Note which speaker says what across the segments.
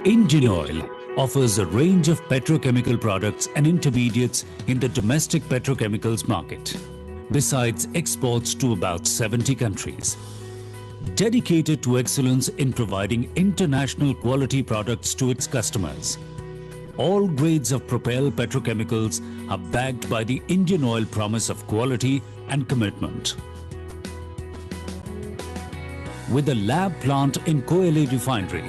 Speaker 1: Indian Oil offers a range of petrochemical products and intermediates in the domestic petrochemicals market, besides exports to about 70 countries. Dedicated to excellence in providing international quality products to its customers. All grades of Propel petrochemicals are backed by the Indian Oil promise of quality and commitment. With a lab plant in Koile Refinery,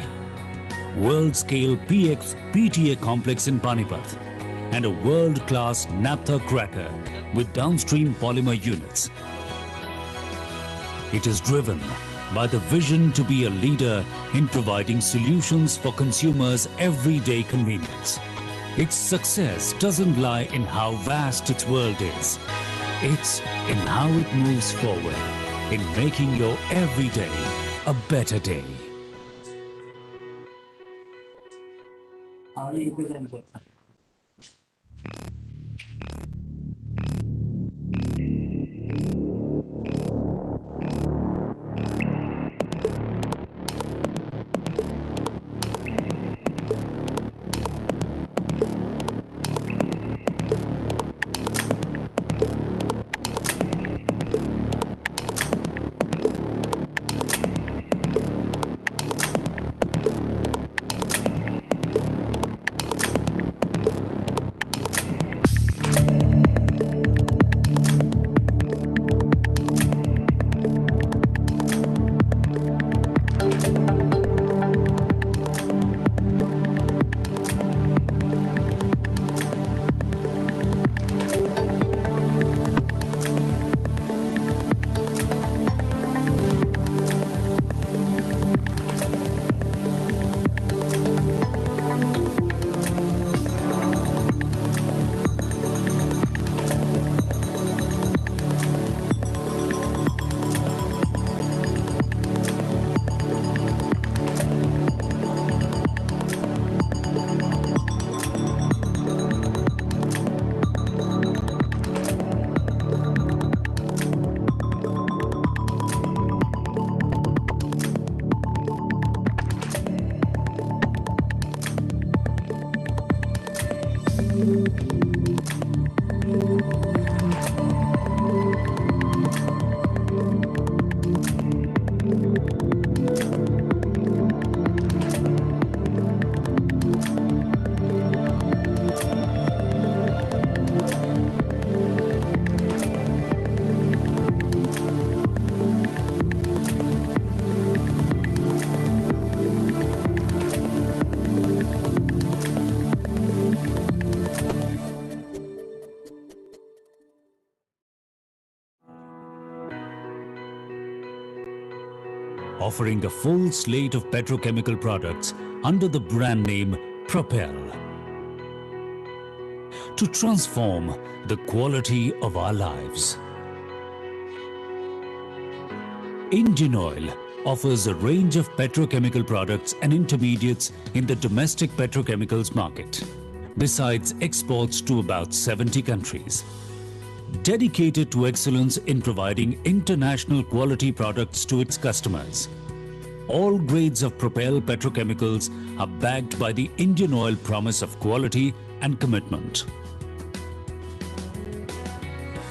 Speaker 1: world-scale PX PTA complex in Panipat, and a world-class naphtha cracker with downstream polymer units. It is driven by the vision to be a leader in providing solutions for consumers' everyday convenience. Its success doesn't lie in how vast its world is. It's in how it moves forward, in making your everyday a better day. Offering a full slate of petrochemical products under the brand name Propel, to transform the quality of our lives. Indian Oil offers a range of petrochemical products and intermediates in the domestic petrochemicals market, besides exports to about 70 countries. Dedicated to excellence in providing international quality products to its customers. All grades of Propel petrochemicals are backed by the Indian Oil promise of quality and commitment.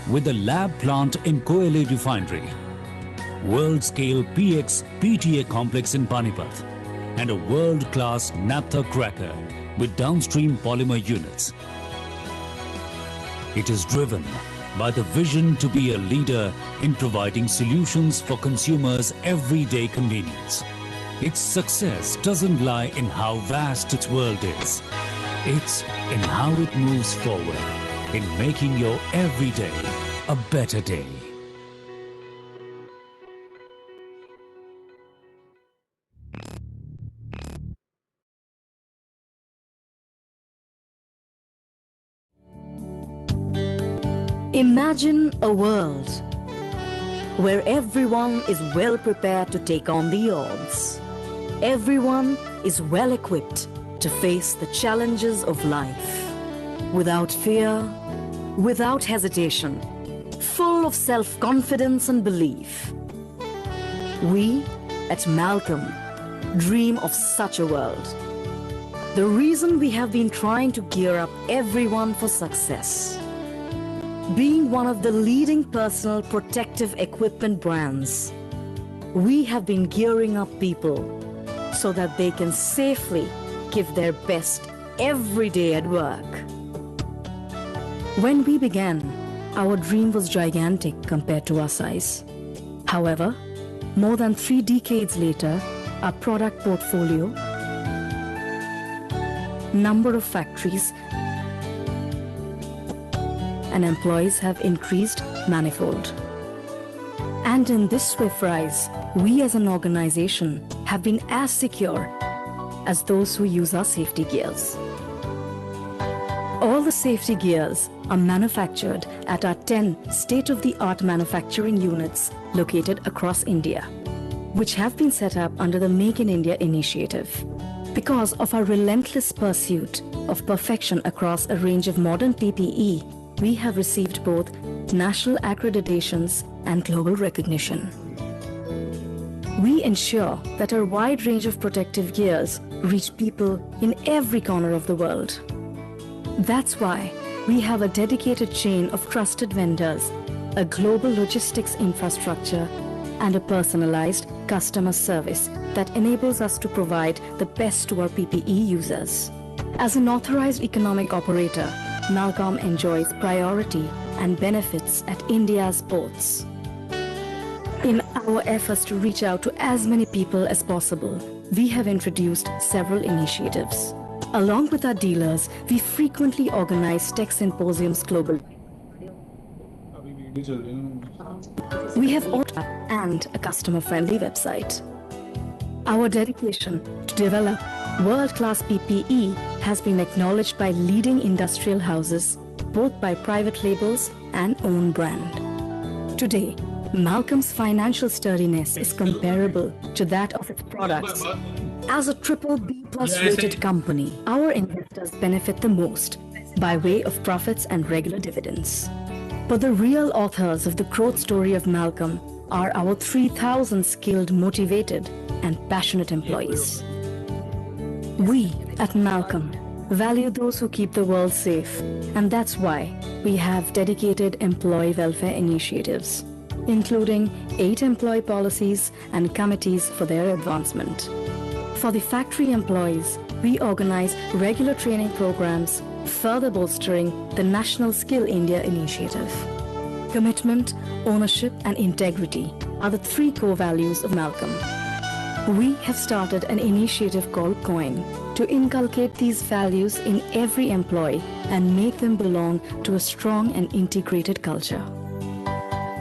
Speaker 1: With a lab plant in Koile Refinery, world-scale PX PTA complex in Panipat, and a world-class naphtha cracker with downstream polymer units. It is driven by the vision to be a leader in providing solutions for consumers' everyday convenience. Its success doesn't lie in how vast its world is. It's in how it moves forward, in making your everyday a better day.
Speaker 2: Imagine a world where everyone is well prepared to take on the odds. Everyone is well equipped to face the challenges of life. Without fear, without hesitation, full of self-confidence and belief. We at Malcolm dream of such a world. The reason we have been trying to gear up everyone for success. Being one of the leading personal protective equipment brands, we have been gearing up people so that they can safely give their best every day at work. When we began, our dream was gigantic compared to our size. However, more than 3 decades later, our product portfolio, number of factories, and employees have increased manifold. And in this swift rise, we as an organization have been as secure as those who use our safety gears. All the safety gears are manufactured at our 10 state-of-the-art manufacturing units located across India, which have been set up under the Make in India initiative. Because of our relentless pursuit of perfection across a range of modern PPE, we have received both national accreditations and global recognition. We ensure that our wide range of protective gears reach people in every corner of the world. That's why we have a dedicated chain of trusted vendors, a global logistics infrastructure, and a personalized customer service that enables us to provide the best to our PPE users. As an authorized economic operator, Malcom enjoys priority and benefits at India's ports. In our efforts to reach out to as many people as possible, we have introduced several initiatives. Along with our dealers, we frequently organize tech symposiums globally. We have also and a customer-friendly website. Our dedication to develop world-class PPE has been acknowledged by leading industrial houses, both by private labels and own brand. Today, Malcom's financial sturdiness is comparable to that of its products. As a BBB+ rated company, our investors benefit the most by way of profits and regular dividends. But the real authors of the growth story of Malcom are our 3,000 skilled, motivated, and passionate employees. We at Malcom value those who keep the world safe, and that's why we have dedicated employee welfare initiatives, including 8 employee policies and committees for their advancement. For the factory employees, we organize regular training programs, further bolstering the National Skill India initiative. Commitment, ownership, and integrity are the 3 core values of Malcom. We have started an initiative called COIN to inculcate these values in every employee and make them belong to a strong and integrated culture.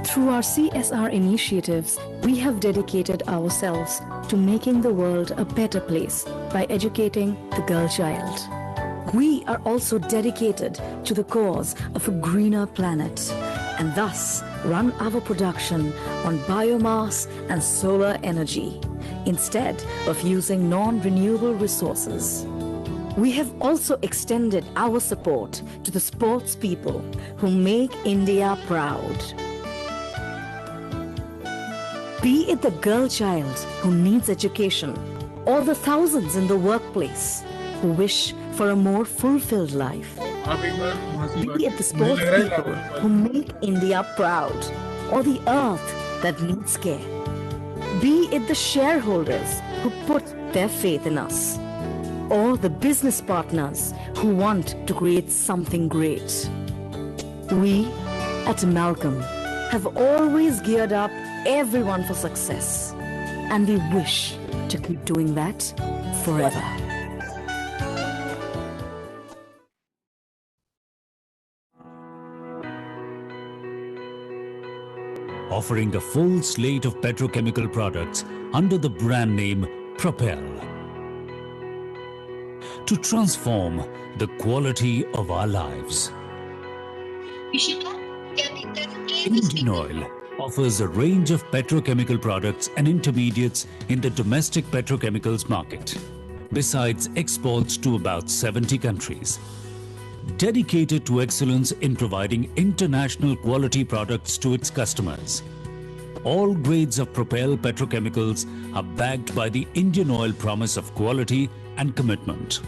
Speaker 2: Through our CSR initiatives, we have dedicated ourselves to making the world a better place by educating the girl child. We are also dedicated to the cause of a greener planet and thus run our production on biomass and solar energy instead of using non-renewable resources. We have also extended our support to the sports people who make India proud. Be it the girl child who needs education or the thousands in the workplace who wish for a more fulfilled life. Be it the sports people who make India proud or the earth that needs care. Be it the shareholders who put their faith in us or the business partners who want to create something great. We at Malcom have always geared up everyone for success, and we wish to keep doing that forever.
Speaker 1: Offering a full slate of petrochemical products under the brand name Apparel to transform the quality of our lives. Indian Oil offers a range of petrochemical products and intermediates in the domestic petrochemicals market, besides exports to about 70 countries. Dedicated to excellence in providing international quality products to its customers. All grades of Propel petrochemicals are backed by the Indian Oil promise of quality and commitment.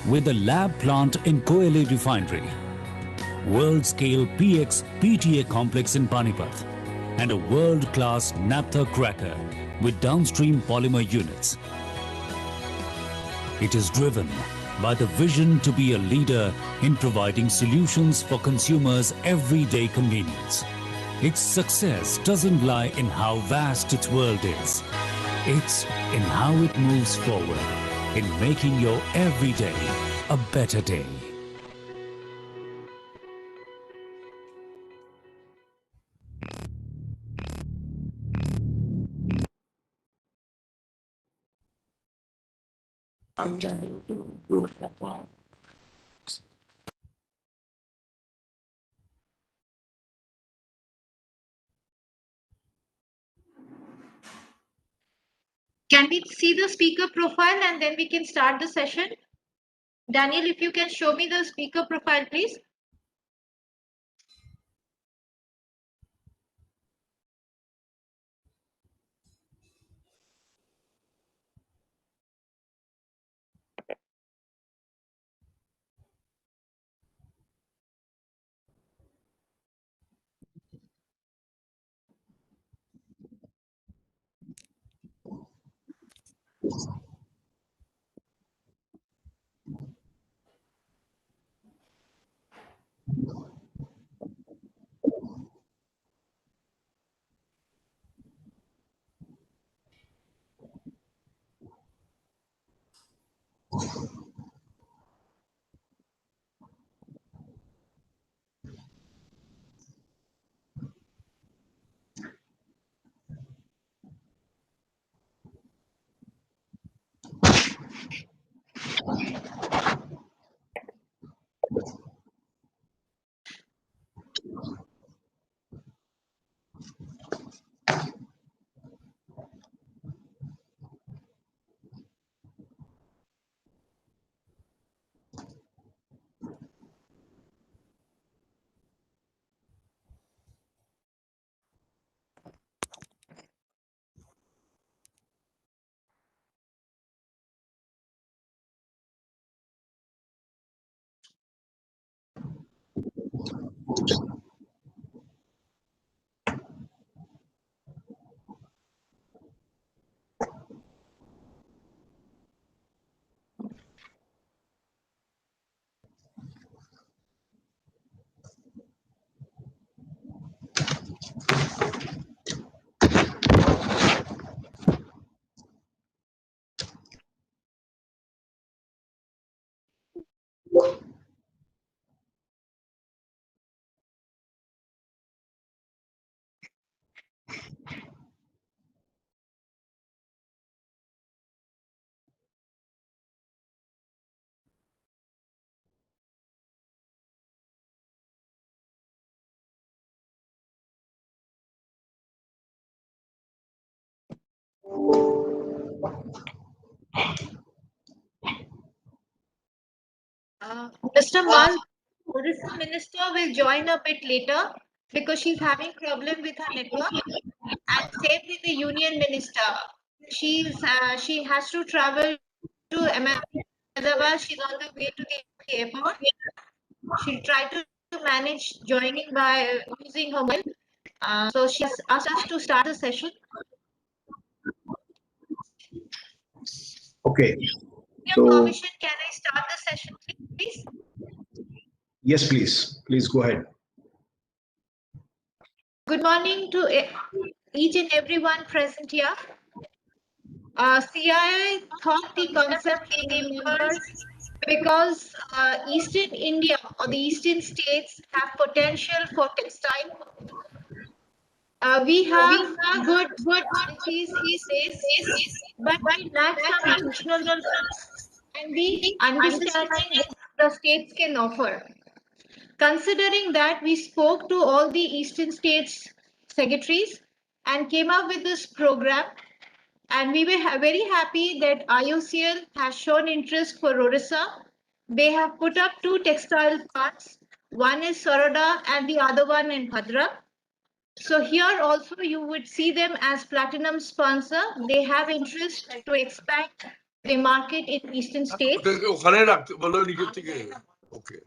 Speaker 1: With a lab plant in Koyali Refinery, world-scale PX PTA complex in Panipat, and a world-class naphtha cracker with downstream polymer units. It is driven by the vision to be a leader in providing solutions for consumers' everyday convenience. Its success doesn't lie in how vast its world is. It's in how it moves forward, in making your everyday a better day.
Speaker 3: Can we see the speaker profile and then we can start the session? Daniel, if you can show me the speaker profile, please. Mr. Mal, Tourism Minister will join a bit later because she's having problem with her network. And same with the Union Minister. She has to travel to Ahmedabad. She's on the way to the airport. She'll try to manage joining by using her mobile. So she has asked us to start the session.
Speaker 4: Okay.
Speaker 3: With
Speaker 4: So,
Speaker 3: your permission, can I start the session, please?
Speaker 4: yes, please. Please go ahead.
Speaker 3: Good morning to each and everyone present here. CII thought the concept came members because Eastern India or the Eastern states have potential for textile. We have good qualities in place, but we lack some institutional and the understanding what the states can offer. Considering that, we spoke to all the Eastern states secretaries and came up with this program. And we were very happy that IOCL has shown interest for Orissa. They have put up two textile parks. One is Saroda and the other one in Bhadra. So here also you would see them as platinum sponsor. They have interest to expand the market in eastern states.
Speaker 5: Okay.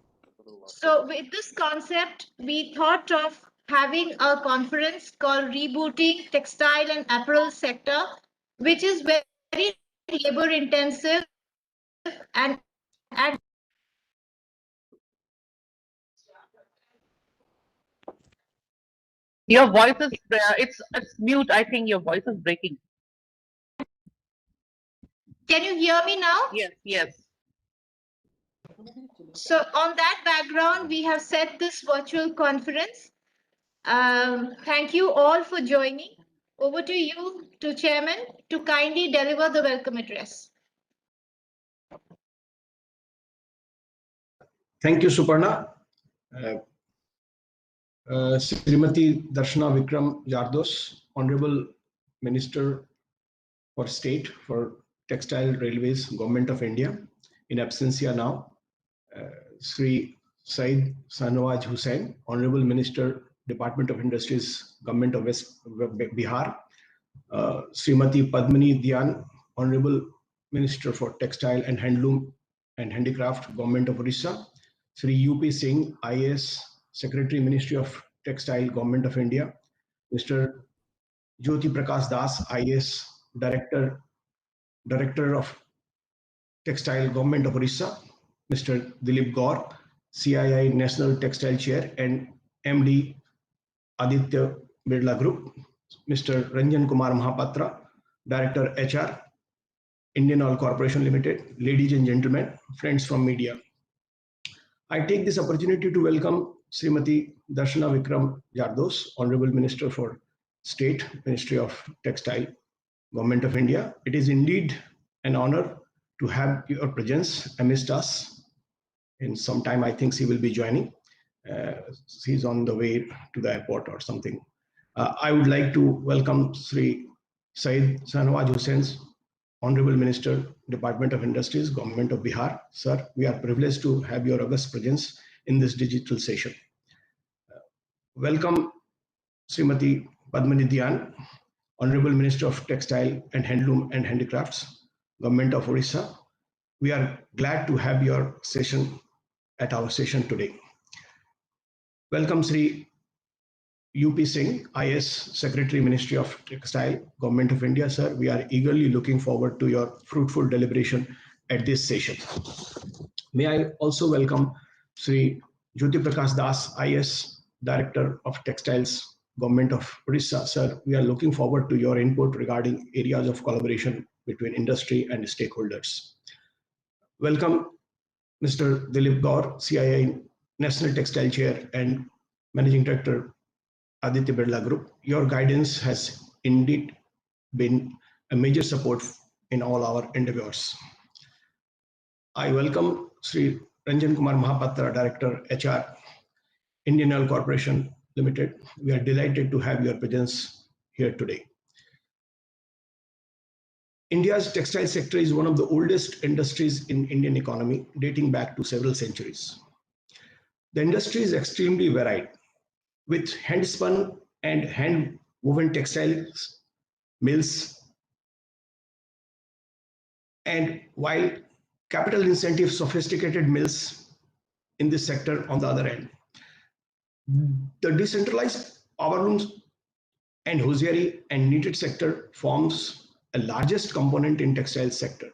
Speaker 3: So with this concept, we thought of having a conference called Rebooting Textile and Apparel Sector, which is very labor intensive and
Speaker 6: Your voice is it's mute. I think your voice is breaking.
Speaker 3: can you hear me now?
Speaker 6: Yes, yes.
Speaker 3: So on that background, we have set this virtual conference. Thank you all for joining. Over to you, to Chairman, to kindly deliver the welcome address.
Speaker 4: Thank you, Suparna. Srimati Darshana Vikram Jardos, Honorable Minister for State for Textile Railways, Government of India, in absentia now. Sri Said Sanwaj Hussain, Honorable Minister, Department of Industries, Government of West Bihar. Srimati Padmini Dhyan, Honorable Minister for Textile and Handloom and Handicraft, Government of Orissa. Sri UP Singh, IAS, Secretary, Ministry of Textile, Government of India. Mr. Jyoti Prakash Das, IAS, Director of Textile, Government of Orissa. Mr. Dilip Gaur, CII National Textile Chair and MD, Aditya Birla Group. Mr. Ranjan Kumar Mahapatra, Director HR, Indian Oil Corporation Limited. Ladies and gentlemen, friends from media, I take this opportunity to welcome Srimati Darshana Vikram Jardos, Honorable Minister for State, Ministry of Textile, Government of India. It is indeed an honor to have your presence amidst us. In some time, I think she will be joining. She's on the way to the airport or something. I would like to welcome Sri Said Sanwaj Hussain, Honorable Minister, Department of Industries, Government of Bihar. Sir, we are privileged to have your august presence in this digital session. Welcome Srimati Padmini Dhyan, Honorable Minister of Textile and Handloom and Handicrafts, Government of Orissa. We are glad to have your session at our session today. Welcome Sri UP Singh, IS Secretary, Ministry of Textile, Government of India. Sir, we are eagerly looking forward to your fruitful deliberation at this session. May I also welcome Sri Jyoti Prakash Das, IS Director of Textiles, Government of Orissa. Sir, we are looking forward to your input regarding areas of collaboration between industry and stakeholders. Welcome Mr. Dilip Gaur, CII National Textile Chair and Managing Director, Aditya Birla Group. Your guidance has indeed been a major support in all our endeavors. I welcome Sri Ranjan Kumar Mahapatra, Director, HR, Indian Oil Corporation Limited. We are delighted to have your presence here today. India's textile sector is one of the oldest industries in Indian economy, dating back to several centuries. The industry is extremely varied, with hand-spun and hand-woven textiles mills, and while capital incentive sophisticated mills in this sector on the other end. The decentralized powerlooms and hosiery and knitted sector forms a largest component in textile sector.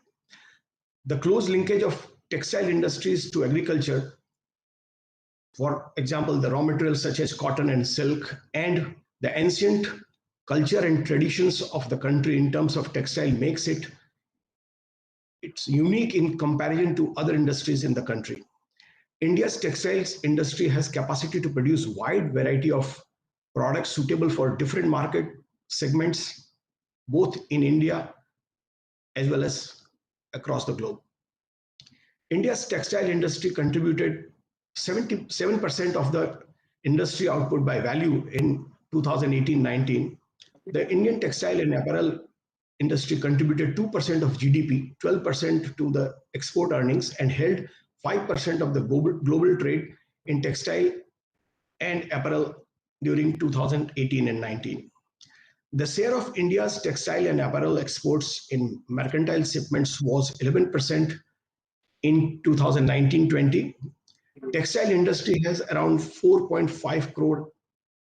Speaker 4: The close linkage of textile industries to agriculture, for example, the raw materials such as cotton and silk, and the ancient culture and traditions of the country in terms of textile makes it's unique in comparison to other industries in the country. India's textiles industry has capacity to produce wide variety of products suitable for different market segments, both in India as well as across the globe. India's textile industry contributed 77% of the industry output by value in 2018-19. The Indian textile and apparel industry contributed 2% of GDP, 12% to the export earnings, and held 5% of the global trade in textile and apparel during 2018 and 19. The share of India's textile and apparel exports in mercantile shipments was 11% in 2019-20. Textile industry has around 4.5 crore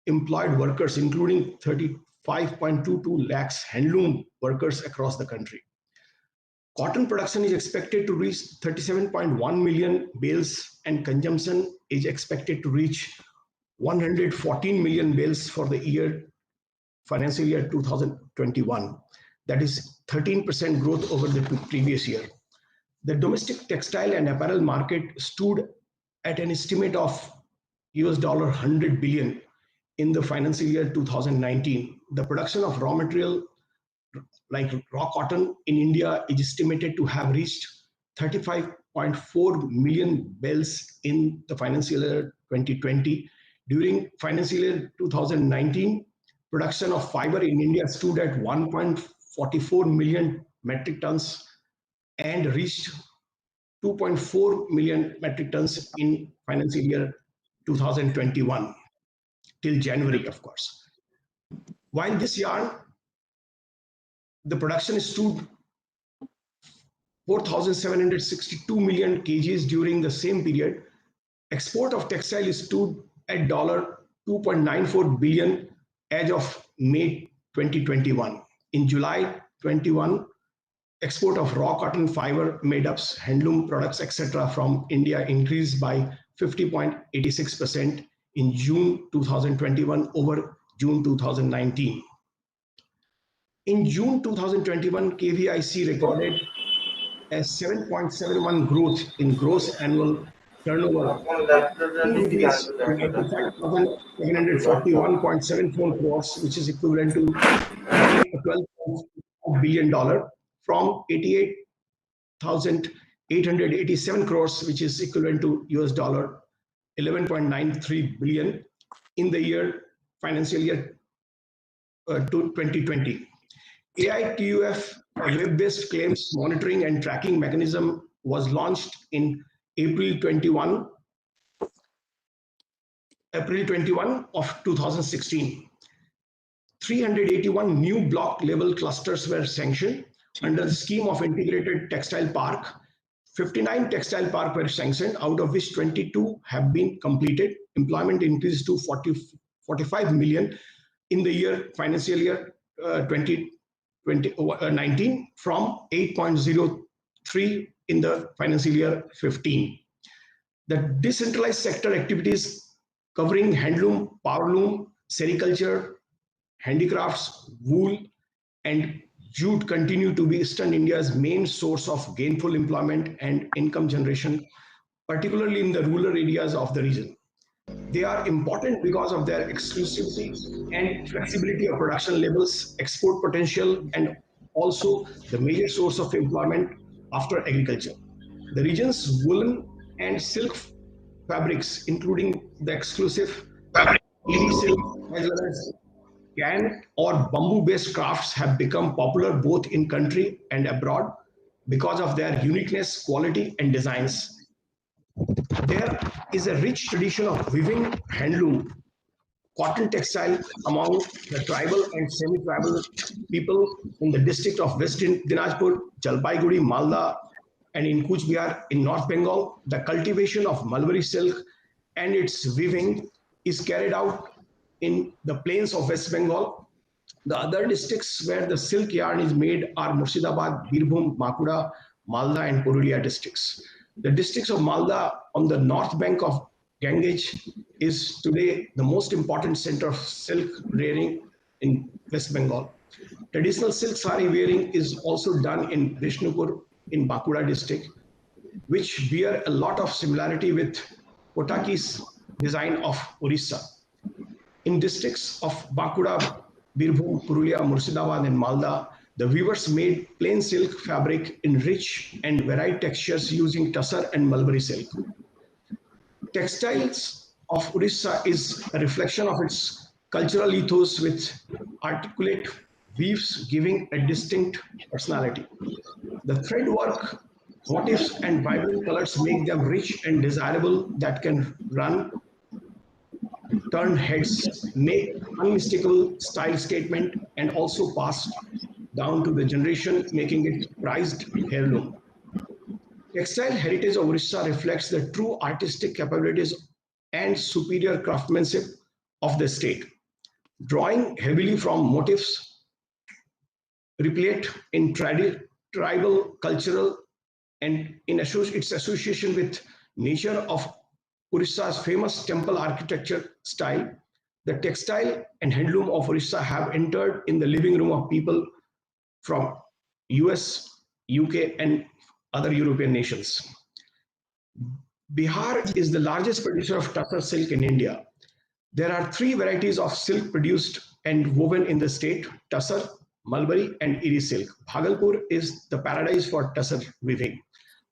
Speaker 4: employed workers, including 35.22 lakhs handloom workers across the country. Cotton production is expected to reach 37.1 million bales and consumption is expected to reach 114 million bales for the financial year 2021. That is 13% growth over the previous year. The domestic textile and apparel market stood at an estimate of $100 billion in the financial year 2019. The production of raw material like raw cotton in India is estimated to have reached 35.4 million bales in the financial year 2020. During financial year 2019, production of fiber in India stood at 1.44 million metric tons and reached 2.4 million metric tons in financial year 2021 till January, of course. While this yarn, the production stood 4,762 million kgs during the same period. Export of textile stood at $2.94 billion as of May 2021. In July 21, export of raw cotton fiber, made-ups, handloom products, etc. from India increased by 50.86% in June 2021 over June 2019. In June 2021, KVIC recorded a 7.71 growth in gross annual turnover, increase to 95,741.74 crores, which is equivalent to $12 billion from 88,887 crores, which is equivalent to $11.93 billion in the financial year 2020. AITUF, a web-based claims monitoring and tracking mechanism, was launched in April 21 of 2016. 381 new block level clusters were sanctioned under the scheme of integrated textile park. 59 textile parks were sanctioned, out of which 22 have been completed. Employment increased to 45 million in the financial year 2019 from 8.03 in the financial year 15. The decentralized sector activities covering handloom, powerloom, sericulture, handicrafts, wool, and jute continue to be Eastern India's main source of gainful employment and income generation, particularly in the rural areas of the region. They are important because of their exclusivity and flexibility of production levels, export potential, and also the major source of employment after agriculture. The region's woolen and silk fabrics, including the exclusive EV silk as well as can or bamboo-based crafts, have become popular both in country and abroad because of their uniqueness, quality, and designs. There is a rich tradition of weaving handloom, cotton textile among the tribal and semi-tribal people in the district of West Dinajpur, Jalpaiguri, Malda, and in Kuch Bihar in North Bengal. The cultivation of mulberry silk and its weaving is carried out in the plains of West Bengal. The other districts where the silk yarn is made are Murshidabad, Birbhum, Bankura, Malda, and Purulia districts. The districts of Malda on the north bank of Ganges is today the most important center of silk rearing in West Bengal. Traditional silk sari wearing is also done in Vishnupur in Bankura district, which bear a lot of similarity with Kotaki's design of Orissa. In districts of Bankura, Birbhum, Purulia, Murshidabad, and Malda, the weavers made plain silk fabric in rich and varied textures using tussar and mulberry silk. Textiles of Orissa is a reflection of its cultural ethos with articulate weaves giving a distinct personality. The thread work, motifs, and vibrant colors make them rich and desirable that can run turn heads, make unmistakable style statement, and also passed down to the generation, making it prized heirloom. Textile heritage of Orissa reflects the true artistic capabilities and superior craftsmanship of the state, drawing heavily from motifs replete in tribal, cultural, and in its association with nature of Orissa's famous temple architecture style. The textile and handloom of Orissa have entered in the living room of people from US, UK, and other European nations. Bihar is the largest producer of tussar silk in India. There are three varieties of silk produced and woven in the state: tussar, mulberry, and eri silk. Bhagalpur is the paradise for tussar weaving.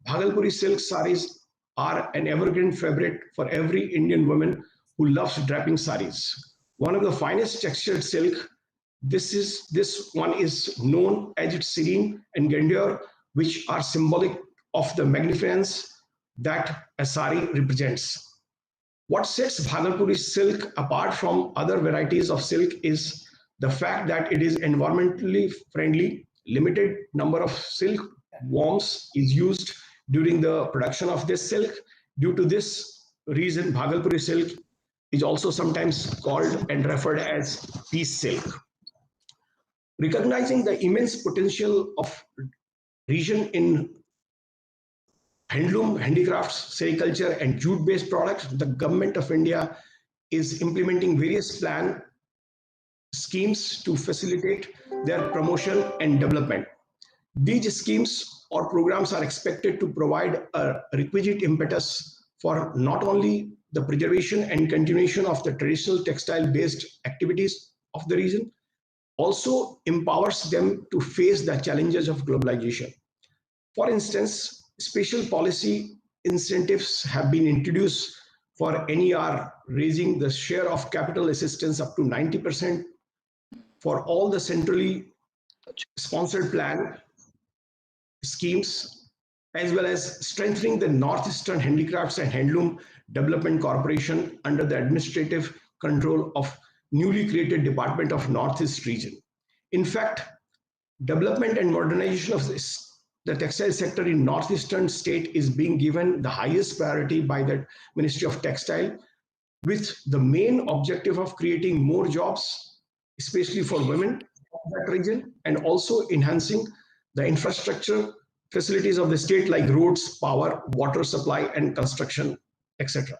Speaker 4: Bhagalpuri silk saris are an evergreen favorite for every Indian woman who loves draping saris. One of the finest textured silk, this one is known as its serene and grandeur, which are symbolic of the magnificence that a sari represents. What sets Bhagalpuri silk apart from other varieties of silk is the fact that it is environmentally friendly. Limited number of silk worms is used during the production of this silk. Due to this reason, Bhagalpuri silk is also sometimes called and referred as peace silk. Recognizing the immense potential of region in handloom, handicrafts, sericulture, and jute-based products, the government of India is implementing various plan schemes to facilitate their promotion and development. These schemes or programs are expected to provide a requisite impetus for not only the preservation and continuation of the traditional textile-based activities of the region, also empowers them to face the challenges of globalization. For instance, special policy incentives have been introduced for NER, raising the share of capital assistance up to 90% for all the centrally sponsored plan schemes, as well as strengthening the Northeastern Handicrafts and Handloom Development Corporation under the administrative control of newly created Department of Northeast Region. In fact, development and modernization of the textile sector in northeastern state is being given the highest priority by the Ministry of Textile, with the main objective of creating more jobs, especially for women of that region, and also enhancing the infrastructure facilities of the state like roads, power, water supply, and construction, etc.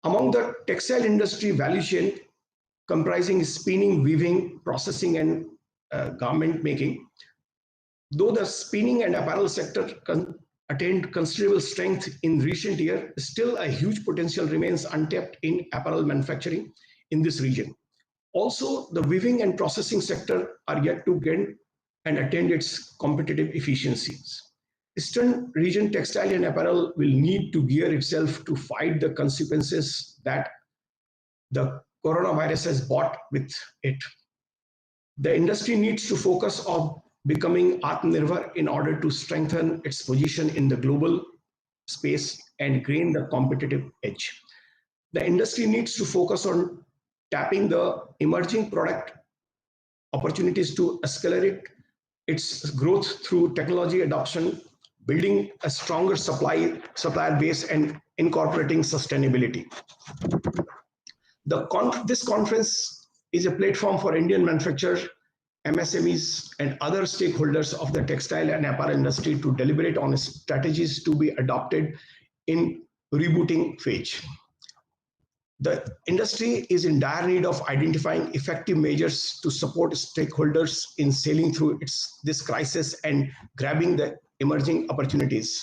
Speaker 4: Among the textile industry value chain, comprising spinning, weaving, processing, and garment making, though the spinning and apparel sector attained considerable strength in recent years, still a huge potential remains untapped in apparel manufacturing in this region. Also, the weaving and processing sector are yet to gain and attain its competitive efficiencies. Eastern region textile and apparel will need to gear itself to fight the consequences that the coronavirus has brought with it. The industry needs to focus on becoming Atmanirbhar in order to strengthen its position in the global space and gain the competitive edge. The industry needs to focus on tapping the emerging product opportunities to accelerate its growth through technology adoption, building a stronger supplier base, and incorporating sustainability. This conference is a platform for Indian manufacturers, MSMEs, and other stakeholders of the textile and apparel industry to deliberate on strategies to be adopted in rebooting phase. The industry is in dire need of identifying effective measures to support stakeholders in sailing through this crisis and grabbing the emerging opportunities.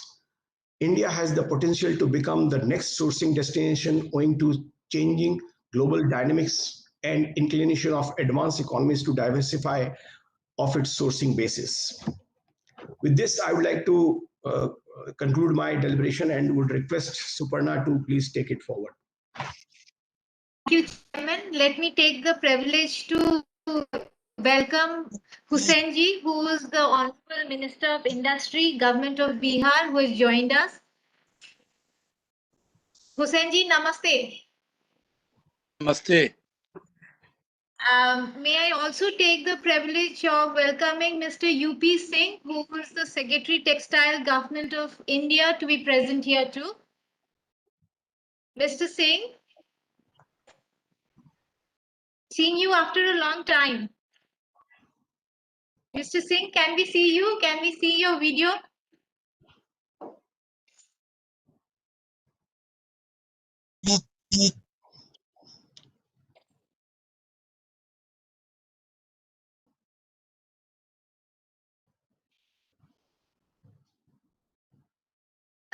Speaker 4: India has the potential to become the next sourcing destination owing to changing global dynamics and inclination of advanced economies to diversify of its sourcing basis. With this, I would like to conclude my deliberation and would request Suparna to please take it forward.
Speaker 3: Thank you, Chairman. Let me take the privilege to welcome Hussain ji, who is the Honorable Minister of Industry, Government of Bihar, who has joined us. Hussain ji, namaste.
Speaker 5: Namaste.
Speaker 3: May I also take the privilege of welcoming Mr. UP Singh, who is the Secretary Textile Government of India, to be present here too. Mr. Singh, seeing you after a long time. Mr. Singh, can we see you? Can we see your video?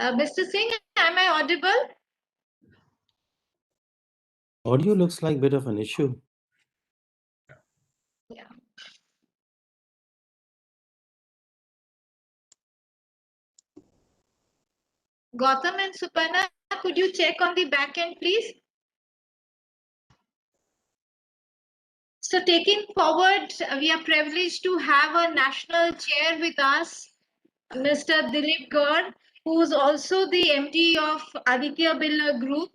Speaker 3: Mr. Singh, am I audible?
Speaker 7: Audio looks like a bit of an issue.
Speaker 3: Yeah. Gautam and Suparna, could you check on the back end, please? So taking forward, we are privileged to have a national chair with us, Mr. Dilip Gaur, who is also the MD of Aditya Birla Group.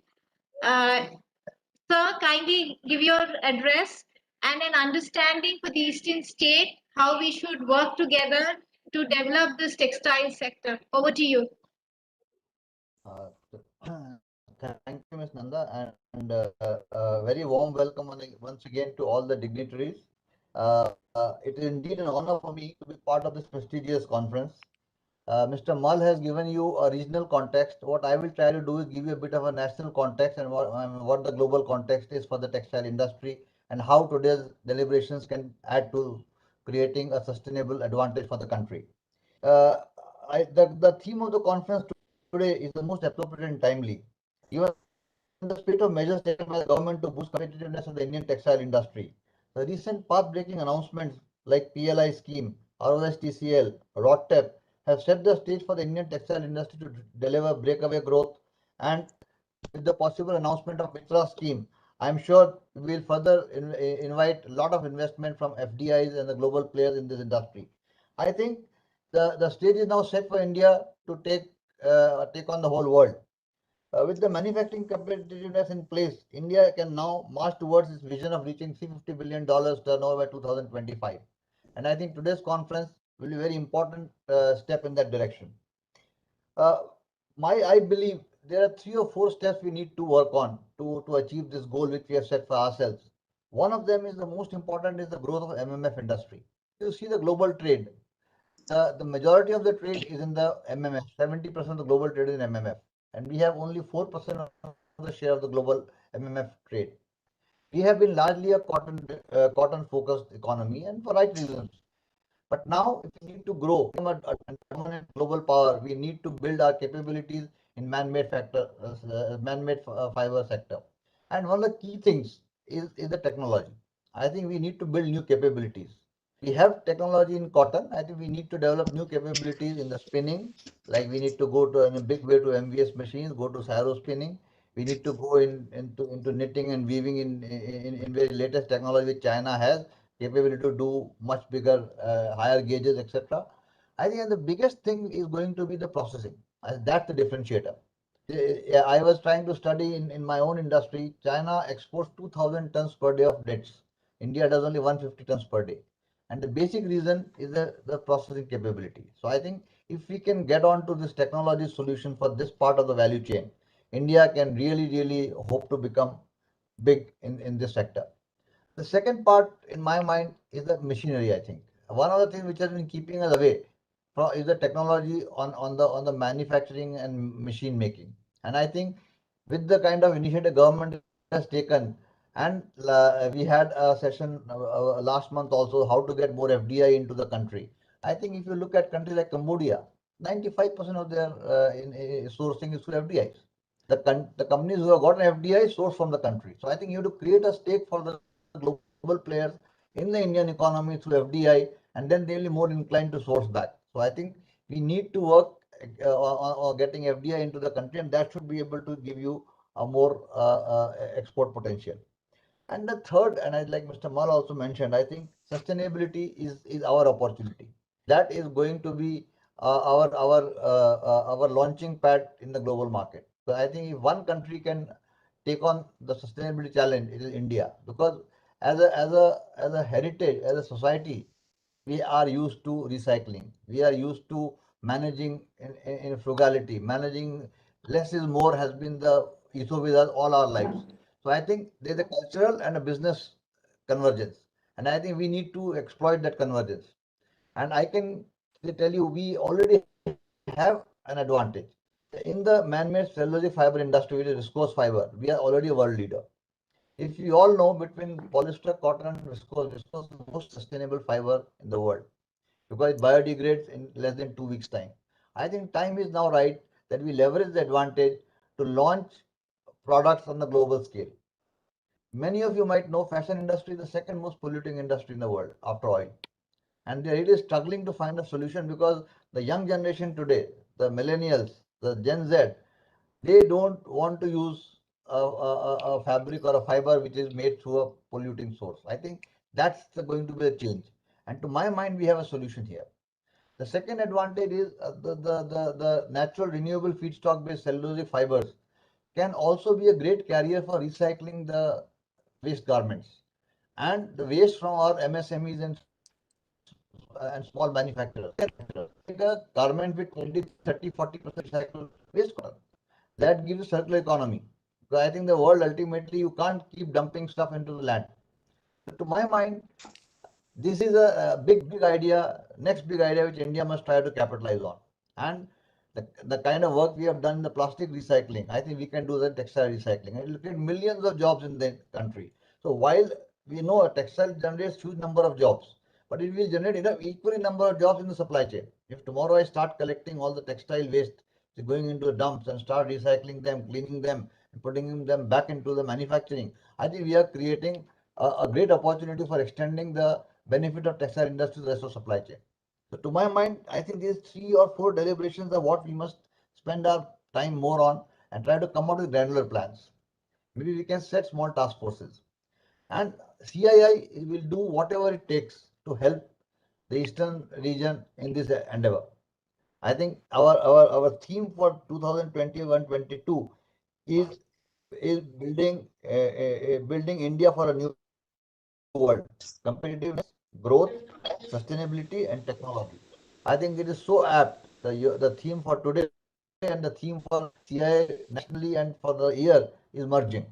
Speaker 3: Sir, kindly give your address and an understanding for the Eastern state, how we should work together to develop this textile sector. Over to you.
Speaker 8: Thank you, Ms. Nanda, and very warm welcome once again to all the dignitaries. It is indeed an honor for me to be part of this prestigious conference. Mr. Mal has given you a regional context. What I will try to do is give you a bit of a national context and what the global context is for the textile industry and how today's deliberations can add to creating a sustainable advantage for the country. The theme of the conference today is the most appropriate and timely, given the spirit of measures taken by the government to boost competitiveness of the Indian textile industry. The recent path-breaking announcements like PLI scheme, ROSTCL, RODTEP have set the stage for the Indian textile industry to deliver breakaway growth, and with the possible announcement of Mitra scheme, I am sure we will further invite a lot of investment from FDIs and the global players in this industry. I think the stage is now set for India to take on the whole world. With the manufacturing competitiveness in place, India can now march towards its vision of reaching $350 billion turnover by 2025. And I think today's conference will be a very important step in that direction. I believe there are 3 or 4 steps we need to work on to achieve this goal which we have set for ourselves. One of them is the most important is the growth of MMF industry. You see the global trade. The majority of the trade is in the MMF. 70% of the global trade is in MMF. And we have only 4% of the share of the global MMF trade. We have been largely a cotton focused economy and for right reasons. But now, if we need to grow, become a dominant global power, we need to build our capabilities in man-made fiber sector. And one of the key things is the technology. I think we need to build new capabilities. We have technology in cotton. I think we need to develop new capabilities in the spinning. Like we need to go to in a big way to MVS machines, go to Syro spinning. We need to go into knitting and weaving in very latest technology which China has capability to do much bigger, higher gauges, etc. I think the biggest thing is going to be the processing. That's the differentiator. I was trying to study in my own industry. China exports 2,000 tons per day of knits. India does only 150 tons per day. And the basic reason is the processing capability. So I think if we can get on to this technology solution for this part of the value chain, India can really hope to become big in this sector. The second part in my mind is the machinery, I think. One of the things which has been keeping us away is the technology on the manufacturing and machine making. And I think with the kind of initiative government has taken, and we had a session last month also, how to get more FDI into the country. I think if you look at countries like Cambodia, 95% of their sourcing is through FDIs. The companies who have gotten FDI source from the country. So I think you have to create a stake for the global players in the Indian economy through FDI, and then they'll be more inclined to source back. So I think we need to work on getting FDI into the country, and that should be able to give you a more export potential. And the third, and I like Mr. Mal also mentioned, I think sustainability is our opportunity. That is going to be our launching pad in the global market. So I think if one country can take on the sustainability challenge, it is India. Because as a heritage, as a society, we are used to recycling. We are used to managing in frugality. Managing less is more has been the ethos with us all our lives. So I think there's a cultural and a business convergence, and I think we need to exploit that convergence. And I can tell you, we already have an advantage. In the man-made cellulosic fiber industry, which is viscose fiber, we are already a world leader. If you all know, between polyester, cotton, and viscose is the most sustainable fiber in the world because it biodegrades in less than 2 weeks' time. I think time is now right that we leverage the advantage to launch products on the global scale. Many of you might know fashion industry is the second most polluting industry in the world after oil. And they're really struggling to find a solution because the young generation today, the millennials, the Gen Z, they don't want to use a fabric or a fiber which is made through a polluting source. I think that's going to be a change. And to my mind, we have a solution here. The second advantage is the natural renewable feedstock based cellulosic fibers can also be a great carrier for recycling the waste garments and the waste from our MSMEs and small manufacturers. Like a garment with 20, 30, 40% recycled waste cotton. That gives a circular economy. Because I think the world ultimately you can't keep dumping stuff into the land. To my mind, this is a big idea, next big idea which India must try to capitalize on. And the kind of work we have done in the plastic recycling, I think we can do the textile recycling. It will create millions of jobs in the country. So while we know a textile generates huge number of jobs, but it will generate equally number of jobs in the supply chain. If tomorrow I start collecting all the textile waste going into the dumps and start recycling them, cleaning them, and putting them back into the manufacturing, I think we are creating a great opportunity for extending the benefit of textile industry to the rest of supply chain. So to my mind, I think these 3 or 4 deliberations are what we must spend our time more on and try to come out with granular plans. Maybe we can set small task forces. And CII will do whatever it takes to help the eastern region in this endeavor. I think our theme for 2021-22 is building India for a new world: competitiveness, growth, sustainability, and technology. I think it is so apt. The theme for today and the theme for CII nationally and for the year is merging.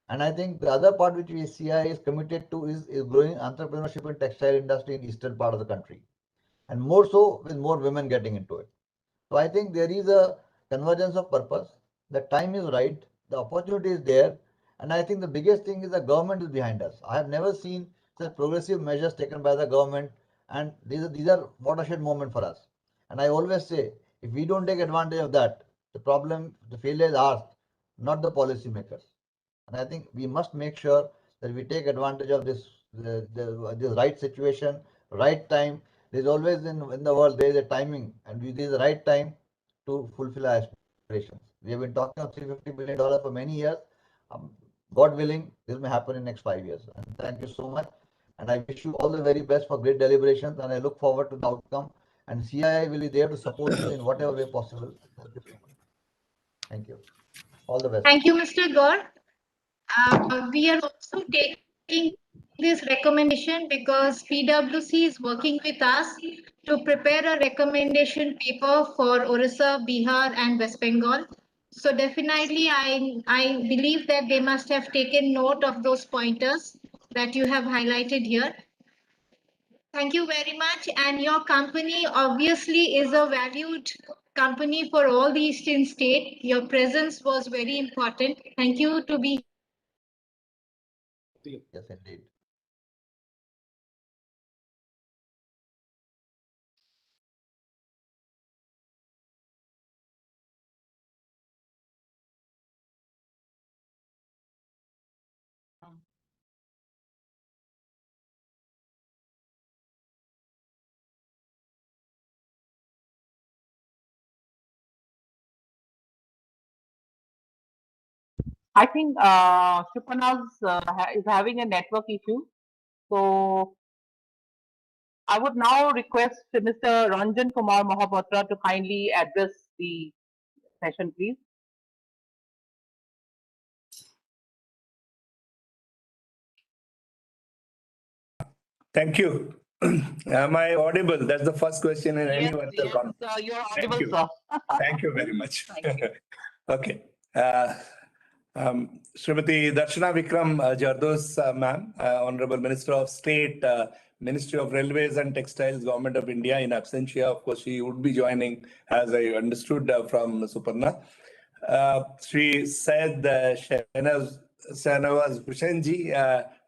Speaker 8: And I think the other part which we CII is committed to is growing entrepreneurship in textile industry in eastern part of the country, and more so with more women getting into it. So I think there is a convergence of purpose. The time is right. The opportunity is there. And I think the biggest thing is the government is behind us. I have never seen such progressive measures taken by the government. And these are watershed moment for us. And I always say, if we don't take advantage of that, the failure is ours, not the policymakers. And I think we must make sure that we take advantage of this right situation, right time. There's always in the world there is a timing, and this is the right time to fulfill our aspirations. We have been talking of $350 billion for many years. Um, God willing, this may happen in next 5 years. And thank you so much. And I wish you all the very best for great deliberations. And I look forward to the outcome. And CII will be there to support you in whatever way possible. Thank you so much. Thank you. All the best.
Speaker 3: Thank you, Mr. Gaur. We are also taking this recommendation because PwC is working with us to prepare a recommendation paper for Orissa, Bihar, and West Bengal. So definitely, I believe that they must have taken note of those pointers that you have highlighted here. Thank you very much. And your company obviously is a valued company for all the Eastern state. Your presence was very important. Thank you to be
Speaker 8: Yes, indeed.
Speaker 6: I think is having a network issue. So I would now request Mr. Ranjan Kumar Mahapatra to kindly address the session, please.
Speaker 5: Thank you. Am I audible? That's the first question in any
Speaker 6: Yes,
Speaker 5: virtual
Speaker 6: yes,
Speaker 5: conference.
Speaker 6: you're
Speaker 5: Thank
Speaker 6: audible,
Speaker 5: you.
Speaker 6: sir.
Speaker 5: Thank you very much.
Speaker 6: Thank you.
Speaker 5: Okay. Srimati Darshana Vikram Jardos, ma'am, Honorable Minister of State, Ministry of Railways and Textiles, Government of India, in absentia. Of course, she would be joining, as I understood from Suparna. Sri Syed Shahnawaz Hussain ji,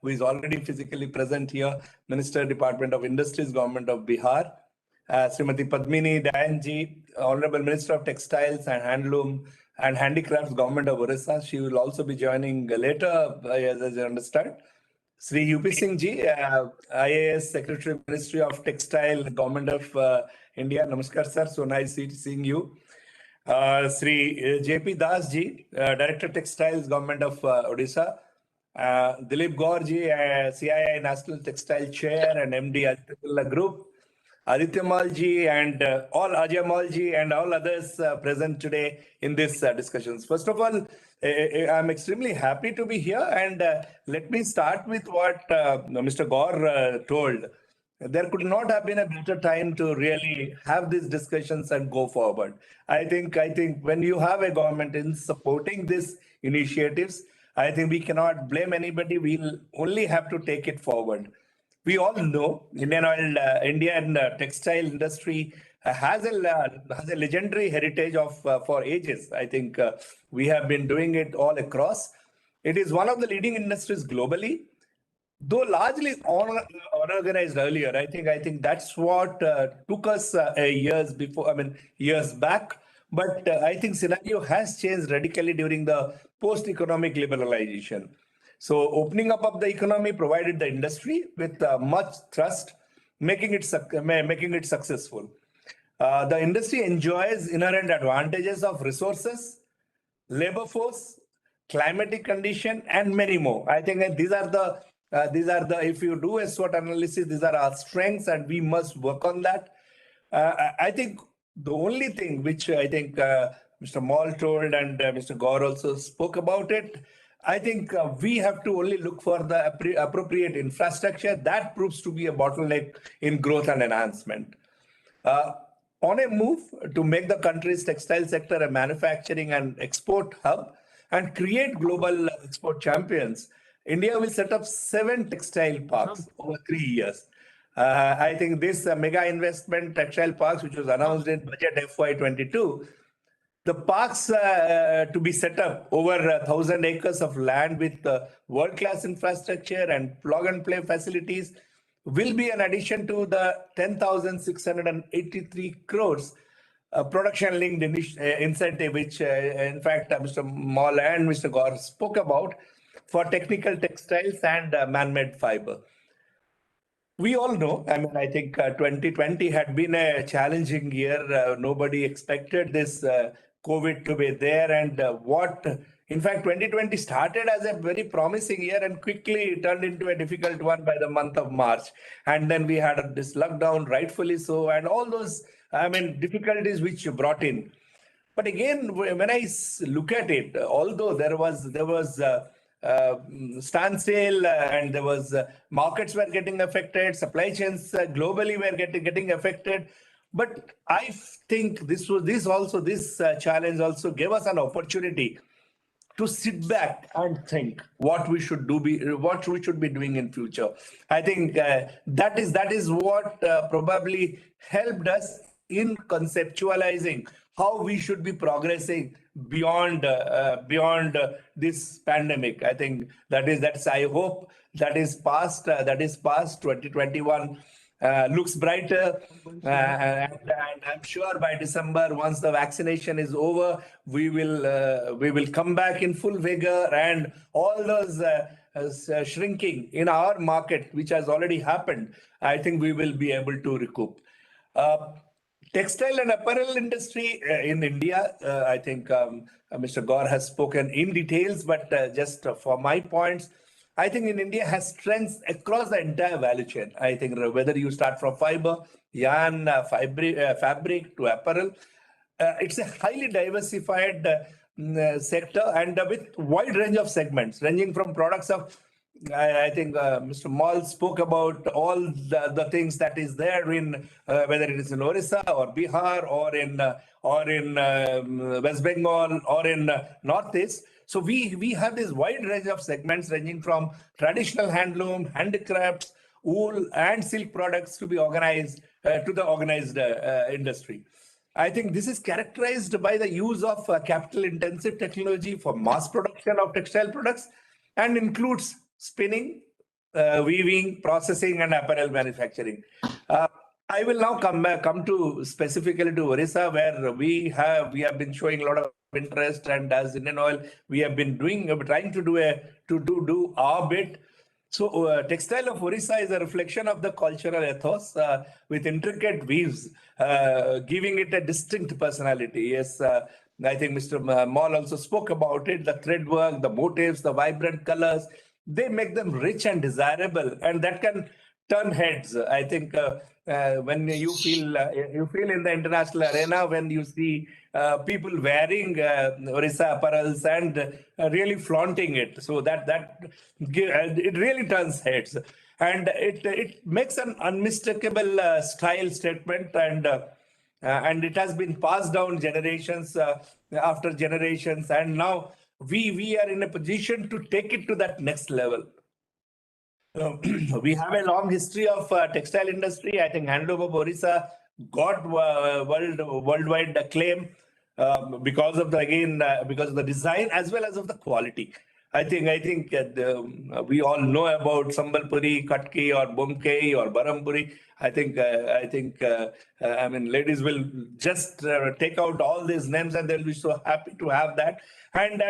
Speaker 5: who is already physically present here, Minister, Department of Industries, Government of Bihar. Srimati Padmini Dayan ji, Honorable Minister of Textiles and Handloom and Handicrafts, Government of Orissa. She will also be joining later, as I understand. Sri UP Singh ji, IAS Secretary, Ministry of Textile, Government of India. Namaskar, sir. So nice seeing you. Sri JP Das ji, Director Textiles, Government of Odisha. Dilip Gaur ji, CII National Textile Chair and MD Aditya Birla Group. Aditya Malji and all Ajay Malji and all others present today in this discussions. First of all, I'm extremely happy to be here, and let me start with what Mr. Gaur told. There could not have been a better time to really have these discussions and go forward. I think when you have a government in supporting these initiatives, I think we cannot blame anybody. We'll only have to take it forward. We all know Indian textile industry has a legendary heritage of for ages. I think we have been doing it all across. It is one of the leading industries globally, though largely unorganized earlier. I think that's what took us years back. But I think scenario has changed radically during the post-economic liberalization. So opening up of the economy provided the industry with much thrust, making it successful. The industry enjoys inherent advantages of resources, labor force, climatic condition, and many more. I think that these are the if you do a SWOT analysis, these are our strengths, and we must work on that. I think the only thing which I think Mr. Mall told and Mr. Gaur also spoke about it, I think we have to only look for the appropriate infrastructure that proves to be a bottleneck in growth and enhancement. On a move to make the country's textile sector a manufacturing and export hub and create global export champions, India will set up 7 textile parks over 3 years. I think this mega investment textile parks, which was announced in budget FY22, the parks to be set up over 1,000 acres of land with world-class infrastructure and plug-and-play facilities will be an addition to the 10,683 crores production-linked incentive, which in fact Mr. Mall and Mr. Gaur spoke about for technical textiles and man-made fiber. We all know, I think 2020 had been a challenging year. Nobody expected this COVID to be there. And in fact, 2020 started as a very promising year and quickly turned into a difficult one by the month of March. And then we had this lockdown, rightfully so, and all those, difficulties which you brought in. But again, when I look at it, although there was standstill and there was markets were getting affected, supply chains globally were getting affected. But I think this challenge also gave us an opportunity to sit back and think what we should be doing in future. I think that is what probably helped us in conceptualizing how we should be progressing beyond this pandemic. I think that's I hope that is past 2021 looks brighter, and I'm sure by December, once the vaccination is over, we will come back in full vigor, and all those shrinking in our market, which has already happened, I think we will be able to recoup. Textile and apparel industry in India, I think Mr. Gaur has spoken in details, but just for my points, I think in India has strengths across the entire value chain. I think whether you start from fiber, yarn, fabric to apparel, it's a highly diversified sector and with wide range of segments, ranging from products of I think Mr. Mall spoke about all the things that is there in whether it is in Orissa or Bihar or in West Bengal or in Northeast. So we have this wide range of segments ranging from traditional handloom, handicrafts, wool and silk products to be organized to the organized industry. I think this is characterized by the use of capital intensive technology for mass production of textile products and includes spinning, weaving, processing, and apparel manufacturing. I will now come to specifically to Orissa, where we have been showing a lot of interest, and as Indian Oil, we have been trying to do our bit. So, textile of Orissa is a reflection of the cultural ethos with intricate weaves, giving it a distinct personality. Yes, I think Mr. Mall also spoke about it. The thread work, the motifs, the vibrant colors, they make them rich and desirable, and that can turn heads. I think when you feel in the international arena when you see people wearing Orissa apparels and really flaunting it, so that it really turns heads, and it makes an unmistakable style statement, and it has been passed down generations after generations, and now we are in a position to take it to that next level. We have a long history of textile industry. I think handloom of Orissa got worldwide acclaim because of the design as well as of the quality. I think we all know about Sambalpuri, Katki, or Bomkei, or Barampuri. I mean, ladies will just take out all these names and they'll be so happy to have that. And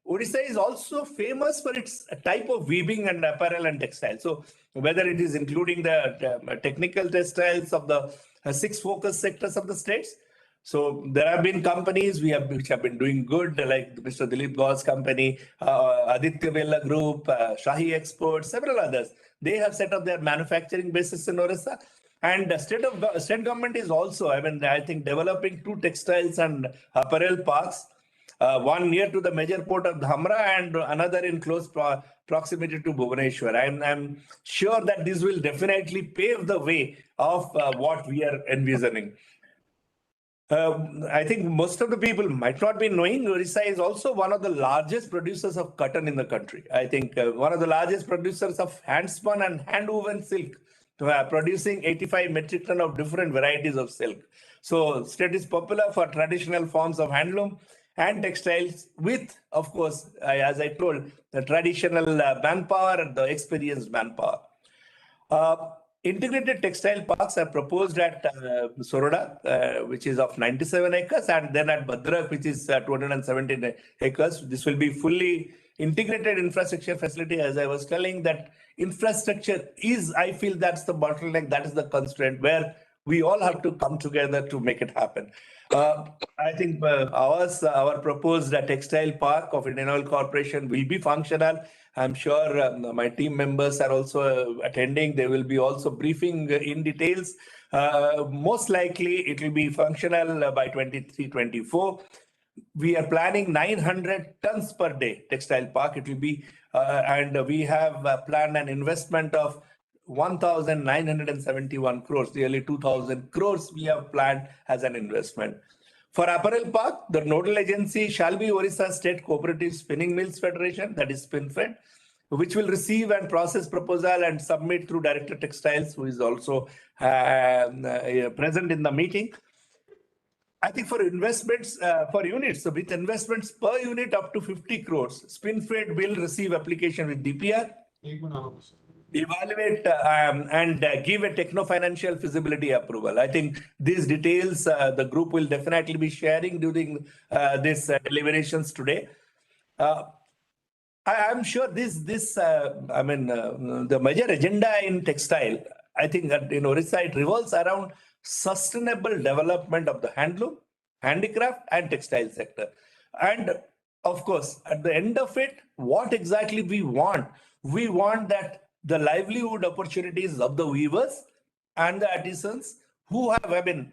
Speaker 5: Odisha is also famous for its type of weaving and apparel and textile. So whether it is including the technical textiles of the 6 focus sectors of the states. So there have been companies which have been doing good, like Mr. Dilip Gau's company, Aditya Birla Group, Shahi Exports, several others. They have set up their manufacturing bases in Orissa. And the state government is also, I think, developing 2 textiles and apparel parks. One near to the major port of Dhamra and another in close proximity to Bhubaneswar. I'm sure that this will definitely pave the way of what we are envisioning. I think most of the people might not be knowing Orissa is also one of the largest producers of cotton in the country. I think one of the largest producers of hand-spun and hand-woven silk, producing 85 metric ton of different varieties of silk. So state is popular for traditional forms of handloom and textiles with, of course, as I told, the traditional manpower and the experienced manpower. Integrated textile parks are proposed at Soroda, which is of 97 acres, and then at Bhadrak, which is 217 acres. This will be fully integrated infrastructure facility. As I was telling, that infrastructure is, I feel that's the bottleneck, that is the constraint where we all have to come together to make it happen. I think our proposed textile park of Indian Oil Corporation will be functional. I'm sure my team members are also attending. They will be also briefing in details. Most likely it will be functional by 23-24. We are planning 900 tons per day textile park. It will be, and we have planned an investment of 1,971 crores, nearly 2,000 crores we have planned as an investment. For Apparel Park, the nodal agency shall be Orissa State Cooperative Spinning Mills Federation, that is SpinFed, which will receive and process proposal and submit through Director Textiles, who is also present in the meeting. I think for investments, for units, so with investments per unit up to 50 crores, SpinFed will receive application with DPR, evaluate and give a techno-financial feasibility approval. I think these details the group will definitely be sharing during these deliberations today. I'm sure the major agenda in textile, I think that in Orissa, it revolves around sustainable development of the handloom, handicraft and textile sector. And of course, at the end of it, what exactly we want that the livelihood opportunities of the weavers and the artisans who have been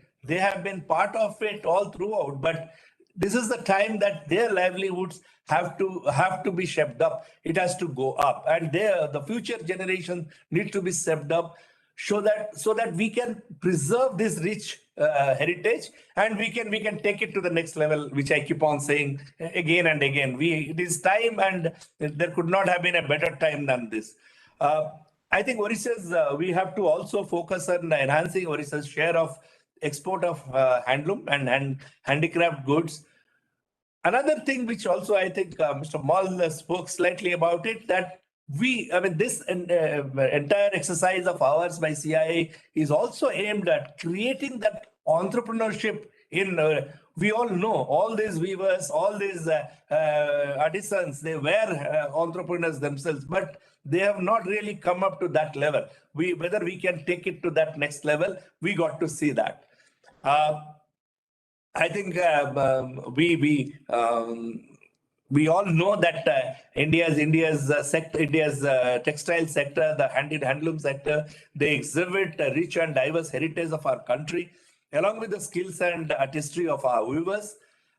Speaker 5: part of it all throughout, but this is the time that their livelihoods have to be shaped up. It has to go up, and the future generation need to be stepped up, so that we can preserve this rich heritage, and we can take it to the next level, which I keep on saying again and again. It is time, and there could not have been a better time than this. I think Odisha's, we have to also focus on enhancing Odisha's share of export of handloom and handicraft goods. Another thing which also I think Mr. Mal spoke slightly about it, that this entire exercise of ours by CII is also aimed at creating that entrepreneurship in, we all know all these weavers, all these artisans, they were entrepreneurs themselves, but they have not really come up to that level. Whether we can take it to that next level, we got to see that. I think we all know that India's textile sector, the handloom sector, they exhibit a rich and diverse heritage of our country, along with the skills and artistry of our weavers.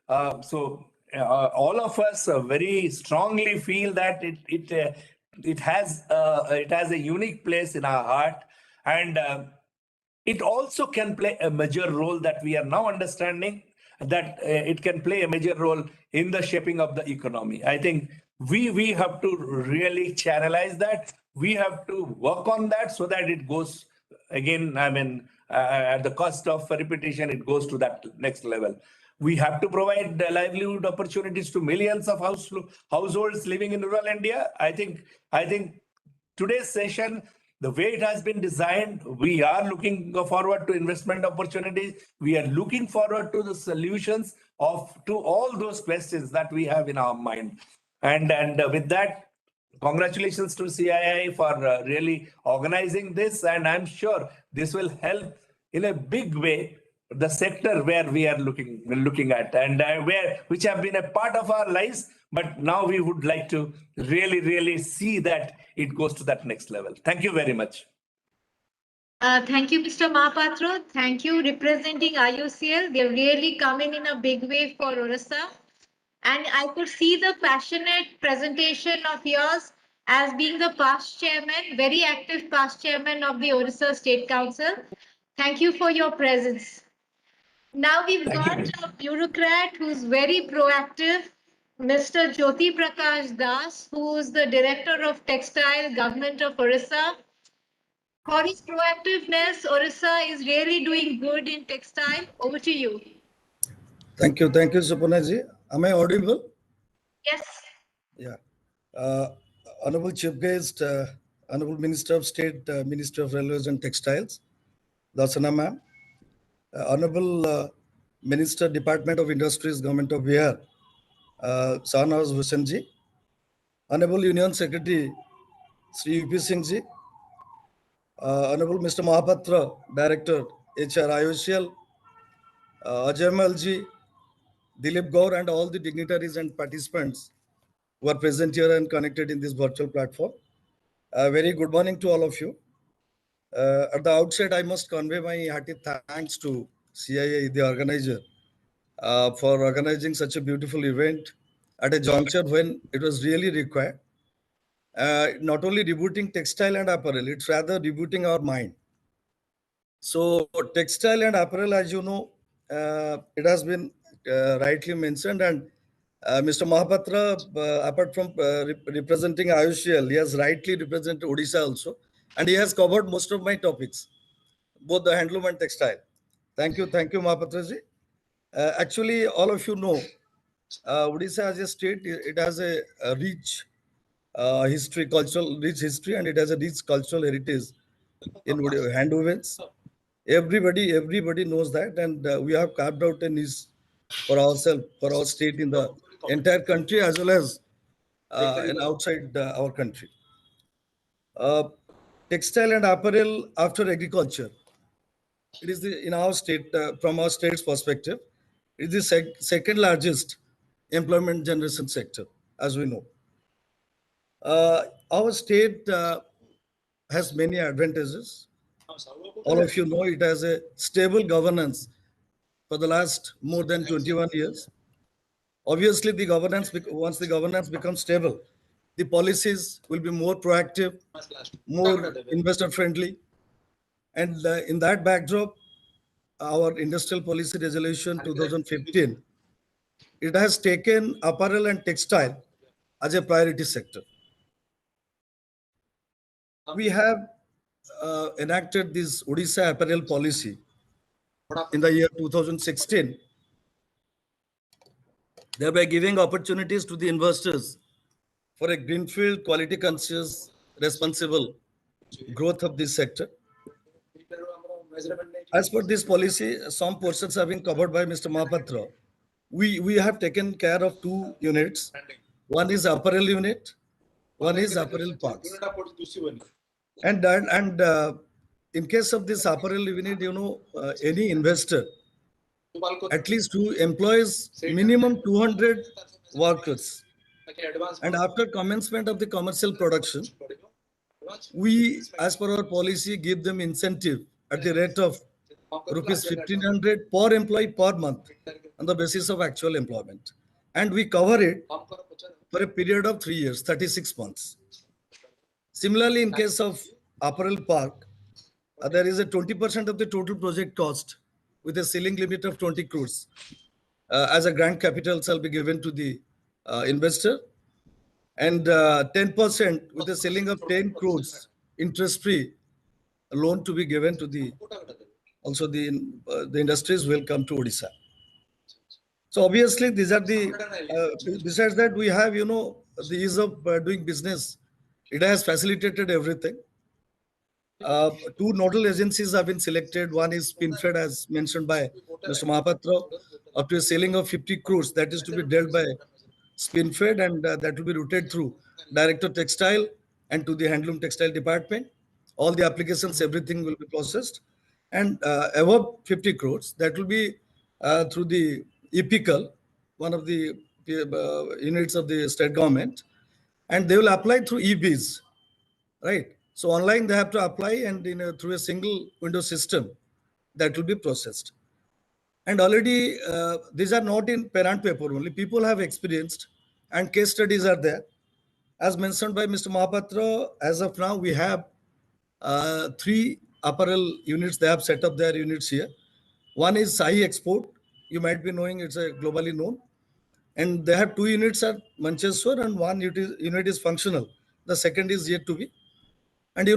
Speaker 5: So all of us very strongly feel that it has a unique place in our heart, and it also can play a major role, that we are now understanding that it can play a major role in the shaping of the economy. I think we have to really channelize that. We have to work on that so that it goes again, at the cost of repetition, it goes to that next level. We have to provide livelihood opportunities to millions of households living in rural India. I think today's session, the way it has been designed, we are looking forward to investment opportunities. We are looking forward to the solutions to all those questions that we have in our mind. And with that, congratulations to CII for really organizing this. And I'm sure this will help in a big way the sector where we are looking at, and which have been a part of our lives, but now we would like to really see that it goes to that next level. Thank you very much.
Speaker 3: Thank you, Mr. Mahapatra. Thank you, representing IOCL. They're really coming in a big way for Orissa. And I could see the passionate presentation of yours as being the past chairman, very active past chairman of the Orissa State Council. Thank you for your presence. Now we've got a bureaucrat who's very proactive, Mr. Jyoti Prakash Das, who is the Director of Textile, Government of Orissa. For his proactiveness, Orissa is really doing good in textile. Over to you.
Speaker 9: Thank you, Suparnaji. Am I audible?
Speaker 3: Yes.
Speaker 9: Yeah. Honorable Chief Guest, Honorable Minister of State, Minister of Railways and Textiles, Dasana ma'am, Honorable Minister, Department of Industries, Government of Bihar, Sahnaz Hussain ji, Honorable Union Secretary, Sri UP Singh ji, Honorable Mr. Mahapatra, Director, HR IOCL, Ajay Mal ji, Dilip Gaur, and all the dignitaries and participants who are present here and connected in this virtual platform. Very good morning to all of you. At the outset, I must convey my hearty thanks to CII, the organizer, for organizing such a beautiful event at a juncture when it was really required. Not only rebooting textile and apparel, it's rather rebooting our mind. So textile and apparel, as you know, it has been rightly mentioned, and Mr. Mahapatra, apart from representing IOCL, he has rightly represented Odisha also, and he has covered most of my topics, both the handloom and textile. Thank you, Mahapatra ji. Actually, all of you know, Odisha as a state, it has a rich history, rich history, and it has a rich cultural heritage in handwoovens. Everybody knows that, and we have carved out a niche for ourselves, for our state in the entire country as well as and outside our country. Textile and apparel after agriculture. It is in our state, from our state's perspective, it is the second largest employment generation sector, as we know. Our state has many advantages. All of you know it has a stable governance for the last more than 21 years. Obviously, the governance, once the governance becomes stable, the policies will be more proactive, more investor friendly. And in that backdrop, our industrial policy resolution 2015, it has taken apparel and textile as a priority sector. We have enacted this Odisha apparel policy in the year 2016, thereby giving opportunities to the investors for a greenfield, quality conscious, responsible growth of this sector. As per this policy, some portions have been covered by Mr. Mahapatra. We have taken care of two units. One is apparel unit, one is apparel parks. And in case of this apparel unit, any investor, at least who employs minimum 200 workers. And after commencement of the commercial production, we, as per our policy, give them incentive at the rate of rupees 1,500 per employee per month on the basis of actual employment. And we cover it for a period of 3 years, 36 months. Similarly, in case of apparel park, there is a 20% of the total project cost with a ceiling limit of 20 crores. As a grant capital shall be given to the investor, and 10% with a ceiling of 10 crores interest-free loan to be given to the, also the industries will come to Odisha. So obviously these are the, besides that we have, the ease of doing business. It has facilitated everything. Two nodal agencies have been selected. One is SpinFed, as mentioned by Mr. Mahapatra, up to a ceiling of 50 crores that is to be dealt by SpinFed, and that will be routed through Director Textile and to the Handloom Textile Department. All the applications, everything will be processed. And above 50 crores, that will be through the EPICAL, one of the units of the state government, and they will apply through EBs, right? So online they have to apply, and through a single window system that will be processed. And already these are not in pen and paper only. People have experienced, and case studies are there. As mentioned by Mr. Mahapatra, as of now we have 3 apparel units. They have set up their units here. One is CII Export. You might be knowing, it's a globally known. And they have 2 units at Manchester, and 1 unit is functional. The second is yet to be. And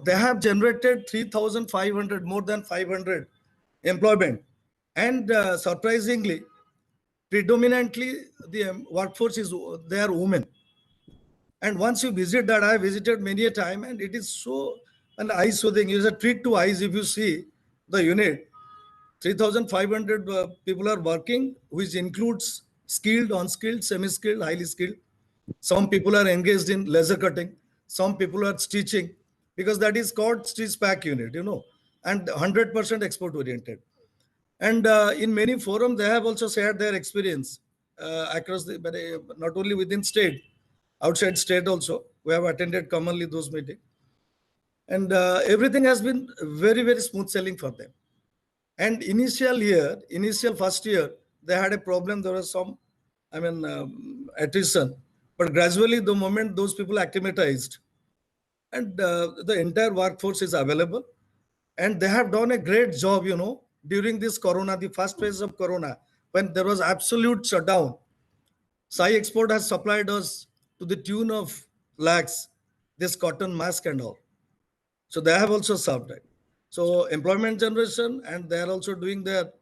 Speaker 9: they have generated 3,500, more than 500 employment. And surprisingly, predominantly the workforce is, they are women. And once you visit that, I visited many a time, and it is so an eye-soothing. It is a treat to eyes if you see the unit. 3,500 people are working, which includes skilled, unskilled, semi-skilled, highly skilled. Some people are engaged in laser cutting. Some people are stitching, because that is called stitch pack unit, and 100% export oriented. And in many forums, they have also shared their experience across the, but not only within state, outside state also. We have attended commonly those meetings. And everything has been very, very smooth sailing for them. And initial first year, they had a problem. There was some, attrition. But gradually, the moment those people acclimatized, and the entire workforce is available, and they have done a great job, during this Corona, the first phase of Corona, when there was absolute shutdown. CII Export has supplied us to the tune of lakhs, this cotton mask and all. So they have also served it. So employment generation, and they are also doing their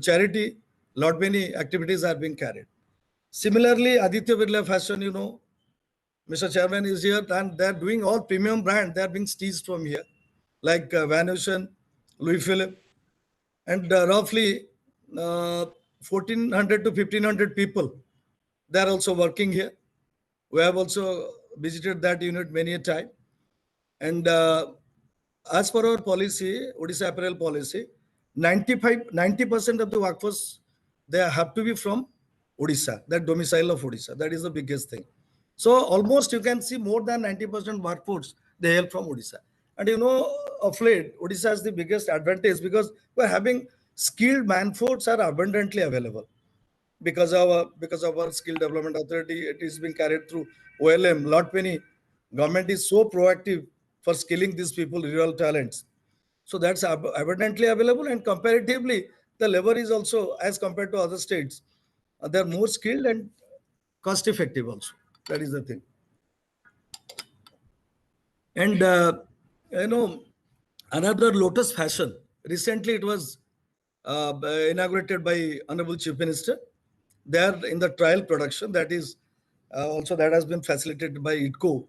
Speaker 9: charity. Lot many activities are being carried. Similarly, Aditya Birla Fashion, Mr. Chairman is here, and they're doing all premium brand. They're being stitched from here, like Van Heusen, Louis Philippe, and roughly 1,400 to 1,500 people. They're also working here. We have also visited that unit many a time. And as per our policy, Odisha Apparel policy, 90% of the workforce, they have to be from Odisha, that domicile of Odisha. That is the biggest thing. So almost you can see more than 90% workforce, they hail from Odisha. And of late, Odisha has the biggest advantage, because we're having skilled manforce are abundantly available. because of our skill development authority, it is being carried through OLM. Lot many government is so proactive for skilling these people, rural talents. So that's abundantly available, and comparatively, the labor is also, as compared to other states, they're more skilled and cost effective also. That is the thing. And you know, another lotus fashion. Recently, it was inaugurated by Honorable Chief Minister. They are in the trial production. That is also that has been facilitated by ITCO.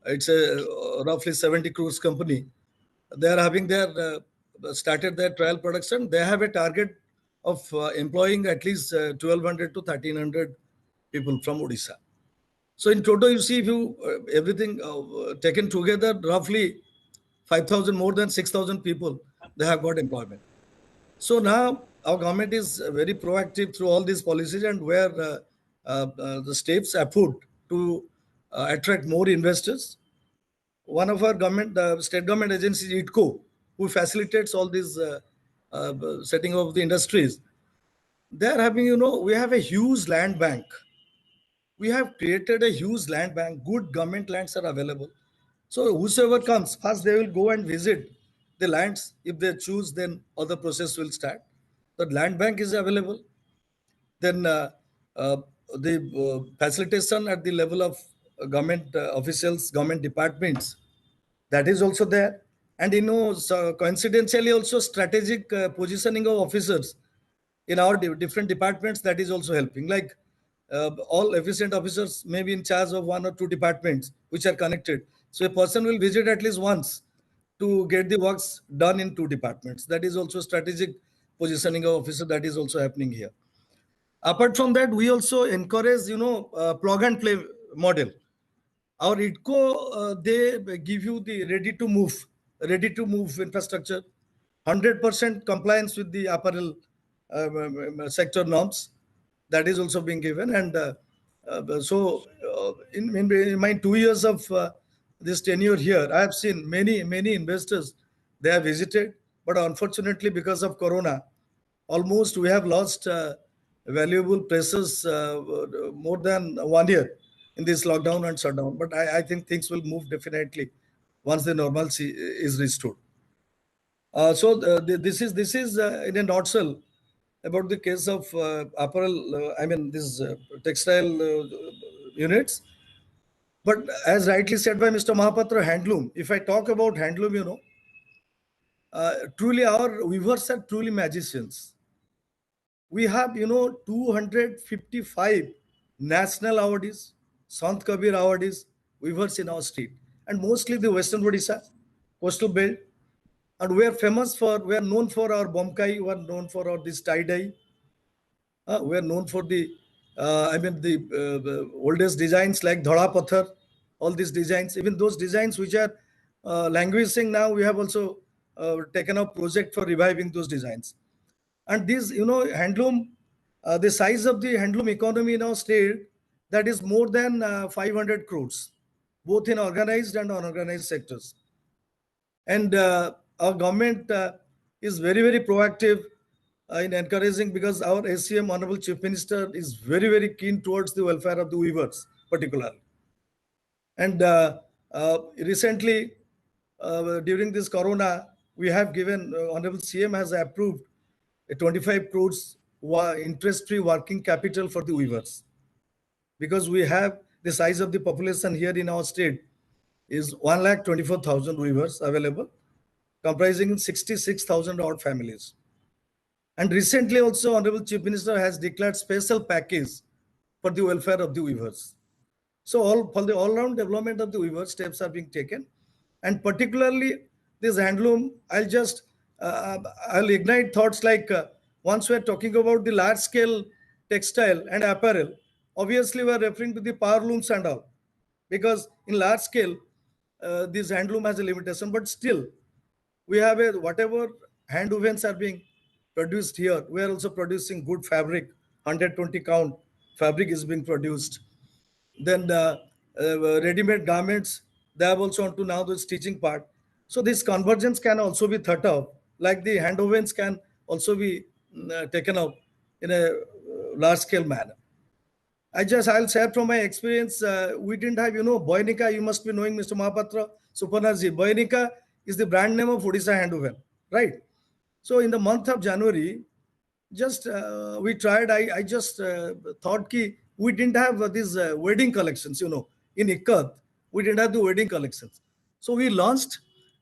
Speaker 9: It's a roughly 70 crores company. They are having their started their trial production. They have a target of employing at least 1,200 to 1,300 people from Odisha. So in total, you see, if you everything taken together, roughly 5,000, more than 6,000 people, they have got employment. So now our government is very proactive through all these policies, and where the steps are put to attract more investors. One of our government, the state government agency, ITCO, who facilitates all these setting of the industries, they are having, we have a huge land bank. We have created a huge land bank. Good government lands are available. So whosoever comes, first they will go and visit the lands. If they choose, then other process will start. The land bank is available. Then uh, the facilitation at the level of government officials, government departments, that is also there. And so coincidentally also strategic positioning of officers in our different departments, that is also helping. Like all efficient officers may be in charge of one or two departments which are connected. So a person will visit at least once to get the works done in two departments. That is also strategic positioning of officer, that is also happening here. Apart from that, we also encourage, plug and play model. Our ITCO, they give you the ready to move infrastructure, 100% compliance with the apparel sector norms. That is also being given. And in my 2 years of this tenure here, I have seen many investors, they have visited, but unfortunately because of Corona, almost we have lost valuable precious more than 1 year in this lockdown and shutdown. But I think things will move definitely once the normalcy is restored. This is in a nutshell about the case of apparel. This textile units. But as rightly said by Mr. Mahapatra, handloom. If I talk about handloom, truly our weavers are truly magicians. We have 255 national awardees, Sant Kabir awardees, weavers in our state, and mostly the Western Odisha, coastal belt. And we are known for our bomkai, we are known for our this tie dye. We are known for the oldest designs like Dhara Pathar, all these designs, even those designs which are languishing now, we have also taken up project for reviving those designs. And this, handloom, the size of the handloom economy in our state, that is more than 500 crores, both in organized and unorganized sectors. And our government is very proactive in encouraging, because our ACM, Honorable Chief Minister, is very keen towards the welfare of the weavers, particularly. And recently, during this Corona, we have given, Honorable CM has approved a 25 crores interest-free working capital for the weavers. Because we have the size of the population here in our state is 1,24,000 weavers available, comprising 66,000 odd families. And recently also, Honorable Chief Minister has declared special package for the welfare of the weavers. So for the all-round development of the weavers, steps are being taken. And particularly this handloom, I'll ignite thoughts like once we're talking about the large-scale textile and apparel, obviously we're referring to the power looms and all. Because in large scale, this handloom has a limitation, but still, we have whatever hand woovens are being produced here, we are also producing good fabric, 120 count fabric is being produced. Then ready-made garments, they have also on to now the stitching part. So this convergence can also be thought of, like the hand wovens can also be taken up in a large scale manner. I'll share from my experience. We didn't have, Boinika. You must be knowing Mr. Mahapatra, Suparnaji. Boinika is the brand name of Odisha Handwoven, right? So in the month of January, just we tried. I just thought ki we didn't have these wedding collections. In Ikat, we didn't have the wedding collections. So we launched.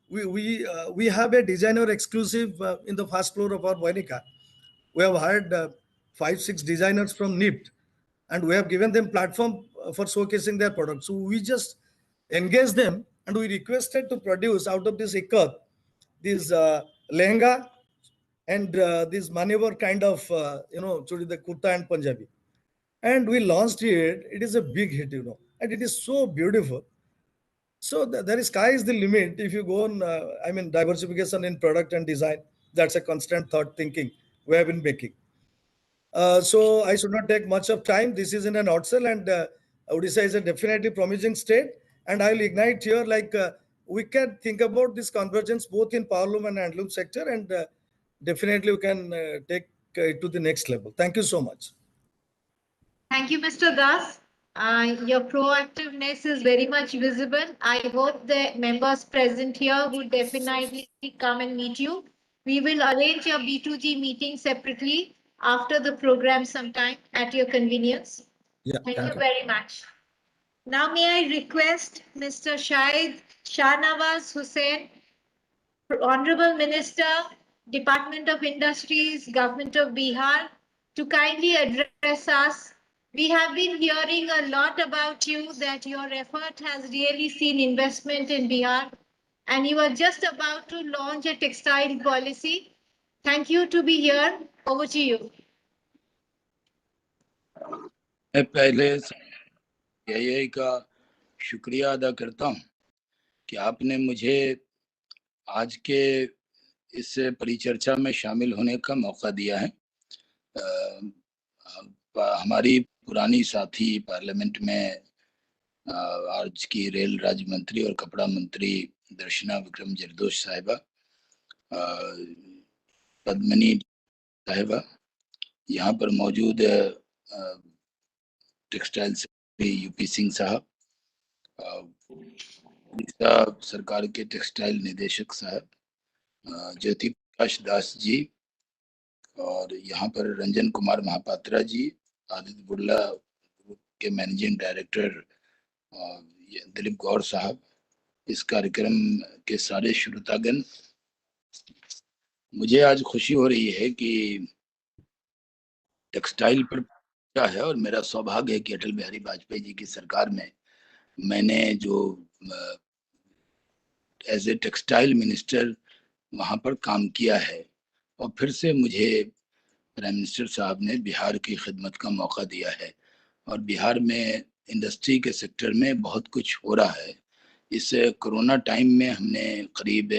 Speaker 9: We have a designer exclusive in the first floor of our Boinika. We have hired 5-6 designers from NIPT, and we have given them platform for showcasing their products. So we just engaged them, and we requested to produce out of this ikat, this lehenga and this maneuver kind of, chudi the kurta and Punjabi. And we launched it. It is a big hit, and it is so beautiful. So there is sky is the limit. If you go on, diversification in product and design, that's a constant thought thinking we have been making. So I should not take much of time. This is in an outsell, and Odisha is a definitely promising state. And I will ignite here, we can think about this convergence both in powerloom and handloom sector, and definitely we can take it to the next level. Thank you so much.
Speaker 3: Thank you, Mr. Das. Your proactiveness is very much visible. I hope the members present here will definitely come and meet you. We will arrange your B2G meeting separately after the program sometime at your convenience.
Speaker 9: Yeah,
Speaker 3: Thank you very much. Now may I request Mr. Shahnawaz Hussain, Honorable Minister, Department of Industries, Government of Bihar, to kindly address us. We have been hearing a lot about you, that your effort has really seen investment in Bihar, and you are just about to launch a textile policy. Thank you to be here. Over to you.
Speaker 10: मैं पहले CII का शुक्रिया अदा करता हूं कि आपने मुझे आज के इस परिचर्चा में शामिल होने का मौका दिया है। हमारी पुरानी साथी पार्लियामेंट में आज की रेल राज्य मंत्री और कपड़ा मंत्री दर्शना विक्रम जरदोश साहिबा, पद्मिनी साहिबा, यहाँ पर मौजूद टेक्सटाइल से यूपी सिंह साहब, उड़ीसा सरकार के टेक्सटाइल निदेशक साहब ज्योति प्रकाश दास जी, और यहाँ पर रंजन कुमार महापात्रा जी, आदित्य बुर्ला के मैनेजिंग डायरेक्टर दिलीप गौर साहब, इस कार्यक्रम के सारे श्रोतागण, मुझे आज खुशी हो रही है कि टेक्सटाइल पर क्या है, और मेरा सौभाग्य है कि अटल बिहारी वाजपेयी जी की सरकार में मैंने जो एज ए टेक्सटाइल मिनिस्टर वहां पर काम किया है, और फिर से मुझे प्राइम मिनिस्टर साहब ने बिहार की खिदमत का मौका दिया है, और बिहार में इंडस्ट्री के सेक्टर में बहुत कुछ हो रहा है। इस कोरोना टाइम में हमने करीब,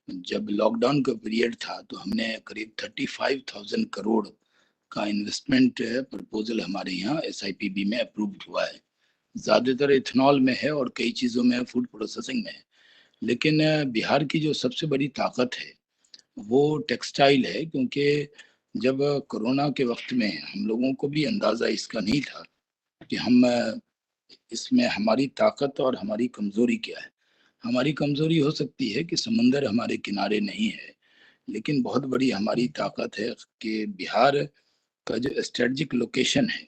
Speaker 10: जब लॉकडाउन का पीरियड था, तो हमने करीब 35,000 करोड़ का इन्वेस्टमेंट प्रपोजल हमारे यहाँ SIPB में अप्रूव्ड हुआ है। ज़्यादातर इथेनॉल में है और कई चीज़ों में, फूड प्रोसेसिंग में है, लेकिन बिहार की जो सबसे बड़ी ताकत है वो टेक्सटाइल है, क्योंकि जब कोरोना के वक्त में हम लोगों को भी अंदाज़ा इसका नहीं था कि हम इसमें हमारी ताकत और हमारी कमज़ोरी क्या है। हमारी कमज़ोरी हो सकती है कि समंदर हमारे किनारे नहीं है, लेकिन बहुत बड़ी हमारी ताकत है कि बिहार का जो स्ट्रेटजिक लोकेशन है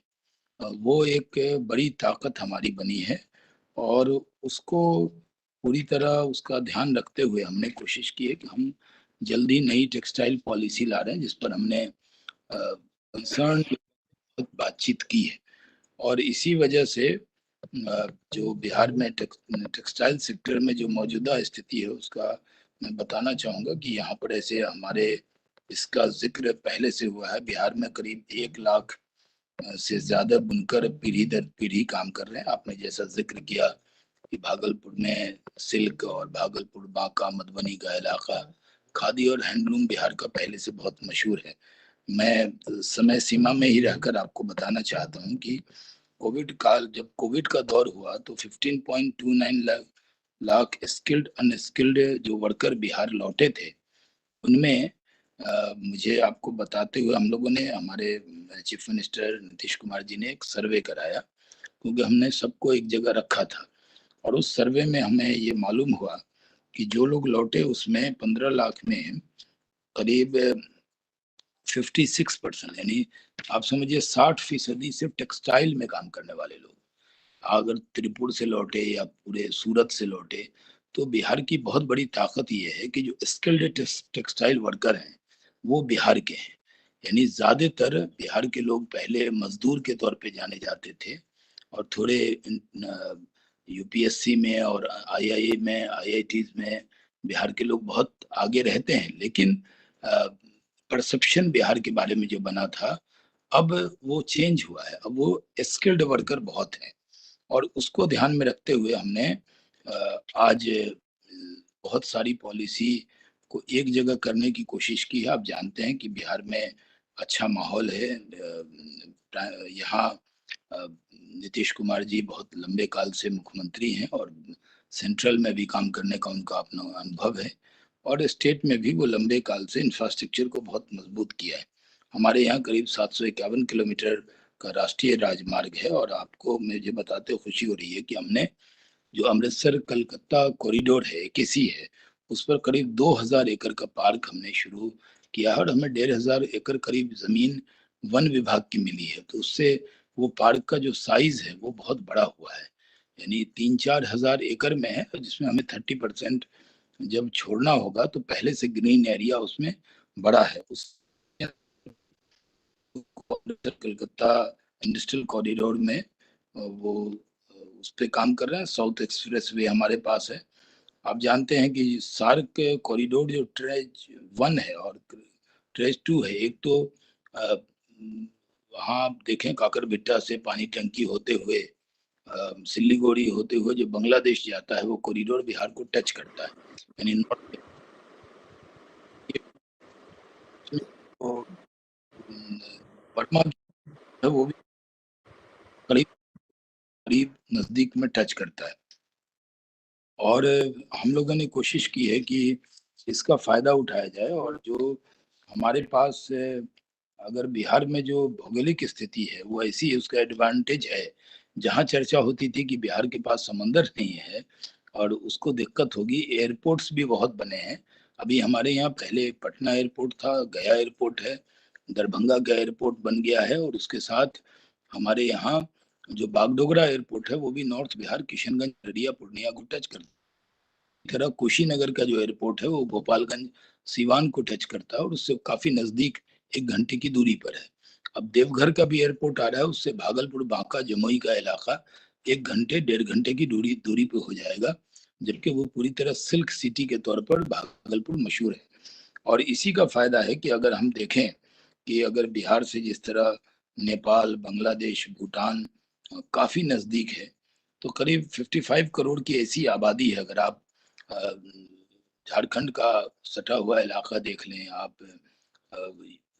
Speaker 10: वो एक बड़ी ताकत हमारी बनी है, और उसको पूरी तरह उसका ध्यान रखते हुए हमने कोशिश की है कि हम जल्दी नई टेक्सटाइल पॉलिसी ला रहे हैं, जिस पर हमने कंसर्न बातचीत की है। और इसी वजह से जो बिहार में टेक्सटाइल सेक्टर में जो मौजूदा स्थिति है उसका मैं बताना चाहूँगा कि यहाँ पर ऐसे हमारे इसका जिक्र पहले से हुआ है। बिहार में करीब 1 लाख से ज़्यादा बुनकर पीढ़ी दर पीढ़ी काम कर रहे हैं। आपने जैसा जिक्र किया कि भागलपुर में सिल्क और भागलपुर, बांका, मधुबनी का इलाका खादी और हैंडलूम बिहार का पहले से बहुत मशहूर है। मैं समय सीमा में ही रहकर आपको बताना चाहता हूँ कि कोविड काल, जब कोविड का दौर हुआ तो 15.29 लाख स्किल्ड अनस्किल्ड जो वर्कर बिहार लौटे थे, उनमें मुझे आपको बताते हुए हम लोगों ने, हमारे चीफ मिनिस्टर नीतीश कुमार जी ने एक सर्वे कराया, क्योंकि हमने सबको एक जगह रखा था और उस सर्वे में हमें ये मालूम हुआ कि जो लोग लौटे उसमें 15 लाख में करीब 56%, यानी आप समझिए 60% सिर्फ टेक्सटाइल में काम करने वाले लोग। अगर त्रिपुर से लौटे या पूरे सूरत से लौटे, तो बिहार की बहुत बड़ी ताकत ये है कि जो स्किल्ड टेक्सटाइल वर्कर हैं वो बिहार के हैं। यानी ज्यादातर बिहार के लोग पहले मजदूर के तौर पे जाने जाते थे और थोड़े यूपीएससी में और आईआई में, आईआईटीज में बिहार के लोग बहुत आगे रहते हैं, लेकिन परसेप्शन बिहार के बारे में जो बना था अब वो चेंज हुआ है। अब वो स्किल्ड वर्कर बहुत हैं और उसको ध्यान में रखते हुए हमने आज बहुत सारी पॉलिसी को एक जगह करने की कोशिश की है। आप जानते हैं कि बिहार में अच्छा माहौल है। यहाँ नीतीश कुमार जी बहुत लंबे काल से मुख्यमंत्री हैं और सेंट्रल में भी काम करने का उनका अपना अनुभव है और स्टेट में भी वो लंबे काल से इंफ्रास्ट्रक्चर को बहुत मजबूत किया है। हमारे यहाँ करीब 751 किलोमीटर का राष्ट्रीय राजमार्ग है और आपको मुझे बताते हुए खुशी हो रही है कि हमने जो अमृतसर कलकत्ता कॉरिडोर है, केसी है, उस पर करीब 2000 एकड़ का पार्क हमने शुरू किया है और हमें 1500 एकड़ करीब जमीन वन विभाग की मिली है। तो उससे वो पार्क का जो साइज है वो बहुत बड़ा हुआ है, यानी 3-4 हजार एकड़ में है, जिसमें हमें 30% जब छोड़ना होगा तो पहले से ग्रीन एरिया उसमें बड़ा है। उस कलकत्ता इंडस्ट्रियल कॉरिडोर में वो उस पे काम कर रहे हैं। साउथ एक्सप्रेस वे हमारे पास है। आप जानते हैं कि सार्क कॉरिडोर जो ट्रेज 1 है और ट्रेज 2 है, एक तो वहाँ आप देखें काकरबिट्टा से पानी टंकी होते हुए सिल्लीगुड़ी होते हुए जो बांग्लादेश जाता है वो कॉरिडोर बिहार को टच करता है, यानी नॉर्थ वर्मा है वो भी करीब करीब नजदीक में टच करता है। और हम लोगों ने कोशिश की है कि इसका फायदा उठाया जाए और जो हमारे पास अगर बिहार में जो भौगोलिक स्थिति है वो ऐसी है, उसका एडवांटेज है। जहाँ चर्चा होती थी कि बिहार के पास समंदर नहीं है और उसको दिक्कत होगी, एयरपोर्ट्स भी बहुत बने हैं। अभी हमारे यहाँ पहले पटना एयरपोर्ट था, गया एयरपोर्ट है, दरभंगा का एयरपोर्ट बन गया है और उसके साथ हमारे यहाँ जो बागडोगरा एयरपोर्ट है वो भी नॉर्थ बिहार किशनगंज, अररिया, पूर्णिया को टच करता है। तरह कुशीनगर का जो एयरपोर्ट है वो गोपालगंज, सीवान को टच करता है और उससे काफी नजदीक 1 घंटे की दूरी पर है। अब देवघर का भी एयरपोर्ट आ रहा है, उससे भागलपुर, बांका, जमुई का इलाका 1 घंटे 1.5 घंटे की दूरी पे हो जाएगा, जबकि वो पूरी तरह सिल्क सिटी के तौर पर भागलपुर मशहूर है। और इसी का फायदा है कि अगर हम देखें कि अगर बिहार से जिस तरह नेपाल, बांग्लादेश, भूटान काफी नजदीक है, तो करीब 55 करोड़ की ऐसी आबादी है। अगर आप झारखंड का सटा हुआ इलाका देख लें, आप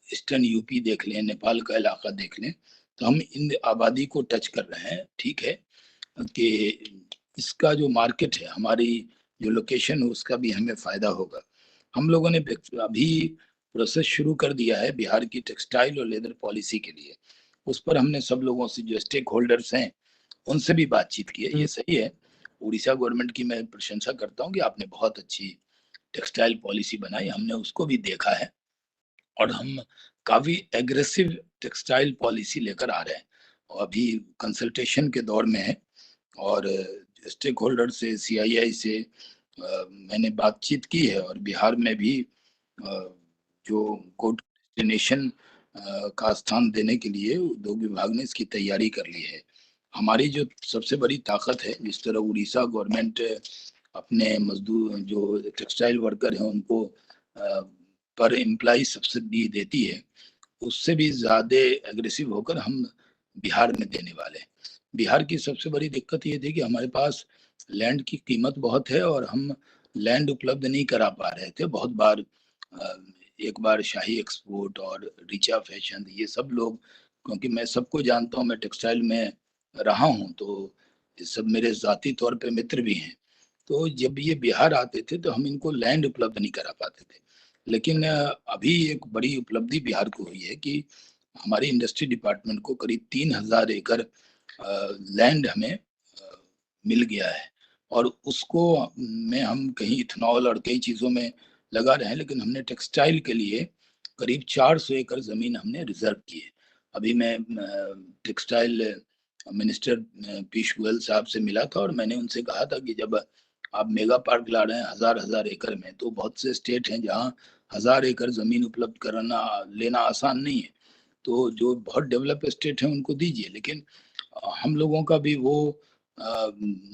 Speaker 10: ईस्टर्न यूपी देख लें, नेपाल का इलाका देख लें, तो हम इन आबादी को टच कर रहे हैं। ठीक है कि इसका जो मार्केट है, हमारी जो लोकेशन है, उसका भी हमें फायदा होगा। हम लोगों ने अभी प्रोसेस शुरू कर दिया है बिहार की टेक्सटाइल और लेदर पॉलिसी के लिए। उस पर हमने सब लोगों से, जो स्टेक होल्डर्स हैं, उनसे भी बातचीत की है। ये सही है, उड़ीसा गवर्नमेंट की मैं प्रशंसा करता हूँ कि आपने बहुत अच्छी टेक्सटाइल पॉलिसी बनाई, हमने उसको भी देखा है और हम काफी एग्रेसिव टेक्सटाइल पॉलिसी लेकर आ रहे हैं और अभी कंसल्टेशन के दौर में है। और स्टेक होल्डर से, सीआईआई से मैंने बातचीत की है और बिहार में भी जो कोर्ट डेस्टिनेशन का स्थान देने के लिए उद्योग विभाग ने इसकी तैयारी कर ली है। हमारी जो सबसे बड़ी ताकत है, जिस तरह उड़ीसा गवर्नमेंट अपने मजदूर जो टेक्सटाइल वर्कर हैं उनको पर एम्प्लॉय सब्सिडी देती है, उससे भी ज्यादा एग्रेसिव होकर हम बिहार में देने वाले हैं। बिहार की सबसे बड़ी दिक्कत ये थी कि हमारे पास लैंड की कीमत बहुत है और हम लैंड उपलब्ध नहीं करा पा रहे थे। बहुत बार एक बार शाही एक्सपोर्ट और रिचा फैशन, ये सब लोग, क्योंकि मैं सबको जानता हूँ, मैं टेक्सटाइल में रहा हूँ, तो ये सब मेरे जाती तौर पे मित्र भी हैं। तो जब ये बिहार आते थे तो हम इनको लैंड उपलब्ध नहीं करा पाते थे। लेकिन अभी एक बड़ी उपलब्धि बिहार को हुई है कि हमारी इंडस्ट्री डिपार्टमेंट को करीब 3000 एकड़ लैंड हमें मिल गया है, और उसको में हम कहीं इथेनॉल और कई चीज़ों में लगा रहे हैं, लेकिन हमने टेक्सटाइल के लिए करीब 400 एकड़ ज़मीन हमने रिजर्व की है। अभी मैं टेक्सटाइल मिनिस्टर पीयूष गोयल साहब से मिला था और मैंने उनसे कहा था कि जब आप मेगा पार्क ला रहे हैं हजार हजार एकड़ में, तो बहुत से स्टेट हैं जहाँ 1000 एकड़ जमीन उपलब्ध कराना लेना आसान नहीं है। तो जो बहुत डेवलप स्टेट हैं उनको दीजिए, लेकिन हम लोगों का भी वो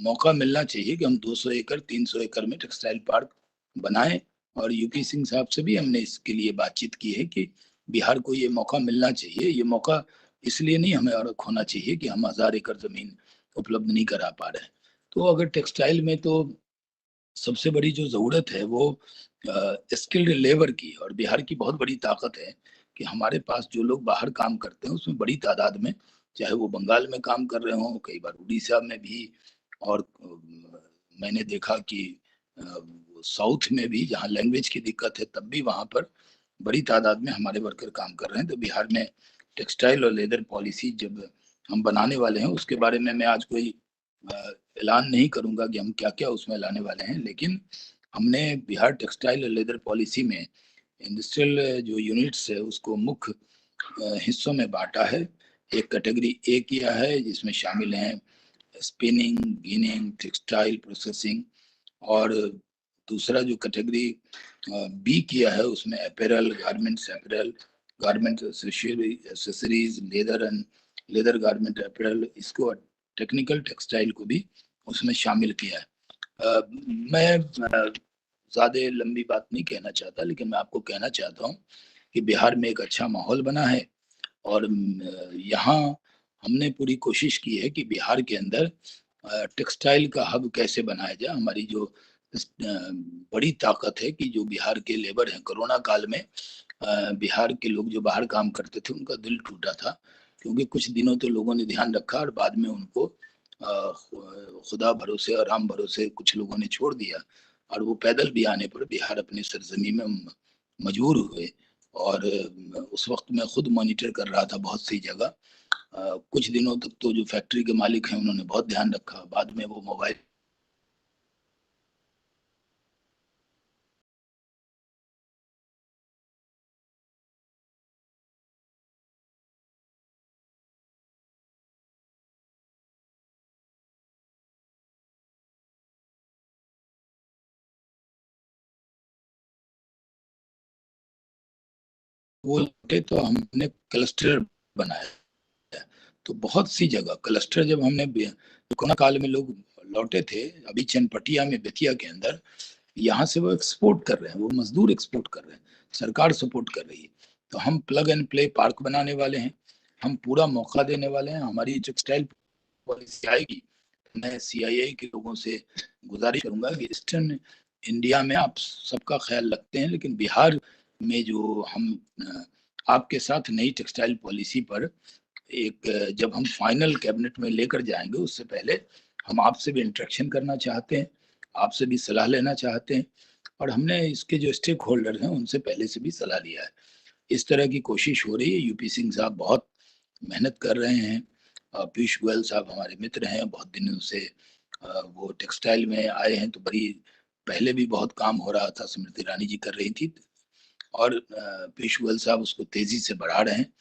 Speaker 10: मौका मिलना चाहिए कि हम 200 एकड़ 300 एकड़ में टेक्सटाइल पार्क बनाएं। और यूपी सिंह साहब से भी हमने इसके लिए बातचीत की है कि बिहार को ये मौका मिलना चाहिए। ये मौका इसलिए नहीं हमें और खोना चाहिए कि हम 1000 एकड़ जमीन उपलब्ध नहीं करा पा रहे हैं। तो अगर टेक्सटाइल में तो सबसे बड़ी जो ज़रूरत है वो स्किल्ड लेबर की, और बिहार की बहुत बड़ी ताकत है कि हमारे पास जो लोग बाहर काम करते हैं उसमें बड़ी तादाद में, चाहे वो बंगाल में काम कर रहे हों, कई बार उड़ीसा में भी, और मैंने देखा कि साउथ में भी जहाँ लैंग्वेज की दिक्कत है तब भी वहाँ पर बड़ी तादाद में हमारे वर्कर काम कर रहे हैं। तो बिहार में टेक्सटाइल और लेदर पॉलिसी जब हम बनाने वाले हैं, उसके बारे में मैं आज कोई ऐलान नहीं करूंगा कि हम क्या क्या उसमें लाने वाले हैं, लेकिन हमने बिहार टेक्सटाइल और लेदर पॉलिसी में इंडस्ट्रियल जो यूनिट्स है उसको मुख्य हिस्सों में बांटा है। एक कैटेगरी ए किया है जिसमें शामिल हैं स्पिनिंग, गिनिंग, टेक्सटाइल प्रोसेसिंग, और दूसरा जो कैटेगरी बी किया है उसमें apparel, garments, apparel, garment accessories, leather and leather garment apparel, इसको टेक्निकल टेक्सटाइल को भी उसमें शामिल किया है। मैं ज़्यादा लंबी बात नहीं कहना चाहता, लेकिन मैं आपको कहना चाहता हूँ कि बिहार में एक अच्छा माहौल बना है, और यहाँ हमने पूरी कोशिश की है कि बिहार के अंदर टेक्सटाइल का हब कैसे बनाया जाए। हमारी जो बड़ी ताकत है कि जो बिहार के लेबर हैं, कोरोना काल में बिहार के लोग जो बाहर काम करते थे उनका दिल टूटा था, क्योंकि कुछ दिनों तो लोगों ने ध्यान रखा और बाद में उनको खुदा भरोसे और राम भरोसे कुछ लोगों ने छोड़ दिया, और वो पैदल भी आने पर बिहार अपनी सरजमी में मजबूर हुए। और उस वक्त मैं खुद मॉनिटर कर रहा था बहुत सी जगह। कुछ दिनों तक तो जो फैक्ट्री के मालिक हैं उन्होंने बहुत ध्यान रखा, बाद में वो मोबाइल वो लौटे तो हमने क्लस्टर बनाया। तो बहुत सी जगह क्लस्टर जब हमने कोरोना काल में लोग लौटे थे, अभी चनपटिया में बेतिया के अंदर, यहाँ से वो एक्सपोर्ट कर रहे हैं, वो मजदूर एक्सपोर्ट कर रहे हैं, सरकार सपोर्ट कर रही है। तो हम प्लग एंड प्ले पार्क बनाने वाले हैं, हम पूरा मौका देने वाले हैं। हमारी टेक्सटाइल पॉलिसी आएगी, मैं CII के लोगों से गुजारिश करूंगा कि ईस्टर्न इंडिया में आप सबका ख्याल रखते हैं, लेकिन बिहार में जो हम आपके साथ नई टेक्सटाइल पॉलिसी पर एक जब हम फाइनल कैबिनेट में लेकर जाएंगे, उससे पहले हम आपसे भी इंटरेक्शन करना चाहते हैं, आपसे भी सलाह लेना चाहते हैं, और हमने इसके जो स्टेक होल्डर हैं उनसे पहले से भी सलाह लिया है। इस तरह की कोशिश हो रही है। यूपी सिंह साहब बहुत मेहनत कर रहे हैं, पीयूष गोयल साहब हमारे मित्र हैं, बहुत दिनों से वो टेक्सटाइल में आए हैं, तो बड़ी पहले भी बहुत काम हो रहा था, स्मृति ईरानी जी कर रही थी, और पीयूष गोयल साहब उसको तेजी से बढ़ा रहे हैं।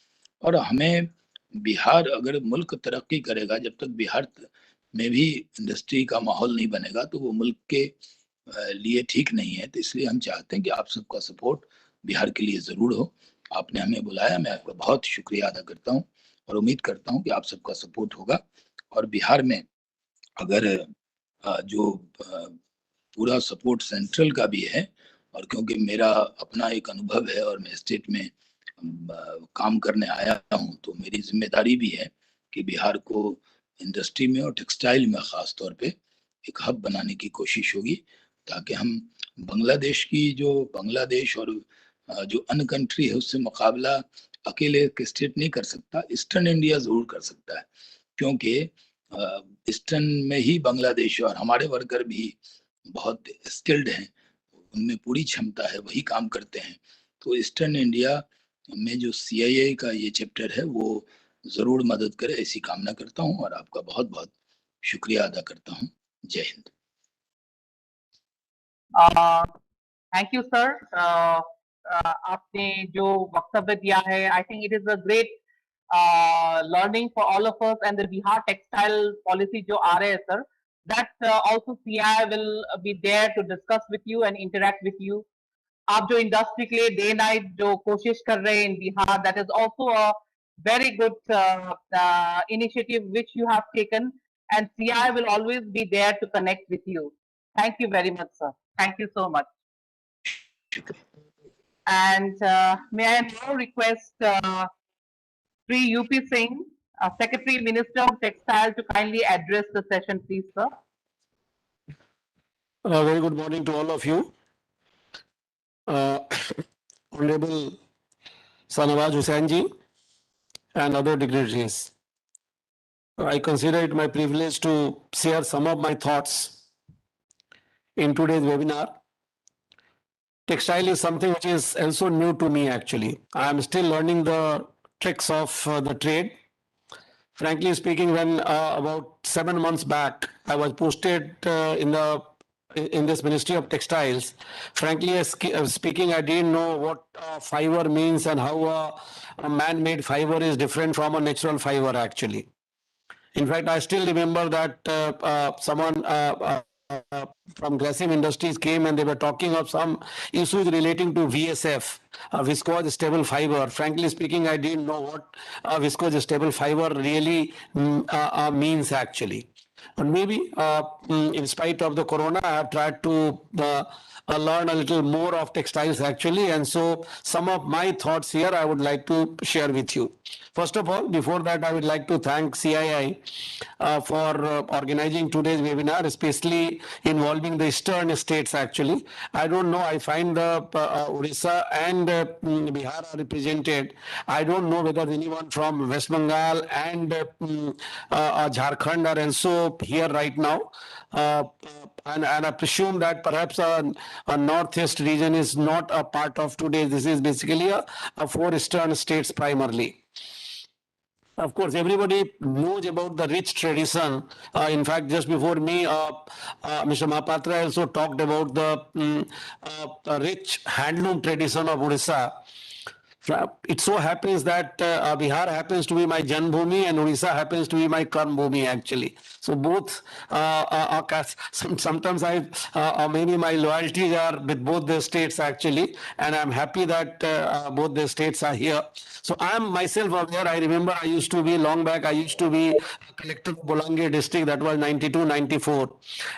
Speaker 10: और हमें बिहार, अगर मुल्क तरक्की करेगा, जब तक बिहार में भी इंडस्ट्री का माहौल नहीं बनेगा तो वो मुल्क के लिए ठीक नहीं है। तो इसलिए हम चाहते हैं कि आप सबका सपोर्ट बिहार के लिए ज़रूर हो। आपने हमें बुलाया, मैं आपका बहुत शुक्रिया अदा करता हूँ, और उम्मीद करता हूँ कि आप सबका सपोर्ट होगा। और बिहार में अगर जो पूरा सपोर्ट सेंट्रल का भी है, और क्योंकि मेरा अपना एक अनुभव है और मैं स्टेट में काम करने आया हूँ, तो मेरी जिम्मेदारी भी है कि बिहार को इंडस्ट्री में और टेक्सटाइल में ख़ास तौर पे एक हब बनाने की कोशिश होगी, ताकि हम बांग्लादेश और जो अन्य कंट्री है उससे मुकाबला अकेले एक स्टेट नहीं कर सकता, ईस्टर्न इंडिया ज़रूर कर सकता है, क्योंकि ईस्टर्न में ही बांग्लादेश और हमारे वर्कर भी बहुत स्किल्ड हैं, उनमें पूरी क्षमता है, वही काम करते हैं। तो ईस्टर्न इंडिया में जो CII का ये चैप्टर है वो जरूर मदद करे, ऐसी कामना करता हूं और आपका बहुत बहुत शुक्रिया अदा करता हूं। जय हिंद।
Speaker 6: Thank you sir. आपने जो वक्तव्य दिया है, I think it is a great learning for all of us, and the Bihar textile policy जो आ रहे हैं sir, that also CII will be there to discuss with you and interact with you. आप जो industry के लिए day night जो कोशिश कर रहे हैं in Bihar, that is also a very good initiative which you have taken, and CII will always be there to connect with you. Thank you very much, sir. Thank you so much. And may I now request Sri UP Singh, Secretary Minister of Textile, to kindly address the session, please, sir.
Speaker 11: Very good morning to all of you. Honorable Sanawaz Hussain ji and other dignitaries. I consider it my privilege to share some of my thoughts in today's webinar. Textile is something which is also new to me actually. I am still learning the tricks of the trade. Frankly speaking, when about 7 months back, I was posted in this Ministry of Textiles. Frankly speaking, I didn't know what fiber means and how a man-made fiber is different from a natural fiber actually. In fact, I still remember that someone from Grasim Industries came and they were talking of some issues relating to VSF, viscose stable fiber. Frankly speaking, I didn't know what viscose stable fiber really means actually. And maybe in spite of the corona, I have tried to learn a little more of textiles actually, and so some of my thoughts here I would like to share with you. First of all, before that, I would like to thank CII for organizing today's webinar, especially involving the eastern states actually. I don't know, I find Odisha and Bihar are represented. I don't know whether anyone from West Bengal and Jharkhand are also here right now. And I presume that perhaps a northeast region is not a part of today. This is basically a 4 eastern states primarily. Of course, everybody knows about the rich tradition. In fact, just before me, Mr. Mahapatra also talked about the rich handloom tradition of Odisha. It so happens that Bihar happens to be my Janbhumi and Odisha happens to be my Karmbhumi actually. So both, sometimes maybe my loyalties are with both the states actually, and I'm happy that both the states are here. So I am myself aware. I remember I used to be, long back, I used to be collector of Bolangir district, that was 92, 94.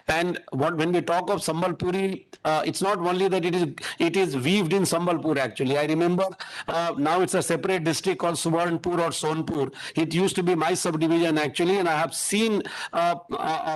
Speaker 11: And when we talk of Sambalpuri, it's not only that it is weaved in Sambalpur actually. I remember now it's a separate district called Suvarnpur or Sonpur. It used to be my subdivision actually, and I have seen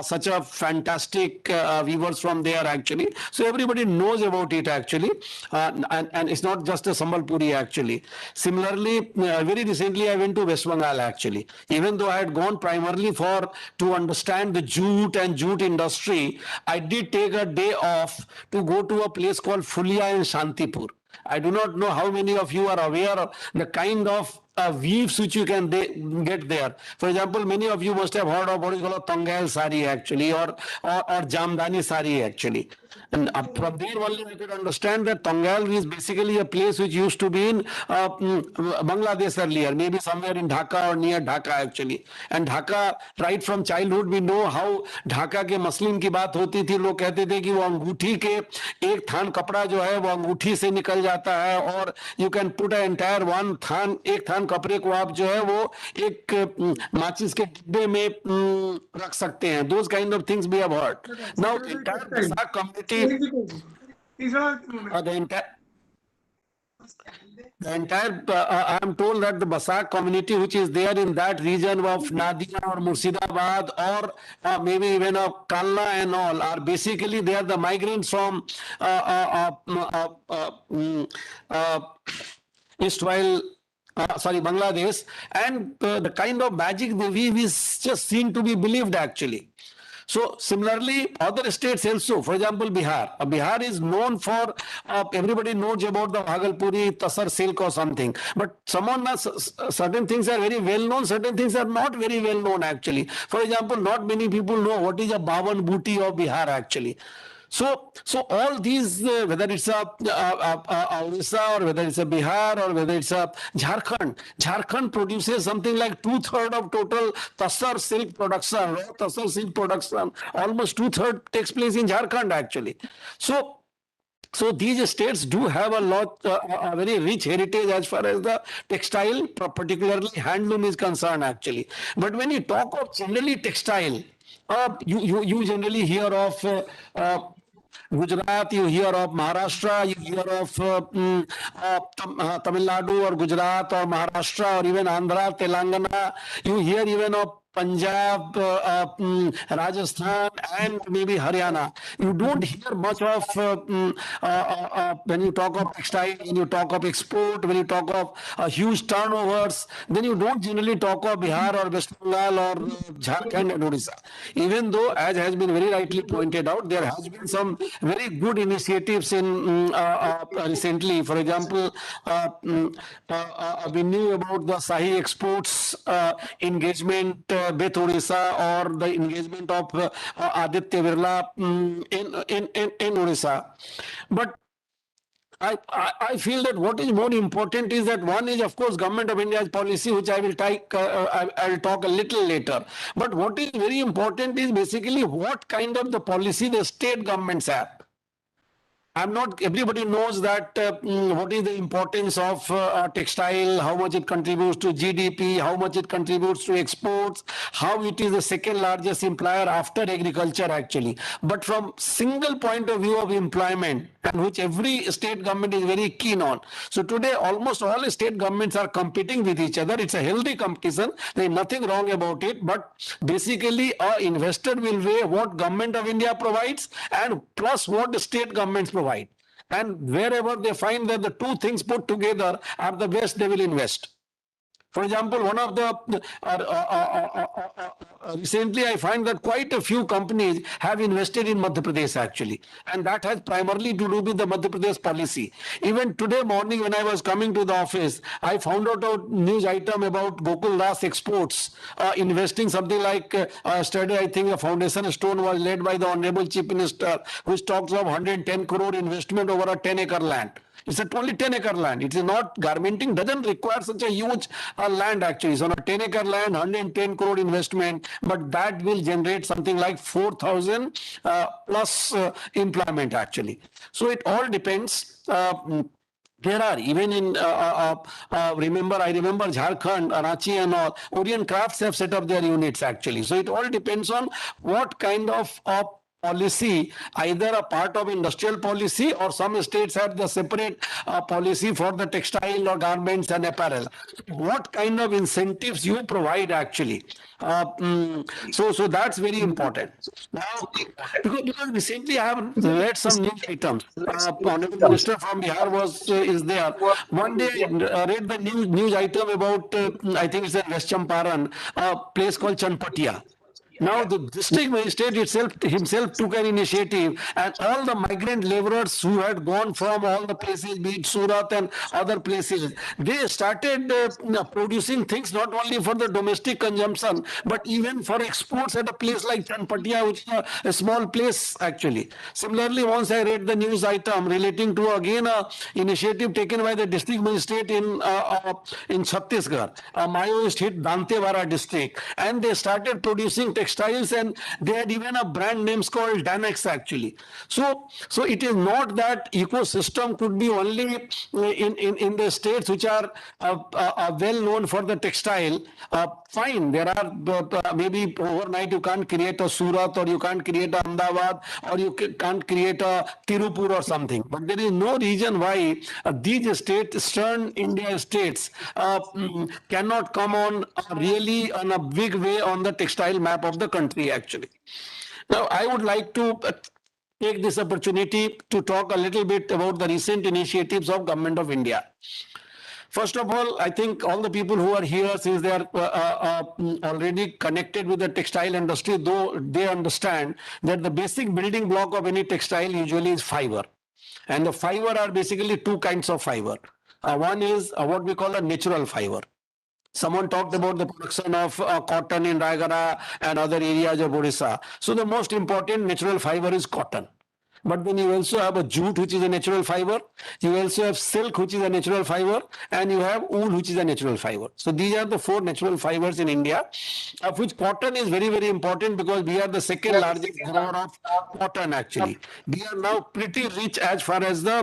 Speaker 11: such a fantastic weavers from there actually. So everybody knows about it actually, and it's not just a Sambalpuri actually. Similarly, very recently I went to West Bengal actually. Even though I had gone primarily to understand the jute and jute industry, I did take a day off to go to a place called Fulia in Shantipur. I do not know how many of you are aware of the kind of weaves which you can get there. For example, many of you must have heard of what is called a Tangal sari actually, or Jamdani sari actually. And from there only we could understand that Tangal is basically a place which used to be in Bangladesh earlier, maybe somewhere in Dhaka or near Dhaka actually. And Dhaka, right from childhood we know how Dhaka के muslin की बात होती थी. लोग कहते थे कि वो अंगूठी के एक थान कपड़ा जो है वो अंगूठी से निकल जाता है, और you can put an entire एक थान कपड़े को आप जो है वो एक माचिस के डिब्बे में रख सकते हैं. Those kind of things we have heard. Now entire Basak community, the entire I am told that the Basak community which is there in that region of Nadia or Murshidabad or maybe even of Kalna and all are basically they are the migrants from Bangladesh, and the kind of magic they weave is just seen to be believed actually. So similarly, other states also, for example, Bihar. Bihar is known for, everybody knows about the Bhagalpuri Tasar silk or something. But certain things are very well known, certain things are not very well known actually. For example, not many people know what is a Bawan Booty of Bihar actually. So all these, whether it's a Orissa or whether it's a Bihar or whether it's a Jharkhand produces something like 2/3 of total Tassar silk production, raw Tassar silk production. Almost 2/3 takes place in Jharkhand actually. So these states do have a very rich heritage as far as the textile, particularly handloom is concerned actually. But when you talk of generally textile, you generally hear of Gujarat, you hear of Maharashtra, you hear of Tamil Nadu or Gujarat or Maharashtra or even Andhra, Telangana. You hear even of Punjab, Rajasthan, and maybe Haryana. You don't hear much of when you talk of textile, when you talk of export, when you talk of huge turnovers, then you don't generally talk of Bihar or West Bengal or Jharkhand and Odisha. Even though, as has been very rightly pointed out, there has been some very good initiatives in recently. For example, we knew about the Sahi Exports engagement with Odisha, or the engagement of Aditya Birla in Odisha. But I feel that what is more important is that one is, of course, Government of India's policy, which I will I'll talk a little later. But what is very important is basically what kind of the policy the state governments have. Everybody knows that what is the importance of textile, how much it contributes to GDP, how much it contributes to exports, how it is the second largest employer after agriculture actually. But from single point of view of employment, and which every state government is very keen on. So today almost all state governments are competing with each other. It's a healthy competition. There is nothing wrong about it. But basically our investor will weigh what Government of India provides and plus what the state governments provide. And wherever they find that the two things put together are the best, they will invest. For example, one of the recently I find that quite a few companies have invested in Madhya Pradesh actually, and that has primarily to do with the Madhya Pradesh policy. Even today morning when I was coming to the office, I found out a news item about Gokul Das Exports investing something like yesterday I think a foundation stone was led by the Honorable Chief Minister, which talks of 110 crore investment over a 10-acre land. It's only 10-acre land. It is not, garmenting doesn't require such a huge land actually. It's on a 10-acre land, 110 crore investment, but that will generate something like 4,000 plus employment actually. So it all depends. There are even in I remember Jharkhand, Ranchi and all, Orient Crafts have set up their units actually. So it all depends on what kind of policy, either a part of industrial policy or some states have the separate policy for the textile or garments and apparel. What kind of incentives you provide actually. So that's very important. Now, because recently I have read some news items. Honorable Minister from Bihar is there. One day I read the news item about, I think it's in West Champaran, a place called Chanpatia. Now the district magistrate himself took an initiative, and all the migrant laborers who had gone from all the places, be it Surat and other places, they started producing things not only for the domestic consumption, but even for exports at a place like Chanpatia, which is a small place actually. Similarly, once I read the news item relating to again a initiative taken by the district magistrate in Chhattisgarh, Maoist hit Dantewara district, and they started producing textiles, and they had even a brand names called Danex actually. So it is not that ecosystem could be only in the states which are well known for the textile. Fine, there are maybe overnight you can't create a Surat, or you can't create a Ahmedabad, or you can't create a Tirupur or something. But there is no reason why these states, Eastern India states, cannot come on really on a big way on the textile map of the country actually. Now I would like to take this opportunity to talk a little bit about the recent initiatives of Government of India. First of all, I think all the people who are here, since they are already connected with the textile industry, though they understand that the basic building block of any textile usually is fiber. And the fiber are basically two kinds of fiber. One is what we call a natural fiber. Someone talked about the production of cotton in Raigada and other areas of Odisha. So the most important natural fiber is cotton. But then you also have a jute, which is a natural fiber. You also have silk, which is a natural fiber, and you have wool, which is a natural fiber. So these are the four natural fibers in India, of which cotton is very, very important because we are the second largest grower of cotton actually. We are now pretty rich as far as the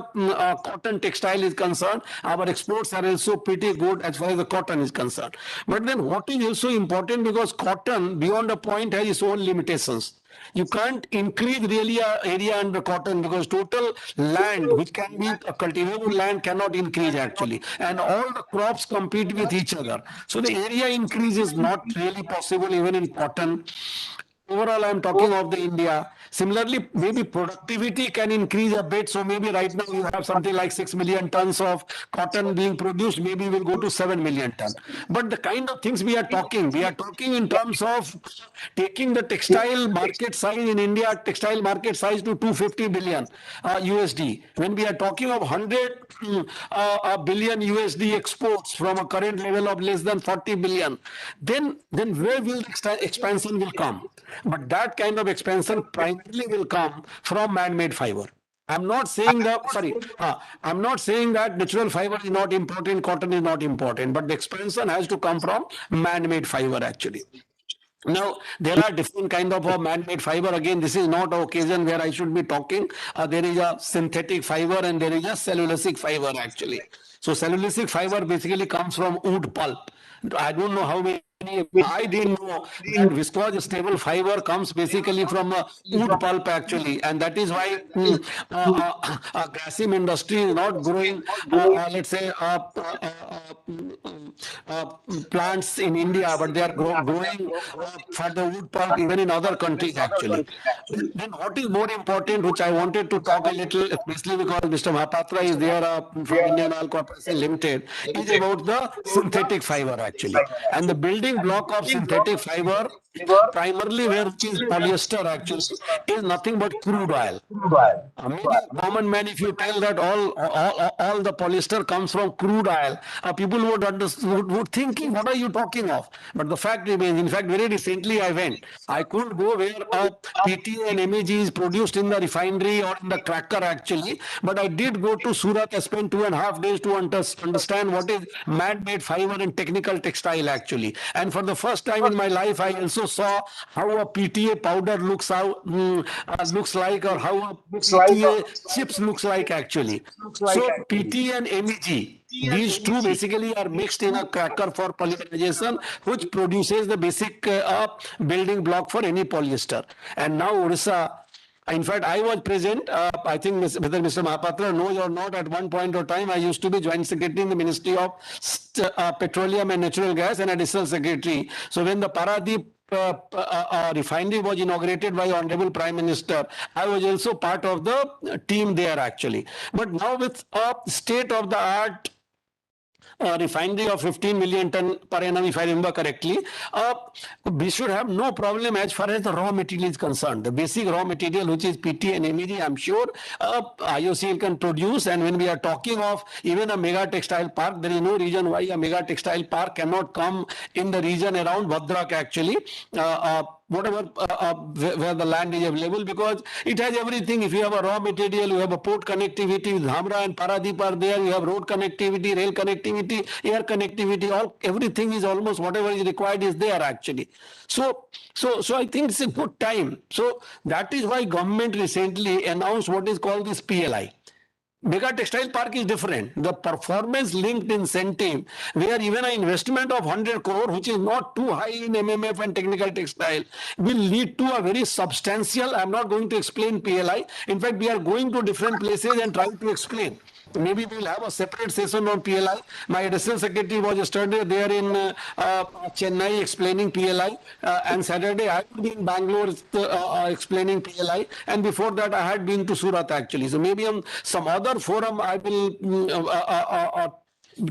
Speaker 11: cotton textile is concerned. Our exports are also pretty good as far as the cotton is concerned. But then what is also important, because cotton beyond a point has its own limitations. You can't increase really area under cotton because total land which can be a cultivable land cannot increase actually, and all the crops compete with each other. So the area increase is not really possible even in cotton. Overall, I'm talking of the India. Similarly, maybe productivity can increase a bit. So maybe right now you have something like 6 million tons of cotton being produced. Maybe we'll go to 7 million tons. But the kind of things we are talking in terms of taking the textile market size in India, textile market size to 250 billion USD. When we are talking of 100 billion USD exports from a current level of less than 40 billion, then where will the expansion will come? But that kind of expansion primarily will come from man-made fiber. I'm not saying I'm not saying that natural fiber is not important, cotton is not important, but the expansion has to come from man-made fiber actually. Now, there are different kind of man-made fiber. Again, this is not an occasion where I should be talking. There is a synthetic fiber and there is a cellulosic fiber actually. So cellulosic fiber basically comes from wood pulp. I don't know how many. I didn't know that viscose stable fiber comes basically from wood pulp actually, and that is why Grasim industry is not growing, let's say, plants in India, but they are growing for the wood pulp even in other countries actually. Then what is more important, which I wanted to talk a little, especially because Mr. Mahapatra is there from Indian Oil Corporation Limited, is about the synthetic fiber actually. And the building block of synthetic fiber, primarily where which is polyester actually, is nothing but crude oil. Maybe common man, if you tell that all the polyester comes from crude oil, people would think, what are you talking of? But the fact remains, in fact, very recently I couldn't go where PTA and MEG is produced in the refinery or in the cracker actually, but I did go to Surat. I spent 2.5 days to understand what is man-made fiber and technical textile actually. And for the first time in my life, I also saw how a PTA powder looks like, or how a PTA chips looks like actually. So PT and MEG, these two basically are mixed in a cracker for polymerization, which produces the basic building block for any polyester. And now Odisha, in fact, I was present. I think whether Mr. Mahapatra knows or not, at one point of time, I used to be Joint Secretary in the Ministry of Petroleum and Natural Gas and Additional Secretary. So when the Paradeep refinery was inaugurated by Honorable Prime Minister, I was also part of the team there actually. But now with a state-of-the-art refinery of 15 million ton per annum, if I remember correctly, we should have no problem as far as the raw material is concerned. The basic raw material, which is PT and MEG, I'm sure IOCL can produce. And when we are talking of even a mega textile park, there is no reason why a mega textile park cannot come in the region around Bhadrak actually. Whatever where the land is available, because it has everything. If you have a raw material, you have a port connectivity with Dhamra and Paradeep are there, you have road connectivity, rail connectivity, air connectivity, everything is almost whatever is required is there actually. So I think it's a good time. So that is why government recently announced what is called this PLI. Mega textile park is different. The performance linked incentive, where even an investment of 100 crore, which is not too high in MMF and technical textile, will lead to a very substantial. I'm not going to explain PLI. In fact, we are going to different places and trying to explain. Maybe we will have a separate session on PLI. My additional secretary was yesterday there in Chennai explaining PLI, and Saturday I would be in Bangalore explaining PLI, and before that I had been to Surat actually. So maybe on some other forum I will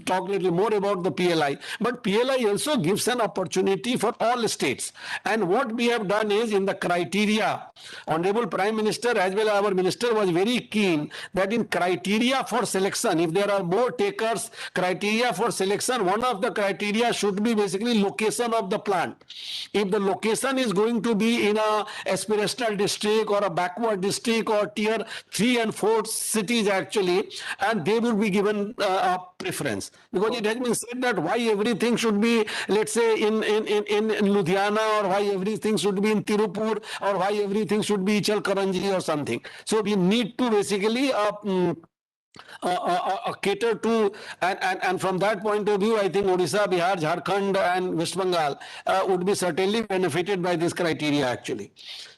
Speaker 11: talk a little more about the PLI. But PLI also gives an opportunity for all states. And what we have done is in the criteria, Honorable Prime Minister as well as our Minister was very keen that in criteria for selection, if there are more takers, criteria for selection, one of the criteria should be basically location of the plant. If the location is going to be in a aspirational district or a backward district or tier 3 and 4 cities actually, and they will be given a preference, because it has been said that why everything should be, let's say, in Ludhiana, or why everything should be in Tirupur, or why everything should be Chalkaranji or something. So we need to basically cater to, and from that point of view, I think Odisha, Bihar, Jharkhand and West Bengal would be certainly benefited by this criteria actually.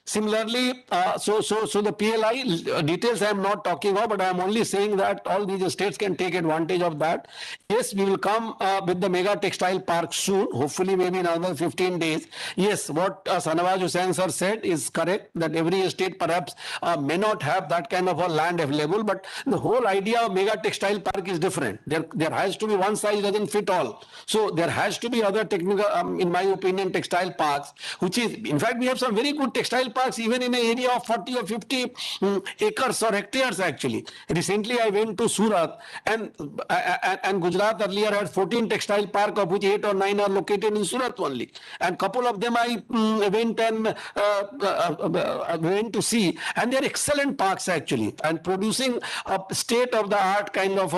Speaker 11: Similarly, so the PLI details I am not talking about, but I am only saying that all these states can take advantage of that. Yes, we will come with the mega textile park soon, hopefully maybe in another 15 days. Yes, what Sanawaz Hussain sir said is correct, that every state perhaps may not have that kind of a land available, but the whole idea of mega textile park is different. There has to be one size doesn't fit all. So there has to be other technical, in my opinion, textile parks, which is, in fact, we have some very good textile parks even in an area of 40 or 50 acres or hectares actually. Recently I went to Surat, and Gujarat earlier had 14 textile park, of which 8 or 9 are located in Surat only, and couple of them I went to see, and they are excellent parks actually, and producing a state of the art kind of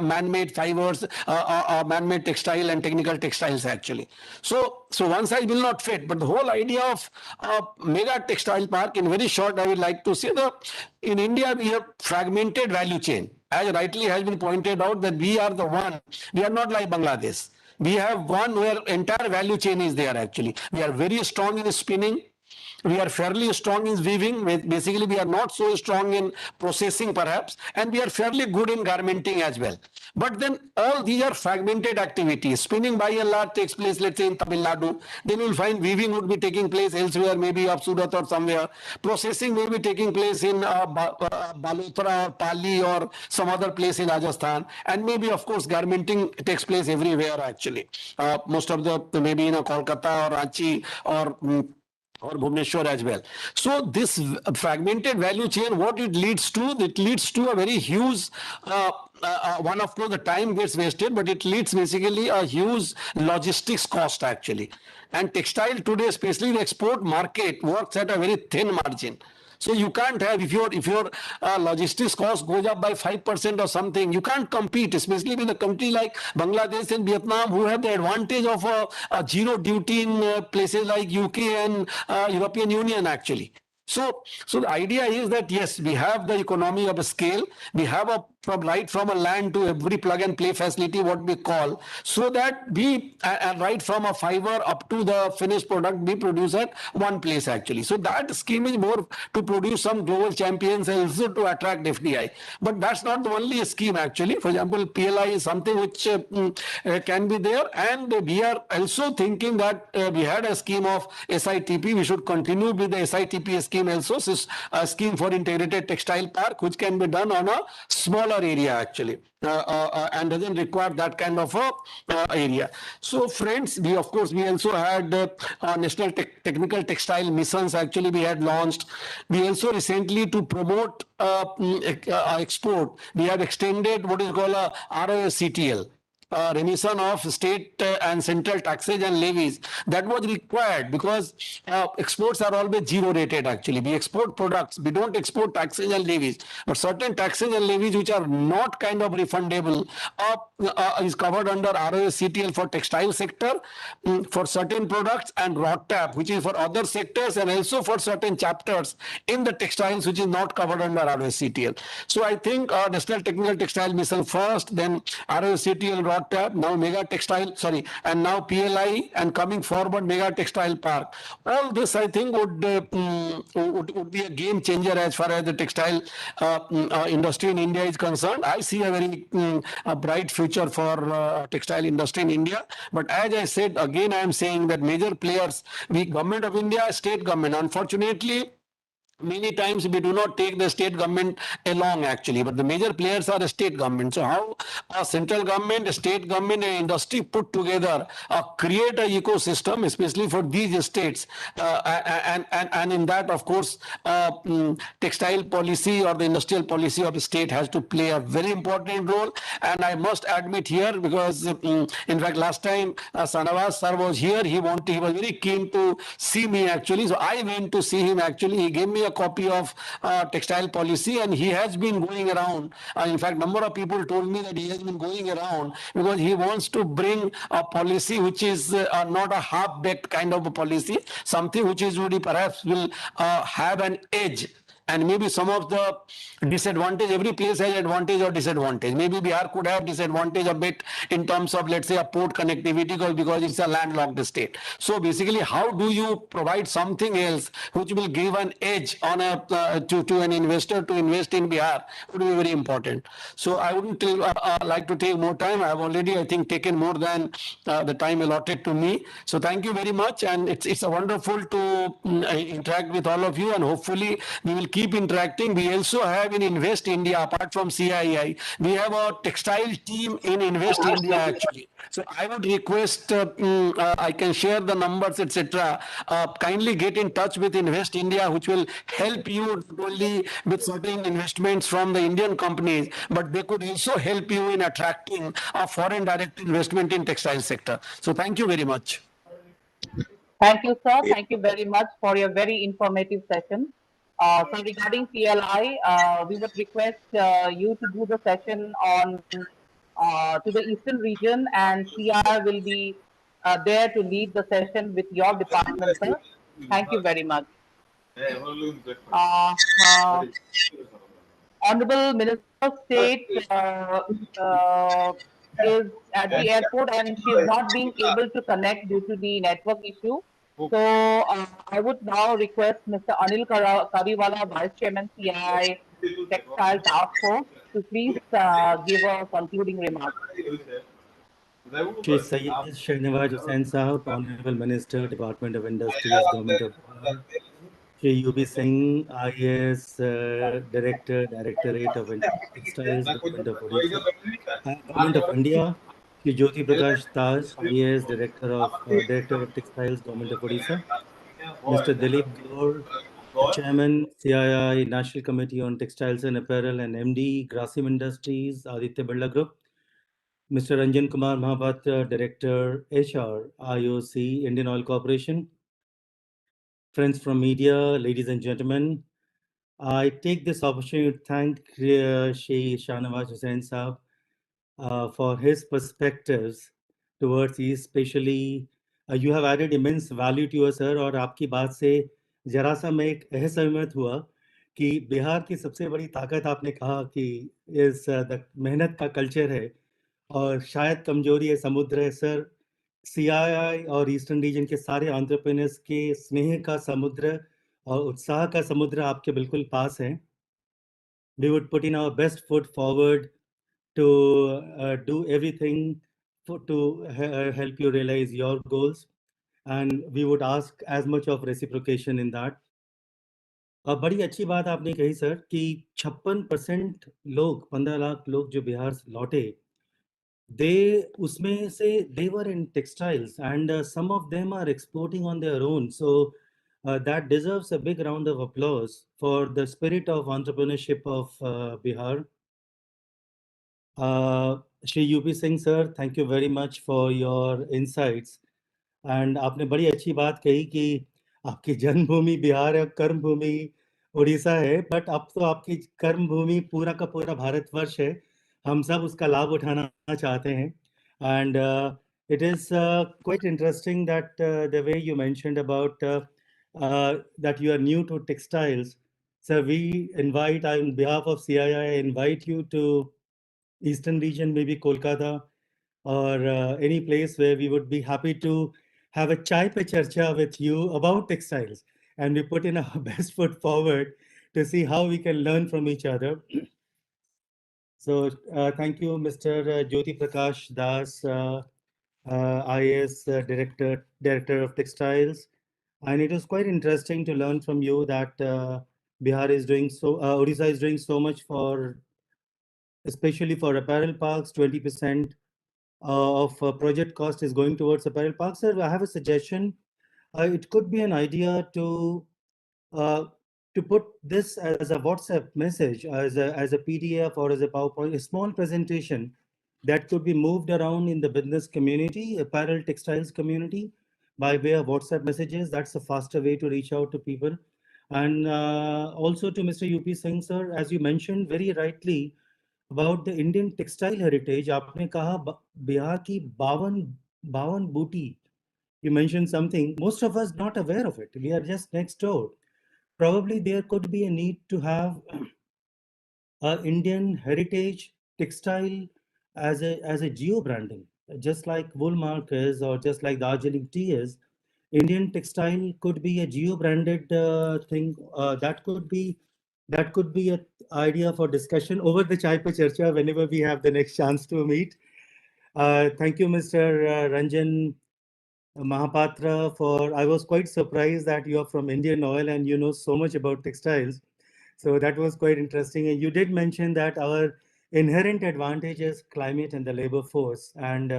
Speaker 11: man-made fibers, man-made textile and technical textiles actually. So one size will not fit, but the whole idea of mega textile park, in very short I would like to say that in India we have fragmented value chain. As rightly has been pointed out, that we are not like Bangladesh. We have one where entire value chain is there actually. We are very strong in spinning. We are fairly strong in weaving. Basically, we are not so strong in processing perhaps, and we are fairly good in garmenting as well. But then all these are fragmented activities. Spinning by and large takes place, let's say, in Tamil Nadu. Then you will find weaving would be taking place elsewhere, maybe up Surat or somewhere. Processing may be taking place in Balotra or Pali or some other place in Rajasthan. And maybe, of course, garmenting takes place everywhere actually. Most of the, maybe in Kolkata or Ranchi or Bhubaneswar as well. So this fragmented value chain, what it leads to a very huge, one, of course the time gets wasted, but it leads basically a huge logistics cost actually. And textile today, especially the export market, works at a very thin margin. So you can't have, if your logistics cost goes up by 5% or something, you can't compete, especially with a country like Bangladesh and Vietnam, who have the advantage of a zero duty in places like UK and European Union actually. So the idea is that yes, we have the economy of a scale. We have from a land to every plug and play facility, what we call, so that we right from a fiber up to the finished product we produce at one place actually. So that scheme is more to produce some global champions and also to attract FDI. But that's not the only scheme actually. For example, PLI is something which can be there, and we are also thinking that we had a scheme of SITP. We should continue with the SITP scheme also, a scheme for integrated textile park, which can be done on a smaller area actually, and doesn't require that kind of area. So friends, we also had national technical textile missions actually we had launched. We also recently, to promote export, we have extended what is called a ROSCTL, remission of state and central taxes and levies. That was required because exports are always zero rated actually. We export products, we don't export taxes and levies, but certain taxes and levies which are not kind of refundable is covered under ROSCTL for textile sector for certain products, and ROTAP, which is for other sectors, and also for certain chapters in the textiles which is not covered under ROSCTL. So I think National Technical Textile Mission first, then ROSCTL, ROTAP, now mega textile, and now PLI, and coming forward mega textile park. All this I think would be a game changer as far as the textile industry in India is concerned. I see a very bright future for textile industry in India. But as I said, again I am saying that major players, the government of India, state government, unfortunately, many times we do not take the state government along actually, but the major players are the state government. So how a central government, a state government and industry put together create a ecosystem, especially for these states, and in that of course textile policy or the industrial policy of the state has to play a very important role. And I must admit here, because in fact last time Sanavas sir was here, he was very keen to see me actually, so I went to see him actually. He gave me a copy of textile policy, and he has been going around. In fact, number of people told me that he has been going around because he wants to bring a policy which is not a half-baked kind of a policy, something which is really perhaps will have an edge. And maybe some of the disadvantage, every place has advantage or disadvantage. Maybe Bihar could have disadvantage a bit in terms of, let's say, a port connectivity because it's a landlocked state. So basically, how do you provide something else which will give an edge on to an investor to invest in Bihar would be very important. So I wouldn't like to take more time. I have already, I think, taken more than the time allotted to me. So thank you very much, and it's a wonderful to interact with all of you, and hopefully we will keep interacting. We also have in Invest India, apart from CII, we have a textile team in Invest India actually. So I would request, I can share the numbers, etc. Kindly get in touch with Invest India, which will help you not only with certain investments from the Indian companies, but they could also help you in attracting a foreign direct investment in textile sector. So thank you very much.
Speaker 6: Thank you, sir. Thank you very much for your very informative session. So regarding CLI, we would request you to do the session on to the eastern region, and CR will be there to lead the session with your department, sir. Thank you very much. Honorable Minister of State is at the airport, and she is not being able to connect due to the network issue. So I would now request Mr. Anil Kariwala, Vice Chairman CII Textile Task Force, to please give a concluding remark.
Speaker 7: Shri Sayyid Shahnawaz Hussain Sahab, Honorable Minister, Department of Industries, Government of Bihar. Shri UB Singh, IAS Director, Directorate of Textiles, Government of Odisha. Government of India. Shri Jyoti Prakash Taj, IAS Director of Textiles, Government of Odisha. Mr. Dilip Gaur, Chairman, CII, National Committee on Textiles and Apparel, and MD, Grasim Industries, Aditya Birla Group. Mr. Ranjan Kumar Mahapatra, Director, HR, IOC, Indian Oil Corporation. Friends from media, ladies and gentlemen, I take this opportunity to thank Shri Shahnawaz Hussain Sahab for his perspectives towards East, especially you have added immense value to us, sir. और आपकी बात से जरा सा मैं एक असहमत हुआ कि बिहार की सबसे बड़ी ताकत आपने कहा कि इस मेहनत का कल्चर है और शायद कमजोरी है समुद्र है, सर. CII और ईस्टर्न रीजन के सारे एंटरप्रेन्योर्स के स्नेह का समुद्र और उत्साह का समुद्र आपके बिल्कुल पास हैं. We would put in our best foot forward to do everything to help you realize your goals, and we would ask as much of reciprocation in that. बड़ी अच्छी बात आपने कही सर कि 56% लोग 15 लाख लोग जो बिहार से लौटे, उसमें से they were in textiles, and some of them are exporting on their own. So that deserves a big round of applause for the spirit of entrepreneurship of Bihar. Shri UP Singh sir, thank you very much for your insights. And आपने बड़ी अच्छी बात कही कि आपकी जन्मभूमि बिहार है, कर्म भूमि उड़ीसा है, बट अब तो आपकी कर्म भूमि पूरा का पूरा भारतवर्ष है. हम सब उसका लाभ उठाना चाहते हैं. And it is quite interesting that the way you mentioned about that you are new to textiles. So we invite, on behalf of CII, I invite you to Eastern region, maybe Kolkata, or any place where we would be happy to have a chai pe charcha with you about textiles. And we put in our best foot forward to see how we can learn from each other. So thank you, Mr. Jyoti Prakash Das, IAS Director of Textiles. And it was quite interesting to learn from you that Bihar is doing so, Odisha is doing so much for, especially for apparel parks. 20% of project cost is going towards apparel parks. Sir, I have a suggestion. It could be an idea uh, to put this as a WhatsApp message, as a PDF or as a PowerPoint, a small presentation that could be moved around in the business community, apparel textiles community, by way of WhatsApp messages. That's a faster way to reach out to people. And also to Mr. UP Singh, sir, as you mentioned very rightly about the Indian textile heritage, आपने कहा बिहार की 52 booty. You mentioned something. Most of us not aware of it. We are just next door. Probably there could be a need to have Indian heritage textile as a geo branding, just like Woolmark is, or just like Darjeeling tea is. Indian textile could be a geo branded thing. That could be an idea for discussion over the chai pe charcha whenever we have the next chance to meet. Thank you, Mr. Ranjan Mahapatra. I was quite surprised that you are from Indian Oil and you know so much about textiles. So that was quite interesting. And you did mention that our inherent advantage is climate and the labor force. And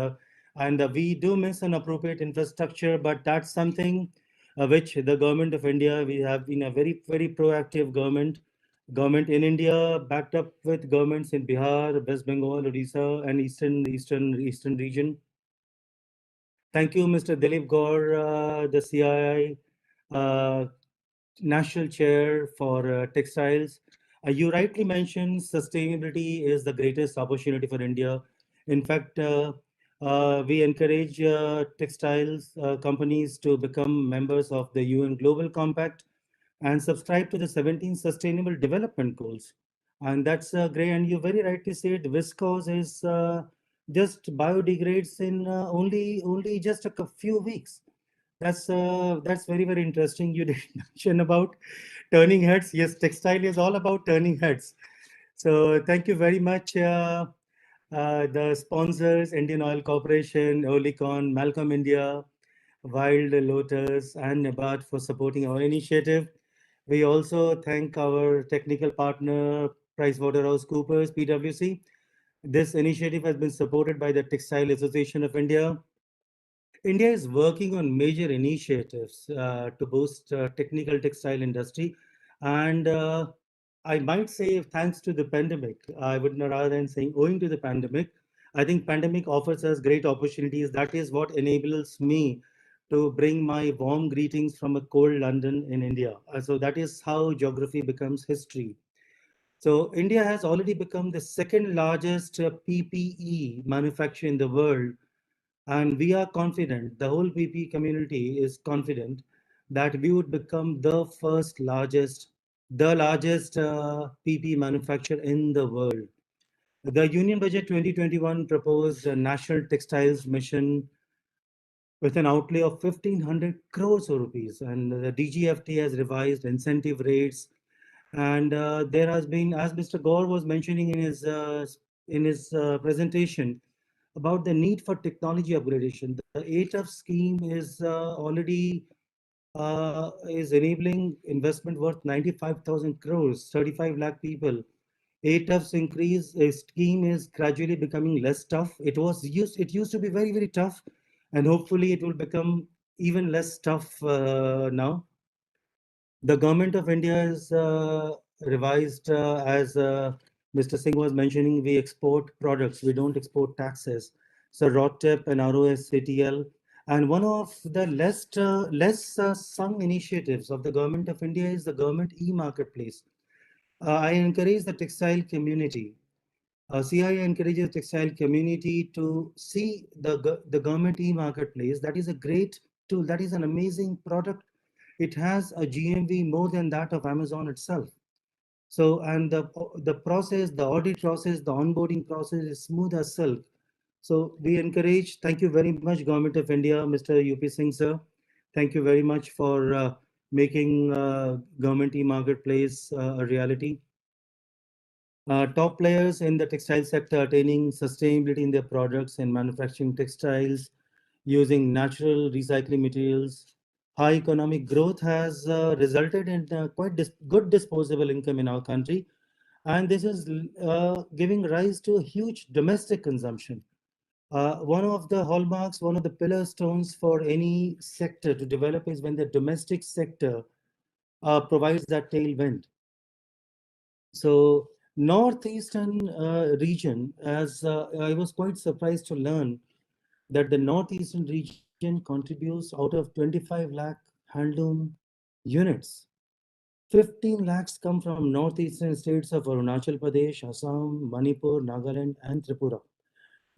Speaker 7: we do miss an appropriate infrastructure, but that's something which the government of India, we have been a very, very proactive government in India, backed up with governments in Bihar, West Bengal, Odisha, and eastern region. Thank you, Mr. Dilip Gaur, the CII National Chair for Textiles. You rightly mentioned sustainability is the greatest opportunity for India. In fact, we encourage textiles companies to become members of the UN Global Compact and subscribe to the 17 Sustainable Development Goals. And that's great. And you very rightly said viscose is just biodegrades in only just a few weeks. That's very, very interesting. You did mention about turning heads. Yes, textile is all about turning heads. So thank you very much, the sponsors, Indian Oil Corporation, Olicon, Malcolm India, Wild Lotus, and Nabat for supporting our initiative. We also thank our technical partner, PricewaterhouseCoopers, PwC. This initiative has been supported by the Textile Association of India. India is working on major initiatives to boost technical textile industry. And I might say thanks to the pandemic, I would not rather than saying owing to the pandemic, I think pandemic offers us great opportunities. That is what enables me to bring my warm greetings from a cold London in India. So that is how geography becomes history. So India has already become the second largest PPE manufacturer in the world. And we are confident, the whole PP community is confident that we would become the largest PP manufacturer in the world. The Union Budget 2021 proposed a national textiles mission with an outlay of 1,500 crores of rupees. And the DGFT has revised incentive rates. And there has been, as Mr. Gaur was mentioning in his presentation, about the need for technology upgradation. The ATF scheme is already is enabling investment worth 95,000 crores, 35 lakh people. ATF's scheme is gradually becoming less tough. It used to be very, very tough, and hopefully it will become even less tough now. The government of India is revised as Mr. Singh was mentioning, we export products, we don't export taxes. So ROTTEP and ROSCTL. And one of the less sung initiatives of the government of India is the government e-marketplace. I encourage the textile community. CII encourages textile community to see the government e-marketplace. That is a great tool. That is an amazing product. It has a GMV more than that of Amazon itself. So, and the process, the audit process, the onboarding process is smooth as silk. So we encourage, thank you very much, Government of India, Mr. UP Singh, sir. Thank you very much for making government e-marketplace a reality. Top players in the textile sector attaining sustainability in their products and manufacturing textiles using natural recycling materials high economic growth has resulted in quite good disposable income in our country. And this is giving rise to a huge domestic consumption. One of the hallmarks, one of the pillar stones for any sector to develop is when the domestic sector provides that tailwind. So northeastern region, as I was quite surprised to learn that the northeastern region contributes out of 25 lakh handloom units. 15 lakhs come from northeastern states of Arunachal Pradesh, Assam, Manipur, Nagaland, and Tripura.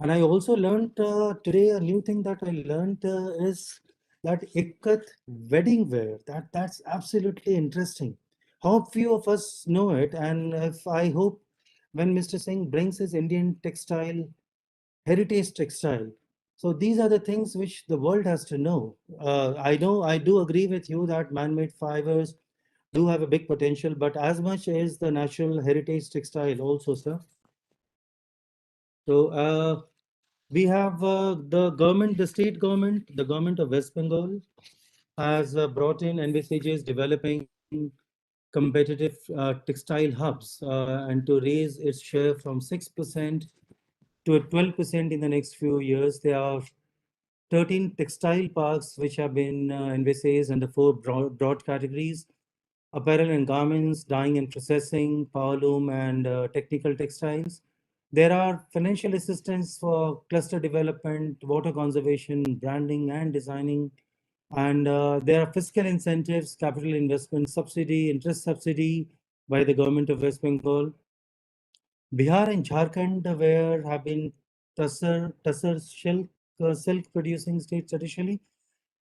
Speaker 7: And I also learned today a new thing that I learned is that Ikkat wedding wear. That's absolutely interesting. How few of us know it, and if I hope when Mr. Singh brings his Indian textile, heritage textile. So these are the things which the world has to know. I know I do agree with you that man-made fibers do have a big potential, but as much as the natural heritage textile also, sir. So we have the government, the state government, the government of West Bengal has brought in envisages developing competitive textile hubs and to raise its share from 6% to 12% in the next few years. There are 13 textile parks which have been envisaged under four broad categories: apparel and garments, dyeing and processing, powerloom, and technical textiles. There are financial assistance for cluster development, water conservation, branding, and designing. And there are fiscal incentives, capital investment subsidy, interest subsidy by the government of West Bengal. Bihar and Jharkhand, where have been tussar silk producing states traditionally.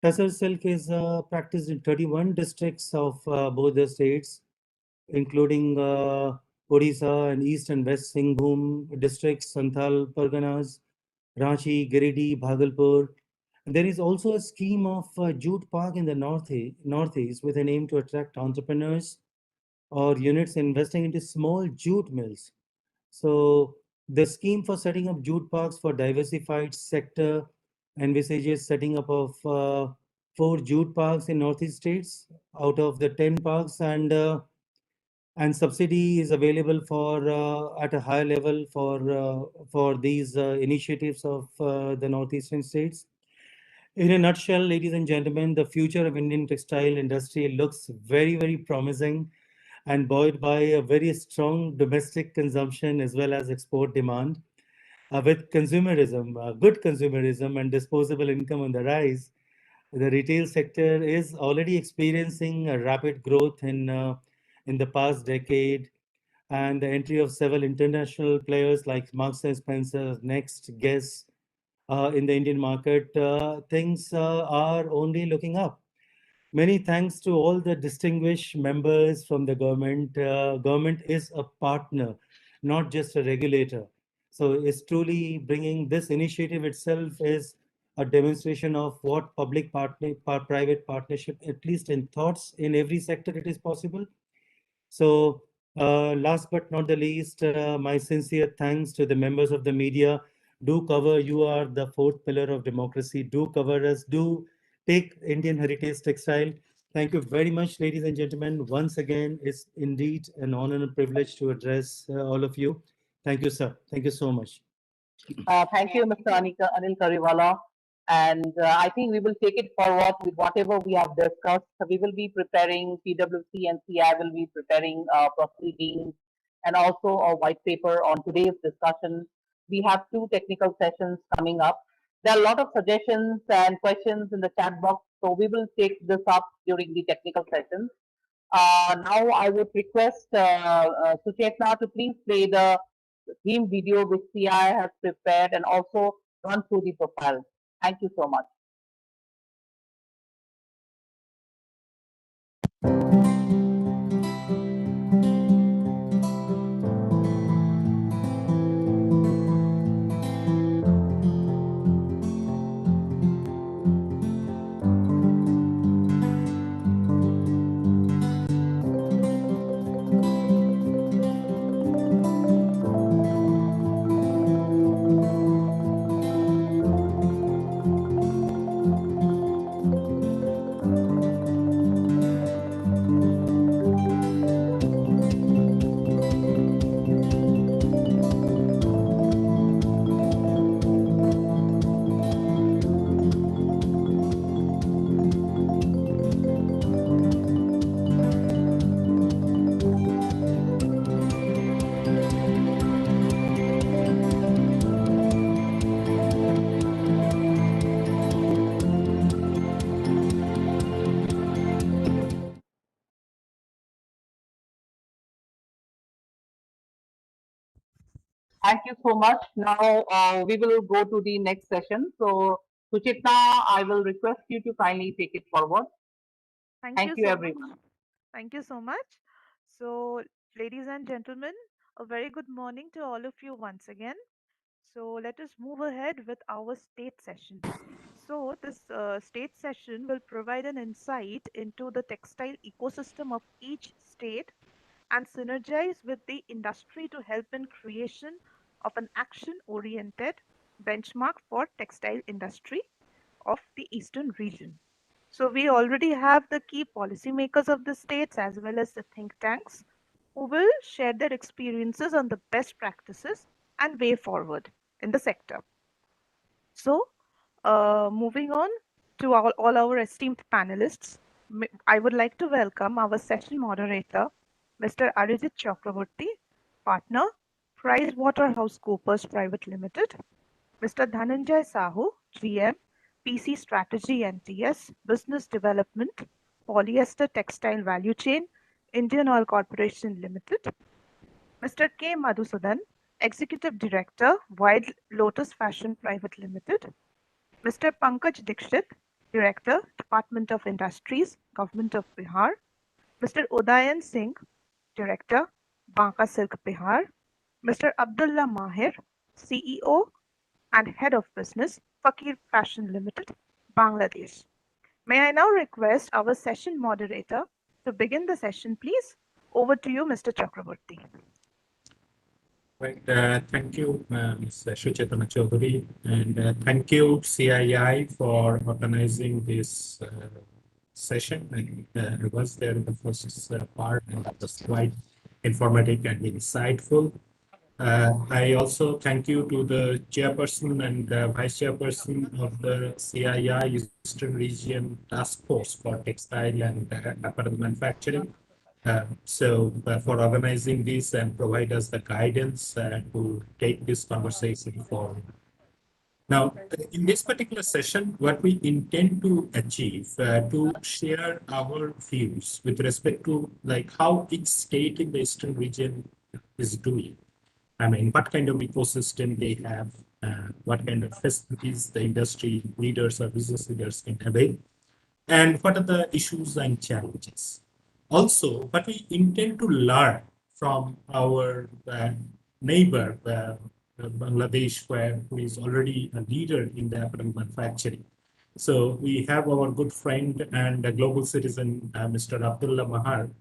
Speaker 7: Tussar silk is practiced in 31 districts of both the states, including Odisha and East and West Singhbhum districts, Santhal Parganas, Ranchi, Giridih, Bhagalpur. There is also a scheme of jute park in the northeast with an aim to attract entrepreneurs or units investing into small jute mills. So the scheme for setting up jute parks for diversified sector envisages setting up of 4 jute parks in northeast states out of the 10 parks, and subsidy is available for at a higher level for these initiatives of the northeastern states. In a nutshell, ladies and gentlemen, the future of Indian textile industry looks very, very promising and buoyed by a very strong domestic consumption as well as export demand. With consumerism, good consumerism and disposable income on the rise, the retail sector is already experiencing a rapid growth in the past decade, and the entry of several international players like Marks and Spencer, Next, Guess in the Indian market, things are only looking up. Many thanks to all the distinguished members from the government. Government is a partner, not just a regulator. So it's truly bringing this initiative itself is a demonstration of what private partnership, at least in thoughts, in every sector it is possible. So last but not the least, my sincere thanks to the members of the media. Do cover, you are the fourth pillar of democracy. Do cover us, do take Indian heritage textile. Thank you very much, ladies and gentlemen. Once again, it's indeed an honor and privilege to address all of you. Thank you, sir. Thank you so much.
Speaker 6: Thank you, Mr. Anil Kariwala. And I think we will take it forward with whatever we have discussed. So we will be preparing, PwC and CI will be preparing proceedings and also a white paper on today's discussion. We have 2 technical sessions coming up. There are a lot of suggestions and questions in the chat box, so we will take this up during the technical sessions. Now I would request Suchetna to please play the theme video which CI has prepared and also run through the profile. Thank you so much. Thank you so much. Now we will go to the next session. So Suchitna, I will request you to kindly take it forward.
Speaker 12: Thank
Speaker 6: Thank
Speaker 12: you
Speaker 6: you,
Speaker 12: so much.
Speaker 6: everyone.
Speaker 12: Thank you so much. So, ladies and gentlemen, a very good morning to all of you once again. So, let us move ahead with our state session. So, this state session will provide an insight into the textile ecosystem of each state and synergize with the industry to help in creation of an action-oriented benchmark for textile industry of the eastern region. So we already have the key policymakers of the states as well as the think tanks who will share their experiences on the best practices and way forward in the sector. So moving on to all our esteemed panelists, I would like to welcome our session moderator, Mr. Arijit Chakraborty, partner, PricewaterhouseCoopers Private Limited, Mr. Dhananjay Sahu, GM, PC Strategy NTS, Business Development, Polyester Textile Value Chain, Indian Oil Corporation Limited, Mr. K. Madhusudan, Executive Director, White Lotus Fashion Private Limited, Mr. Pankaj Dikshit, Director, Department of Industries, Government of Bihar, Mr. Udayan Singh, Director, Banka Silk Bihar, Mr. Abdullah Mahir, CEO and Head of Business, Fakir Fashion Limited, Bangladesh. May I now request our session moderator to begin the session, please? Over to you, Mr. Chakraborty.
Speaker 13: Right. Thank you, Ms. Suchetana Chaudhary, and thank you, CII, for organizing this session. And I was there in the first part, and it was quite informative and insightful. I also thank you to the chairperson and vice chairperson of the CII Eastern Region Task Force for Textile and Apparel Manufacturing. For organizing this and provide us the guidance to take this conversation forward. Now, in this particular session, what we intend to achieve to share our views with respect to like how each state in the Eastern region is doing. I mean, what kind of ecosystem they have, what kind of facilities the industry leaders or business leaders can avail, and what are the issues and challenges. Also, what we intend to learn from our neighbor, Bangladesh, who is already a leader in the apparel manufacturing. So we have our good friend and a global citizen, Mr. Abdullah Mahar,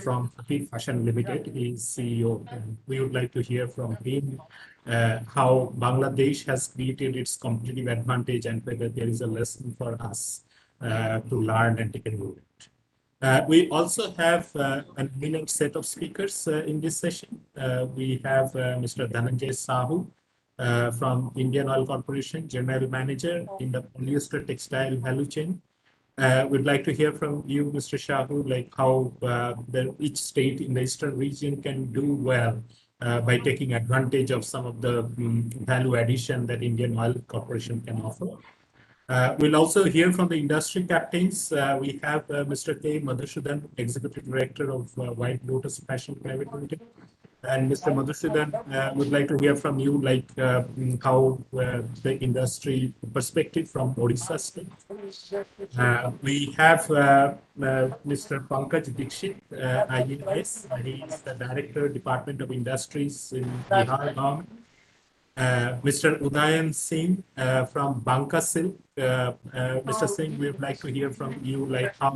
Speaker 13: from Fakir Fashion Limited. He is CEO. And we would like to hear from him how Bangladesh has created its competitive advantage and whether there is a lesson for us to learn and take a note. We also have an eminent set of speakers in this session. We have Mr. Dhananjay Sahu from Indian Oil Corporation, General Manager in the polyester textile value chain. We'd like to hear from you, Mr. Shahu, like how each state in the Eastern region can do well by taking advantage of some of the value addition that Indian Oil Corporation can offer. We'll also hear from the industry captains. We have Mr. K. Madhusudan, Executive Director of White Lotus Fashion Private Limited. And Mr. Madhusudan, would like to hear from you, like how the industry perspective from Odisha state. We have Mr. Pankaj Dikshit, IAS. He is the Director, Department of Industries in Bihar government. Mr. Udayan Singh from Banka Silk. Mr. Singh, we would like to hear from you, like how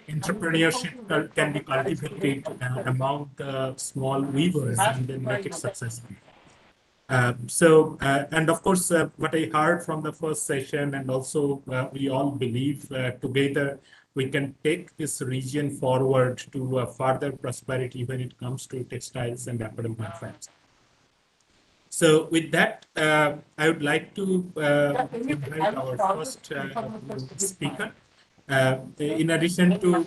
Speaker 13: entrepreneurship can be cultivated among the small weavers and then make it successful. And of course, what I heard from the first session, and also we all believe together we can take this region forward to further prosperity when it comes to textiles and apparel manufacturing. So with that, I would like to invite our first speaker. In addition to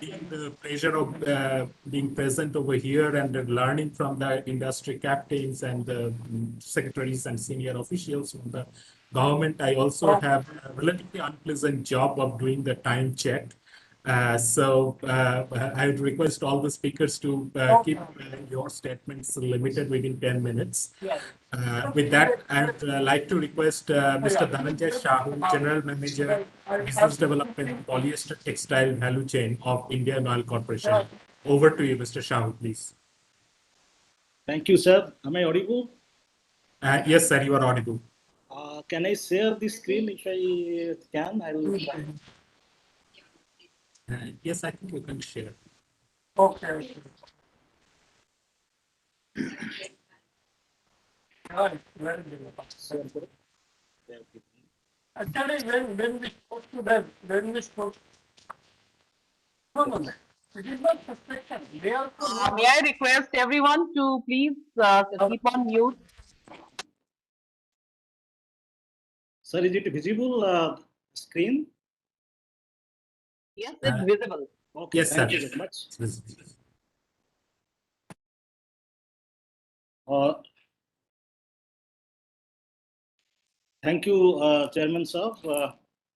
Speaker 13: being the pleasure of being present over here and learning from the industry captains and the secretaries and senior officials from the government, I also have a relatively unpleasant job of doing the time check. I would request all the speakers to keep your statements limited within 10 minutes.
Speaker 14: Yes.
Speaker 13: With that, I would like to request Mr. Dhananjay Shahu, General Manager, Business Development, Polyester Textile Value Chain of Indian Oil Corporation. Over to you, Mr. Shahu, please.
Speaker 14: Thank you, sir. Am I audible?
Speaker 13: Yes, sir, you are audible.
Speaker 14: Can I share the screen if I can? I will try.
Speaker 13: Yes, I think you can share.
Speaker 14: Okay.
Speaker 15: Actually, when we spoke to them, when we spoke, no. It is not suspicion. They also
Speaker 6: May I request everyone to please keep on mute?
Speaker 14: Sir, is it visible screen?
Speaker 6: Yes, it's visible.
Speaker 14: Okay,
Speaker 13: yes,
Speaker 14: thank
Speaker 13: sir.
Speaker 14: you very much.
Speaker 13: It's
Speaker 14: Thank you, Chairman sir.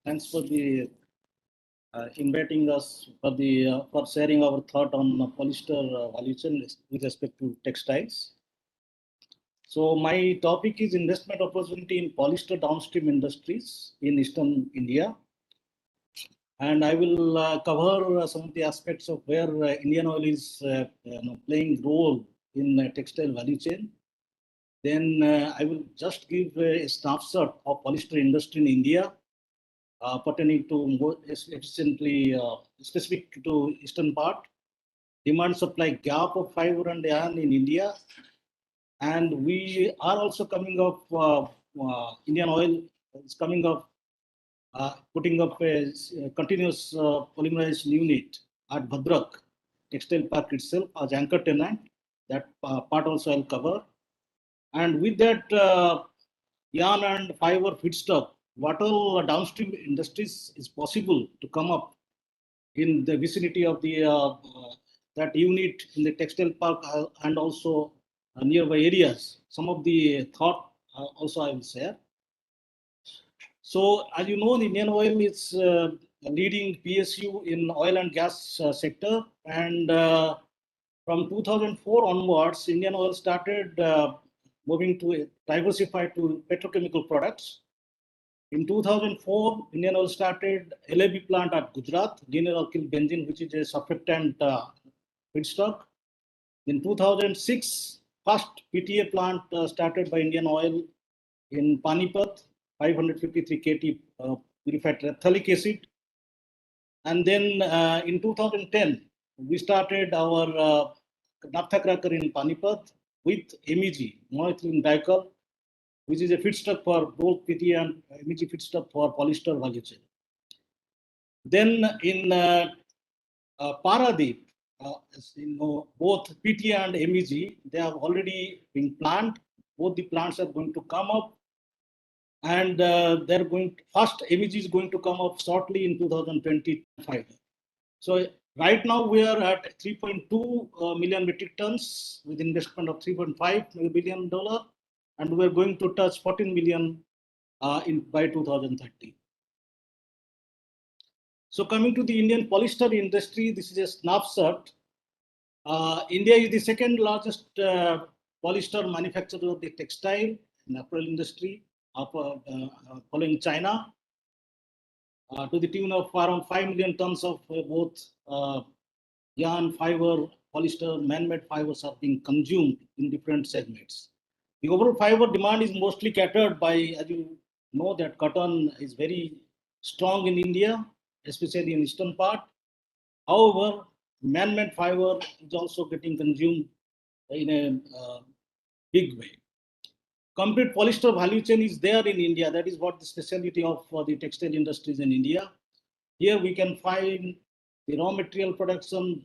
Speaker 14: Thanks for the inviting us for sharing our thought on polyester value chain with respect to textiles. So my topic is investment opportunity in polyester downstream industries in Eastern India. And I will cover some of the aspects of where Indian Oil is playing role in textile value chain. Then I will just give a snapshot of polyester industry in India, pertaining to more efficiently specific to eastern part, demand supply gap of fiber and yarn in India, and we are also coming up. Indian Oil is coming up, putting up a continuous polymerization unit at Bhadrak Textile Park itself as anchor tenant. That part also I'll cover. And with that yarn and fiber feedstock, what all downstream industries is possible to come up in the vicinity of the that unit in the textile park and also nearby areas. Some of the thought also I will share. So as you know, Indian Oil is a leading PSU in oil and gas sector, and from 2004 onwards, Indian Oil started moving to diversify to petrochemical products. In 2004, Indian Oil started LAB plant at Gujarat, linear alkyl benzene, which is a surfactant feedstock. In 2006, first PTA plant started by Indian Oil in Panipat, 553 KT purified terephthalic acid. And then in 2010, we started our naphtha cracker in Panipat with MEG, monoethylene glycol, which is a feedstock for both PTA and MEG feedstock for polyester value chain. Then in Paradip, both PTA and MEG, they have already been planned. Both the plants are going to come up, and they're going first MEG is going to come up shortly in 2025. So right now we are at 3.2 million metric tons with investment of $3.5 billion, and we're going to touch 14 million by 2030. So coming to the Indian polyester industry, this is a snapshot. India is the second largest polyester manufacturer of the textile and apparel industry, following China, to the tune of around 5 million tons of both yarn, fiber, polyester, man-made fibers are being consumed in different segments. The overall fiber demand is mostly catered by, as you know, that cotton is very strong in India, especially in eastern part. However, man-made fiber is also getting consumed in a big way. Complete polyester value chain is there in India. That is what the specialty of the textile industries in India. Here we can find the raw material production,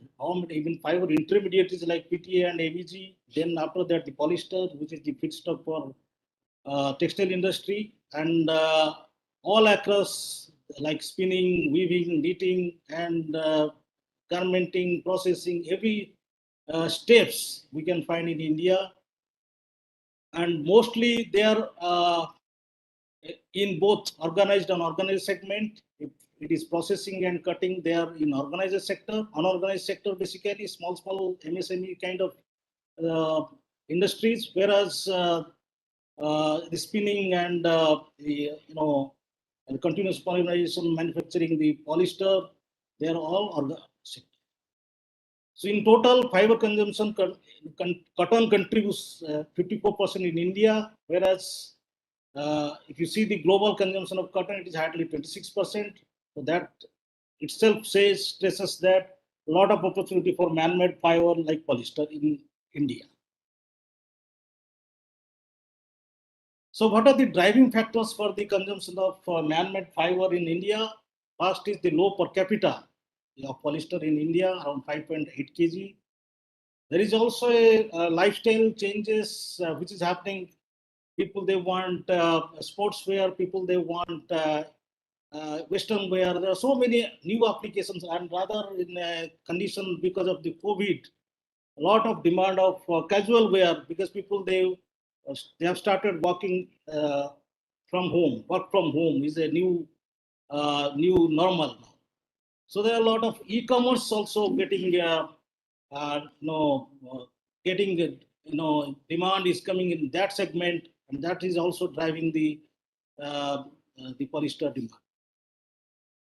Speaker 14: even fiber intermediates like PTA and MEG. Then after that, the polyester, which is the feedstock for textile industry, and all across like spinning, weaving, knitting, and garmenting, processing, every steps we can find in India. And mostly they are in both organized and unorganized segment. it is processing and cutting. They are in organized sector. Unorganized sector basically small MSME kind of industries, whereas the spinning and the continuous polymerization manufacturing, the polyester, they are all organized sector. So in total, fiber consumption, cotton contributes 54% in India, whereas if you see the global consumption of cotton, it is hardly 26%. So that itself stresses that a lot of opportunity for man-made fiber like polyester in India. So what are the driving factors for the consumption of man-made fiber in India? First is the low per capita of polyester in India, around 5.8 kg. There is also a lifestyle changes which is happening. People, they want sportswear. People, they want Western wear. There are so many new applications, and rather in a condition because of the COVID, a lot of demand of casual wear because people they have started working from home. Work from home is a new normal now. So there are a lot of e-commerce also getting getting demand is coming in that segment, and that is also driving the polyester demand.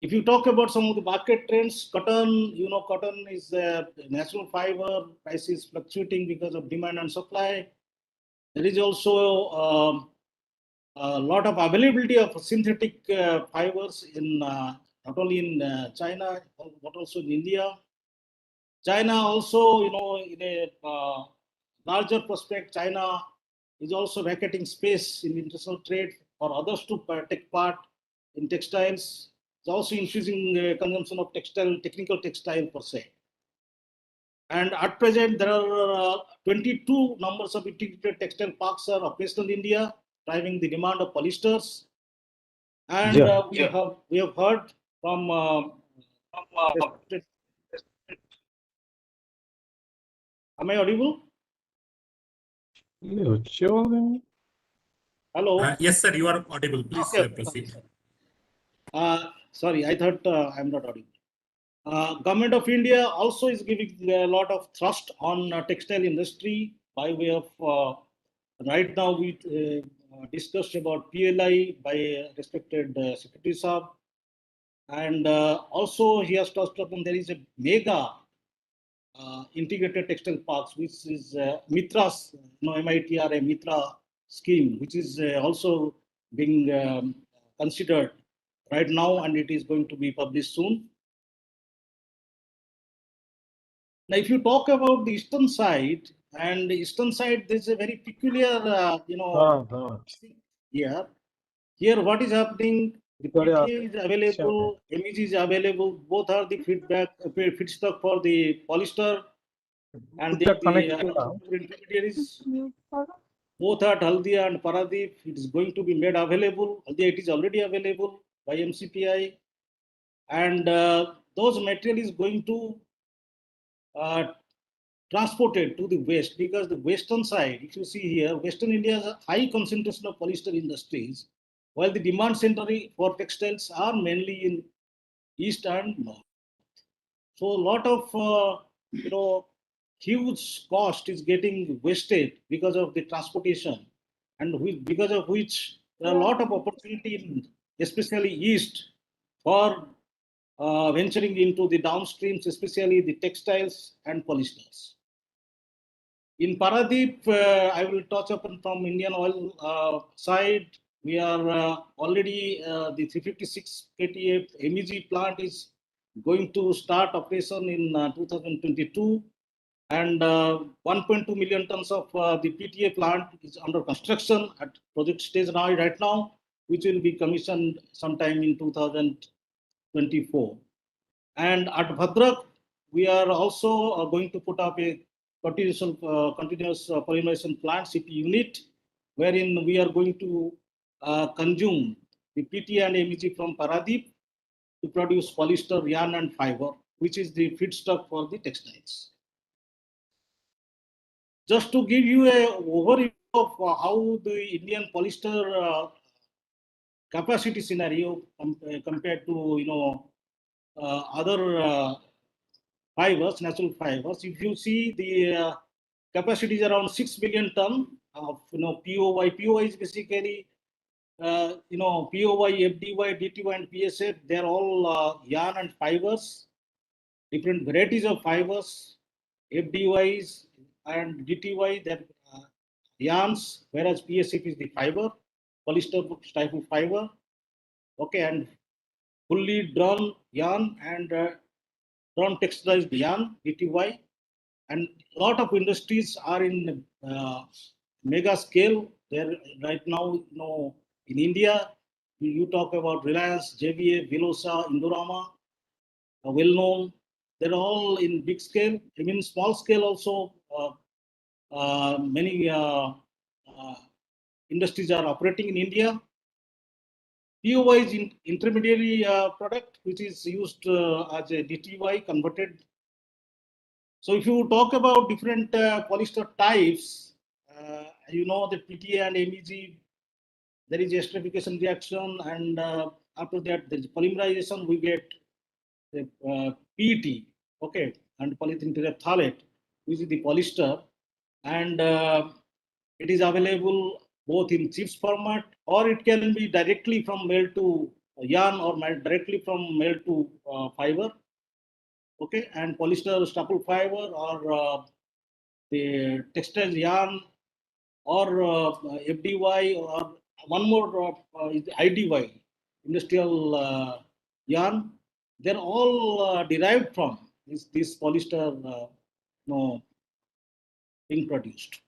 Speaker 14: If you talk about some of the market trends, cotton, cotton is a natural fiber, price is fluctuating because of demand and supply. There is also a lot of availability of synthetic fibers in not only in China, but also in India. China also, in a larger perspective, China is also vacating space in international trade for others to take part in textiles. It's also increasing consumption of technical textile per se. And at present, there are 22 numbers of integrated textile parks are operational in India, driving the demand of polyesters. And we have heard from am I audible? Hello.
Speaker 13: Yes, sir, you are audible. Please proceed.
Speaker 14: Sorry, I thought I'm not audible. Government of India also is giving a lot of thrust on textile industry by way of right now we discussed about PLI by respected Secretary Saab, and also he has touched upon there is a mega integrated textile parks, which is Mitras, MITRA Mitra scheme, which is also being considered right now, and it is going to be published soon. Now, if you talk about the eastern side, and the eastern side, there's a very peculiar, Here, what is happening? The PTA is available, MEG is available. Both are the feedstock for the polyester, and the intermediaries. Both at Haldia and Paradip, it is going to be made available. Haldia, it is already available by MCPI, and those material is going to transported to the west, because the western side, if you see here, Western India has a high concentration of polyester industries, while the demand center for textiles are mainly in east and north. So a lot of huge cost is getting wasted because of the transportation, and because of which there are a lot of opportunity in especially east for venturing into the downstreams, especially the textiles and polyesters. In Paradip, I will touch upon from Indian Oil side. We are already the 356 KTA MEG plant is going to start operation in 2022, and 1.2 million tons of the PTA plant is under construction at project stage right now, which will be commissioned sometime in 2024. And at Bhadrak, we are also going to put up a continuous polymerization plant, CP unit, wherein we are going to consume the PTA and MEG from Paradip to produce polyester, yarn, and fiber, which is the feedstock for the textiles. Just to give you an overview of how the Indian polyester capacity scenario compared to other fibers, natural fibers. If you see the capacity is around 6 million ton of POY. POY is basically POY, FDY, DTY, and PSF. They're all yarn and fibers, different varieties of fibers. FDYs and DTY, they're yarns, whereas PSF is the fiber, polyester type of fiber. Okay, and fully drawn yarn and drawn textilized yarn, DTY. And a lot of industries are in mega scale. There right now, in India, you talk about Reliance, JVA, Velosa, Indorama, well known. They're all in big scale. Even small scale also, many industries are operating in India. POY is intermediary product, which is used as a DTY converted. So if you talk about different polyester types, the PTA and MEG, there is esterification reaction, and after that there is polymerization. We get the PET, okay, and polyethylene terephthalate, which is the polyester, and it is available both in chips format, or it can be directly from male to yarn, or directly from male to fiber. Okay, and polyester staple fiber, or the textile yarn, or FDY, or one more is the IDY, industrial yarn. They're all derived from this polyester being produced.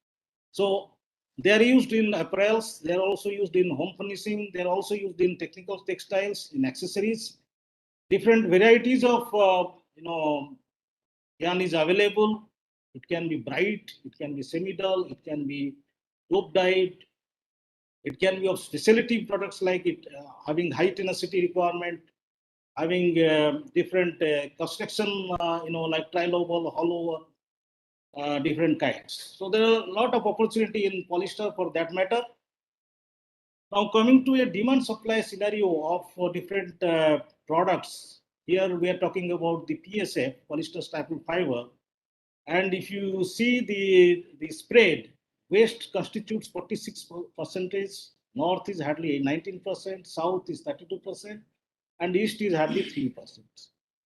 Speaker 14: So they're used in apparels. They're also used in home furnishing. They're also used in technical textiles, in accessories. Different varieties of yarn is available. It can be bright, it can be semi-dull, it can be dope dyed, it can be of specialty products like it having high tenacity requirement, having different construction, like tri-lobal, hollow, different kinds. So there are a lot of opportunity in polyester for that matter. Now coming to a demand supply scenario of different products. Here we are talking about the PSF, polyester staple fiber. And if you see the spread, west constitutes 46%, north is hardly 19%, south is 32%, and east is hardly 3%.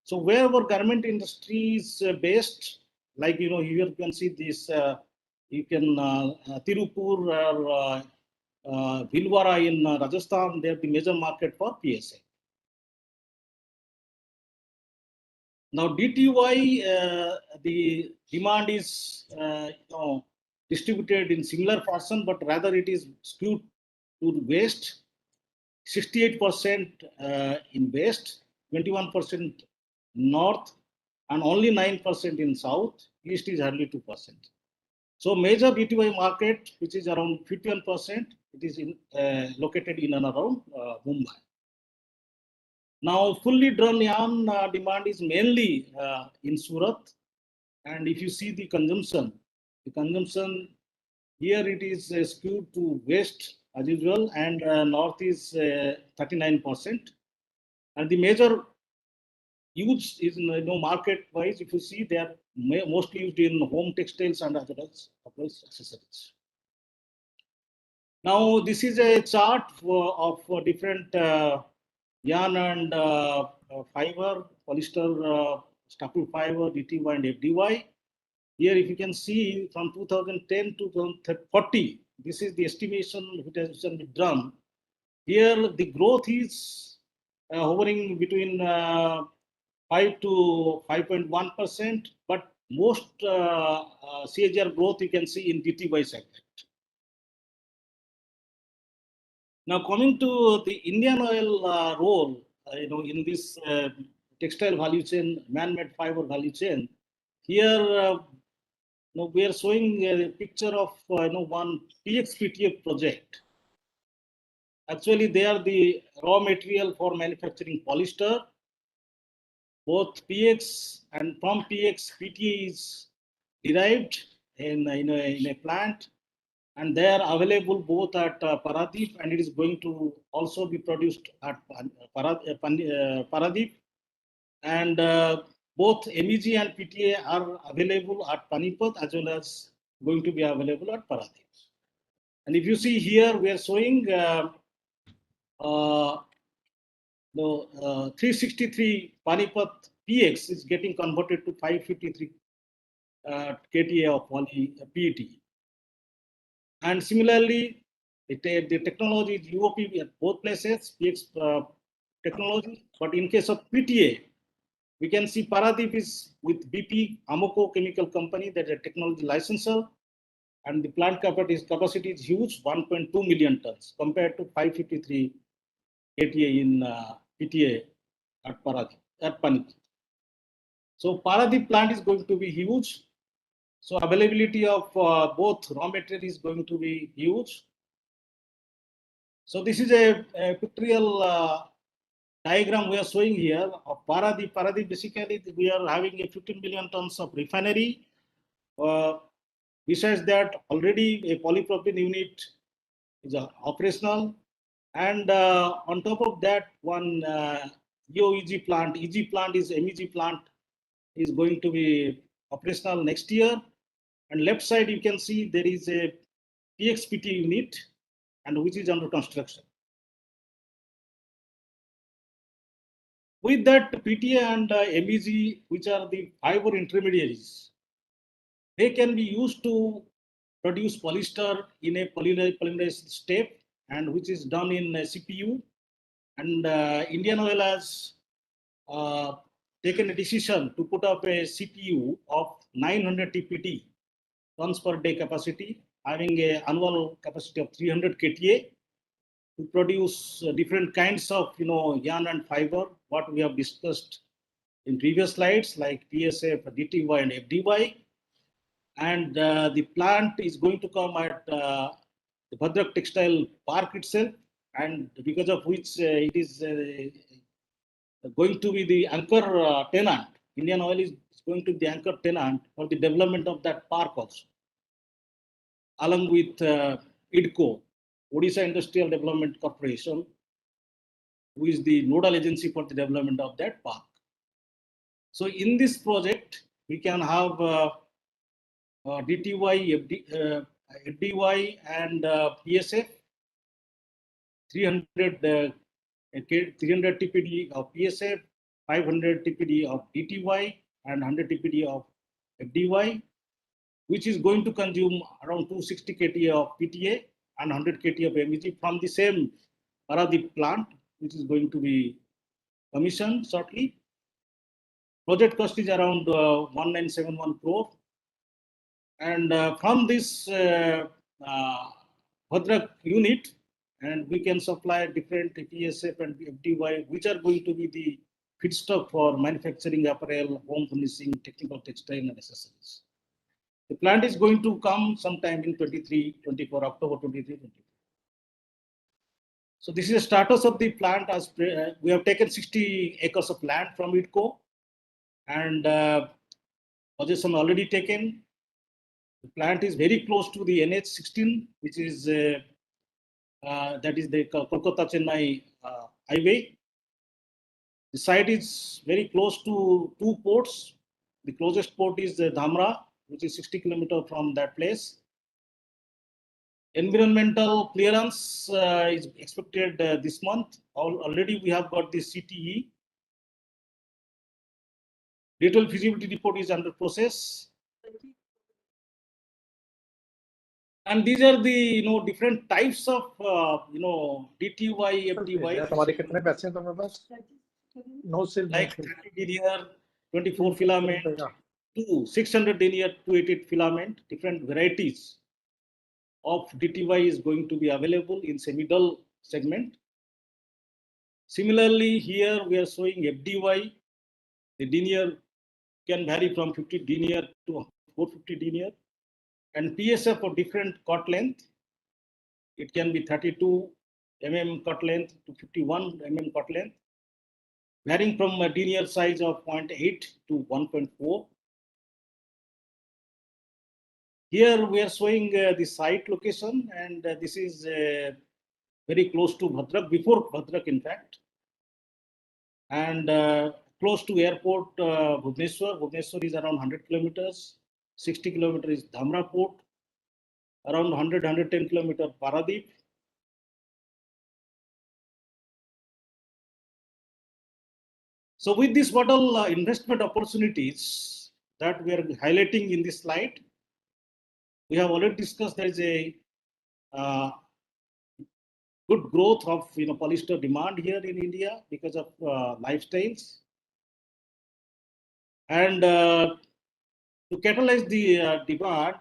Speaker 14: So wherever garment industry is based, like here you can see this, you can Tirupur or Bhilwara in Rajasthan, they're the major market for PSA. Now DTY, the demand is distributed in similar fashion, but rather it is skewed to west. 68% in west, 21% north, and only 9% in south. East is hardly 2%. So major DTY market, which is around 51%, it is located in and around Mumbai. Now, fully drawn yarn demand is mainly in Surat. And if you see the consumption here, it is skewed to west as usual, and north is 39%. And the major use is market wise, if you see, they are mostly used in home textiles and other accessories. Now, this is a chart of different yarn and fiber, polyester, staple fiber, DTY and FDY. Here, if you can see from 2010 to 2040, this is the estimation which has been done. Here, the growth is hovering between 5 to 5.1%, but most CAGR growth you can see in DTY segment. Now, coming to the Indian Oil role, in this textile value chain, man-made fiber value chain, here we are showing a picture of one PX-PTF project. Actually, they are the raw material for manufacturing polyester. Both PX and from PX, PTA is derived in a plant. and they are available both at Paradip, and it is going to also be produced at Paradip. And both MEG and PTA are available at Panipat as well as going to be available at Paradip. And if you see here, we are showing the 363 Panipat PX is getting converted to 553 KTA of poly PET. And similarly, the technology is UOP at both places, PX technology. But in case of PTA, we can see Paradip is with BP Amoco Chemical Company, that is a technology licensor, and the plant capacity is huge, 1.2 million tons compared to 553 KTA in PTA at Paradip, at Panipat. So Paradip plant is going to be huge. So availability of both raw material is going to be huge. So this is a pictorial diagram we are showing here of Paradip. Paradip, basically we are having a 15 million tons of refinery. Besides that, already a polypropylene unit is operational. And on top of that, one EOEG plant, EG plant is MEG plant, is going to be operational next year. And left side, you can see there is a PXPT unit, and which is under construction. With that, PTA and MEG, which are the fiber intermediaries, they can be used to produce polyester in a polymerized step, and which is done in CPU. And Indian Oil has taken a decision to put up a CPU of 900 TPD, tons per day capacity, having an annual capacity of 300 KTA, to produce different kinds of yarn and fiber, what we have discussed in previous slides, like PSF, DTY, and FDY. And the plant is going to come at the Bhadrak Textile Park itself, and because of which it is going to be the anchor tenant. Indian Oil is going to be the anchor tenant for the development of that park also, along with IDCO, Odisha Industrial Development Corporation, who is the nodal agency for the development of that park. So in this project, we can have DTY, FDY, and PSF, 300 TPD of PSF, 500 TPD of DTY, and 100 TPD of FDY, which is going to consume around 260 KTA of PTA and 100 KTA of MEG from the same Paradip plant, which is going to be commissioned shortly. Project cost is around 1971 crore. And from this Bhadrak unit, and we can supply different PSF and FDY, which are going to be the feedstock for manufacturing apparel, home furnishing, technical textile, and accessories. The plant is going to come sometime in 24 October 23, 24. So this is the status of the plant. As we have taken 60 acres of land from IDCO, and possession already taken. The plant is very close to the NH16, which is that is the Kolkata-Chennai highway. The site is very close to two ports. The closest port is Dhamra, which is 60 kilometers from that place. Environmental clearance is expected this month. Already we have got the CTE. Detailed feasibility report is under process. And these are the different types of DTY, FDY.
Speaker 15: No silk.
Speaker 14: Like 30 denier, 24 filament, to 600 denier, 288 filament. Different varieties of DTY is going to be available in semi-dull segment. Similarly, here we are showing FDY. The denier can vary from 50 denier to 450 denier. And PSF for different cut length. It can be 32 mm cut length to 51 mm cut length, varying from a denier size of 0.8 to 1.4. Here we are showing the site location, and this is very close to Bhadrak, before Bhadrak in fact, and close to airport Bhubaneswar. Bhubaneswar is around 100 kilometers, 60 kilometers is Dhamra port, around 110 kilometers Paradip. So with this what all investment opportunities that we are highlighting in this slide, we have already discussed there is a good growth of polyester demand here in India because of lifestyles, and to catalyze the demand,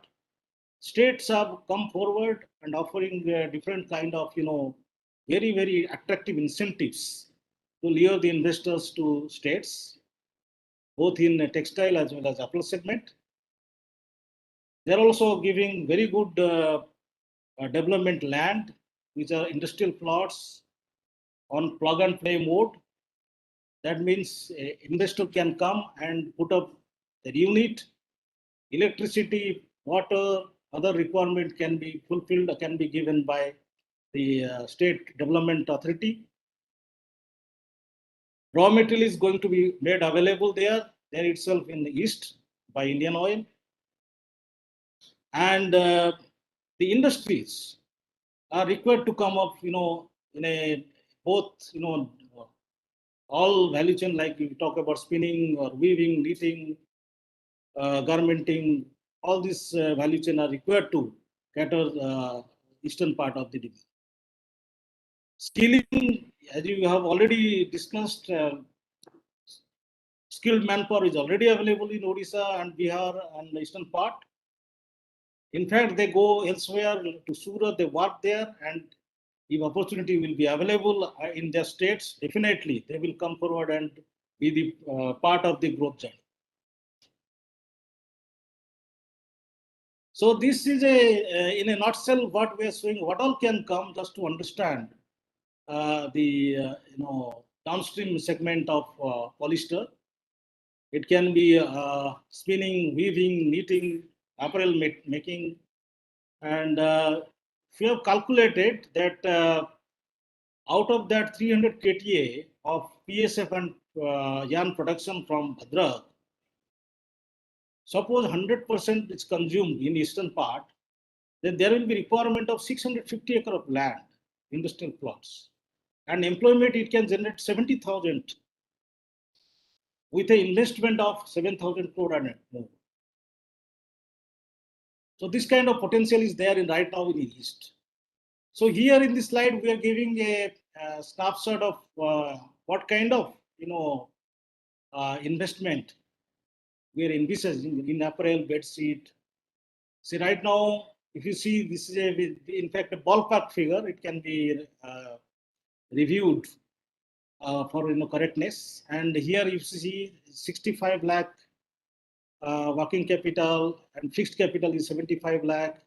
Speaker 14: states have come forward and offering different kind of very attractive incentives to lure the investors to states, both in textile as well as apparel segment. They're also giving very good development land, which are industrial plots on plug and play mode. That means investor can come and put up their unit, electricity, water, other requirement can be fulfilled, can be given by the state development authority. Raw material is going to be made available there itself in the east by Indian Oil. And the industries are required to come up, in a both, all value chain, like we talk about spinning or weaving, knitting, garmenting, all these value chain are required to cater eastern part of the demand. Skilling, as you have already discussed, skilled manpower is already available in Odisha and Bihar and the eastern part. In fact, they go elsewhere to Surat, they work there, and if opportunity will be available in their states, definitely they will come forward and be the part of the growth journey. So this is in a nutshell what we are showing, what all can come, just to understand the downstream segment of polyester. It can be spinning, weaving, knitting, apparel making, and if you have calculated that out of that 300 KTA of PSF and yarn production from Bhadrak, suppose 100% is consumed in eastern part, then there will be requirement of 650 acre of land, industrial plots, and employment it can generate 70,000 with an investment of 7,000 crore and more. So this kind of potential is there in right now in the east. So here in this slide we are giving a snapshot of what kind of investment we are envisaging in apparel, bed sheet. See, right now, if you see, this is in fact a ballpark figure. It can be reviewed for correctness. And here you see 65 lakh working capital, and fixed capital is 75 lakh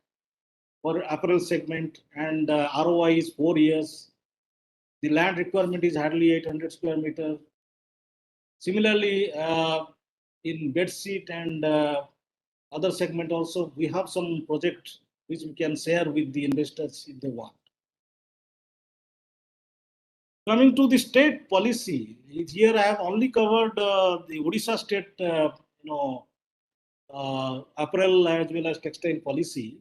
Speaker 14: for apparel segment, and ROI is 4 years. The land requirement is hardly 800 square meter. Similarly, in bedsheet and other segment also, we have some project which we can share with the investors if they want. Coming to the state policy, here I have only covered the Odisha state, apparel as well as textile policy.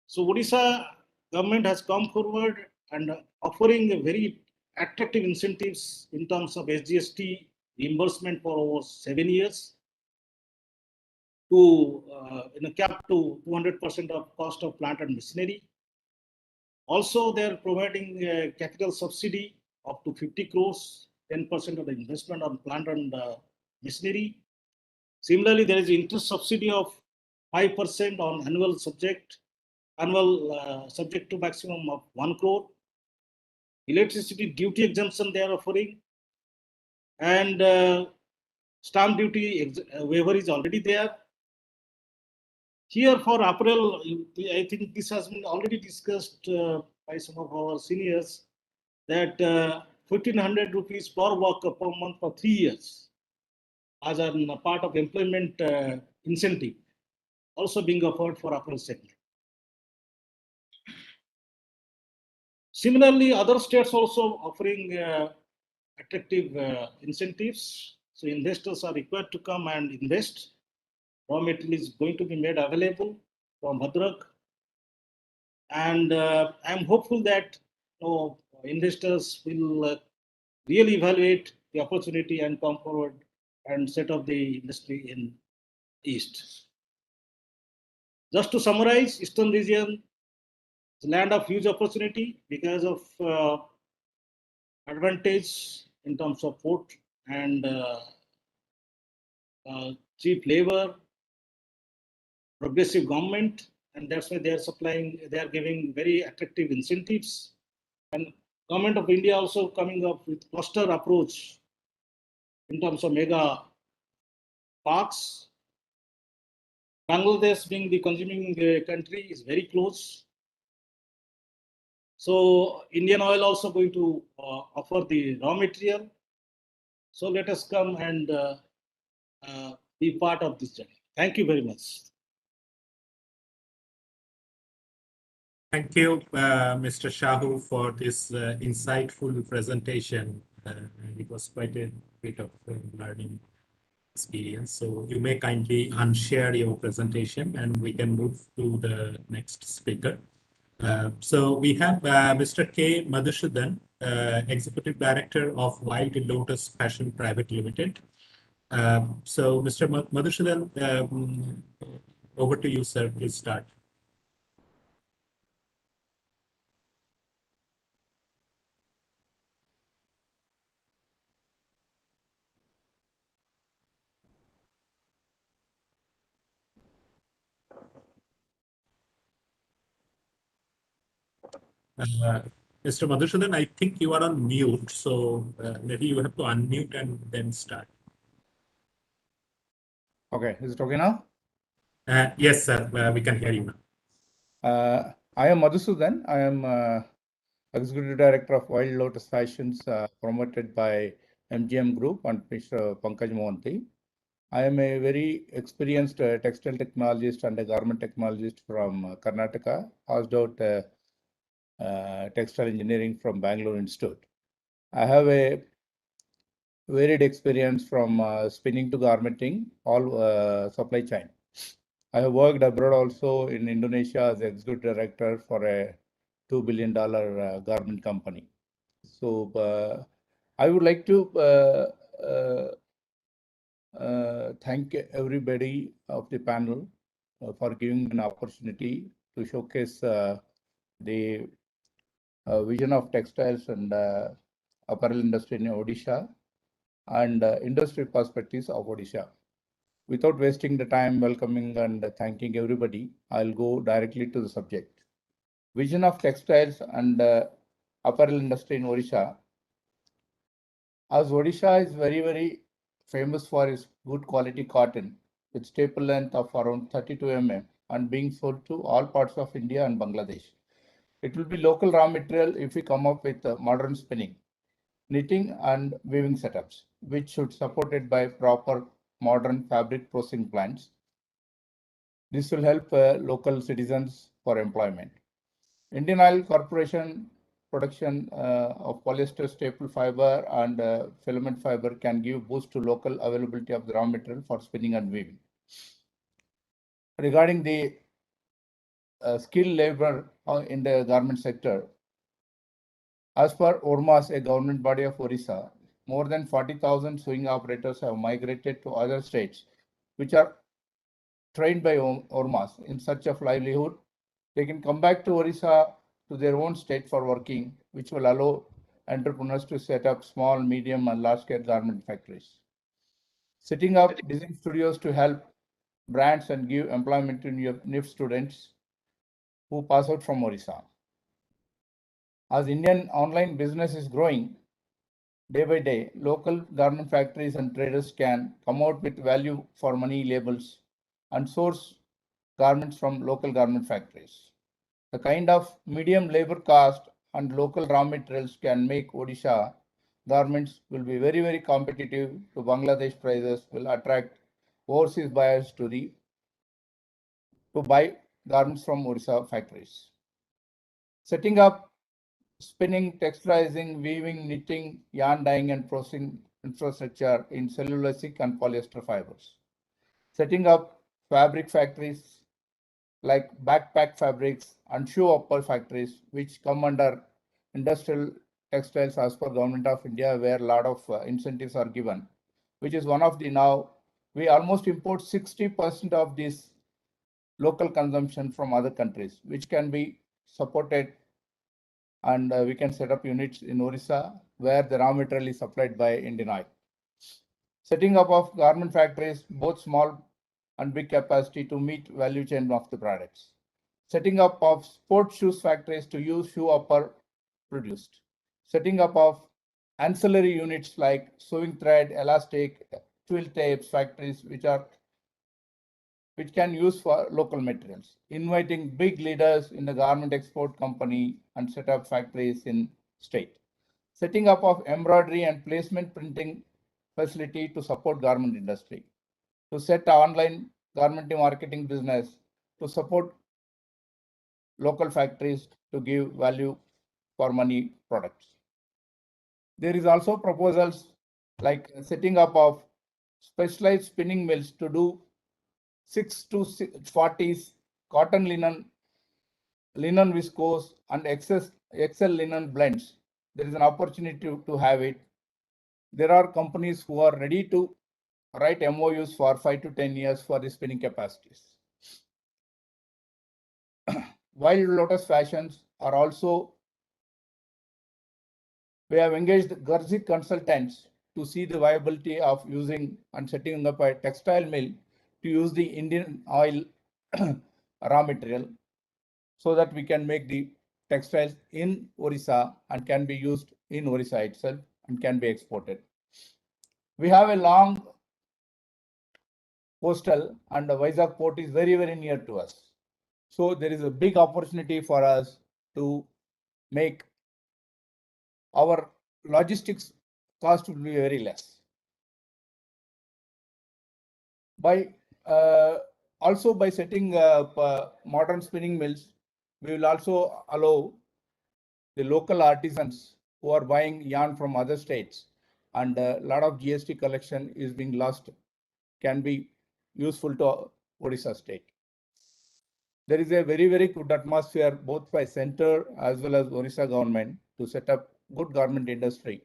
Speaker 14: So Odisha government has come forward and offering a very attractive incentives in terms of SGST reimbursement for over 7 years to cap to 200% of cost of plant and machinery. Also, they are providing a capital subsidy up to 50 crores, 10% of the investment on plant and machinery. Similarly, there is interest subsidy of 5% on annual subject to maximum of 1 crore. Electricity duty exemption they are offering, and stamp duty waiver is already there. Here for apparel, I think this has been already discussed by some of our seniors, that 1,500 rupees per worker per month for 3 years as a part of employment incentive also being offered for apparel segment. Similarly, other states also offering attractive incentives. So investors are required to come and invest. Raw material is going to be made available from Bhadrak. And I'm hopeful that investors will really evaluate the opportunity and come forward and set up the industry in East. Just to summarize, Eastern region is a land of huge opportunity because of advantage in terms of port and cheap labor, progressive government, and that's why they are giving very attractive incentives. And government of India also coming up with cluster approach in terms of mega parks. Bangladesh being the consuming country is very close. So Indian Oil also going to offer the raw material. So let us come and be part of this journey. Thank you very much.
Speaker 13: Thank you, Mr. Shahu, for this insightful presentation. It was quite a bit of learning experience. So you may kindly unshare your presentation and we can move to the next speaker. So we have Mr. K. Madhusudan, Executive Director of Wild Lotus Fashion Private Limited. So Mr. Madhusudan, over to you, sir. Please start. Mr. Madhusudan, I think you are on mute, so maybe you have to unmute and then start.
Speaker 16: Okay, is it okay now?
Speaker 13: Yes, sir, we can hear you now.
Speaker 16: I am Madhusudan. I am Executive Director of Wild Lotus Fashions, promoted by MGM Group and Mr. Pankaj Mohanty. I am a very experienced textile technologist and a garment technologist from Karnataka, passed out textile engineering from Bangalore Institute. I have a varied experience from spinning to garmenting, all supply chain. I have worked abroad also in Indonesia as executive director for a $2 billion garment company. So I would like to thank everybody of the panel for giving an opportunity to showcase the vision of textiles and apparel industry in Odisha and industry perspectives of Odisha. Without wasting the time welcoming and thanking everybody, I'll go directly to the subject. Vision of textiles and apparel industry in Odisha. As Odisha is very, very famous for its good quality cotton with staple length of around 32 mm and being sold to all parts of India and Bangladesh. It will be local raw material if we come up with modern spinning, knitting and weaving setups, which should supported by proper modern fabric processing plants. This will help local citizens for employment. Indian Oil Corporation production of polyester staple fiber and filament fiber can give boost to local availability of the raw material for spinning and weaving. Regarding the skilled labor in the garment sector, as per ORMAS, a government body of Orissa, more than 40,000 sewing operators have migrated to other states, which are trained by ORMAS in search of livelihood. They can come back to Orissa to their own state for working, which will allow entrepreneurs to set up small, medium, and large-scale garment factories. Setting up design studios to help brands and give employment to new students who pass out from Orissa. As Indian online business is growing, day by day, local garment factories and traders can come out with value for money labels and source garments from local garment factories. The kind of medium labor cost and local raw materials can make Odisha garments will be very, very competitive to Bangladesh prices, will attract overseas buyers to the to buy garments from Orissa factories. Setting up spinning, textilizing, weaving, knitting, yarn dyeing, and processing infrastructure in cellulosic and polyester fibers. Setting up fabric factories like backpack fabrics and shoe upper factories, which come under industrial textiles as per Government of India, where a lot of incentives are given, which is one of the now, we almost import 60% of this local consumption from other countries, which can be supported, and we can set up units in Orissa where the raw material is supplied by Indian Oil. Setting up of garment factories, both small and big capacity to meet value chain of the products. Setting up of sports shoes factories to use shoe upper produced. Setting up of ancillary units like sewing thread, elastic, twill tapes factories which can use for local materials. Inviting big leaders in the garment export company and set up factories in state. Setting up of embroidery and placement printing facility to support garment industry. To set online garment marketing business to support local factories to give value for money products. There is also proposals like setting up of specialized spinning mills to do 6 to 40 cotton linen viscose and XL linen blends. There is an opportunity to have it. There are companies who are ready to write MOUs for 5 to 10 years for the spinning capacities. While Lotus Fashions are also, we have engaged Gurjit consultants to see the viability of using and setting up a textile mill to use the Indian oil raw material so that we can make the textiles in Orissa and can be used in Orissa itself and can be exported. We have a long coastal and the Vizag port is very, very near to us. So there is a big opportunity for us to make our logistics cost will be very less. By also by setting up modern spinning mills, we will also allow the local artisans who are buying yarn from other states, and a lot of GST collection is being lost, can be useful to Odisha state. There is a very, very good atmosphere both by center as well as Orissa government to set up good garment industry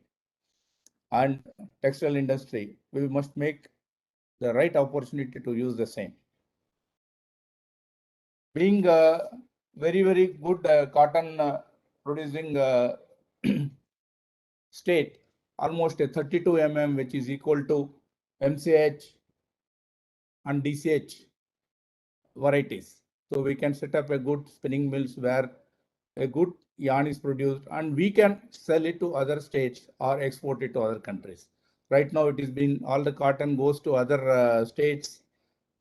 Speaker 16: and textile industry. We must make the right opportunity to use the same. Being a very, very good cotton producing state, almost a 32 mm, which is equal to MCH and DCH varieties. So we can set up a good spinning mills where a good yarn is produced and we can sell it to other states or export it to other countries. Right now it is being, all the cotton goes to other states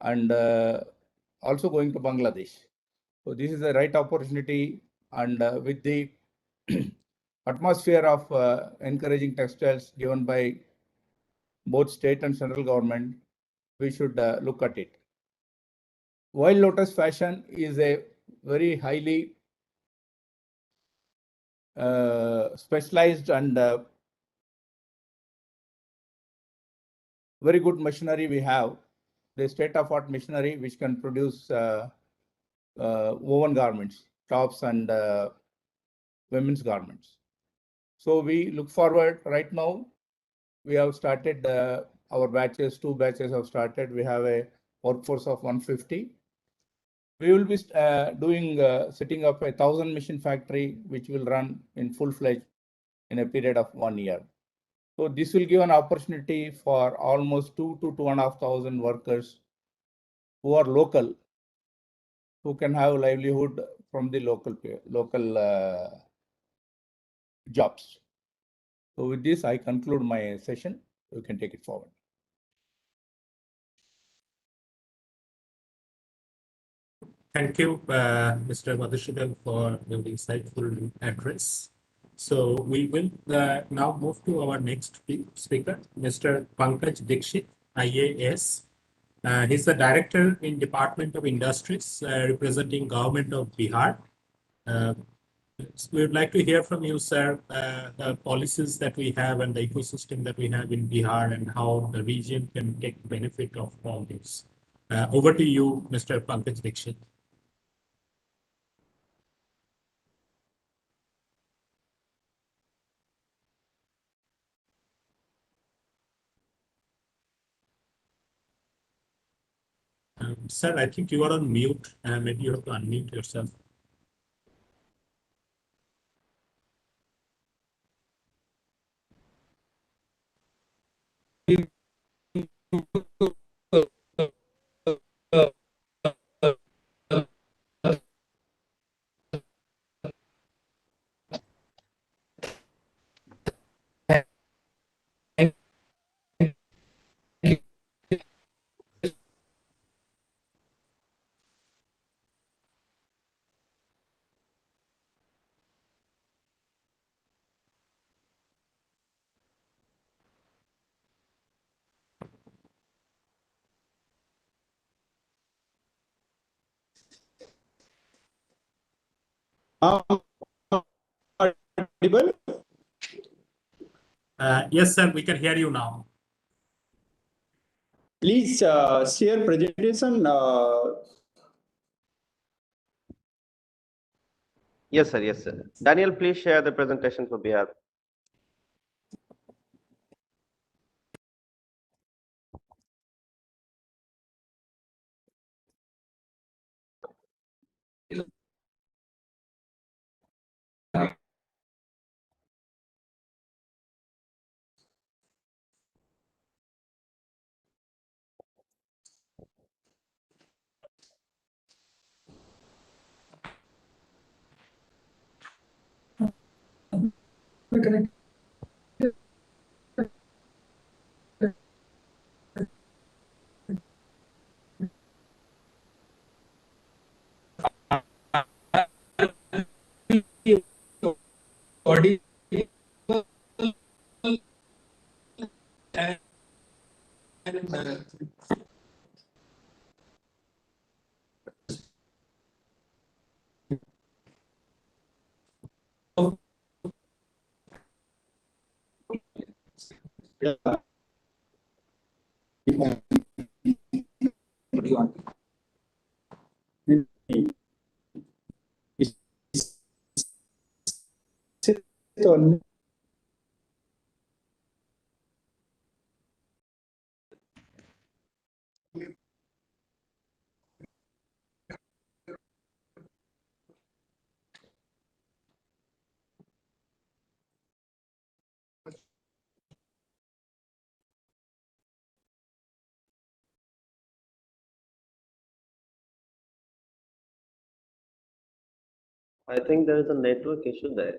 Speaker 16: and also going to Bangladesh. So this is the right opportunity, and with the atmosphere of encouraging textiles given by both state and central government, we should look at it. While Lotus Fashion is a very highly specialized and very good machinery we have, the state-of-art machinery which can produce woven garments, tops and women's garments. So we look forward. Right now, we have started our batches, 2 batches have started. We have a workforce of 150. We will be doing setting up 1,000 machine factory, which will run in full-fledged in a period of 1 year. So this will give an opportunity for almost 2 to 2,500 workers who are local, who can have livelihood from the local jobs. So with this, I conclude my session. You can take it forward.
Speaker 13: Thank you, Mr. Madhusudhan, for the insightful address. So we will now move to our next speaker, Mr. Pankaj Dixit, IAS, He's the director in Department of Industries, representing Government of Bihar. We would like to hear from you, sir, the policies that we have and the ecosystem that we have in Bihar and how the region can take benefit of all this. Over to you, Mr. Pankaj Dixit. Sir, I think you are on mute. Maybe you have to unmute yourself. Yes, sir, we can hear you now.
Speaker 17: Please share presentation.
Speaker 18: Yes, sir. Yes, sir. Daniel, please share the presentation for Bihar. I think there is a network issue there.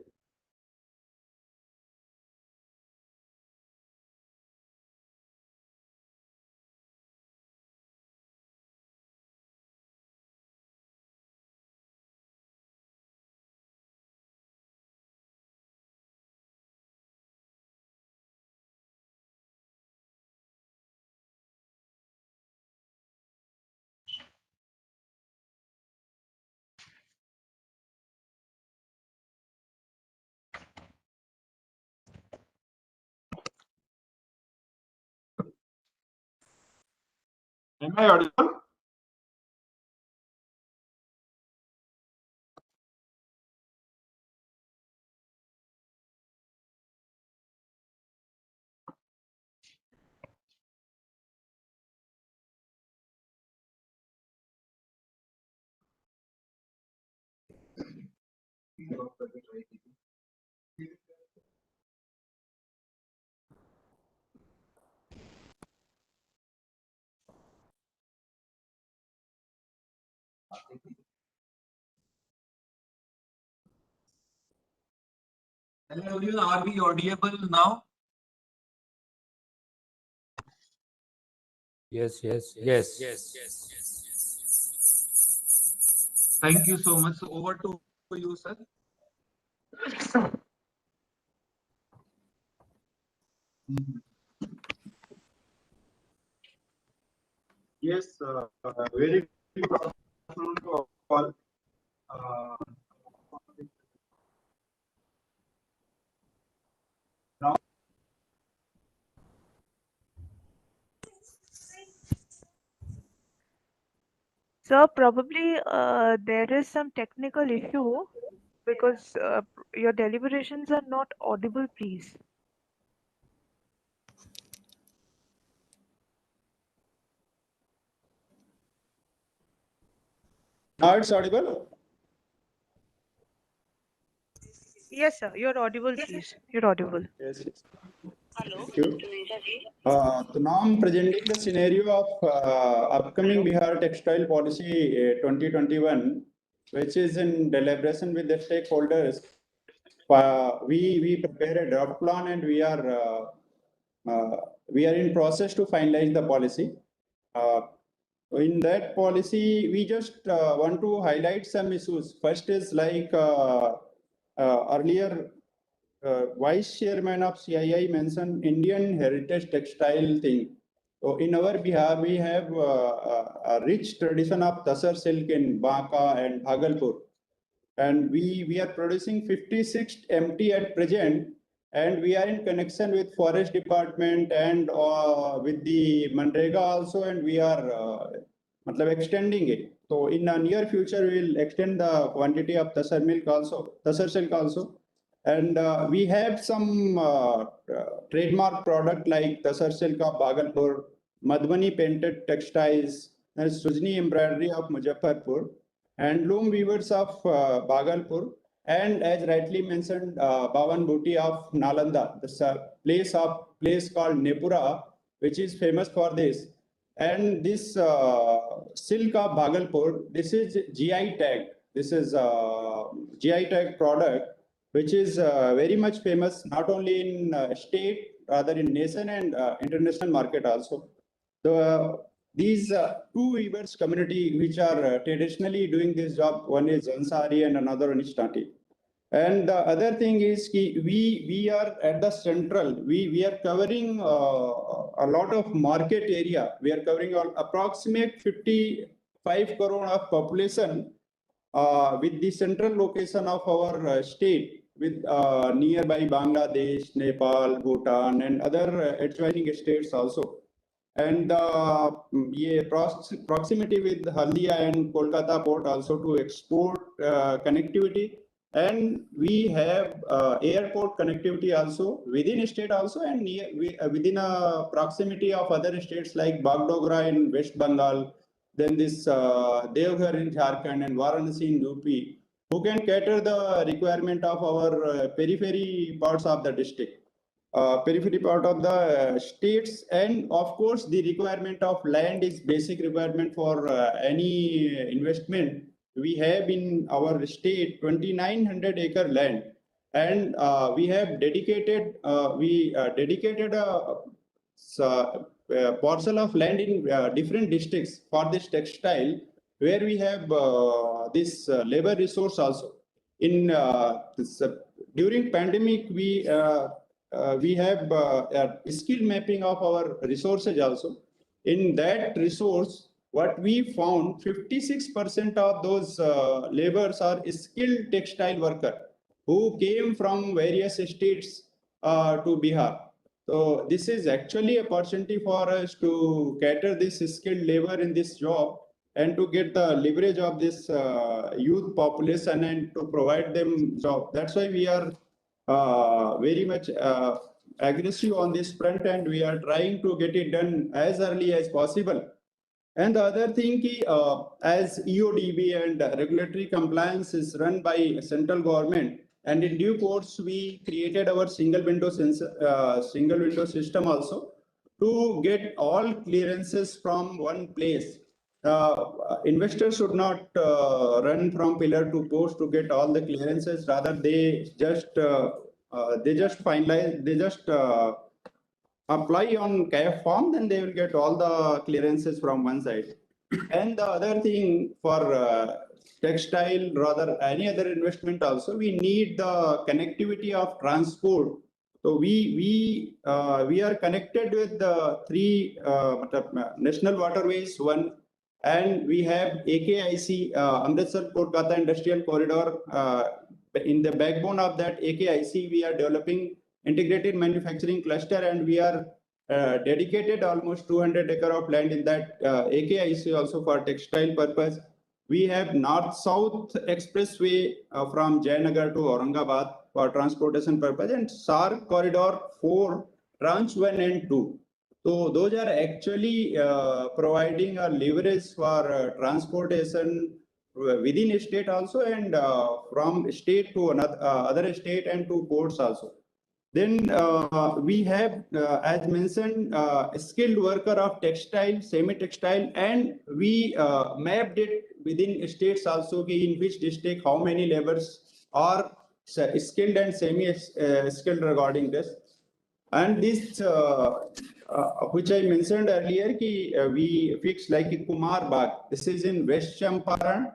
Speaker 17: Am I audible?
Speaker 19: Hello, everyone. Are we audible now?
Speaker 20: Yes.
Speaker 19: Thank you so much. So over to you, sir.
Speaker 17: Yes, very good afternoon to all. Now,
Speaker 12: Sir, probably there is some technical issue because your deliberations are not audible, please.
Speaker 17: now it's audible.
Speaker 12: Yes, sir, you're audible, please. You're audible.
Speaker 17: Yes. Thank you. So now I'm presenting the scenario of upcoming Bihar Textile Policy 2021, which is in deliberation with the stakeholders. We prepare a draft plan and we are in process to finalize the policy. In that policy, we just want to highlight some issues. First is like earlier Vice Chairman of CII mentioned Indian heritage textile thing. So in our Bihar, we have a rich tradition of Tasar silk in Banka and Bhagalpur. And we are producing 56 MT at present, and we are in connection with Forest Department and with the Manrega also, and we are extending it. So in the near future, we will extend the quantity of Tasar silk also. And we have some trademark product like Tasar silk of Bhagalpur, Madhubani painted textiles, and Sujni embroidery of Muzaffarpur, and loom weavers of Bhagalpur, and as rightly mentioned, Bhavan Bhuti of Nalanda, the place called Nepura, which is famous for this. And this silk of Bhagalpur, this is GI tag. This is GI tag product, which is very much famous not only in state, rather in nation and international market also. These two weavers community which are traditionally doing this job, one is Ansari and another one is Tati. And the other thing is we are at the central, we are covering a lot of market area. We are covering approximate 55 crore of population with the central location of our state with nearby Bangladesh, Nepal, Bhutan and other adjoining states also. And proximity with Haldia and Kolkata port also to export connectivity. And we have airport connectivity also within state also, and within a proximity of other states like Bagdogra in West Bengal, then this Devghar in Jharkhand and Varanasi in UP, who can cater the requirement of our periphery parts of the district. Periphery part of the states, and of course the requirement of land is basic requirement for any investment. We have in our state 2,900 acre land, and we have dedicated a parcel of land in different districts for this textile, where we have this labor resource also. In during pandemic, we have skill mapping of our resources also. In that resource, what we found, 56% of those laborers are skilled textile worker who came from various states to Bihar. So this is actually a opportunity for us to cater this skilled labor in this job and to get the leverage of this youth population and to provide them job. That's why we are very much aggressive on this front, and we are trying to get it done as early as possible. And the other thing, as EODB and regulatory compliance is run by central government, and in due course we created our single window system also to get all clearances from one place. Investors should not run from pillar to post to get all the clearances. Rather, they just apply on CAF form, then they will get all the clearances from one side. And the other thing for textile, rather any other investment also, we need the connectivity of transport So we are connected with the three national waterways, one, and we have AKIC, Amritsar Kolkata Industrial Corridor. In the backbone of that AKIC, we are developing integrated manufacturing cluster, and we are dedicated almost 200 acre of land in that AKIC also for textile purpose. We have north-south expressway from Jayanagar to Aurangabad for transportation purpose, and SAR corridor 4, tranche 1 and 2. So those are actually providing a leverage for transportation within a state also, and from state to another other state and to ports also. Then we have, as mentioned, a skilled worker of textile, semi-textile, and we mapped it within states also, in which district how many laborers are skilled and semi-skilled regarding this. And this, which I mentioned earlier, we fixed like a Kumar Bagh. This is in West Champaran,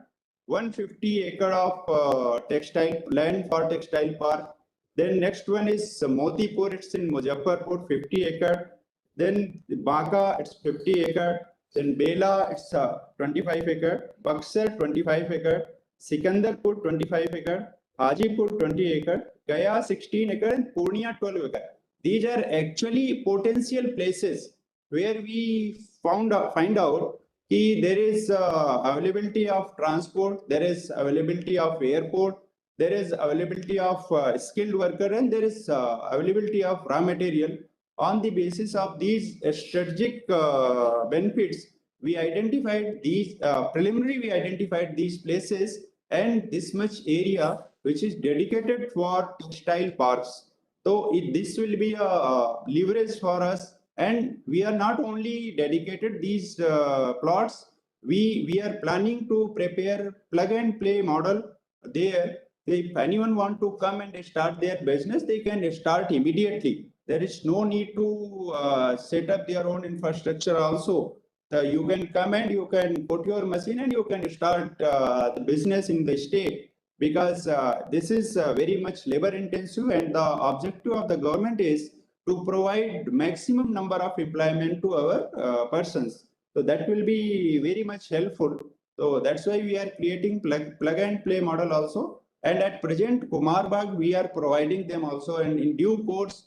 Speaker 17: 150 acre of textile land for textile park. Then next one is Motipur, it's in Muzaffarpur, 50 acre. Then Banka, it's 50 acre. Then Bela, it's 25 acre. Buxar, 25 acre. Sikandarpur, 25 acre. Hajipur, 20 acre. Gaya, 16 acre. And Purnia, 12 acre. These are actually potential places where we find out there is availability of transport, there is availability of airport, there is availability of skilled worker, and there is availability of raw material. On the basis of these strategic benefits, we identified these preliminary. We identified these places and this much area which is dedicated for textile parks. So this will be a leverage for us, and we are not only dedicated these plots. We are planning to prepare plug and play model there. If anyone want to come and start their business, they can start immediately. There is no need to set up their own infrastructure also. You can come and you can put your machine and you can start the business in the state, because this is very much labor intensive, and the objective of the government is to provide maximum number of employment to our persons. So that will be very much helpful. So that's why we are creating plug and play model also. And at present, Kumar Bagh, we are providing them also, and in due course,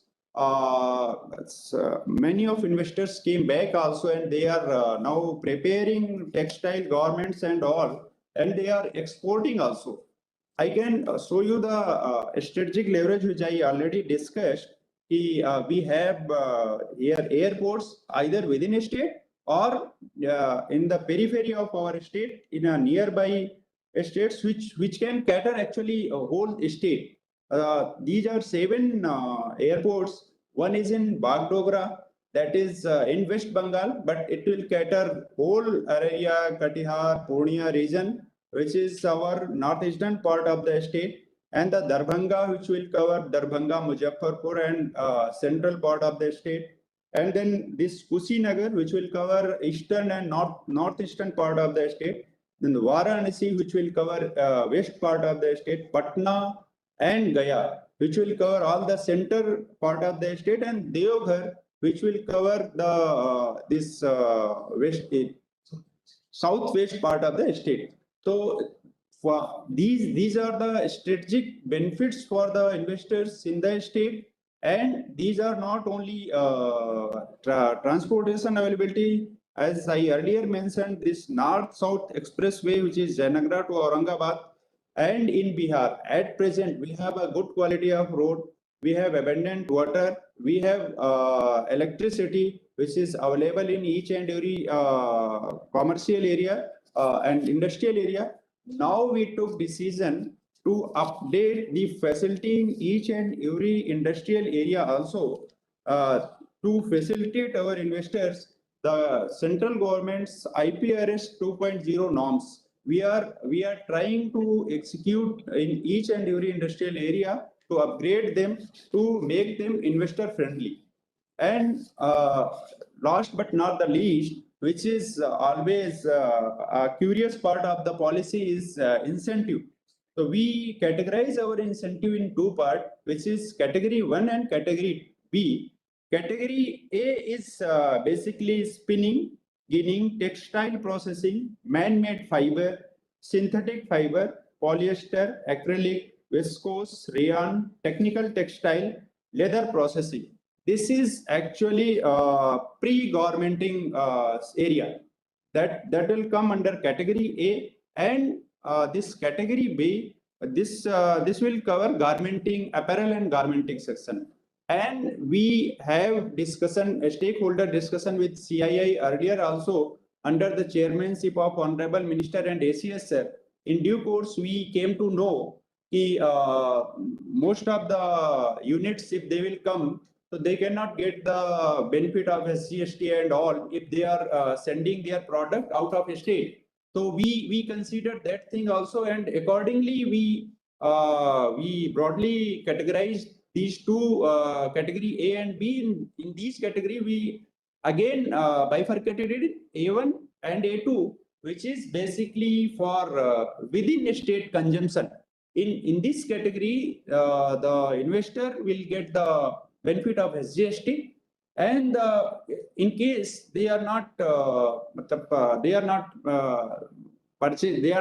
Speaker 17: many of investors came back also, and they are now preparing textile garments and all, and they are exporting also. I can show you the strategic leverage which I already discussed. We have here airports either within a state or in the periphery of our state, in a nearby states, which can cater actually a whole state. These are 7 airports. One is in Bagdogra, that is in West Bengal, but it will cater whole area, Katihar, Purnia region, which is our northeastern part of the state, and the Darbhanga, which will cover Darbhanga, Muzaffarpur, and central part of the state. And then this Kushinagar, which will cover eastern and northeastern part of the state. Then Varanasi, which will cover west part of the state, Patna and Gaya, which will cover all the center part of the state, and Deoghar, which will cover the this southwest part of the state. So for these are the strategic benefits for the investors in the state, and these are not only transportation availability. As I earlier mentioned, this north-south expressway, which is Jayanagar to Aurangabad, and in Bihar, at present, we have a good quality of road. We have abundant water. We have electricity, which is available in each and every commercial area and industrial area. Now we took decision to update the facility in each and every industrial area also to facilitate our investors. The central government's IPRS 2.0 norms, we are trying to execute in each and every industrial area to upgrade them, to make them investor friendly. And last but not the least, which is always a curious part of the policy, is incentive. So we categorize our incentive in 2 parts. which is category 1 and category B. Category A is basically spinning, ginning, textile processing, man-made fiber, synthetic fiber, polyester, acrylic, viscose, rayon, technical textile, leather processing. This is actually pre-garmenting area. That will come under category A, and this category B, this will cover garmenting, apparel and garmenting section. And we have discussion, a stakeholder discussion with CII earlier also under the chairmanship of Honorable Minister and ACS sir. In due course, we came to know that most of the units, if they will come, so they cannot get the benefit of SGST and all if they are sending their product out of state. So we considered that thing also, and accordingly we broadly categorized these two category A and B. In these category, we again bifurcated it A1 and A2, which is basically for within state consumption. In this category, the investor will get the benefit of SGST, and in case they are not they are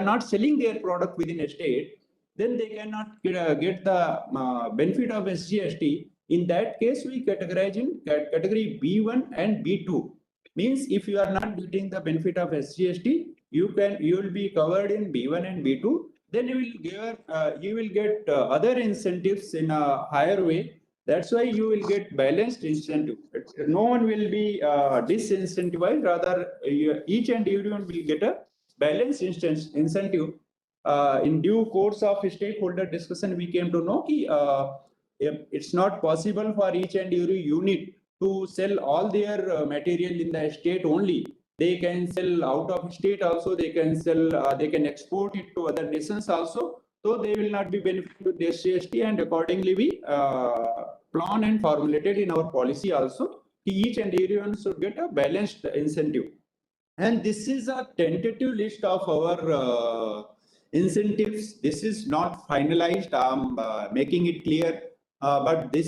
Speaker 17: not selling their product within a state, then they cannot get the benefit of SGST. In that case, we categorize in category B1 and B2. Means if you are not getting the benefit of SGST, you will be covered in B1 and B2. Then you will get other incentives in a higher way. That's why you will get balanced incentive. No one will be disincentivized. Rather, each and everyone will get a balanced incentive. In due course of stakeholder discussion, we came to know that it's not possible for each and every unit to sell all their material in the state only. They can sell out of state also. They can sell. They can export it to other nations also. So they will not be benefited with the SGST, and accordingly we plan and formulated in our policy also. Each and everyone should get a balanced incentive. And this is a tentative list of our incentives. This is not finalized. I'm making it clear. But we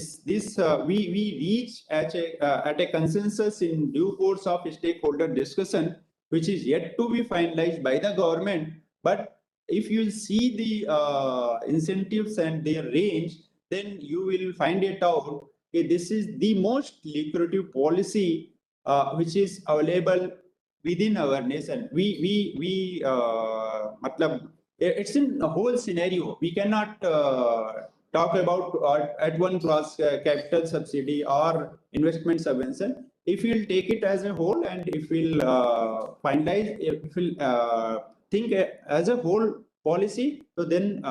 Speaker 17: reach at a consensus in due course of stakeholder discussion, which is yet to be finalized by the government. But if you see the incentives and their range, then you will find it out. This is the most lucrative policy which is available within our nation. It's in a whole scenario. We cannot talk about at one class capital subsidy or investment subvention. If we'll take it as a whole, and if we'll finalize, if we'll think as a whole policy, so then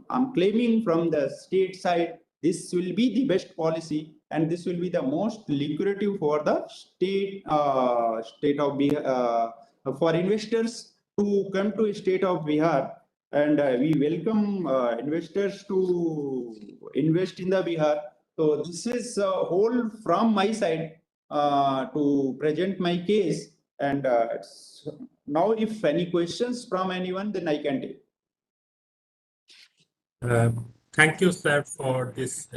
Speaker 17: I'm claiming from the state side, this will be the best policy, and this will be the most lucrative for the state of Bihar, for investors to come to state of Bihar. And we welcome investors to invest in the Bihar. So this is a whole from my side to present my case. And now if any questions from anyone, then I can take.
Speaker 13: Thank you, sir, for this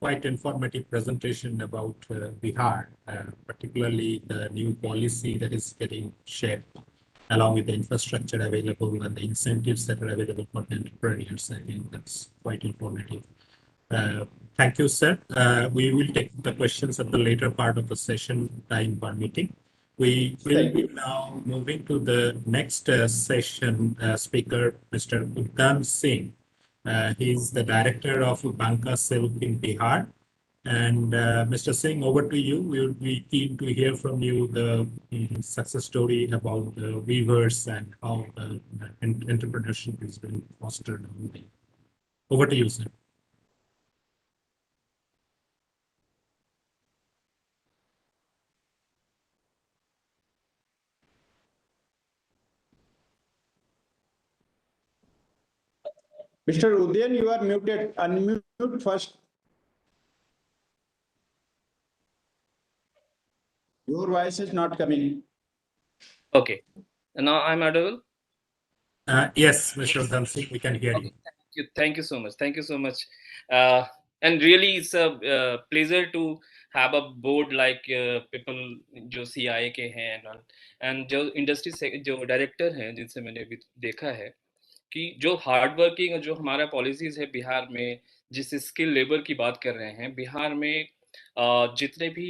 Speaker 13: quite informative presentation about Bihar, particularly the new policy that is getting shaped, along with the infrastructure available and the incentives that are available for the entrepreneurs. I think that's quite informative. Thank you, sir. We will take the questions at the later part of the session, time permitting. We will be now moving to the next session speaker, Mr. Udham Singh. He's the director of Banka Silk in Bihar. And Mr. Singh, over to you. We would be keen to hear from you the success story about the weavers and how entrepreneurship is being fostered. Over to you, sir.
Speaker 17: Mr. Udayan, you are muted. Unmute first. Your voice is not coming.
Speaker 20: Okay. Now I'm audible?
Speaker 13: Yes, Mr. Udham Singh, we can hear you.
Speaker 20: Thank you so much. Thank you so much. And really, it's a pleasure to have a board like people जो CII के हैं and जो industry से जो director हैं जिनसे मैंने अभी देखा है कि जो हार्ड वर्किंग और जो हमारा पॉलिसीज है बिहार में, जिस स्किल लेबर की बात कर रहे हैं बिहार में, जितने भी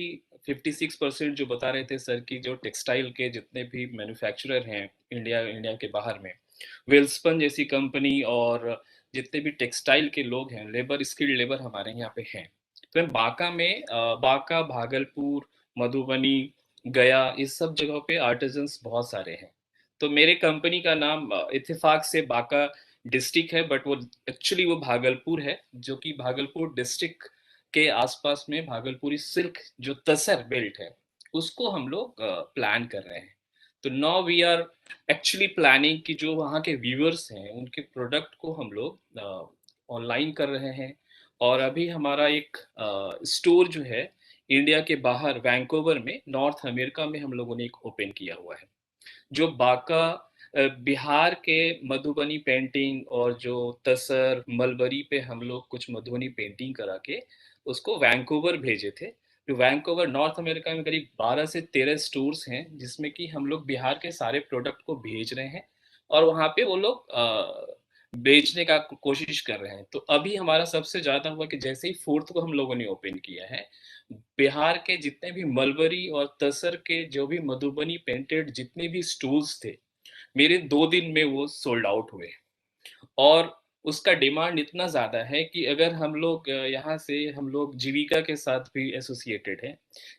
Speaker 20: 56% जो बता रहे थे सर की जो टेक्सटाइल के जितने भी मैन्युफैक्चरर हैं इंडिया के बाहर में, वेल्सपन जैसी कंपनी और जितने भी टेक्सटाइल के लोग हैं, लेबर स्किल्ड लेबर हमारे यहाँ पे हैं। तो बांका में बांका, भागलपुर, मधुबनी, गया, इस सब जगहों पे आर्टिजन्स बहुत सारे हैं। तो मेरे कंपनी का नाम इत्तेफाक से बांका डिस्ट्रिक्ट है, बट वो एक्चुअली वो भागलपुर है, जो कि भागलपुर डिस्ट्रिक्ट के आसपास में भागलपुरी सिल्क जो तसर बेल्ट है उसको हम लोग प्लान कर रहे हैं। तो now we are actually planning कि जो वहाँ के व्यूअर्स हैं उनके प्रोडक्ट को हम लोग ऑनलाइन कर रहे हैं। और अभी हमारा एक स्टोर जो है इंडिया के बाहर वैंकूवर में, नॉर्थ अमेरिका में हम लोगों ने एक ओपन किया हुआ है, जो बांका बिहार के मधुबनी पेंटिंग और जो तसर मलबरी पे हम लोग कुछ मधुबनी पेंटिंग करा के उसको वैंकूवर भेजे थे। जो वैंकूवर नॉर्थ अमेरिका में करीब 12 से 13 स्टोर्स हैं जिसमें कि हम लोग बिहार के सारे प्रोडक्ट को भेज रहे हैं और वहाँ पे वो लोग बेचने का कोशिश कर रहे हैं। तो अभी हमारा सबसे ज़्यादा हुआ कि जैसे ही 4th को हम लोगों ने ओपन किया है, बिहार के जितने भी मलबरी और तसर के जो भी मधुबनी पेंटेड जितने भी स्टूल्स थे, मेरे 2 दिन में वो सोल्ड आउट हुए। और उसका डिमांड इतना ज़्यादा है कि अगर हम लोग यहाँ से हम लोग जीविका के साथ भी एसोसिएटेड हैं।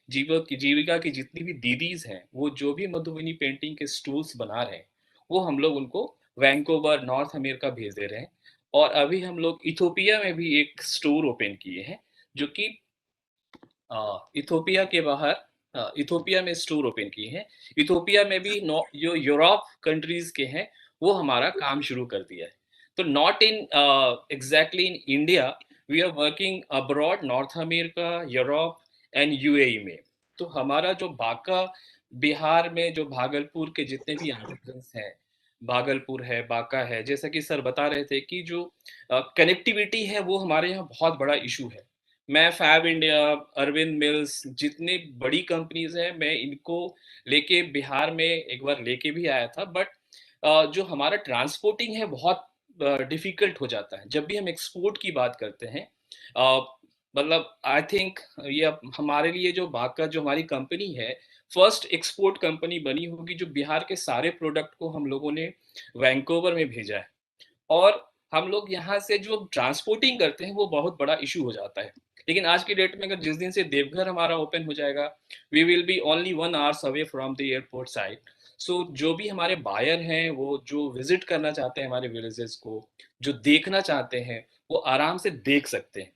Speaker 20: जीविका की जितनी भी दीदीज़ हैं, वो जो भी मधुबनी पेंटिंग के स्टूल्स बना रहे हैं, वो हम लोग उनको वैंकूवर, नॉर्थ अमेरिका भेज दे रहे हैं। और अभी हम लोग इथियोपिया में भी एक स्टोर ओपन किए हैं, जो कि इथियोपिया के बाहर इथियोपिया में स्टोर ओपन किए हैं। इथियोपिया में भी जो यूरोप कंट्रीज के हैं वो हमारा काम शुरू कर दिया है। तो not in exactly in India, we are working abroad, North America, Europe and UAE में। तो हमारा जो बांका बिहार में जो भागलपुर के जितने भी आर्टिजन्स हैं, भागलपुर है, बांका है, जैसा कि सर बता रहे थे कि जो कनेक्टिविटी है वो हमारे यहाँ बहुत बड़ा इशू है। मैं फैब इंडिया, अरविंद मिल्स, जितने बड़ी कंपनीज हैं, मैं इनको लेके बिहार में एक बार लेके भी आया था, बट जो हमारा ट्रांसपोर्टिंग है बहुत डिफिकल्ट हो जाता है जब भी हम एक्सपोर्ट की बात करते हैं। मतलब आई थिंक ये हमारे लिए जो बांका जो हमारी कंपनी है, फर्स्ट एक्सपोर्ट कंपनी बनी होगी जो बिहार के सारे प्रोडक्ट को हम लोगों ने वैंकूवर में भेजा है। और हम लोग यहाँ से जो ट्रांसपोर्टिंग करते हैं वो बहुत बड़ा इशू हो जाता है। लेकिन आज की डेट में अगर जिस दिन से देवघर हमारा ओपन हो जाएगा, we will be only 1 hours away from the airport side. So जो भी हमारे बायर हैं, वो जो विजिट करना चाहते हैं हमारे विलेजेस को, जो देखना चाहते हैं, वो आराम से देख सकते हैं।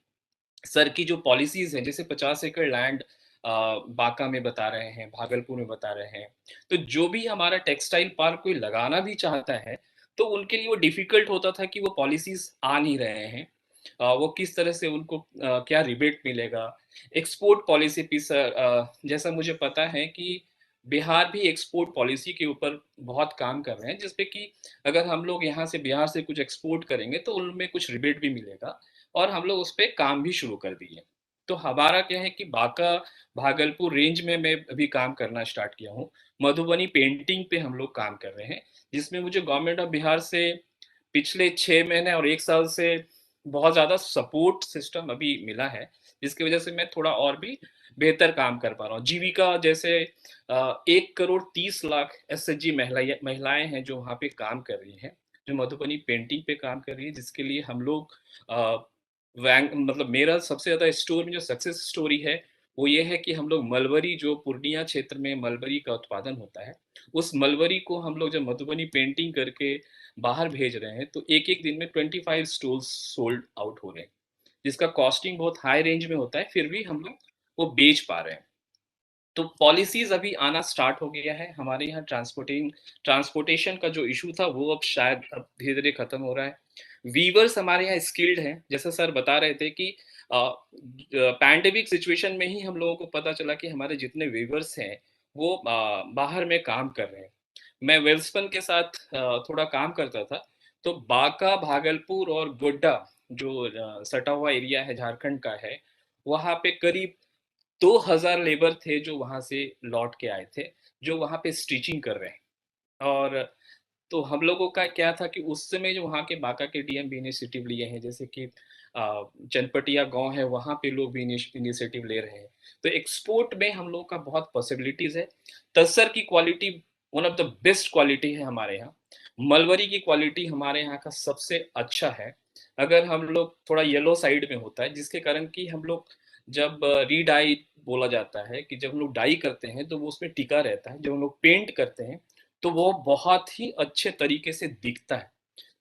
Speaker 20: सर की जो पॉलिसीज हैं, जैसे 50 एकड़ लैंड बांका में बता रहे हैं, भागलपुर में बता रहे हैं, तो जो भी हमारा टेक्सटाइल पार्क कोई लगाना भी चाहता है तो उनके लिए वो डिफिकल्ट होता था कि वो पॉलिसीज आ नहीं रहे हैं। वो किस तरह से उनको क्या रिबेट मिलेगा। एक्सपोर्ट पॉलिसी भी सर, जैसा मुझे पता है कि बिहार भी एक्सपोर्ट पॉलिसी के ऊपर बहुत काम कर रहे हैं, जिसपे कि अगर हम लोग यहाँ से बिहार से कुछ एक्सपोर्ट करेंगे तो उनमें कुछ रिबेट भी मिलेगा, और हम लोग उस पर काम भी शुरू कर दिए। तो हमारा क्या है कि बांका भागलपुर रेंज में मैं अभी काम करना स्टार्ट किया हूँ। मधुबनी पेंटिंग पे हम लोग काम कर रहे हैं, जिसमें मुझे गवर्नमेंट ऑफ बिहार से पिछले 6 महीने और 1 साल से बहुत ज़्यादा सपोर्ट सिस्टम अभी मिला है, जिसकी वजह से मैं थोड़ा और भी बेहतर काम कर पा रहा हूँ। जीविका जैसे 1,30,00,000 SHG महिलाएं हैं जो वहाँ पे काम कर रही हैं, जो मधुबनी पेंटिंग पे काम कर रही है, जिसके लिए हम लोग मतलब मेरा सबसे ज़्यादा स्टोर में जो सक्सेस स्टोरी है वो ये है कि हम लोग मलबरी, जो पूर्णिया क्षेत्र में मलबरी का उत्पादन होता है, उस मलबरी को हम लोग जब मधुबनी पेंटिंग करके बाहर भेज रहे हैं तो एक एक दिन में 25 स्टोल्स सोल्ड आउट हो रहे हैं, जिसका कॉस्टिंग बहुत हाई रेंज में होता है, फिर भी हम लोग वो बेच पा रहे हैं। तो पॉलिसीज अभी आना स्टार्ट हो गया है हमारे यहाँ। ट्रांसपोर्टेशन का जो इशू था वो अब शायद अब धीरे धीरे खत्म हो रहा है। वीवर्स हमारे यहाँ स्किल्ड हैं, जैसा सर बता रहे थे कि पैंडेमिक सिचुएशन में ही हम लोगों को पता चला कि हमारे जितने वीवर्स हैं वो बाहर में काम कर रहे हैं। मैं वेल्सपन के साथ थोड़ा काम करता था, तो बांका, भागलपुर और गोड्डा जो सटा हुआ एरिया है झारखंड का है, वहाँ पे करीब 2000 लेबर थे जो वहाँ से लौट के आए थे, जो वहाँ पे स्टिचिंग कर रहे हैं। और तो हम लोगों का क्या था कि उस समय जो वहाँ के बांका के डीएम भी इनिशिएटिव लिए हैं, जैसे कि चनपटिया गांव है, वहाँ पे लोग भी इनिशिएटिव ले रहे हैं। तो एक्सपोर्ट में हम लोग का बहुत पॉसिबिलिटीज है। तसर की quality one of the best quality है हमारे यहाँ। मलबरी की क्वालिटी हमारे यहाँ का सबसे अच्छा है। अगर हम लोग थोड़ा येलो साइड में होता है, जिसके कारण कि हम लोग जब रीडाई बोला जाता है कि जब हम लोग डाई करते हैं तो वो उसमें टिका रहता है, जब हम लोग पेंट करते हैं तो वो बहुत ही अच्छे तरीके से दिखता है।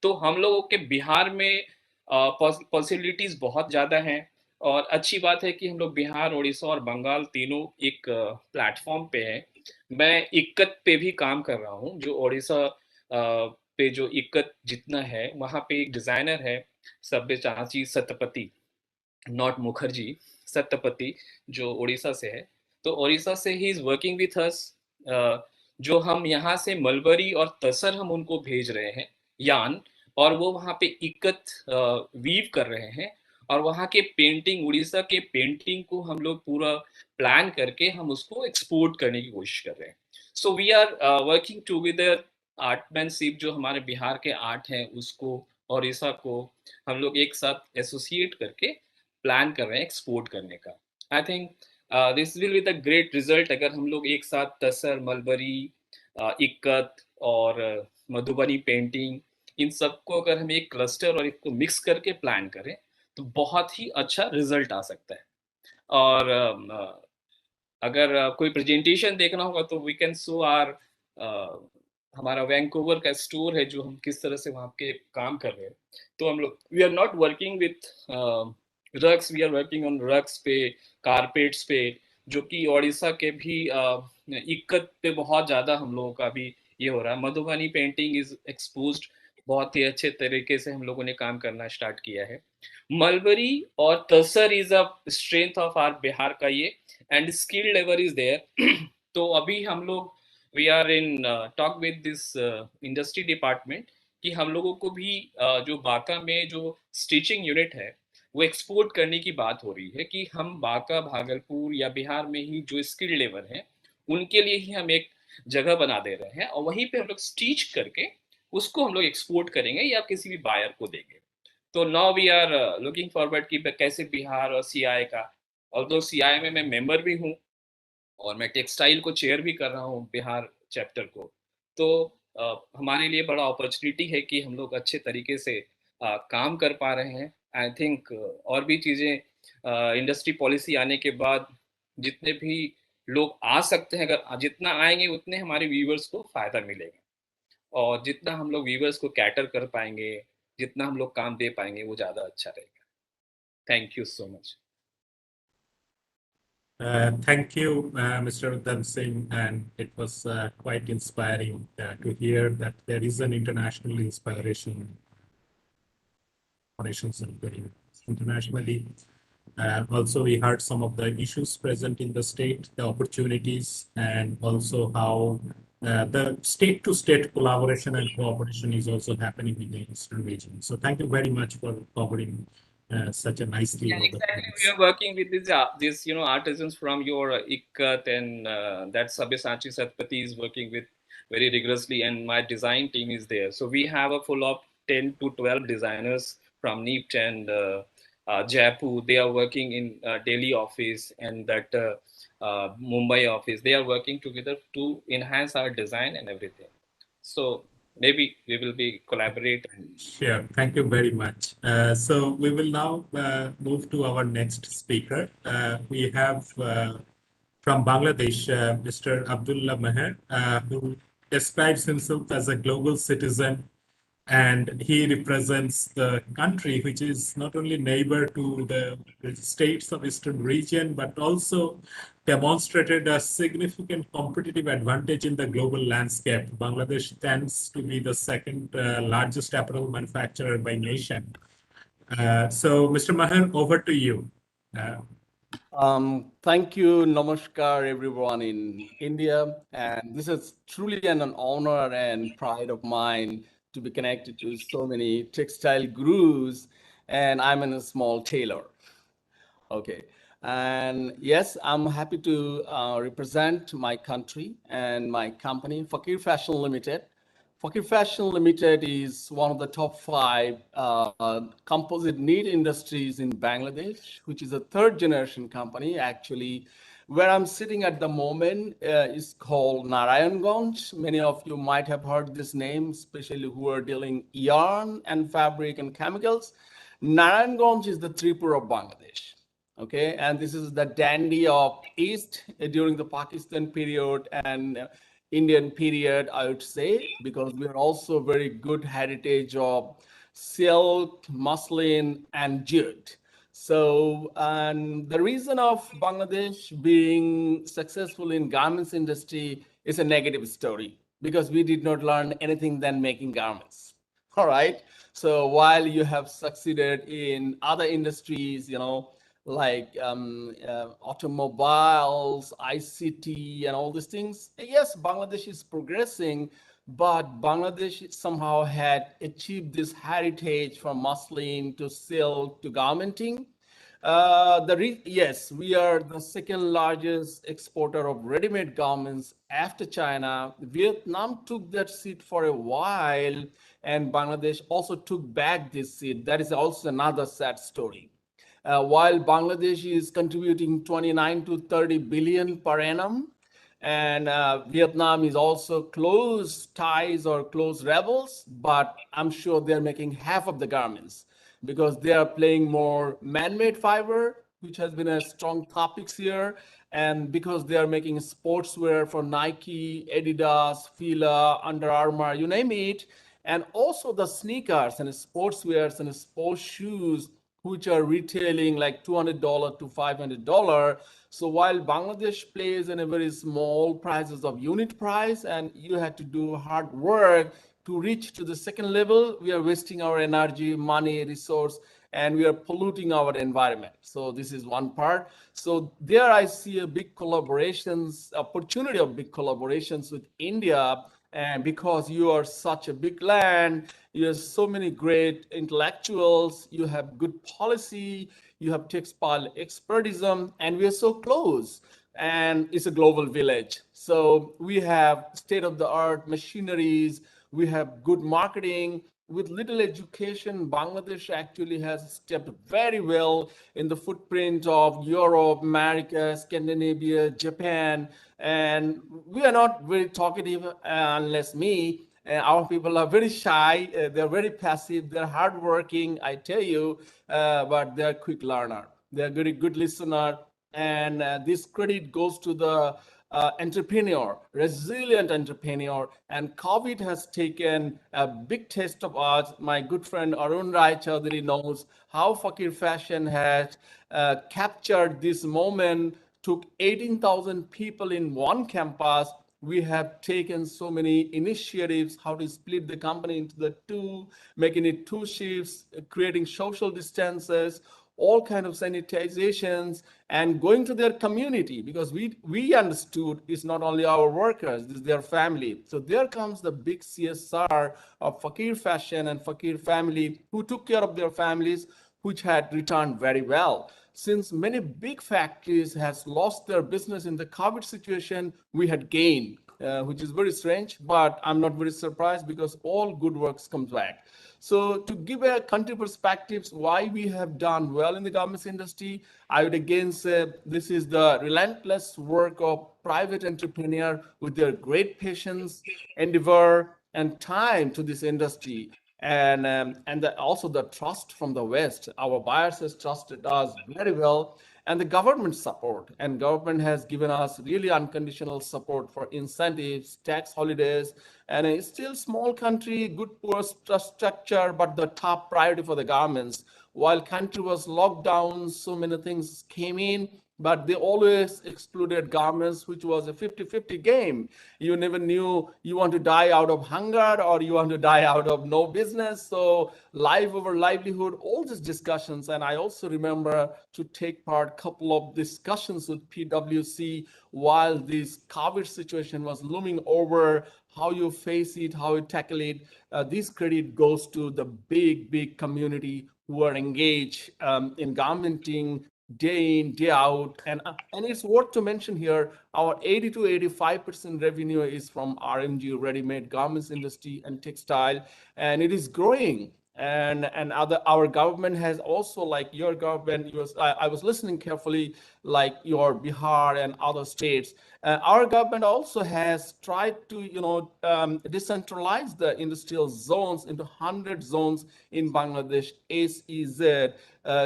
Speaker 20: तो हम लोगों के बिहार में पॉसिबिलिटीज बहुत ज़्यादा हैं। और अच्छी बात है कि हम लोग बिहार, उड़ीसा और बंगाल तीनों एक प्लेटफॉर्म पे हैं। मैं इक्कत पे भी काम कर रहा हूँ, जो उड़ीसा पे जो इक्कत जितना है, वहाँ पे एक डिज़ाइनर है सब्यसाची सत्यपति, नॉट मुखर्जी, सत्यपति, जो उड़ीसा से है। तो उड़ीसा से he is working with us. जो हम यहाँ से मलबरी और तसर हम उनको भेज रहे हैं यान, और वो वहाँ पे इक्कत वीव कर रहे हैं। और वहाँ के पेंटिंग, उड़ीसा के पेंटिंग को हम लोग पूरा प्लान करके हम उसको एक्सपोर्ट करने की कोशिश कर रहे हैं। So we are working together. Artmanship जो हमारे बिहार के आर्ट हैं उसको, उड़ीसा को हम लोग एक साथ एसोसिएट करके प्लान कर रहे हैं एक्सपोर्ट करने का। I think this will be the great result अगर हम लोग एक साथ तसर, मलबरी, इक्कत और मधुबनी पेंटिंग, इन सबको अगर हम एक क्लस्टर और एक को मिक्स करके प्लान करें तो बहुत ही अच्छा रिजल्ट आ सकता है। और अगर कोई प्रेजेंटेशन देखना होगा तो वी कैन शो आर हमारा वैंकूवर का स्टोर है, जो हम किस तरह से वहाँ के काम कर रहे हैं। तो हम लोग we are not working with rugs, we are working on rugs पे, कारपेट्स पे, जो कि उड़ीसा के भी इक्कत पे बहुत ज़्यादा हम लोगों का भी ये हो रहा है। मधुबनी पेंटिंग इज एक्सपोज्ड, बहुत ही अच्छे तरीके से हम लोगों ने काम करना स्टार्ट किया है। मलबरी और tasar is a strength of our Bihar का ये, and skill level is there. तो अभी हम लोग we are in talk with this industry department कि हम लोगों को भी जो बांका में जो स्टिचिंग यूनिट है वो एक्सपोर्ट करने की बात हो रही है, कि हम बांका, भागलपुर या बिहार में ही जो स्किल लेबर हैं उनके लिए ही हम एक जगह बना दे रहे हैं, और वहीं पे हम लोग स्टिच करके उसको हम लोग एक्सपोर्ट करेंगे या किसी भी बायर को देंगे। तो now we are looking forward कि कैसे बिहार और सीआई का, ऑल्दो सीआई में मैं मेंबर भी हूँ और मैं टेक्सटाइल को चेयर भी कर रहा हूँ बिहार चैप्टर को। तो हमारे लिए बड़ा अपॉर्चुनिटी है कि हम लोग अच्छे तरीके से काम कर पा रहे हैं। आई थिंक और भी चीज़ें इंडस्ट्री पॉलिसी आने के बाद जितने भी लोग आ सकते हैं, अगर जितना आएंगे उतने हमारे व्यूवर्स को फ़ायदा मिलेगा, और जितना हम लोग व्यूवर्स को कैटर कर पाएंगे, जितना हम लोग काम दे पाएंगे, वो ज़्यादा अच्छा रहेगा। Thank you so much.
Speaker 13: Thank you, Mr. Udham Singh, and it was quite inspiring to hear that there is an international inspiration internationally. Also, we heard some of the issues present in the state, the opportunities, and also how the state-to-state collaboration and cooperation is also happening in the Eastern region. So thank you very much for covering such a nicely.
Speaker 20: Yeah, exactly. We are working with these artisans from your Ikkat, and that Sabyasachi Satpati is working with very rigorously, and my design team is there. So we have a full of 10 to 12 designers from NIPT and Jaipur. They are working in Delhi office and that Mumbai office. They are working together to enhance our design and everything. So maybe we will be collaborating.
Speaker 13: Sure. Thank you very much. So we will now move to our next speaker. We have from Bangladesh, Mr. Abdullah Meher, who describes himself as a global citizen, and he represents the country which is not only neighbor to the states of Eastern region, but also demonstrated a significant competitive advantage in the global landscape. Bangladesh tends to be the second largest apparel manufacturer by nation. So, Mr. Maher, over to you.
Speaker 21: Thank you, Namaskar, everyone in India. And this is truly an honor and pride of mine to be connected to so many textile gurus, and I'm a small tailor. Okay. And yes, I'm happy to represent my country and my company, Fakir Fashion Limited. Fakir Fashion Limited is one of the top 5 composite knit industries in Bangladesh, which is a 3rd generation company. Actually, where I'm sitting at the moment is called Narayanganj. Many of you might have heard this name, especially who are dealing yarn and fabric and chemicals. Narayanganj is the Tripura of Bangladesh. Okay, and this is the dandy of East during the Pakistan period and Indian period, I would say, because we are also very good heritage of silk, muslin, and jute. So, and the reason of Bangladesh being successful in garments industry is a negative story because we did not learn anything than making garments. All right. So while you have succeeded in other industries, like automobiles, ICT, and all these things. Yes, Bangladesh is progressing, but Bangladesh somehow had achieved this heritage from muslin to silk to garmenting. Yes, we are the 2nd largest exporter of ready-made garments after China. Vietnam took that seat for a while, and Bangladesh also took back this seat. That is also another sad story. While Bangladesh is contributing 29 to 30 billion per annum, and Vietnam is also close ties or close rebels, but I'm sure they're making half of the garments because they are playing more man-made fiber, which has been a strong topic here, and because they are making sportswear for Nike, Adidas, Fila, Under Armour, you name it, and also the sneakers and sportswears and sports shoes which are retailing like $200 to $500. So while Bangladesh plays in a very small prices of unit price and you had to do hard work to reach to the 2nd level, we are wasting our energy, money, resource, and we are polluting our environment. So this is one part. So there I see a big collaborations, opportunity of big collaborations with India. And because you are such a big land, you have so many great intellectuals, you have good policy, you have textile expertism, and we are so close. And it's a global village. So we have state-of-the-art machineries, we have good marketing. With little education, Bangladesh actually has stepped very well in the footprint of Europe, America, Scandinavia, Japan, and we are not very talkative unless me. Our people are very shy, they're very passive, they're hardworking, I tell you, but they're quick learner. They're very good listener, and this credit goes to the entrepreneur, resilient entrepreneur, and COVID has taken a big test of us. My good friend Arun Rai Chaudhary knows how Fakir Fashion has captured this moment, took 18,000 people in one campus. We have taken so many initiatives, how to split the company into the 2, making it 2 shifts, creating social distances, all kind of sanitizations, and going to their community, because we understood it's not only our workers, it's their family. So there comes the big CSR of Fakir Fashion and Fakir family, who took care of their families, which had returned very well. Since many big factories has lost their business in the COVID situation, we had gained, which is very strange, but I'm not very surprised because all good works comes back. So to give a country perspectives why we have done well in the garments industry, I would again say this is the relentless work of private entrepreneur with their great patience, endeavor, and time to this industry. And also the trust from the West. Our buyers has trusted us very well, and the government support. And government has given us really unconditional support for incentives, tax holidays, and it's still small country, good poor structure, but the top priority for the garments. While country was locked down, so many things came in, but they always excluded garments, which was a 50-50 game. You never knew you want to die out of hunger or you want to die out of no business. So life over livelihood, all these discussions. And I also remember to take part couple of discussions with PwC while this COVID situation was looming over, how you face it, how you tackle it. This credit goes to the big community who are engaged in garmenting day in, day out. And it's worth to mention here, our 80 to 85% revenue is from RMG, ready-made garments industry and textile, and it is growing. And our government has also, like your government, I was listening carefully, like your Bihar and other states. Our government also has tried to, decentralize the industrial zones into 100 zones in Bangladesh, SEZ,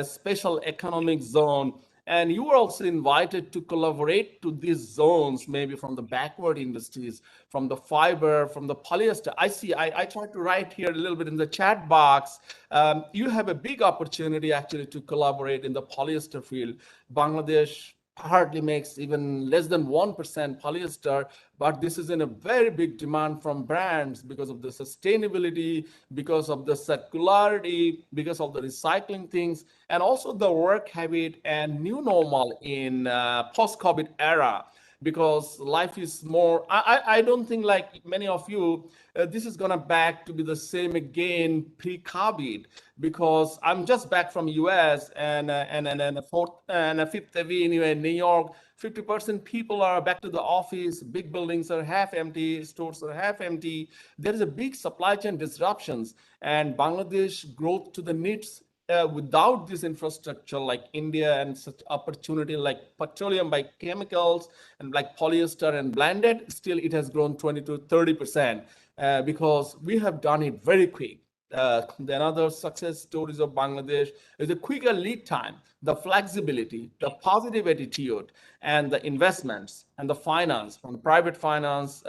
Speaker 21: special economic zone. And you were also invited to collaborate to these zones, maybe from the backward industries, from the fiber, from the polyester. I tried to write here a little bit in the chat box. You have a big opportunity actually to collaborate in the polyester field. Bangladesh hardly makes even less than 1% polyester, but this is in a very big demand from brands because of the sustainability, because of the circularity, because of the recycling things, and also the work habit and new normal in post-COVID era. Because life is more, I don't think, like many of you, this is gonna back to be the same again pre-COVID, because I'm just back from US and Fifth Avenue in New York, 50% people are back to the office, big buildings are half empty, stores are half empty. There is a big supply chain disruptions, and Bangladesh growth to the needs without this infrastructure, like India, and such opportunity like petroleum by chemicals and like polyester and blended, still it has grown 20 to 30% because we have done it very quick. The another success stories of Bangladesh is the quicker lead time, the flexibility, the positive attitude, and the investments and the finance from private finance,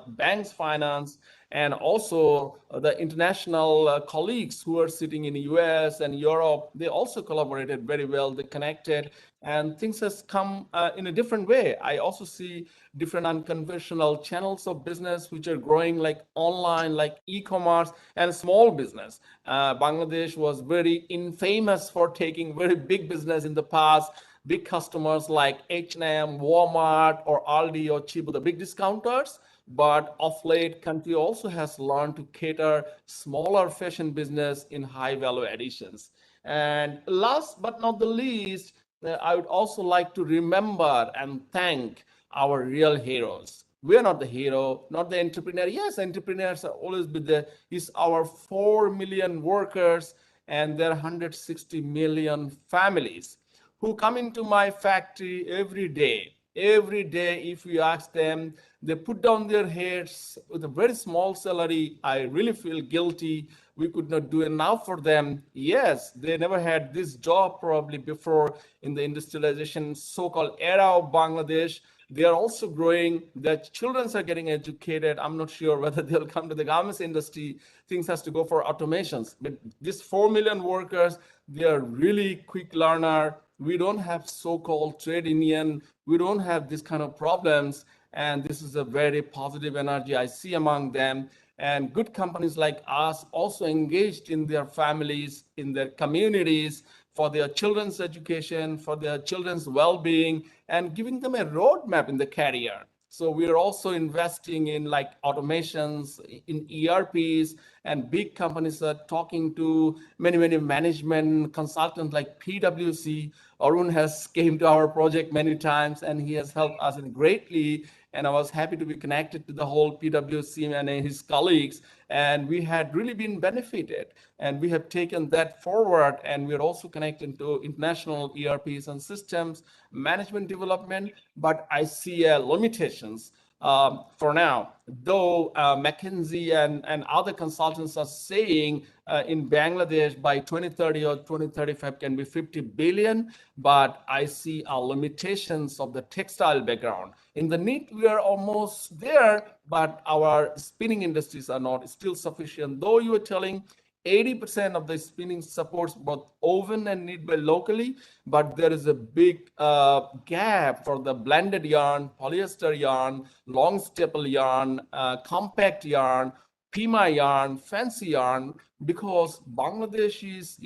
Speaker 21: banks finance, and also the international colleagues who are sitting in the US and Europe. They also collaborated very well, they connected, and things has come in a different way. I also see different unconventional channels of business which are growing, like online, like e-commerce and small business. Bangladesh was very infamous for taking very big business in the past, big customers like H&M, Walmart, or Aldi or Chibo, the big discounters. But of late, country also has learned to cater smaller fashion business in high value additions. And last but not the least, I would also like to remember and thank our real heroes. We are not the hero, not the entrepreneur. Yes, entrepreneurs are always be there. It's our 4 million workers and their 160 million families who come into my factory every day. Every day, if you ask them, they put down their heads with a very small salary. I really feel guilty. We could not do enough for them. Yes, they never had this job probably before in the industrialization so-called era of Bangladesh. They are also growing. Their children are getting educated. I'm not sure whether they'll come to the garments industry. Things has to go for automations. But these 4 million workers, they are really quick learner. We don't have so-called trade union. We don't have this kind of problems. And this is a very positive energy I see among them. And good companies like us also engaged in their families, in their communities, for their children's education, for their children's well-being, and giving them a roadmap in the career. So we are also investing in like automations, in ERPs, and big companies are talking to many management consultants like PwC. Arun has came to our project many times, and he has helped us greatly. And I was happy to be connected to the whole PwC and his colleagues. And we had really been benefited. And we have taken that forward. And we're also connected to international ERPs and systems, management development. But I see limitations for now. Though McKinsey and other consultants are saying in Bangladesh by 2030 or 2035 can be 50 billion, but I see limitations of the textile background. In the knit, we are almost there, but our spinning industries are not still sufficient. Though you are telling 80% of the spinning supports both woven and knit by locally, but there is a big gap for the blended yarn, polyester yarn, long staple yarn, compact yarn, Pima yarn, fancy yarn, because Bangladesh is,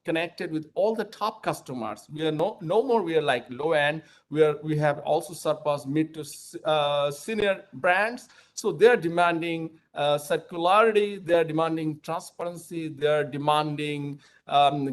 Speaker 21: connected with all the top customers. We are no more we are like low end. we have also surpassed mid to senior brands. So they're demanding circularity, they're demanding transparency, they're demanding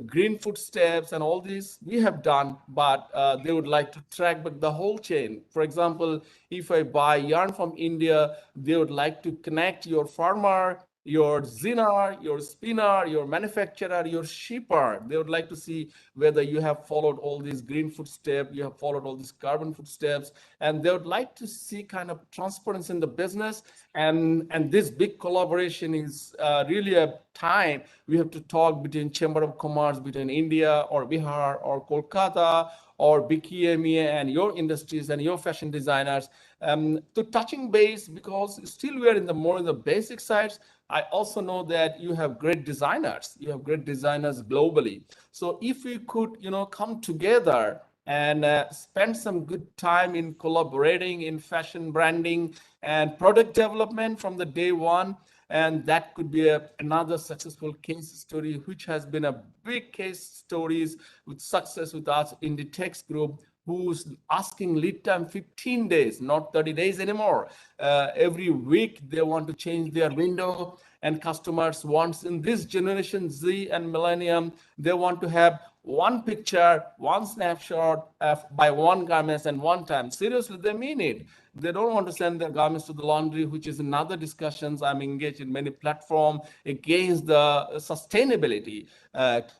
Speaker 21: green footsteps, and all these we have done, but they would like to track back the whole chain. For example, if I buy yarn from India, they would like to connect your farmer, your zinner, your spinner, your manufacturer, your shipper. They would like to see whether you have followed all these green footsteps, you have followed all these carbon footsteps, and they would like to see kind of transparency in the business. And this big collaboration is really a time we have to talk between Chamber of Commerce, between India or Bihar or Kolkata or BKME and your industries and your fashion designers to touching base, because still we are in the more in the basic sides. I also know that you have great designers. You have great designers globally. So if we could, come together and spend some good time in collaborating in fashion branding and product development from the day one, and that could be another successful case story, which has been a big case stories with success with us in the Text Group, who's asking lead time 15 days, not 30 days anymore. Every week they want to change their window, and customers wants in this generation Z and millennium, they want to have one picture, one snapshot by one garments and one time. Seriously, they mean it. They don't want to send their garments to the laundry, which is another discussions. I'm engaged in many platforms against the sustainability.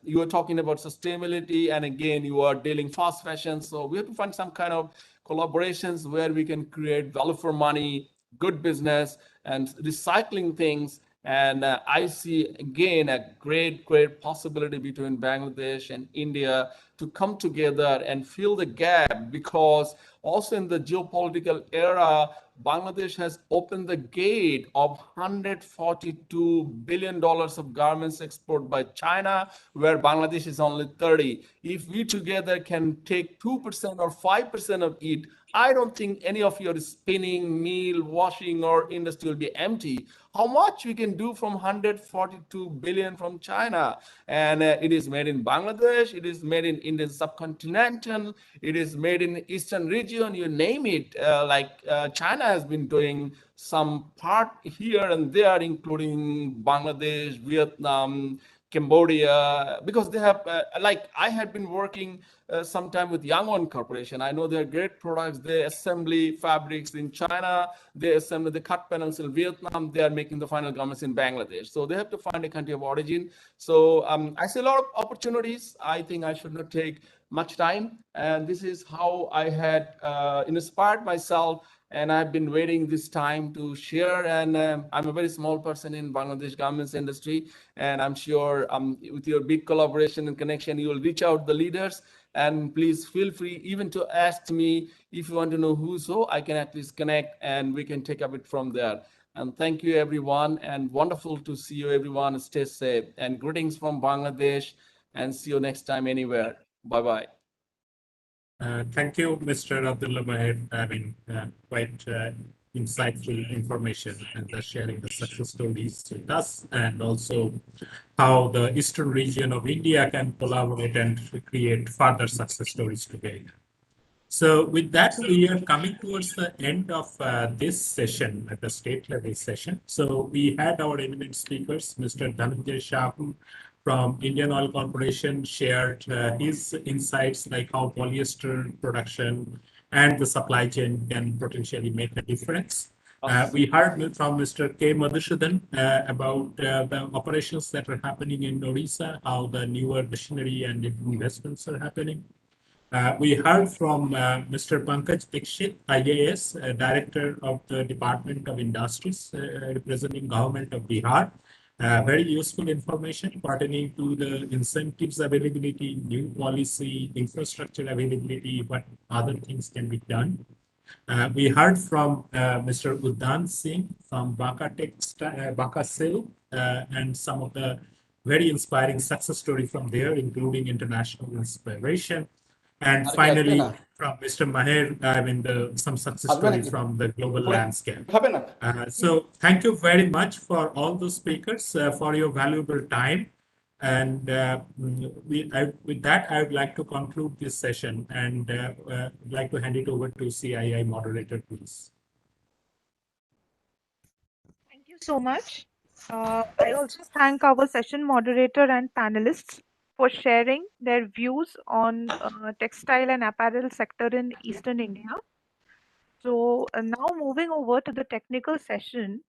Speaker 21: You are talking about sustainability, and again, you are dealing fast fashion. So we have to find some kind of collaborations where we can create value for money, good business, and recycling things. And I see again a great possibility between Bangladesh and India to come together and fill the gap, because also in the geopolitical era, Bangladesh has opened the gate of $142 billion of garments export by China, where Bangladesh is only 30. If we together can take 2% or 5% of it, I don't think any of your spinning, mill, washing, or industry will be empty. How much we can do from 142 billion from China? And it is made in Bangladesh, it is made in Indian subcontinental, it is made in Eastern region, you name it. China has been doing some part here and there, including Bangladesh, Vietnam, Cambodia, because they have, I had been working sometime with Yangon Corporation. I know they're great products. They assembly fabrics in China. They assemble the cut panels in Vietnam. They are making the final garments in Bangladesh. So they have to find a country of origin. So I see a lot of opportunities. I think I should not take much time. And this is how I had inspired myself. And I've been waiting this time to share. And I'm a very small person in Bangladesh garments industry. And I'm sure with your big collaboration and connection, you will reach out the leaders. And please feel free even to ask me if you want to know who, so I can at least connect and we can take up it from there. And thank you, everyone. And wonderful to see you, everyone. Stay safe. And greetings from Bangladesh. And see you next time anywhere. Bye-bye.
Speaker 13: Thank you, Mr. Abdullah Maher. I mean, quite insightful information, and sharing the success stories with us, and also how the eastern region of India can collaborate and create further success stories together. So with that, we are coming towards the end of this session, at the state level session. So we had our eminent speakers, Mr. Dhananjay Shahu from Indian Oil Corporation, shared his insights, like how polyester production and the supply chain can potentially make a difference. We heard from Mr. K. Madhusudan about the operations that are happening in Odisha, how the newer machinery and investments are happening. We heard from Mr. Pankaj Dixit, IAS, Director of the Department of Industries, representing Government of Bihar. Very useful information pertaining to the incentives availability, new policy, infrastructure availability, what other things can be done. We heard from Mr. Uddan Singh from Baka Sil, and some of the very inspiring success story from there, including international inspiration. And finally, from Mr. Maher, some success stories from the global landscape. So thank you very much for all those speakers for your valuable time. And with that, I would like to conclude this session and like to hand it over to CII moderator, please.
Speaker 12: Thank you so much. I also thank our session moderator and panelists for sharing their views on textile and apparel sector in Eastern India. So now moving over to the technical session,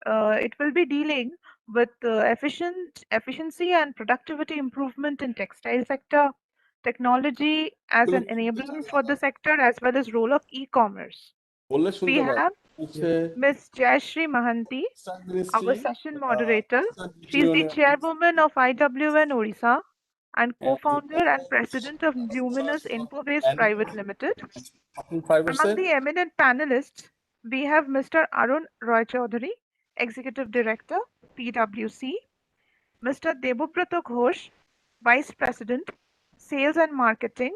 Speaker 12: it will be dealing with efficiency and productivity improvement in textile sector, technology as an enabler for the sector, as well as role of e-commerce. We have Ms. Jayashree Mahanti, our session moderator. She is the chairwoman of IWN Odisha and co-founder and president of Luminous Infowaste Private Limited. Among the eminent panelists, we have Mr. Arun Roy Chaudhary, Executive Director, PwC, Mr. Debobrata Ghosh, Vice President, Sales and Marketing,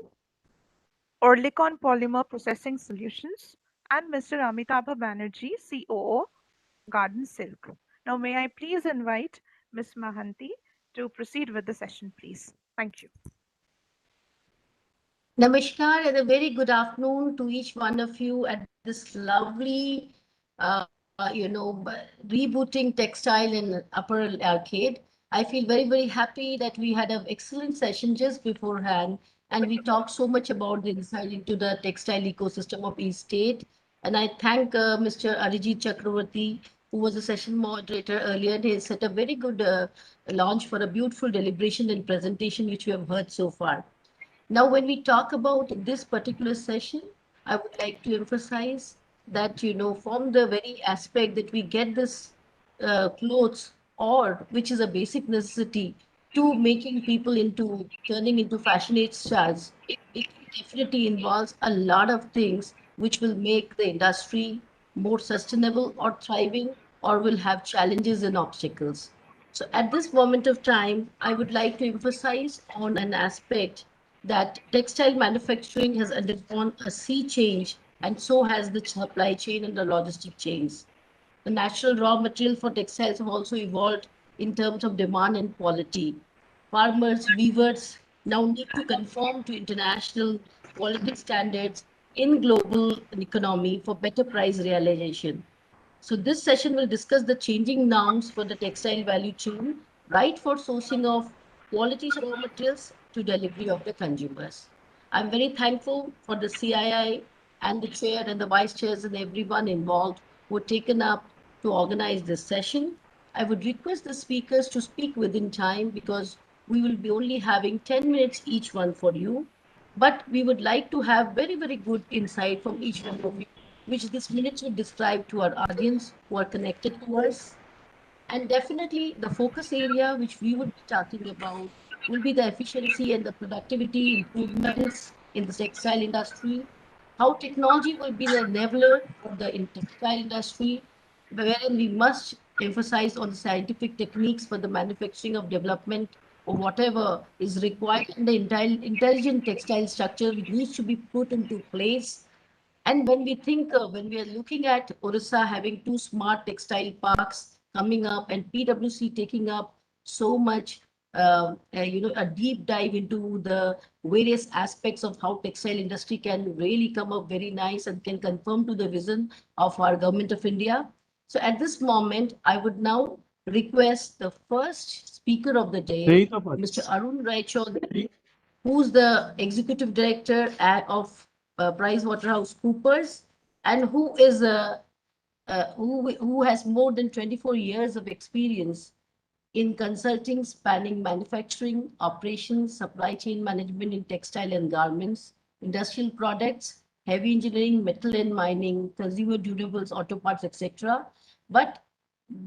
Speaker 12: Orlikon Polymer Processing Solutions, and Mr. Amitabha Banerjee, COO, Garden Silk. Now, may I please invite Ms. Mahanti to proceed with the session, please. Thank you.
Speaker 2: Namaskar and a very good afternoon to each one of you at this lovely, rebooting textile and apparel arcade. I feel very, very happy that we had an excellent session just beforehand, and we talked so much about the insight into the textile ecosystem of each state. And I thank Mr. Arijit Chakravarti, who was a session moderator earlier, and he set a very good launch for a beautiful deliberation and presentation, which we have heard so far. Now, when we talk about this particular session, I would like to emphasize that, from the very aspect that we get this clothes, or which is a basic necessity, to making people into turning into fashionate stars, it definitely involves a lot of things which will make the industry more sustainable or thriving, or will have challenges and obstacles. So at this moment of time, I would like to emphasize on an aspect that textile manufacturing has undergone a sea change, and so has the supply chain and the logistic chains. The natural raw material for textiles have also evolved in terms of demand and quality. Farmers, weavers now need to conform to international quality standards in global economy for better price realization. So this session will discuss the changing norms for the textile value chain, right for sourcing of quality raw materials to delivery of the consumers. I'm very thankful for the CII and the chair and the vice chairs and everyone involved who have taken up to organize this session. I would request the speakers to speak within time, because we will be only having 10 minutes each one for you. But we would like to have very, very good insight from each one of you, which this minutes would describe to our audience who are connected to us. And definitely the focus area which we would be talking about will be the efficiency and the productivity improvements in the textile industry, how technology will be the enabler of the textile industry, wherein we must emphasize on the scientific techniques for the manufacturing of development or whatever is required, and the intelligent textile structure which needs to be put into place. And when we think, when we are looking at Orissa having 2 smart textile parks coming up, and PwC taking up so much, a deep dive into the various aspects of how textile industry can really come up very nice and can conform to the vision of our government of India. So at this moment, I would now request the first speaker of the day, Mr. Arun Rai Chaudhary, who's the executive director of PricewaterhouseCoopers, and who is who has more than 24 years of experience in consulting spanning manufacturing, operations, supply chain management in textile and garments, industrial products, heavy engineering, metal and mining, consumer durables, auto parts, etc. But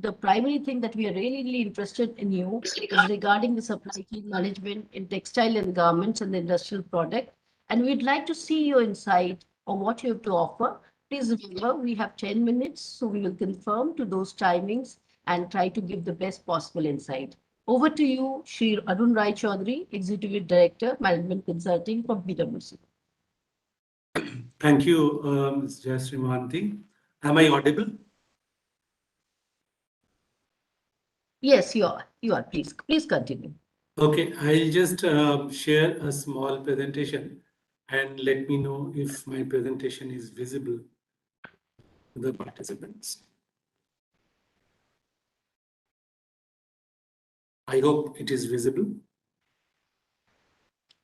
Speaker 2: the primary thing that we are really interested in you is regarding the supply chain management in textile and garments and the industrial product. And we'd like to see your insight on what you have to offer. Please remember, we have 10 minutes, so we will confirm to those timings and try to give the best possible insight. Over to you, Shri Arun Rai Chaudhary, Executive Director, Management Consulting from PwC.
Speaker 22: Thank you, Ms. Jayashree Mahanti. Am I audible?
Speaker 2: Yes, you are. Please continue.
Speaker 22: Okay, I'll just share a small presentation and let me know if my presentation is visible to the participants. I hope it is visible.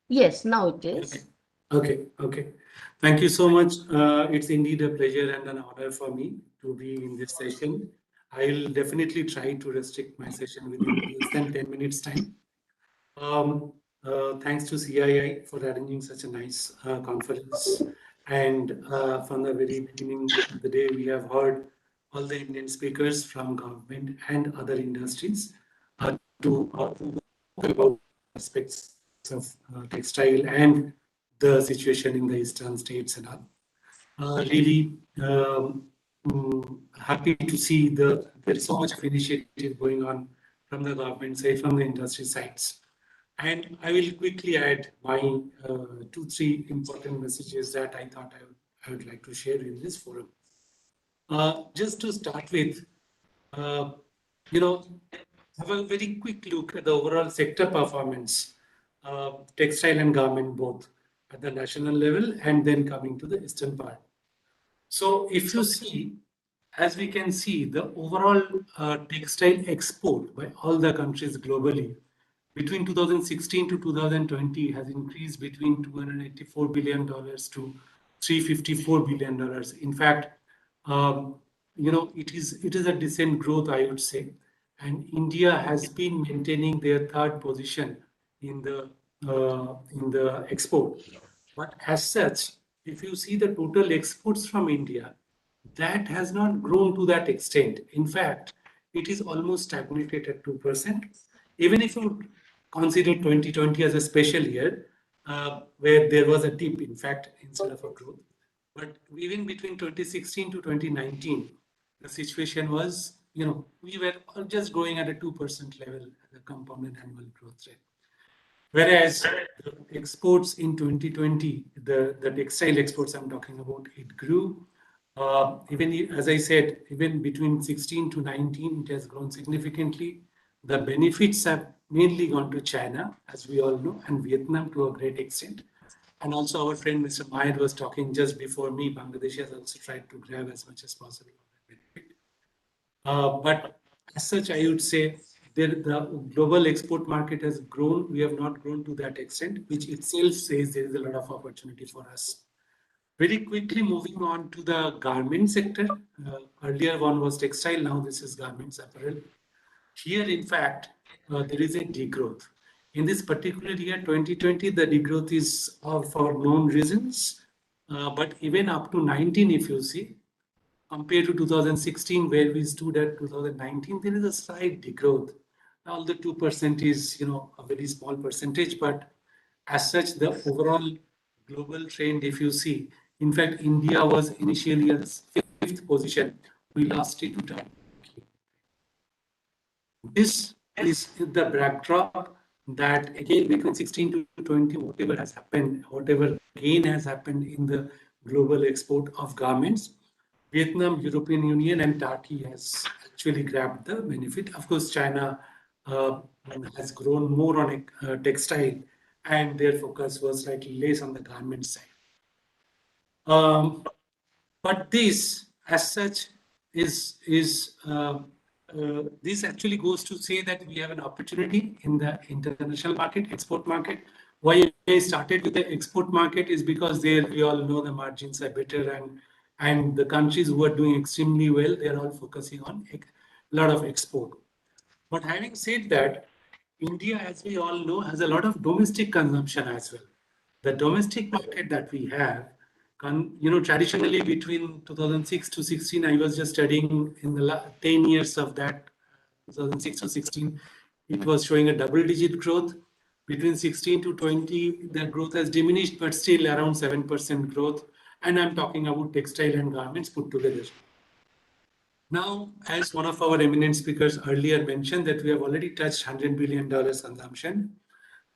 Speaker 2: Yes, now it is.
Speaker 22: Okay. Thank you so much. It's indeed a pleasure and an honor for me to be in this session. I'll definitely try to restrict my session within less than 10 minutes time. Thanks to CII for arranging such a nice conference. And from the very beginning of the day, we have heard all the Indian speakers from government and other industries to talk about aspects of textile and the situation in the eastern states and all. Really happy to see there is so much of initiative going on from the government side, from the industry sides. And I will quickly add my 2-3 important messages that I thought I would like to share in this forum. Just to start with, have a very quick look at the overall sector performance, textile and garment both at the national level and then coming to the eastern part. So if you see, as we can see, the overall textile export by all the countries globally between 2016 to 2020 has increased between $284 billion to $354 billion. In fact, it is a decent growth, I would say. And India has been maintaining their third position in the export. But as such, if you see the total exports from India, that has not grown to that extent. In fact, it is almost stagnated at 2%. Even if you consider 2020 as a special year, where there was a dip, in fact, instead of a growth. But even between 2016 to 2019, the situation was, we were just growing at a 2% level, the compounded annual growth rate. Whereas the exports in 2020, the textile exports I'm talking about, it grew. Even as I said, even between 16 to 19, it has grown significantly. The benefits have mainly gone to China, as we all know, and Vietnam to a great extent. And also our friend Mr. Mahir was talking just before me, Bangladesh has also tried to grab as much as possible. But as such, I would say the global export market has grown. We have not grown to that extent, which itself says there is a lot of opportunity for us. Very quickly moving on to the garment sector. Earlier one was textile, now this is garments, apparel. Here, in fact, there is a degrowth. In this particular year, 2020, the degrowth is for known reasons. But even up to 19, if you see, compared to 2016, where we stood at 2019, there is a slight degrowth. All the 2% is, a very small percentage, but as such, the overall global trend, if you see, in fact, India was initially at 5th position. We lost it to Turkey. This is the backdrop that again between 16 to 20, whatever has happened, whatever gain has happened in the global export of garments, Vietnam, European Union, and Turkey has actually grabbed the benefit. Of course, China has grown more on textile, and their focus was slightly less on the garment side. But this, as such, this actually goes to say that we have an opportunity in the international market, export market. Why I started with the export market is because there we all know the margins are better, and the countries who are doing extremely well, they are all focusing on a lot of export. But having said that, India, as we all know, has a lot of domestic consumption as well. The domestic market that we have, traditionally between 2006 to 16, I was just studying in the 10 years of that, 2006 to 16, it was showing a double-digit growth. Between 16 to 20, the growth has diminished, but still around 7% growth. And I'm talking about textile and garments put together. Now, as one of our eminent speakers earlier mentioned, that we have already touched $100 billion consumption.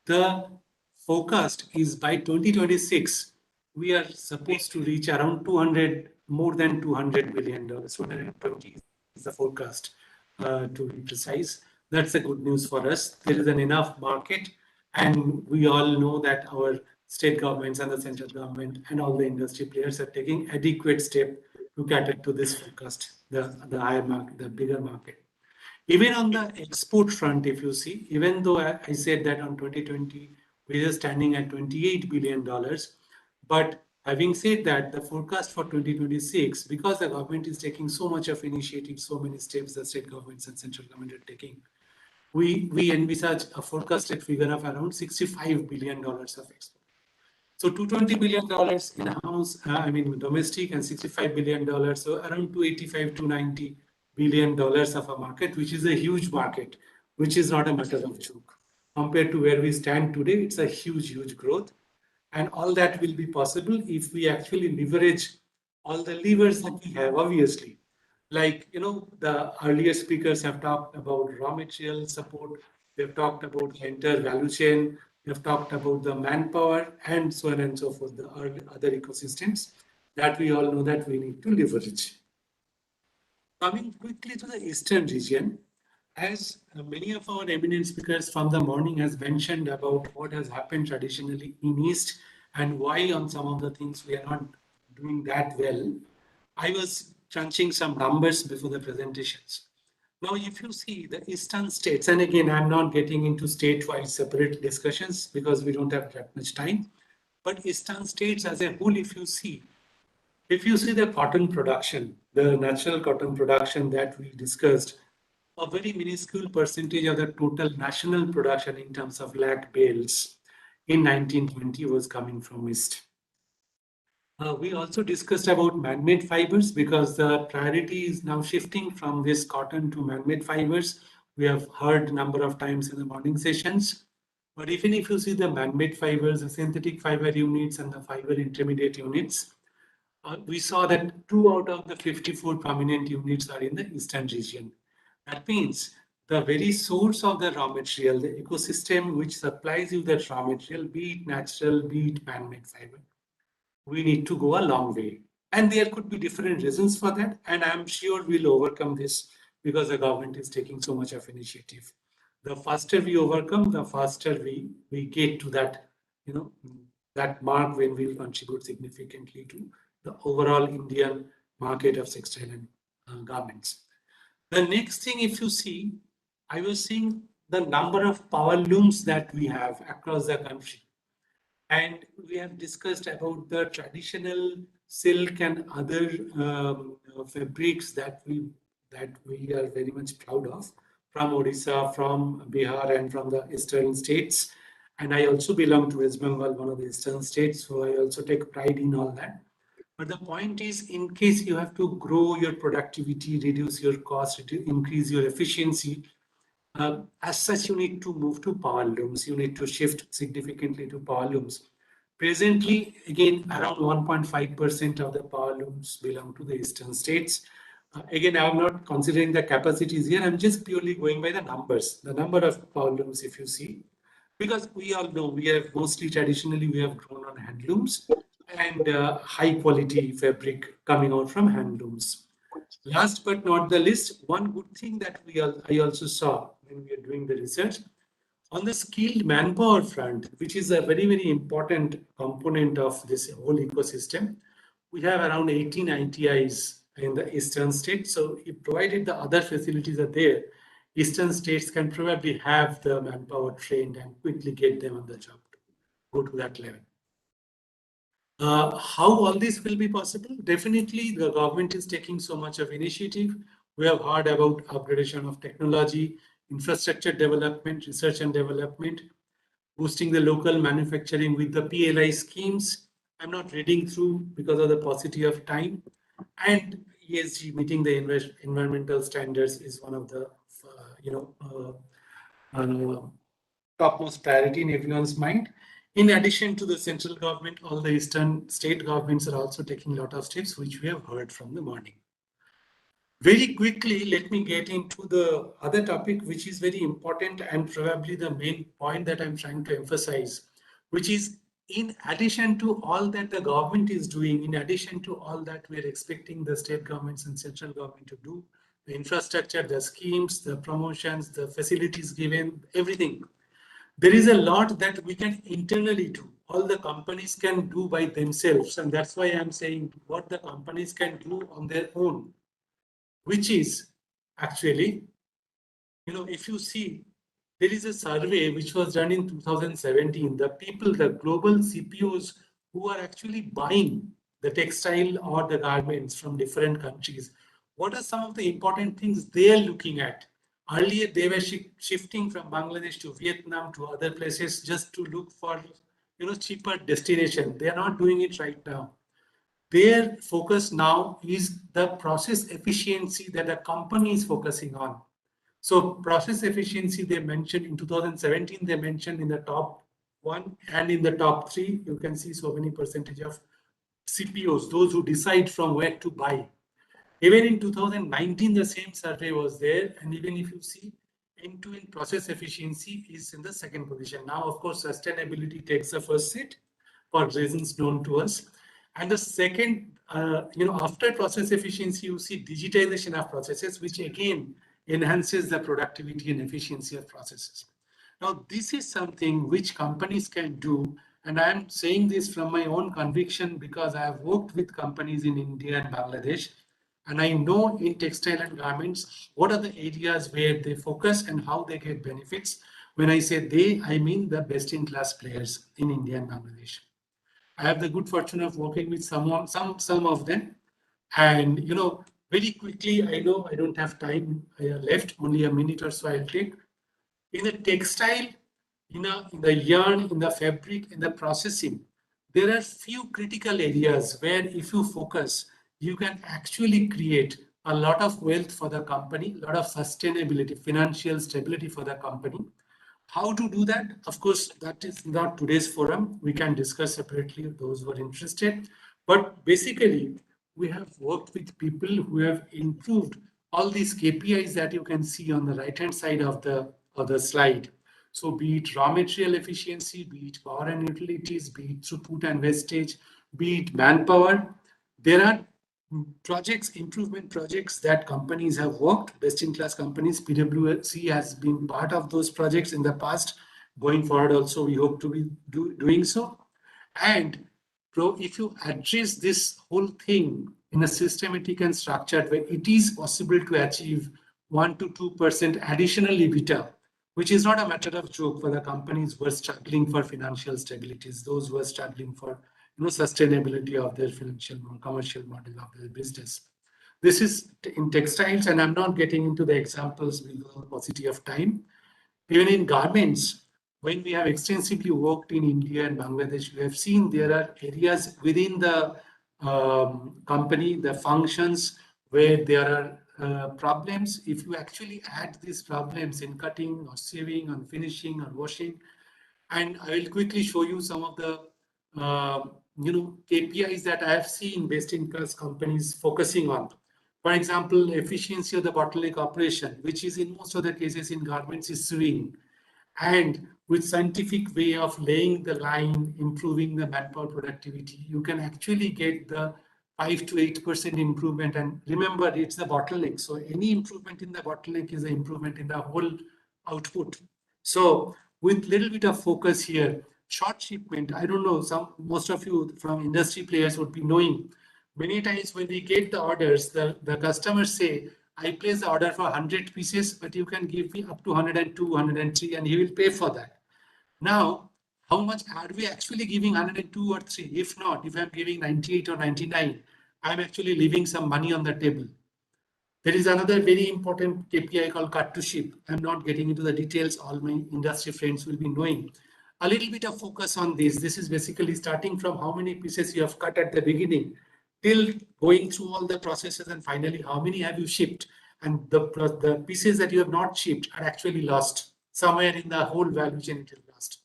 Speaker 22: The forecast is by 2026, we are supposed to reach around more than $200 billion. 220 is the forecast, to be precise. That's a good news for us. There is an enough market, and we all know that our state governments and the central government and all the industry players are taking adequate step to cater to this forecast, the higher market, the bigger market. Even on the export front, if you see, even though I said that on 2020, we are standing at $28 billion, but having said that, the forecast for 2026, because the government is taking so much of initiative, so many steps the state governments and central government are taking, we envisage a forecasted figure of around $65 billion of export. So $220 billion in house, domestic, and $65 billion, so around $285, $290 billion of a market, which is a huge market, which is not a matter of joke. Compared to where we stand today, it's a huge, huge growth. And all that will be possible if we actually leverage all the levers that we have, obviously. Like, the earlier speakers have talked about raw material support, they've talked about the entire value chain, they've talked about the manpower, and so on and so forth, the other ecosystems that we all know that we need to leverage. Coming quickly to the eastern region, as many of our eminent speakers from the morning has mentioned about what has happened traditionally in East and why on some of the things we are not doing that well, I was crunching some numbers before the presentations. Now, if you see the eastern states, and again, I'm not getting into state-wide separate discussions because we don't have that much time, but eastern states as a whole, if you see the cotton production, the natural cotton production that we discussed, a very minuscule percentage of the total national production in terms of lakh bales in 1920 was coming from East. We also discussed about man-made fibers because the priority is now shifting from this cotton to man-made fibers. We have heard a number of times in the morning sessions. But even if you see the man-made fibers, the synthetic fiber units and the fiber intermediate units, we saw that 2 out of the 54 prominent units are in the eastern region. That means the very source of the raw material, the ecosystem which supplies you that raw material, be it natural, be it man-made fiber, we need to go a long way. And there could be different reasons for that. And I'm sure we'll overcome this because the government is taking so much of initiative. The faster we overcome, the faster we get to that, that mark when we'll contribute significantly to the overall Indian market of textile and garments. The next thing, if you see, I was seeing the number of power looms that we have across the country. And we have discussed about the traditional silk and other fabrics that we are very much proud of from Odisha, from Bihar, and from the eastern states. And I also belong to West Bengal, one of the eastern states, so I also take pride in all that. But the point is, in case you have to grow your productivity, reduce your cost, increase your efficiency, as such, you need to move to power looms. You need to shift significantly to power looms. Presently, again, around 1.5% of the power looms belong to the eastern states. Again, I'm not considering the capacities here. I'm just purely going by the numbers, the number of power looms, if you see. Because we all know we have mostly traditionally we have grown on handlooms and high quality fabric coming out from handlooms. Last but not the least, one good thing that I also saw when we are doing the research on the skilled manpower front, which is a very, very important component of this whole ecosystem. We have around 18 ITIs in the eastern states. So if provided the other facilities are there, eastern states can probably have the manpower trained and quickly get them on the job to go to that level. How all this will be possible? Definitely, the government is taking so much of initiative. We have heard about upgradation of technology, infrastructure development, research and development, boosting the local manufacturing with the PLI schemes. I'm not reading through because of the paucity of time. And ESG, meeting the environmental standards, is one of the topmost priority in everyone's mind. In addition to the central government, all the eastern state governments are also taking a lot of steps, which we have heard from the morning. Very quickly, let me get into the other topic, which is very important and probably the main point that I'm trying to emphasize, which is in addition to all that the government is doing, in addition to all that we're expecting the state governments and central government to do, the infrastructure, the schemes, the promotions, the facilities given, everything. There is a lot that we can internally do. All the companies can do by themselves. And that's why I'm saying what the companies can do on their own, which is actually, if you see, there is a survey which was done in 2017. The people, the global CPOs who are actually buying the textile or the garments from different countries, what are some of the important things they are looking at? Earlier, they were shifting from Bangladesh to Vietnam to other places just to look for, cheaper destination. They are not doing it right now. Their focus now is the process efficiency that a company is focusing on. So process efficiency, they mentioned in 2017, they mentioned in the top 1 and in the top 3, you can see so many percentage of CPOs, those who decide from where to buy. Even in 2019, the same survey was there. And even if you see, end-to-end process efficiency is in the second position. Now, of course, sustainability takes the first seat for reasons known to us. And the second, after process efficiency, you see digitization of processes, which again enhances the productivity and efficiency of processes. Now, this is something which companies can do. And I'm saying this from my own conviction because I have worked with companies in India and Bangladesh. And I know in textile and garments, what are the areas where they focus and how they get benefits. When I say they, I mean the best-in-class players in India and Bangladesh. I have the good fortune of working with some of them. And, very quickly, I know I don't have time left, only a minute or so I'll take. In the textile, in the yarn, in the fabric, in the processing, there are few critical areas where if you focus, you can actually create a lot of wealth for the company, a lot of sustainability, financial stability for the company. How to do that? Of course, that is not today's forum. We can discuss separately those who are interested. But basically, we have worked with people who have improved all these KPIs that you can see on the right-hand side of the slide. So be it raw material efficiency, be it power and utilities, be it throughput and wastage, be it manpower. There are projects, improvement projects that companies have worked, best-in-class companies. PwC has been part of those projects in the past. Going forward also, we hope to be doing so. And if you address this whole thing in a systematic and structured way, it is possible to achieve 1 to 2% additional EBITDA, which is not a matter of joke for the companies who are struggling for financial stabilities, those who are struggling for sustainability of their financial commercial model of their business. This is in textiles, and I'm not getting into the examples because of paucity of time. Even in garments, when we have extensively worked in India and Bangladesh, we have seen there are areas within the company, the functions where there are problems. If you actually add these problems in cutting or sewing or finishing or washing, and I will quickly show you some of the KPIs that I have seen best-in-class companies focusing on. For example, efficiency of the bottleneck operation, which is in most of the cases in garments is sewing. And with scientific way of laying the line, improving the manpower productivity, you can actually get the 5 to 8% improvement. And remember, it's the bottleneck. So any improvement in the bottleneck is an improvement in the whole output. So with little bit of focus here, short shipment, I don't know, most of you from industry players would be knowing. Many times when we get the orders, the customers say, I place the order for 100 pieces, but you can give me up to 102, 103, and he will pay for that. Now, how much are we actually giving 102 or 3? If not, if I'm giving 98 or 99, I'm actually leaving some money on the table. There is another very important KPI called cut to ship. I'm not getting into the details. All my industry friends will be knowing. A little bit of focus on this. This is basically starting from how many pieces you have cut at the beginning till going through all the processes and finally how many have you shipped. And the pieces that you have not shipped are actually lost. Somewhere in the whole value chain it is lost.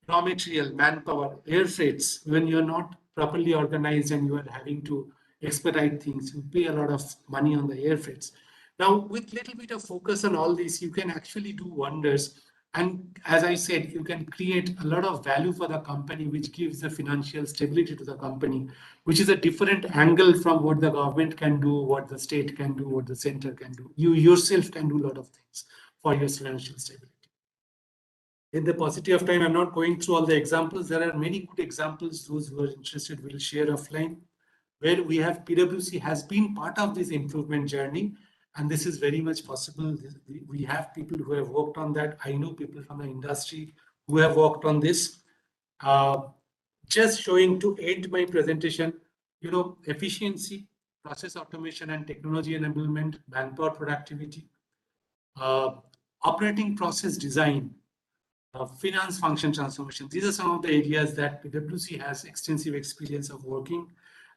Speaker 22: Raw material, manpower, air freights, when you're not properly organized and you are having to expedite things, you pay a lot of money on the air freights. Now, with little bit of focus on all this, you can actually do wonders. And as I said, you can create a lot of value for the company, which gives the financial stability to the company, which is a different angle from what the government can do, what the state can do, what the center can do. You yourself can do a lot of things for your financial stability. In the paucity of time, I'm not going through all the examples. There are many good examples. Those who are interested will share offline, where we have PwC has been part of this improvement journey. And this is very much possible. We have people who have worked on that. I know people from the industry who have worked on this. Just showing to end my presentation, efficiency, process automation and technology enablement, manpower productivity, operating process design, finance function transformation. These are some of the areas that PwC has extensive experience of working,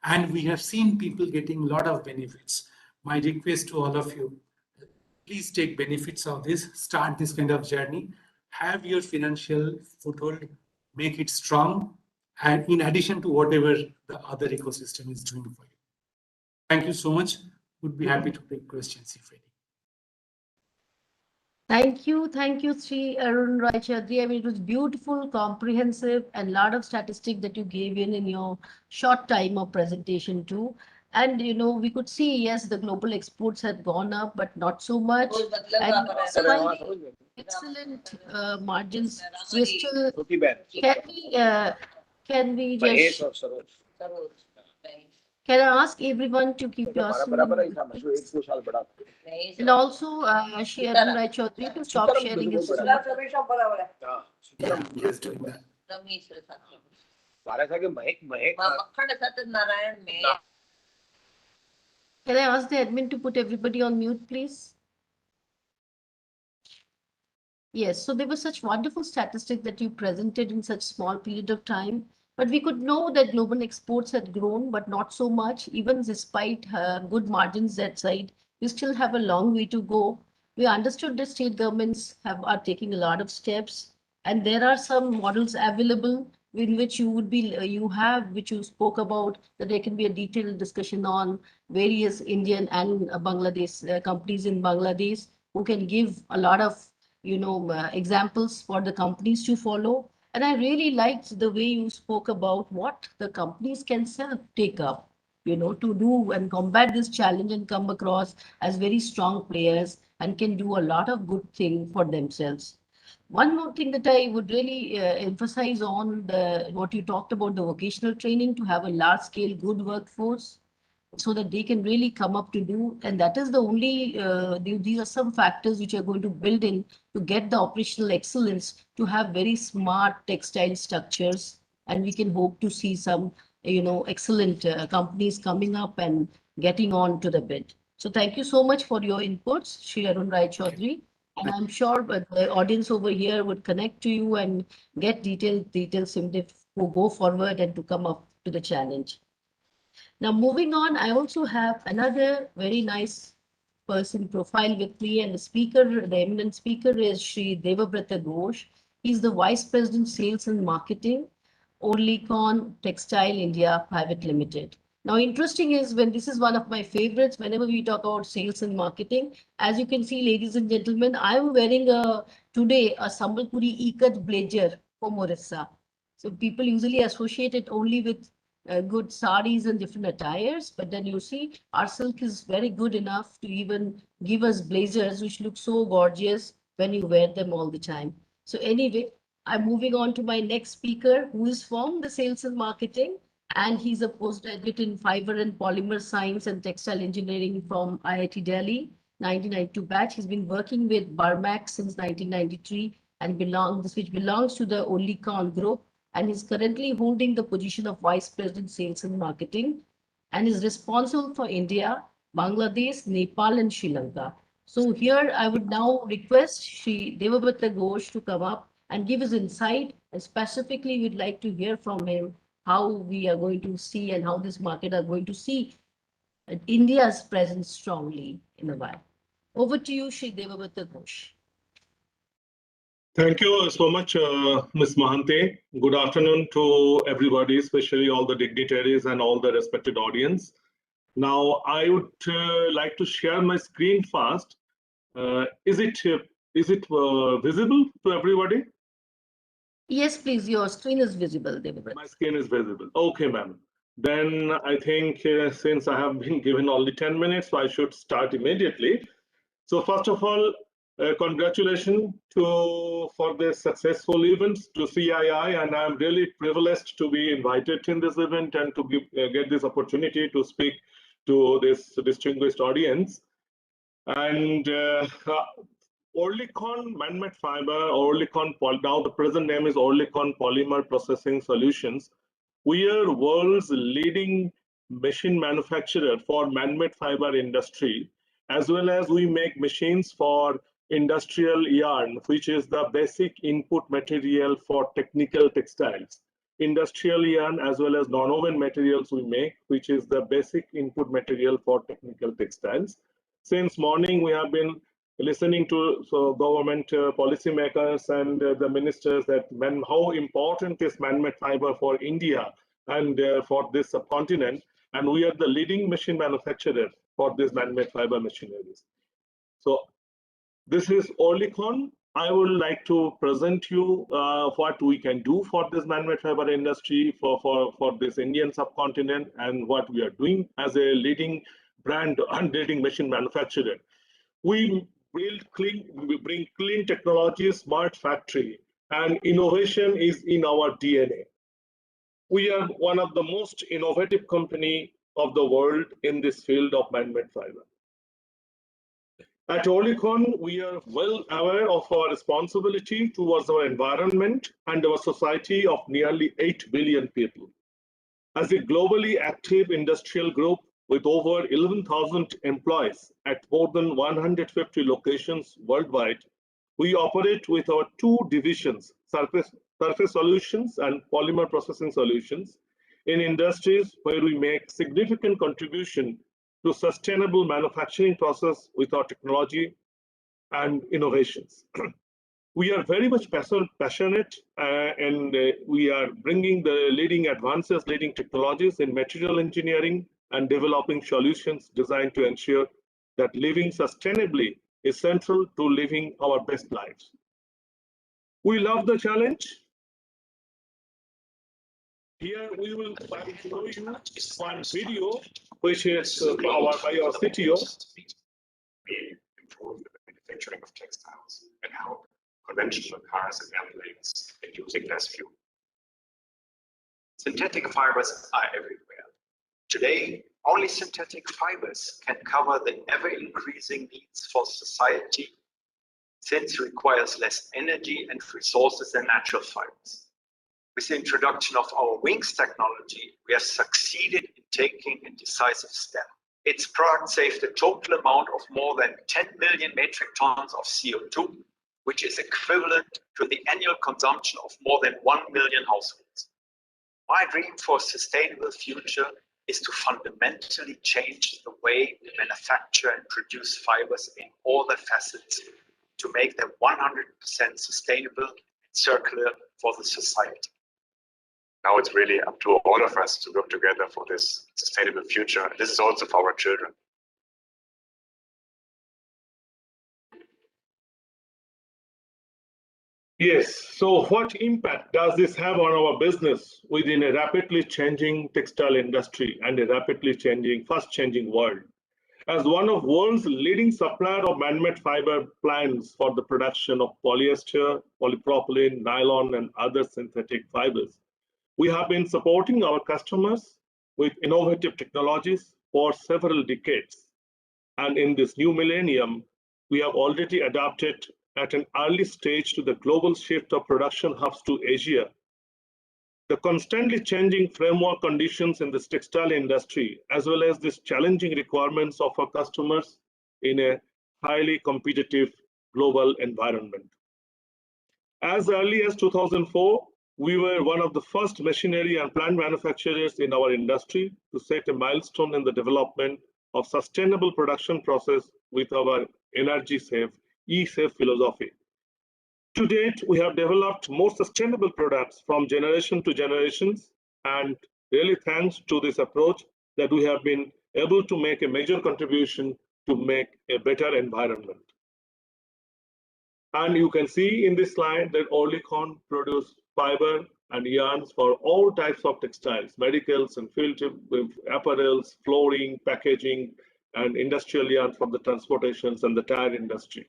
Speaker 22: and we have seen people getting a lot of benefits. My request to all of you, please take benefits of this, start this kind of journey, have your financial foothold, make it strong, and in addition to whatever the other ecosystem is doing for you. Thank you so much. Would be happy to take questions if any.
Speaker 2: Thank you, Sri Arun Rai Chaudhary. I mean, it was beautiful, comprehensive, and a lot of statistics that you gave in your short time of presentation too. And we could see, yes, the global exports had gone up, but not so much. And despite excellent margins, we're still. Can we just? Can I ask everyone to keep your and also Shri Arun Rai Chaudhary to stop sharing his screen. Can I ask the admin to put everybody on mute, please? Yes, so there was such wonderful statistics that you presented in such small period of time. But we could know that global exports had grown, but not so much. Even despite good margins that side, we still have a long way to go. We understood that state governments are taking a lot of steps, and there are some models available in which which you spoke about, that there can be a detailed discussion on various Indian and Bangladesh companies in Bangladesh who can give a lot of examples for the companies to follow. And I really liked the way you spoke about what the companies can take up, to do and combat this challenge and come across as very strong players and can do a lot of good thing for themselves. One more thing that I would really emphasize on what you talked about, the vocational training, to have a large scale good workforce so that they can really come up to do. And that is the only, these are some factors which are going to build in to get the operational excellence, to have very smart textile structures. And we can hope to see some, excellent companies coming up and getting on to the bid. So thank you so much for your inputs, Shri Arun Rai Chaudhary. And I'm sure the audience over here would connect to you and get details to go forward and to come up to the challenge. Now, moving on, I also have another very nice person profile with me, and the eminent speaker is Sri Devabrata Ghosh. He's the Vice President, Sales and Marketing, Orlikon Textile India Private Limited. Now, interesting is when this is one of my favorites, whenever we talk about sales and marketing, as you can see, ladies and gentlemen, I'm wearing today a Sambalpuri Ikat blazer for Morissa. So people usually associate it only with good saris and different attires, but then you see our silk is very good enough to even give us blazers which look so gorgeous when you wear them all the time. So anyway, I'm moving on to my next speaker, who is from the sales and marketing, and he's a postgraduate in fiber and polymer science and textile engineering from IIT Delhi, 1992 batch. He's been working with Barmax since 1993 and which belongs to the Orlikon group, and is currently holding the position of Vice President Sales and Marketing, and is responsible for India, Bangladesh, Nepal, and Sri Lanka. So here I would now request Sri Devabrata Ghosh to come up and give his insight, and specifically we'd like to hear from him how we are going to see and how this market are going to see India's presence strongly in a while. Over to you, Sri Devabrata Ghosh.
Speaker 1: Thank you so much, Ms. Mahante. Good afternoon to everybody, especially all the dignitaries and all the respected audience. Now, I would like to share my screen first. Is it Is it visible to everybody?
Speaker 2: Yes, please. Your screen is visible, Devendra.
Speaker 1: My screen is visible. Okay, ma'am. Then I think since I have been given only 10 minutes, so I should start immediately. So first of all, congratulations for this successful event to CII, and I'm really privileged to be invited in this event and to get this opportunity to speak to this distinguished audience. And Oerlikon man-made fiber, Oerlikon, now the present name is Oerlikon Polymer Processing Solutions. We are world's leading machine manufacturer for man-made fiber industry, as well as we make machines for industrial yarn, which is the basic input material for technical textiles. Industrial yarn as well as non-woven materials we make, which is the basic input material for technical textiles. Since morning, we have been listening to government policymakers and the ministers that how important is man-made fiber for India and for this subcontinent, and we are the leading machine manufacturer for this man-made fiber machineries. So this is Oerlikon. I would like to present you what we can do for this man-made fiber industry for this Indian subcontinent and what we are doing as a leading brand and leading machine manufacturer. We bring clean technology, smart factory, and innovation is in our DNA. We are one of the most innovative company of the world in this field of man-made fiber. At Oerlikon, we are well aware of our responsibility towards our environment and our society of nearly 8 billion people. As a globally active industrial group with over 11,000 employees at more than 150 locations worldwide, we operate with our two divisions, surface solutions and polymer processing solutions, in industries where we make significant contribution to sustainable manufacturing process with our technology and innovations. We are very much passionate and we are bringing the leading advances, leading technologies in material engineering and developing solutions designed to ensure that living sustainably is central to living our best lives. We love the challenge. Here we will show you one video, which is by our CTO.
Speaker 4: We improve the manufacturing of textiles and help conventional cars and airplanes in using less fuel. Synthetic fibers are everywhere. Today, only synthetic fibers can cover the ever-increasing needs for society, since it requires less energy and resources than natural fibers. With the introduction of our wings technology, we have succeeded in taking a decisive step. Its product saved a total amount of more than 10 million metric tons of CO2, which is equivalent to the annual consumption of more than 1 million households. My dream for a sustainable future is to fundamentally change the way we manufacture and produce fibers in all their facets to make them 100% sustainable and circular for the society. Now it's really up to all of us to work together for this sustainable future. This is also for our children.
Speaker 1: Yes, so what impact does this have on our business within a rapidly changing textile industry and a rapidly changing, fast-changing world? As one of the world's leading supplier of man-made fiber plants for the production of polyester, polypropylene, nylon, and other synthetic fibers, we have been supporting our customers with innovative technologies for several decades. And in this new millennium, we have already adapted at an early stage to the global shift of production hubs to Asia. The constantly changing framework conditions in this textile industry, as well as these challenging requirements of our customers in a highly competitive global environment. As early as 2004, we were one of the first machinery and plant manufacturers in our industry to set a milestone in the development of sustainable production process with our energy safe, E-safe philosophy. To date, we have developed more sustainable products from generation to generations, and really thanks to this approach that we have been able to make a major contribution to make a better environment. And you can see in this slide that Oerlikon produce fiber and yarns for all types of textiles, medicals and field apparels, flooring, packaging, and industrial yarn for the transportations and the tire industry.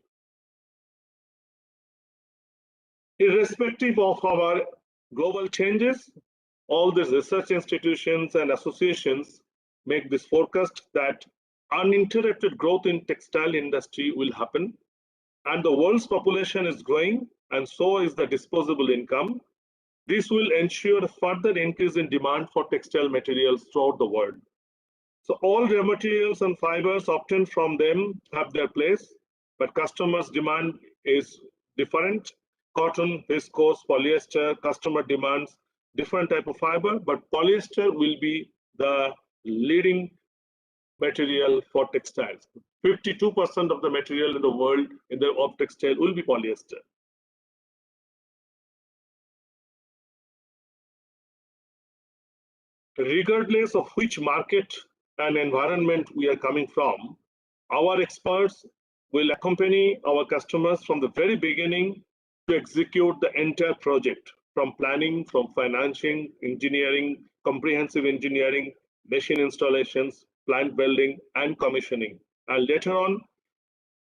Speaker 1: Irrespective of our global changes, all these research institutions and associations make this forecast that uninterrupted growth in textile industry will happen, and the world's population is growing, and so is the disposable income. This will ensure a further increase in demand for textile materials throughout the world. So all raw materials and fibers obtained from them have their place, but customers' demand is different. Cotton, viscose, polyester, customer demands different type of fiber, but polyester will be the leading material for textiles. 52% of the material in the world of textile will be polyester. Regardless of which market and environment we are coming from, our experts will accompany our customers from the very beginning to execute the entire project, from planning, from financing, engineering, comprehensive engineering, machine installations, plant building, and commissioning. And later on,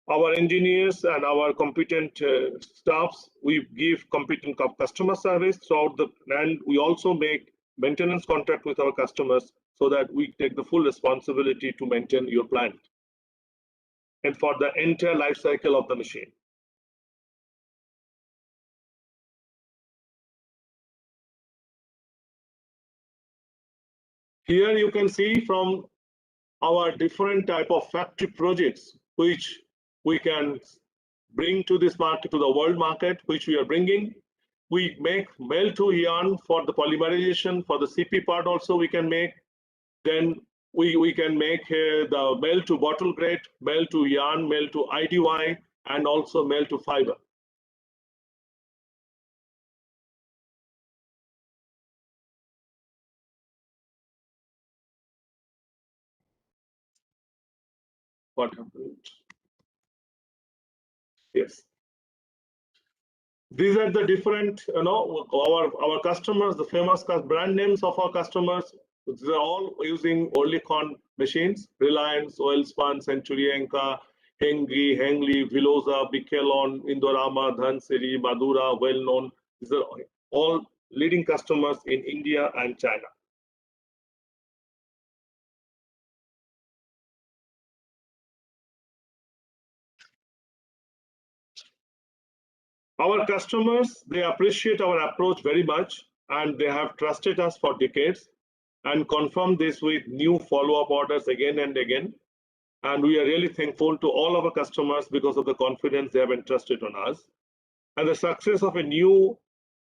Speaker 1: our engineers and our competent staffs, we give competent customer service throughout and we also make maintenance contract with our customers so that we take the full responsibility to maintain your plant and for the entire life cycle of the machine. Here you can see from our different type of factory projects which we can bring to this market, to the world market, which we are bringing. We make melt to yarn for the polymerization, for the CP part also we can make. Then we can make the melt to bottle grade, melt to yarn, melt to IDY, and also melt to fiber. What happened? Yes. These are the different, our customers, the famous brand names of our customers. They're all using Oerlikon machines: Reliance, Oilspun, Centurienka, Hengli, Veloza, Bichelon, Indorama, Dhansiri, Madura, well known. These are all leading customers in India and China. Our customers, they appreciate our approach very much, and they have trusted us for decades and confirmed this with new follow-up orders again and again. And we are really thankful to all our customers because of the confidence they have entrusted on us. And the success of a new,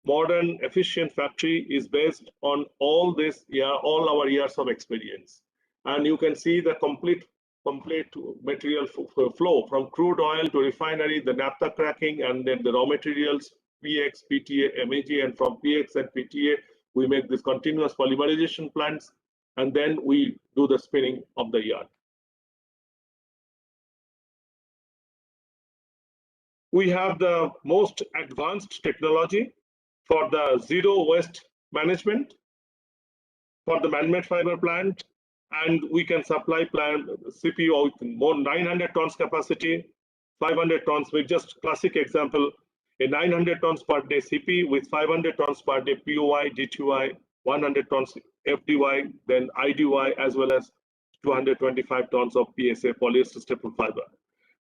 Speaker 1: modern, efficient factory is based on all our years of experience. And you can see the complete material flow from crude oil to refinery, the naphtha cracking, and then the raw materials, PX, PTA, MAG, and from PX and PTA, we make this continuous polymerization plants, and then we do the spinning of the yarn. We have the most advanced technology for the zero waste management for the man-made fiber plant, and we can supply plant CPO with more 900 tons capacity, 500 tons with just classic example, a 900 tons per day CP with 500 tons per day POI, DTY, 100 tons FDY, then IDY, as well as 225 tons of PSA, polyester staple fiber.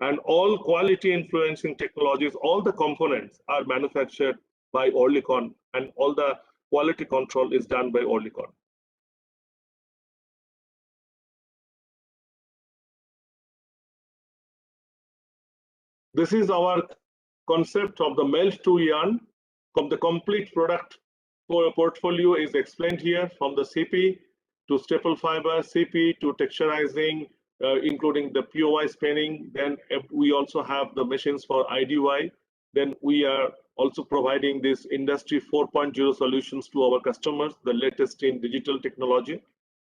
Speaker 1: And all quality influencing technologies, all the components are manufactured by Oerlikon, and all the quality control is done by Oerlikon. This is our concept of the melt to yarn. From the complete product portfolio is explained here, from the CP to staple fiber, CP to texturizing, including the POI spinning. Then we also have the machines for IDY. Then we are also providing this industry 4.0 solutions to our customers, the latest in digital technology.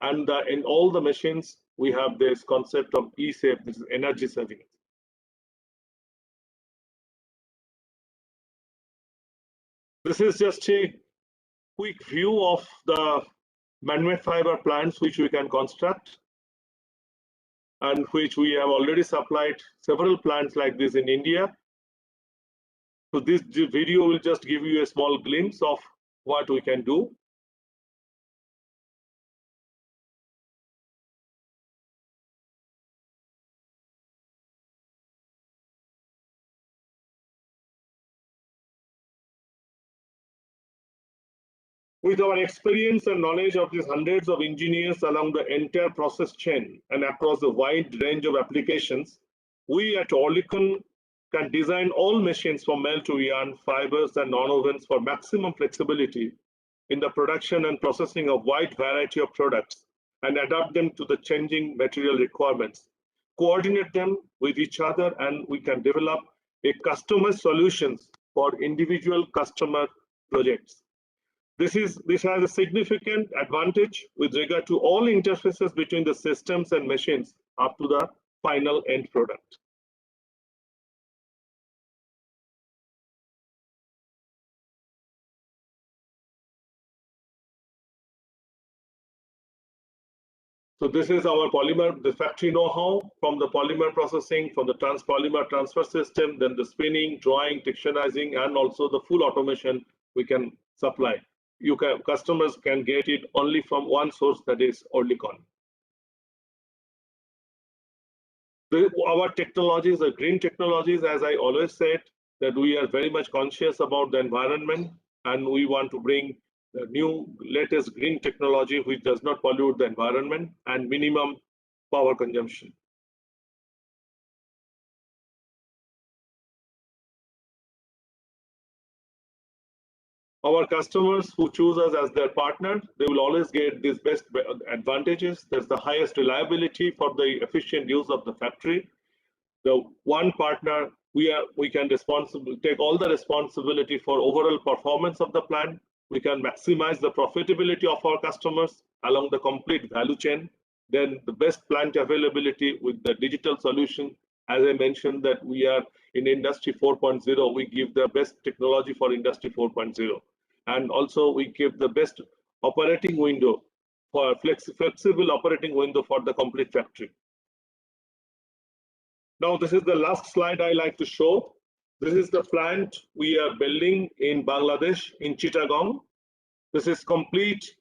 Speaker 1: And in all the machines, we have this concept of e-save, this is energy saving. This is just a quick view of the man-made fiber plants which we can construct and which we have already supplied several plants like this in India. So this video will just give you a small glimpse of what we can do. With our experience and knowledge of these hundreds of engineers along the entire process chain and across a wide range of applications, we at Oerlikon can design all machines from melt to yarn, fibers and non-wovens for maximum flexibility in the production and processing of wide variety of products and adapt them to the changing material requirements, coordinate them with each other, and we can develop a customized solutions for individual customer projects. This has a significant advantage with regard to all interfaces between the systems and machines up to the final end product. So this is our polymer, the factory know-how from the polymer processing, from the polymer transfer system, then the spinning, drawing, texturizing, and also the full automation we can supply. Customers can get it only from one source, that is Oerlikon. Our technologies are green technologies, as I always said, that we are very much conscious about the environment, and we want to bring the new latest green technology which does not pollute the environment and minimum power consumption. Our customers who choose us as their partner, they will always get these best advantages. There's the highest reliability for the efficient use of the factory. The one partner, we can take all the responsibility for overall performance of the plant. We can maximize the profitability of our customers along the complete value chain. Then the best plant availability with the digital solution. As I mentioned that we are in Industry 4.0, we give the best technology for Industry 4.0. And also we give the best operating window for flexible operating window for the complete factory. Now, this is the last slide I like to show. This is the plant we are building in Bangladesh, in Chittagong. This is complete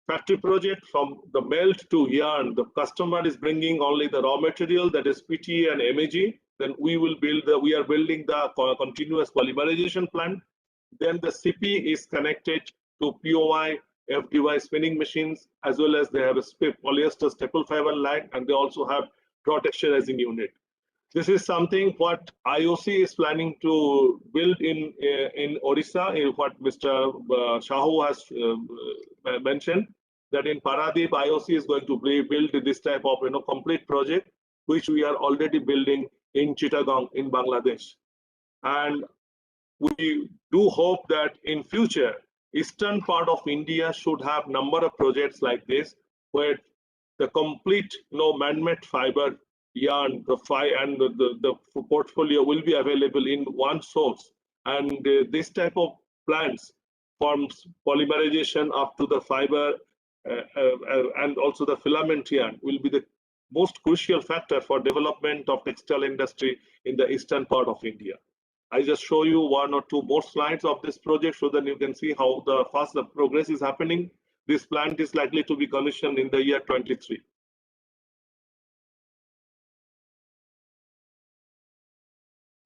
Speaker 1: factory project from the melt to yarn. The customer is bringing only the raw material, that is PT and MAG. Then we are building the continuous polymerization plant. Then the CP is connected to POI, FDY spinning machines, as well as they have a polyester staple fiber line, and they also have draw texturizing unit. This is something what IOC is planning to build in Odisha, in what Mr. Shahu has mentioned, that in Paradip, IOC is going to build this type of complete project, which we are already building in Chittagong in Bangladesh. And we do hope that in future, eastern part of India should have number of projects like this, where the complete man-made fiber yarn, the portfolio will be available in one source. And this type of plants from polymerization up to the fiber and also the filament yarn will be the most crucial factor for development of textile industry in the eastern part of India. I just show you one or two more slides of this project so that you can see how fast the progress is happening. This plant is likely to be commissioned in the year 23.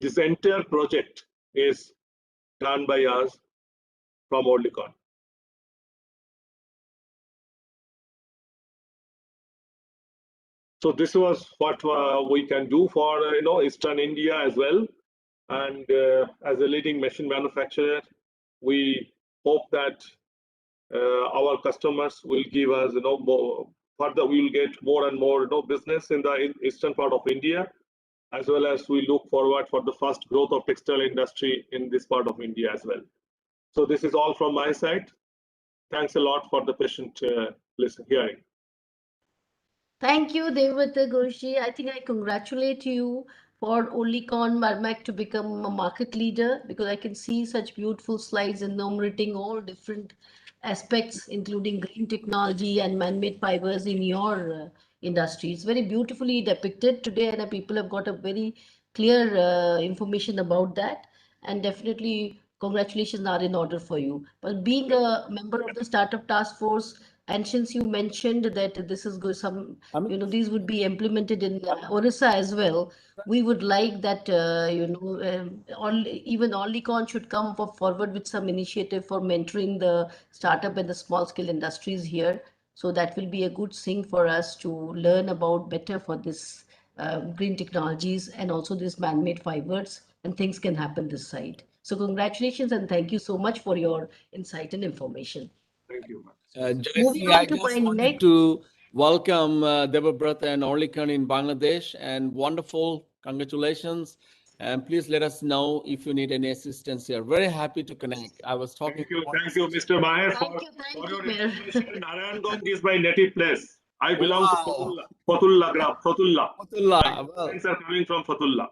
Speaker 1: This entire project is done by us from Oerlikon. So this was what we can do for Eastern India as well. And as a leading machine manufacturer, we hope that our customers will give us, further we will get more and more business in the eastern part of India, as well as we look forward for the fast growth of textile industry in this part of India as well. So this is all from my side. Thanks a lot for the patient hearing.
Speaker 2: Thank you, Devata Goshi. I think I congratulate you for Olicon Marmac to become a market leader? Because I can see such beautiful slides enumerating all different aspects, including green technology and man-made fibers in your industry. It's very beautifully depicted today, and people have got a very clear information about that. And definitely, congratulations are in order for you. But being a member of the Startup Task Force, and since you mentioned that this is good, some these would be implemented in Orissa as well. We would like that even Olicon should come forward with some initiative for mentoring the startup and the small scale industries here. So that will be a good thing for us to learn about better for this green technologies and also these man-made fibers, and things can happen this side. So congratulations and thank you so much for your insight and information.
Speaker 1: Thank you.
Speaker 2: Moving
Speaker 21: Jayashree,
Speaker 2: on
Speaker 21: I
Speaker 2: to
Speaker 21: just
Speaker 2: my
Speaker 21: wanted
Speaker 2: next.
Speaker 21: to welcome Debabrata and Orlikon in Bangladesh, and wonderful, congratulations. And please let us know if you need any assistance here. Very happy to connect. I was talking.
Speaker 1: Thank you, Mr. Maher, for your information. Narayanganj is my native place. I belong to Fatullah. My friends are coming from Fatullah.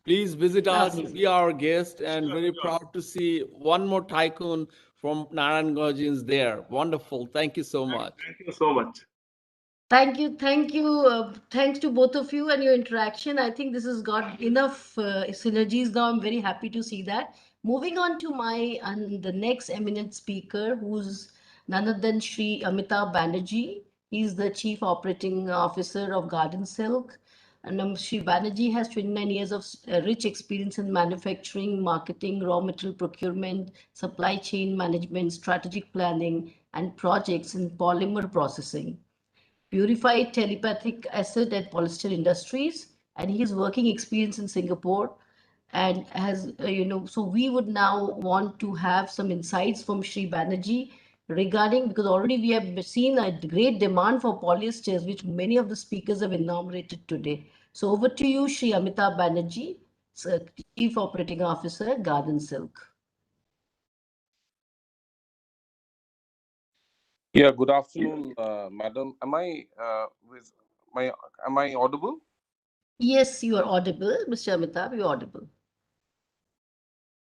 Speaker 21: Please visit us,
Speaker 2: Lovely.
Speaker 21: be our guest, and very proud to see one more tycoon from Narayanganj is there. Wonderful. Thank you so much.
Speaker 1: Thank you so much.
Speaker 2: Thank you. Thanks to both of you and your interaction. I think this has got enough synergies now. I'm very happy to see that. Moving on to the next eminent speaker, who's none other than Shri Amitabh Banerjee. He's the Chief Operating Officer of Garden Silk. And Shri Banerjee has 29 years of rich experience in manufacturing, marketing, raw material procurement, supply chain management, strategic planning, and projects in polymer processing, purified telepathic acid at Polyester Industries, and he has working experience in Singapore and has, so we would now want to have some insights from Shri Banerjee regarding, because already we have seen a great demand for polyesters, which many of the speakers have enumerated today. So over to you, Shri Amitabh Banerjee, Chief Operating Officer, Garden Silk.
Speaker 5: Yeah, good afternoon, madam. Am I audible?
Speaker 2: Yes, you are audible, Mr. Amitabh. You are audible.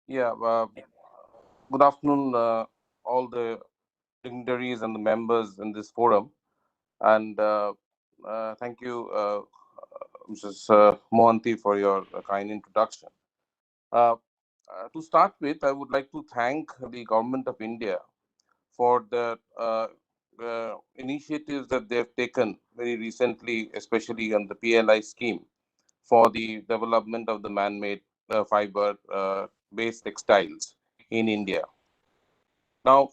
Speaker 5: Yeah. Good afternoon, all the dignitaries and the members in this forum, and thank you, Mrs. Mohanty, for your kind introduction. To start with, I would like to thank the Government of India for the initiatives that they have taken very recently, especially on the PLI scheme for the development of the man-made fiber-based textiles in India. Now,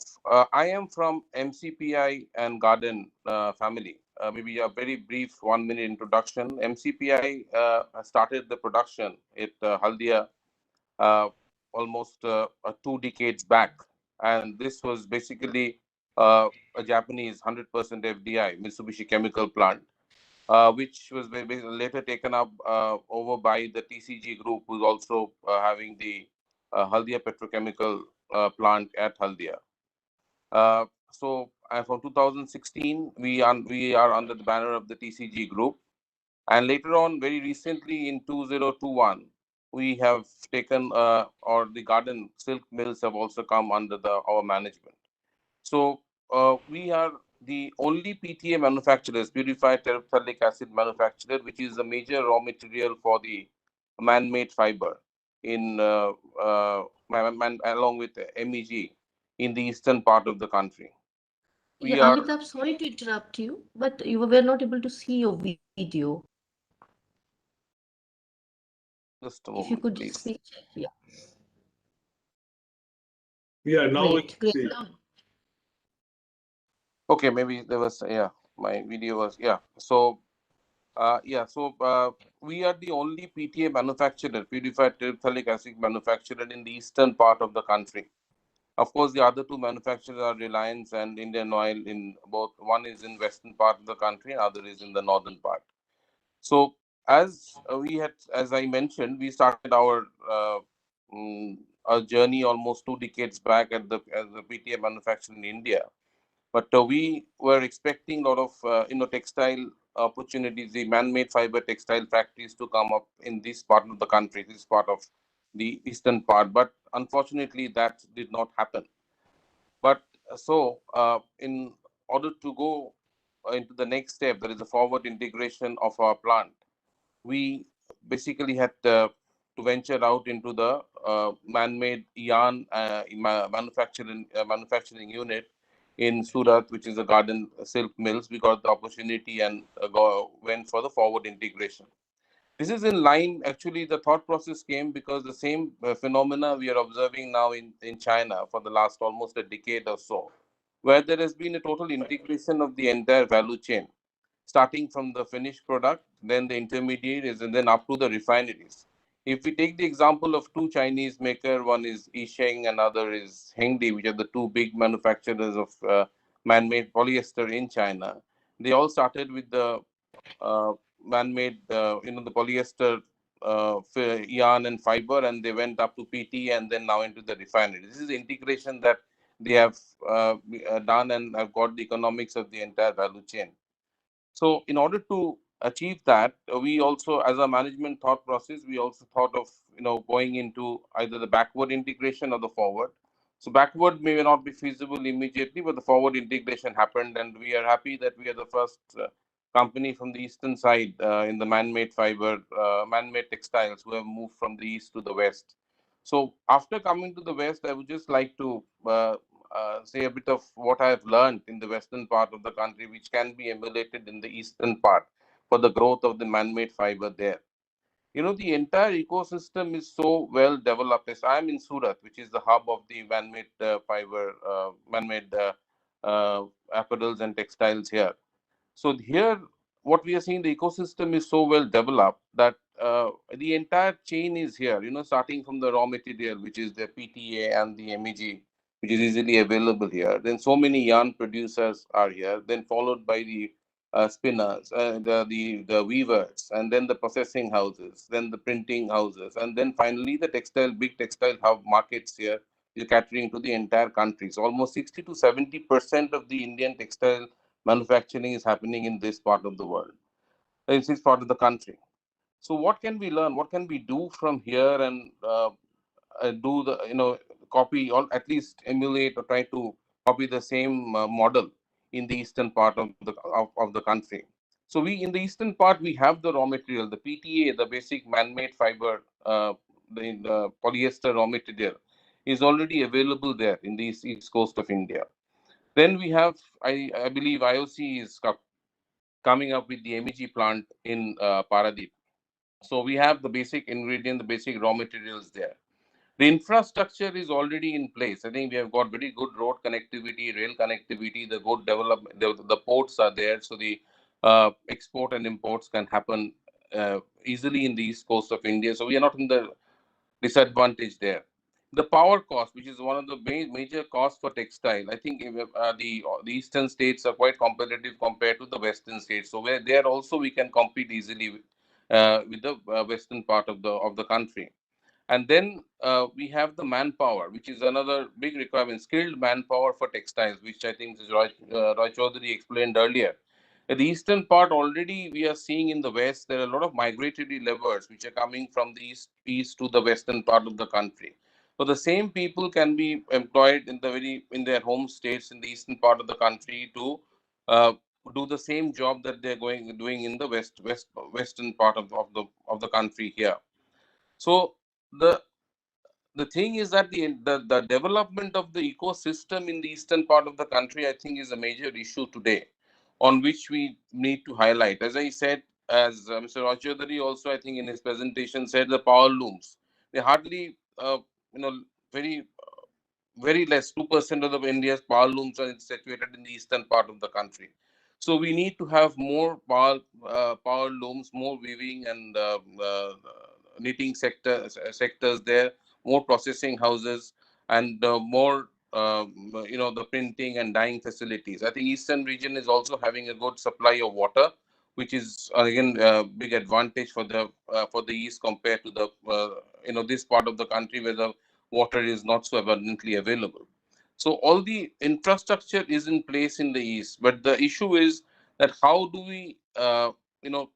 Speaker 5: I am from MCPI and Garden family. Maybe a very brief 1-minute introduction. MCPI started the production at Haldia almost 2 decades back. And this was basically a Japanese 100% FDI Mitsubishi chemical plant, which was later taken up over by the TCG group, who's also having the Haldia petrochemical plant at Haldia. So from 2016, we are under the banner of the TCG group. And later on, very recently in 2021, we have taken, or the garden silk mills have also come under our management. So we are the only PTA manufacturers, purified terephthalic acid manufacturer, which is a major raw material for the man-made fiber in along with MEG in the eastern part of the country.
Speaker 2: Yeah, Amitabh, sorry to interrupt you, but you were not able to see your video.
Speaker 5: Just a
Speaker 2: If you
Speaker 5: moment,
Speaker 2: could
Speaker 5: please.
Speaker 2: speak, yeah.
Speaker 1: Yeah, now
Speaker 2: Great.
Speaker 1: see.
Speaker 5: Okay, maybe there was, my video was, So, we are the only PTA manufacturer, purified terephthalic acid manufacturer in the eastern part of the country. Of course, the other two manufacturers are Reliance and Indian Oil in both. One is in western part of the country, and other is in the northern part. So, as I mentioned, we started our journey almost 2 decades back as the PTA manufacturer in India. But we were expecting a lot of textile opportunities, the man-made fiber textile factories to come up in this part of the country, this part of the eastern part. But unfortunately, that did not happen. But in order to go into the next step, there is a forward integration of our plant. We basically had to venture out into the man-made yarn manufacturing unit in Surat, which is a garden silk mills. We got the opportunity and went for the forward integration. This is in line, actually, the thought process came because the same phenomena we are observing now in China for the last almost a decade or so, where there has been a total integration of the entire value chain, starting from the finished product, then the intermediaries, and then up to the refineries. If we take the example of two Chinese makers, one is Yisheng and other is Hengdi, which are the two big manufacturers of man-made polyester in China, they all started with the man-made, the polyester yarn and fiber, and they went up to PT and then now into the refinery. This is the integration that they have done and have got the economics of the entire value chain. So in order to achieve that, we also, as a management thought process, we also thought of going into either the backward integration or the forward. So backward may not be feasible immediately, but the forward integration happened, and we are happy that we are the first company from the eastern side in the man-made fiber, man-made textiles who have moved from the east to the west. So after coming to the west, I would just like to say a bit of what I have learned in the western part of the country, which can be emulated in the eastern part for the growth of the man-made fiber there. The entire ecosystem is so well developed. As I am in Surat, which is the hub of the man-made fiber, man-made apparels and textiles here. So here, what we are seeing, the ecosystem is so well developed that the entire chain is here, starting from the raw material, which is the PTA and the MEG, which is easily available here. Then so many yarn producers are here, then followed by the spinners, the weavers, and then the processing houses, then the printing houses, and then finally the big textile hub markets here is catering to the entire country. So almost 60 to 70% of the Indian textile manufacturing is happening in this part of the world, in this part of the country. So what can we learn? What can we do from here and do the, copy or at least emulate or try to copy the same model in the eastern part of the country? So we, in the eastern part, we have the raw material, the PTA, the basic man-made fiber, the polyester raw material is already available there in the east coast of India. Then we have, I believe IOC is coming up with the MEG plant in Paradeep. So we have the basic ingredient, the basic raw materials there. The infrastructure is already in place. I think we have got very good road connectivity, rail connectivity, the good development, the ports are there. So the export and imports can happen easily in the east coast of India. So we are not in the disadvantage there. The power cost, which is one of the major costs for textile, I think the eastern states are quite competitive compared to the western states. So where there also we can compete easily with the western part of the country. And then we have the manpower, which is another big requirement, skilled manpower for textiles, which I think Roy Chaudhary explained earlier. At the eastern part, already we are seeing in the west, there are a lot of migratory laborers which are coming from the east to the western part of the country. So the same people can be employed in their home states in the eastern part of the country to uh, do the same job that they're doing in the western part of the country here. So the thing is that the development of the ecosystem in the eastern part of the country, I think, is a major issue today, on which we need to highlight. As I said, as Mr. Rajadhari also, I think, in his presentation said, the power looms. They hardly, very very less, 2% of the India's power looms are situated in the eastern part of the country. So we need to have more power looms, more weaving and knitting sectors there, more processing houses, and more the printing and dyeing facilities. I think eastern region is also having a good supply of water, which is again a big advantage for the east compared to the this part of the country where the water is not so abundantly available. So all the infrastructure is in place in the east, but the issue is that how do we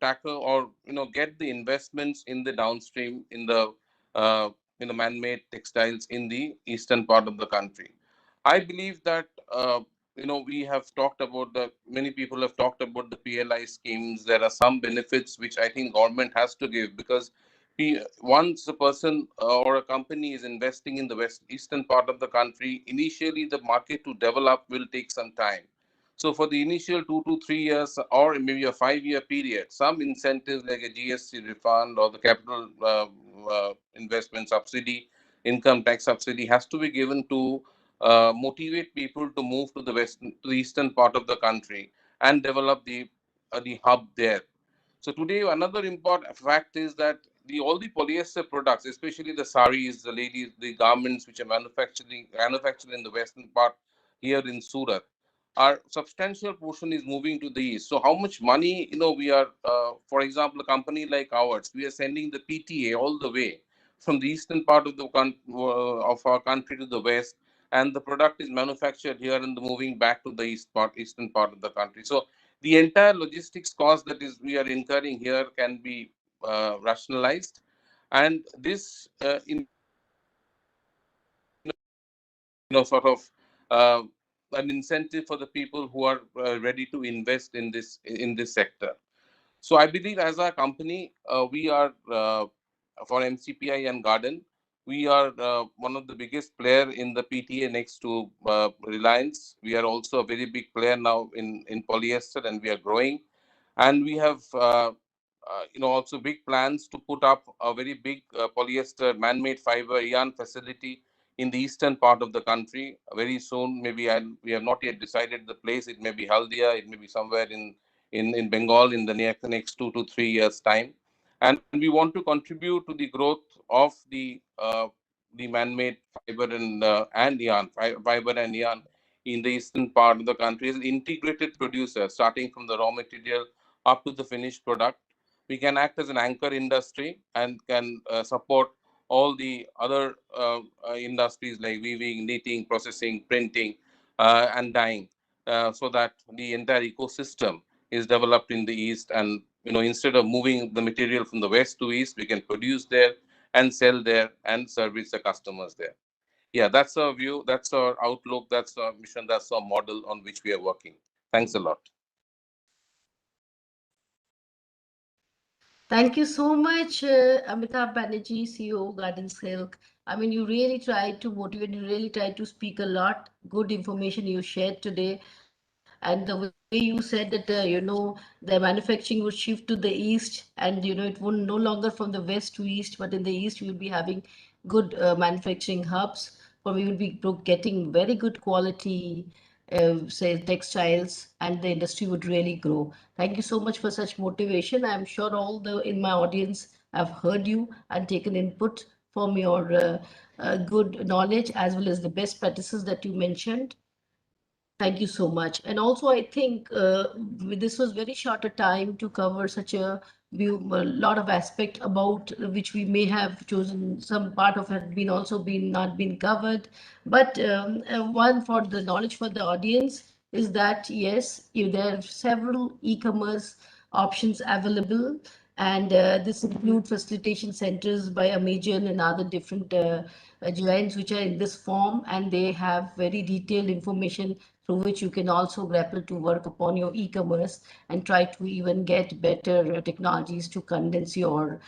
Speaker 5: tackle or get the investments in the downstream uh, in the man-made textiles in the eastern part of the country. I believe that we have talked about many people have talked about the PLI schemes. There are some benefits which I think government has to give, because once a person or a company is investing in the eastern part of the country, initially the market to develop will take some time. So for the initial 2 to 3 years or maybe a 5-year period, some incentives like a GST refund or the capital investment subsidy, income tax subsidy has to be given to motivate people to move to the eastern part of the country and develop the hub there. So today, another important fact is that all the polyester products, especially the saris, the ladies, the garments which are manufactured in the western part here in Surat, our substantial portion is moving to the east. So how much money we are, for example, a company like ours, we are sending the PTA all the way from the eastern part of of our country to the west, and the product is manufactured here and moving back to the eastern part of the country. So the entire logistics cost that is we are incurring here can be rationalized, and this sort of uh, an incentive for the people who are ready to invest in this sector. So I believe as a company, we are for MCPI and Garden, we are one of the biggest player in the PTA next to Reliance. We are also a very big player now in polyester, and we are growing. And we have also big plans to put up a very big polyester man-made fiber yarn facility in the eastern part of the country very soon. Maybe we have not yet decided the place. It may be Haldia, it may be somewhere in Bengal in the next 2 to 3 years time. And we want to contribute to the growth of the man-made fiber and yarn, fiber and yarn in the eastern part of the country as an integrated producer, starting from the raw material up to the finished product. We can act as an anchor industry and can support all the other industries like weaving, knitting, processing, printing, and dyeing, so that the entire ecosystem is developed in the east. And instead of moving the material from the west to east, we can produce there and sell there and service the customers there. Yeah, that's our view, that's our outlook, that's our mission, that's our model on which we are working. Thanks a lot.
Speaker 2: Thank you so much, Amitabh Banerjee, CEO, Garden Silk. I mean, you really tried to motivate, you really tried to speak a lot. Good information you shared today. And the way you said that, the manufacturing would shift to the east, and, it won't no longer from the west to east, but in the east, we will be having good manufacturing hubs, where we will be getting very good quality, say, textiles, and the industry would really grow. Thank you so much for such motivation. I'm sure all in my audience have heard you and taken input from your good knowledge as well as the best practices that you mentioned. Thank you so much. And also, I think this was very short a time to cover such a lot of aspect about which we may have chosen. Some part of it been also been not been covered. But one for the knowledge for the audience is that yes, there are several e-commerce options available, and this include facilitation centers by Amazon and other different giants which are in this form, and they have very detailed information through which you can also grapple to work upon your e-commerce and try to even get better technologies to condense your,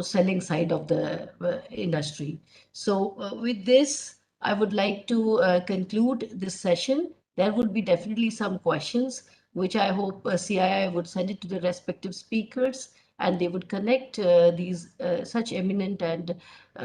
Speaker 2: selling side of the industry. So with this, I would like to conclude this session. There would be definitely some questions, which I hope CII would send it to the respective speakers, and they would connect these such eminent and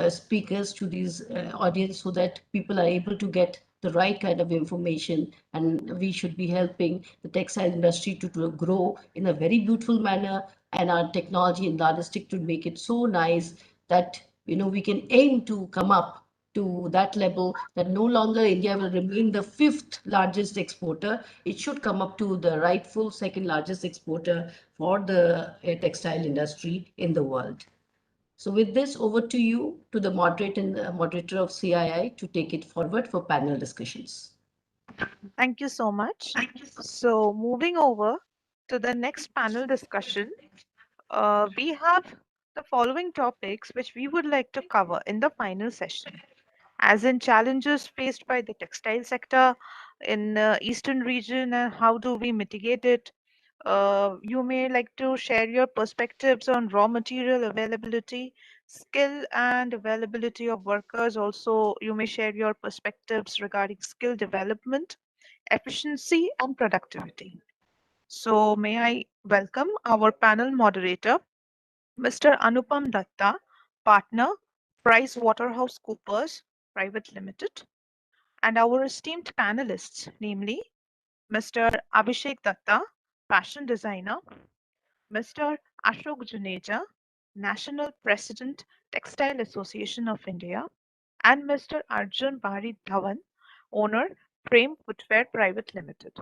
Speaker 2: speakers to these audience so that people are able to get the right kind of information, and we should be helping the textile industry to grow in a very beautiful manner, and our technology and logistic to make it so nice that we can aim to come up to that level, that no longer India will remain the 5th largest exporter. It should come up to the rightful 2nd largest exporter for the textile industry in the world. So with this, over to you, to the moderator of CII, to take it forward for panel discussions.
Speaker 12: Thank you so much. So moving over to the next panel discussion. We have the following topics which we would like to cover in the final session, as in challenges faced by the textile sector in the eastern region and how do we mitigate it. You may like to share your perspectives on raw material availability, skill and availability of workers. Also, you may share your perspectives regarding skill development, efficiency and productivity. So may I welcome our panel moderator, Mr. Anupam Datta, partner, PricewaterhouseCoopers Private Limited, and our esteemed panelists, namely Mr. Abhishek Datta, fashion designer, Mr. Ashok Juneja, National President, Textile Association of India, and Mr. Arjun Bari Dhawan, owner, Frame Footwear Private Limited.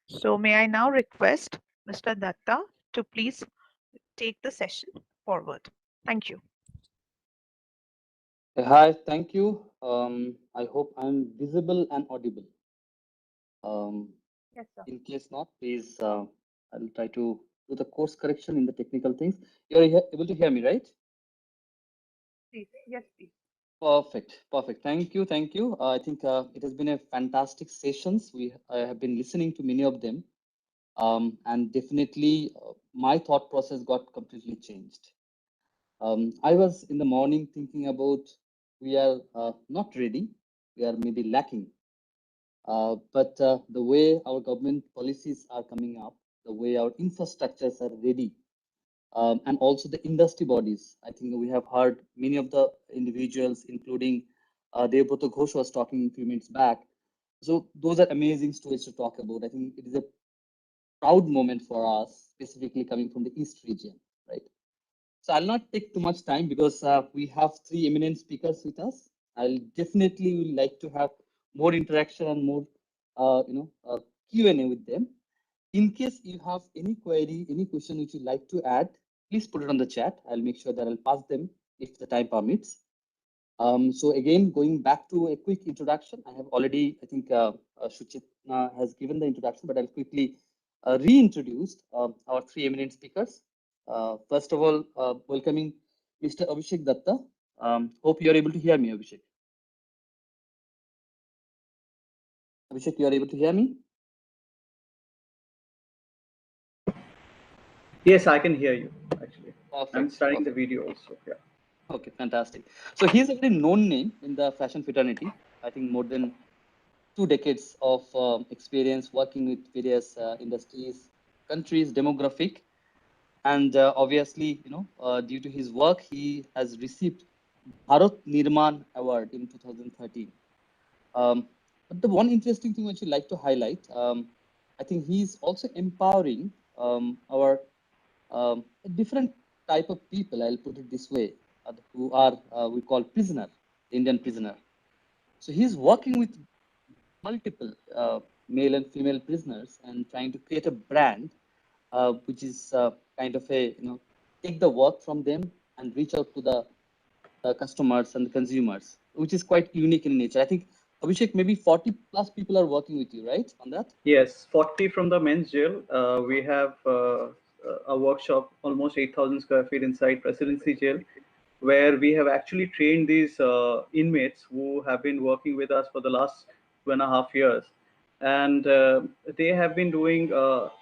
Speaker 12: So may I now request Mr. Datta to please take the session forward. Thank you.
Speaker 8: Hi, thank you. I hope I'm visible and audible.
Speaker 12: Yes, sir.
Speaker 8: In case not, please, I'll try to do the course correction in the technical things. You're able to hear me, right?
Speaker 12: Please. Yes, please.
Speaker 8: Perfect, perfect. Thank you, thank you. I think it has been a fantastic sessions. I have been listening to many of them, and definitely my thought process got completely changed. I was in the morning thinking about we are not ready, we are maybe lacking. But the way our government policies are coming up, the way our infrastructures are ready, and also the industry bodies. I think we have heard many of the individuals, including Devbrata Ghosh was talking a few minutes back. So those are amazing stories to talk about. I think it is a proud moment for us, specifically coming from the East region, right? So I'll not take too much time because we have three eminent speakers with us. I'll definitely like to have more interaction and more, Q&A with them. In case you have any query, any question which you'd like to add, please put it on the chat. I'll make sure that I'll pass them if the time permits. So again, going back to a quick introduction, I have already, I think Shuchitna has given the introduction, but I'll quickly reintroduce our three eminent speakers. First of all, welcoming Mr. Abhishek Datta. Hope you are able to hear me, Abhishek. Abhishek, you are able to hear me?
Speaker 9: Yes, I can hear you, actually.
Speaker 8: Perfect.
Speaker 9: I'm starting the video also, yeah.
Speaker 8: Okay, fantastic. So he's a very known name in the fashion fraternity. I think more than 2 decades of experience working with various industries, countries, demographic. And obviously, due to his work, he has received Bharat Nirman Award in 2013. But the one interesting thing which I'd like to highlight, I think he's also empowering our a different type of people, I'll put it this way, who are, we call prisoner, Indian prisoner. So he's working with multiple male and female prisoners and trying to create a brand, which is kind of a, take the work from them and reach out to the customers and the consumers, which is quite unique in nature. I think, Abhishek, maybe 40 plus people are working with you, right, on that?
Speaker 9: Yes, 40 from the men's jail. We have a workshop, almost 8,000 square feet inside Presidency Jail, where we have actually trained these inmates who have been working with us for the last 2.5 years. And they have been doing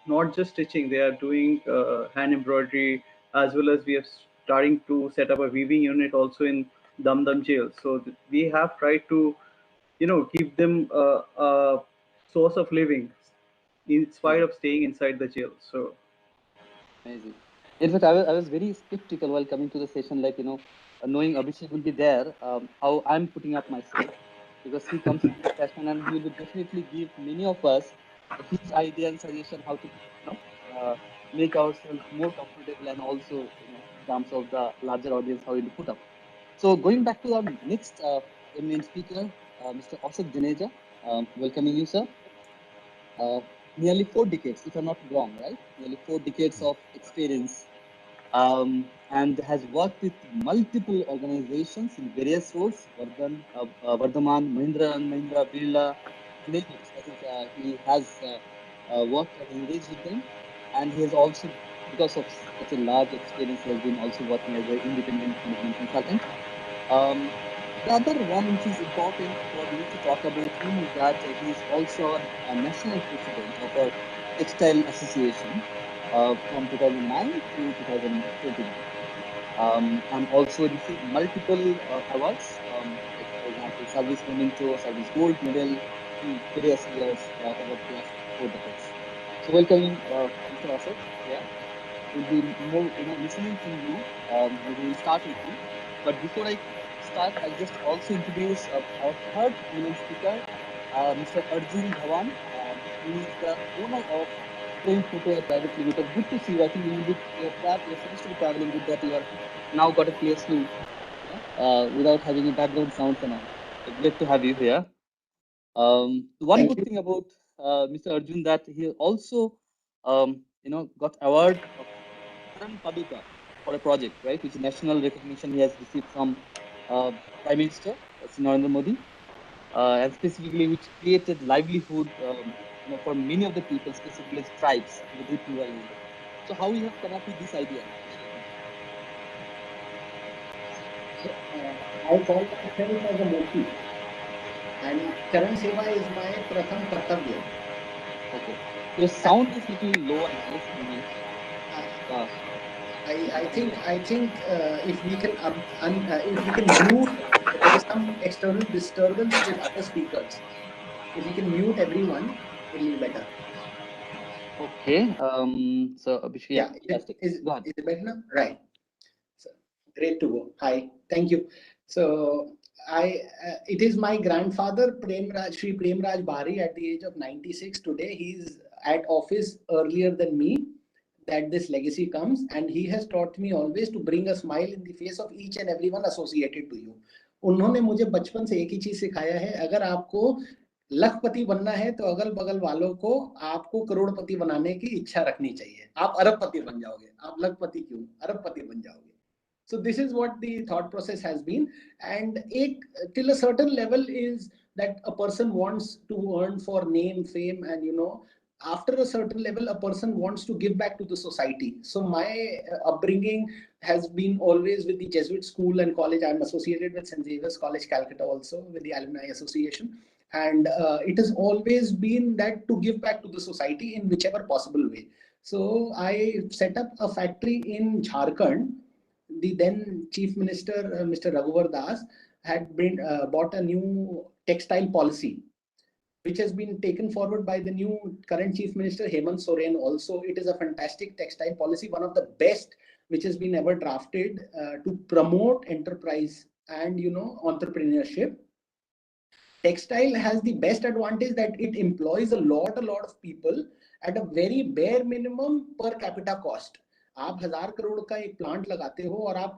Speaker 9: not just stitching, they are doing hand embroidery, as well as we are starting to set up a weaving unit also in Dum Dum Jail. So we have tried to, give them a source of living in spite of staying inside the jail. So
Speaker 8: amazing. In fact, I was very skeptical while coming to the session, like, knowing Abhishek will be there, how I'm putting up myself, because he comes from the fashion and he will definitely give many of us his idea and suggestion how to, make ourselves more comfortable and also, in terms of the larger audience, how to put up. So going back to our next eminent speaker, Mr. Ashok Juneja, welcoming you, sir. Nearly 4 decades, if I'm not wrong, right? Nearly 4 decades of experience, and has worked with multiple organizations in various roles, Vardhaman, Mahindra and Mahindra, Birla, to name it. I think he has worked and engaged with them. And he has also, because of such a large experience, he has been also working as an independent management consultant. The other one which is important for me to talk about him is that he is also a national president of our Textile Association from 2009 to 2021. And also received multiple awards, like for example, Service Memento, Service Gold Medal in various years over the last 4 decades. So welcoming Mr. Ashok here. We'll be more, listening from you. Maybe we'll start with you. But before I start, I'll just also introduce our third eminent speaker, Mr. Arjun Dhawan, who is the owner of Frame Footwear Private Limited. Good to see you. I think you're supposed to be traveling. Good that you are now got a place to, without having a background sounds and all. So great to have you here. One good thing about Mr. Arjun that he also, got award of Karan Paduka for a project, right, which is national recognition he has received from Prime Minister Narendra Modi, and specifically which created livelihood, for many of the people, specifically tribes in the deep rural area. So how you have come up with this idea to share with us?
Speaker 3: So I call myself as a mochi, and Charan Seva is my pratham kartavya.
Speaker 8: Okay, your sound is little low, I guess, maybe.
Speaker 3: I think if we can if we can mute, there is some external disturbance with other speakers. If we can mute everyone, it'll be better.
Speaker 8: Okay. So Abhishek,
Speaker 3: Yeah,
Speaker 8: fantastic. Go ahead.
Speaker 3: is it better now? Right. So, great to go. Hi, thank you. So it is my grandfather Sri Premraj Bari at the age of 96 today. He's at office earlier than me, that this legacy comes, and he has taught me always to bring a smile in the face of each and everyone associated to you. उन्होंने मुझे बचपन से एक ही चीज सिखाया है, अगर आपको लखपति बनना है तो अगल बगल वालों को आपको करोड़पति बनाने की इच्छा रखनी चाहिए. आप अरबपति बन जाओगे, आप लखपति क्यों, अरबपति बन जाओगे. So this is what the thought process has been, and till a certain level is that a person wants to earn for name, fame, and after a certain level, a person wants to give back to the society. So my upbringing has been always with the Jesuit school and college. I'm associated with St. Xavier's College, Calcutta, also with the Alumni Association. And it has always been that to give back to the society in whichever possible way. So I set up a factory in Jharkhand. The then Chief Minister, Mr. Raghuvar Das, had bought a new textile policy, which has been taken forward by the new current Chief Minister Hemant Soren also. It is a fantastic textile policy, one of the best which has been ever drafted to promote enterprise and entrepreneurship. Textile has the best advantage that it employs a lot of people at a very bare minimum per capita cost. आप 1000 करोड़ का एक plant लगाते हो और आप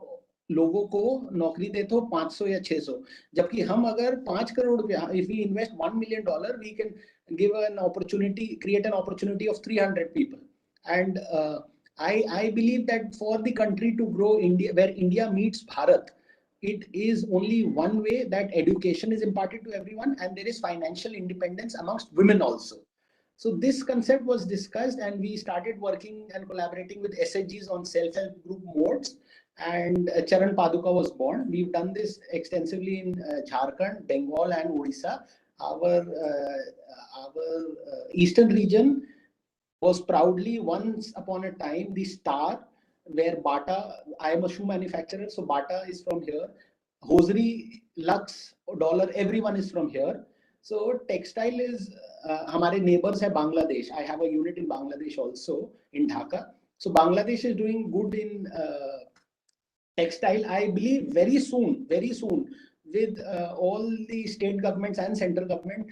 Speaker 3: लोगों को नौकरी देते हो 500 या 600, जबकि हम अगर 5 करोड़ रुपया, if we invest $1 million, we can give an opportunity, create an opportunity of 300 people. And I believe that for the country to grow, India, where India meets Bharat, it is only one way, that education is imparted to everyone and there is financial independence amongst women also. So this concept was discussed and we started working and collaborating with SHGs on self-help group modes, and Charan Paduka was born. We've done this extensively in Jharkhand, Bengal and Odisha. Our eastern region was proudly once upon a time the star, where Bata, I am a shoe manufacturer, so Bata is from here. Hosiery, Lux, Dollar, everyone is from here. So textile is, hamare neighbors hai Bangladesh. I have a unit in Bangladesh also, in Dhaka. So Bangladesh is doing good in textile. I believe very soon, with all the state governments and central government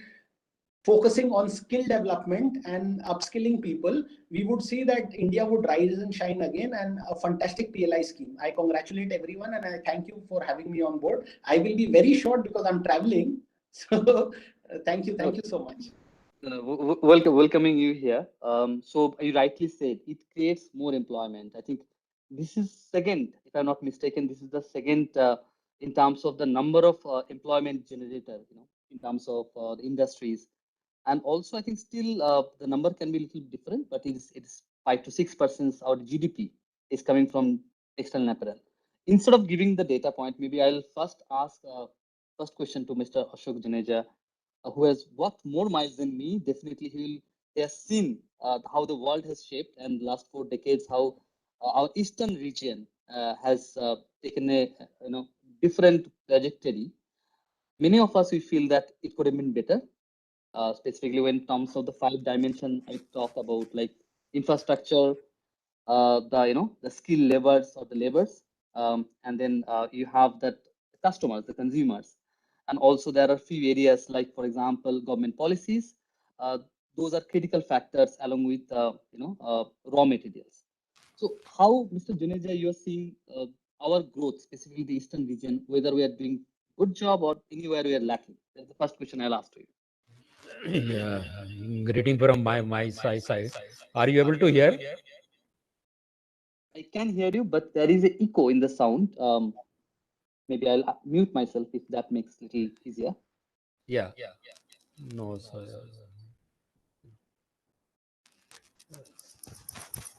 Speaker 3: focusing on skill development and upskilling people, we would see that India would rise and shine again, and a fantastic PLI scheme. I congratulate everyone and I thank you for having me on board. I will be very short because I'm traveling. So thank you so much.
Speaker 8: Welcoming you here. So you rightly said, it creates more employment. I think this is second, if I'm not mistaken, this is the second in terms of the number of employment generator, in terms of the industries. And also, I think still the number can be a little different, but it's 5 to 6% our GDP is coming from textile and apparel. Instead of giving the data point, maybe I'll first ask first question to Mr. Ashok Janeja, who has walked more miles than me. Definitely he has seen how the world has shaped, and last 4 decades how our eastern region has taken a different trajectory. Many of us, we feel that it could have been better, specifically when terms of the 5 dimension I talk about, like infrastructure, the skill labors or the labors, and then you have that customers, the consumers, and also there are few areas like, for example, government policies. Those are critical factors along with raw materials. So how, Mr. Juneja, you are seeing our growth, specifically the eastern region, whether we are doing good job or anywhere we are lacking? That's the first question I'll ask to you.
Speaker 10: Yeah, greeting from my side. Are you able to hear?
Speaker 8: I can hear you, but there is an echo in the sound. Maybe I'll mute myself if that makes it a little easier.
Speaker 10: Yeah. No, sir.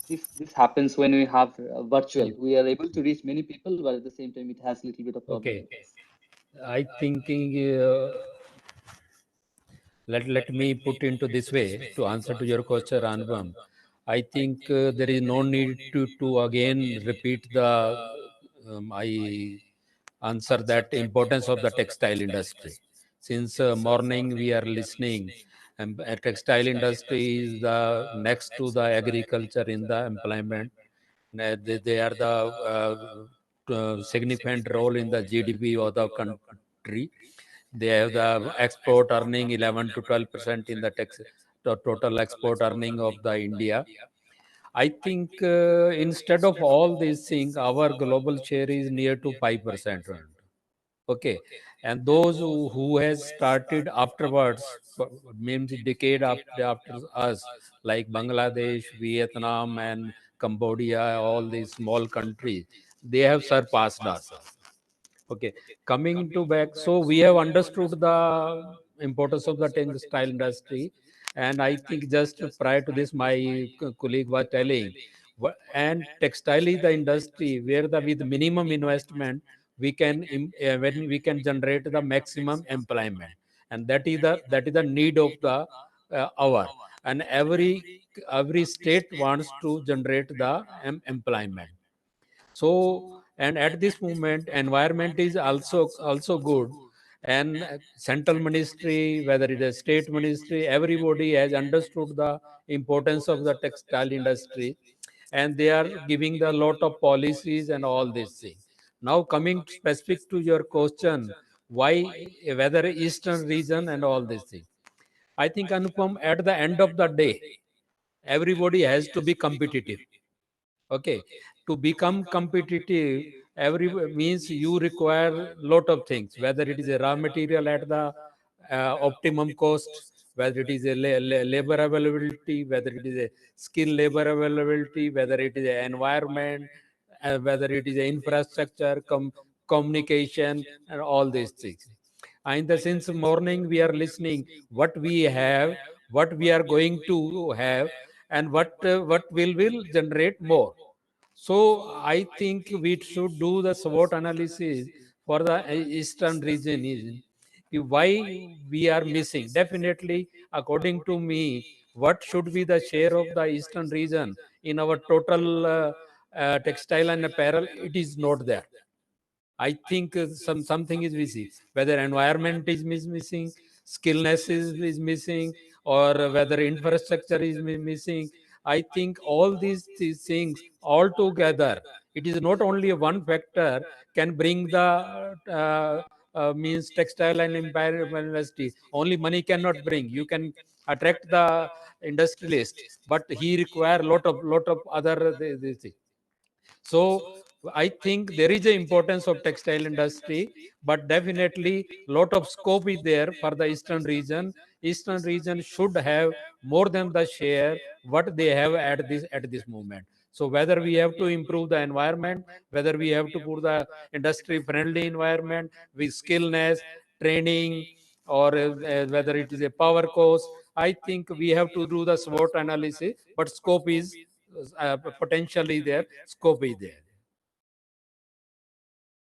Speaker 8: This happens when we have virtual. We are able to reach many people, but at the same time, it has a little bit of problem.
Speaker 10: Okay. I thinking let me put into this way to answer to your question, Anupam. I think there is no need to again repeat the I answer that importance of the textile industry. Since morning we are listening, and textile industry is the next to the agriculture in the employment. They are the significant role in the GDP of the country. They have the export earning 11 to 12% in the total export earning of the India. I think instead of all these things, our global share is near to 5%. Okay, and those who has started afterwards, means decade after us, like Bangladesh, Vietnam, and Cambodia, all these small countries, they have surpassed us. Okay, coming to back, so we have understood the importance of the textile industry, and I think just prior to this, my colleague was telling, and textile is the industry where the with minimum investment we can when we can generate the maximum employment, and that is the need of the hour, and every state wants to generate the employment. So, and at this moment, environment is also good, and central ministry, whether it is state ministry, everybody has understood the importance of the textile industry, and they are giving the lot of policies and all these things. Now, coming specific to your question, why whether eastern region and all these things, I think, Anupam, at the end of the day, everybody has to be competitive. Okay, to become competitive, every means you require lot of things, whether it is a raw material at the optimum cost, whether it is a labor availability, whether it is a skill labor availability, whether it is a environment, whether it is a infrastructure, communication, and all these things. And since morning we are listening what we have, what we are going to have, and what will generate more. So I think we should do the SWOT analysis for the eastern region. Why we are missing? Definitely, according to me, what should be the share of the eastern region in our total textile and apparel? It is not there. I think something is missing. Whether environment is missing, skillness is missing, or whether infrastructure is missing. I think all these things all together, it is not only one factor can bring the means textile and environment industry. Only money cannot bring. You can attract the industrialist, but he require lot of other things. So I think there is an importance of textile industry, but definitely lot of scope is there for the eastern region. Eastern region should have more than the share what they have at this moment. So whether we have to improve the environment, whether we have to put the industry friendly environment with skillness, training, or whether it is a power cost, I think we have to do the SWOT analysis, but scope is potentially there, scope is there.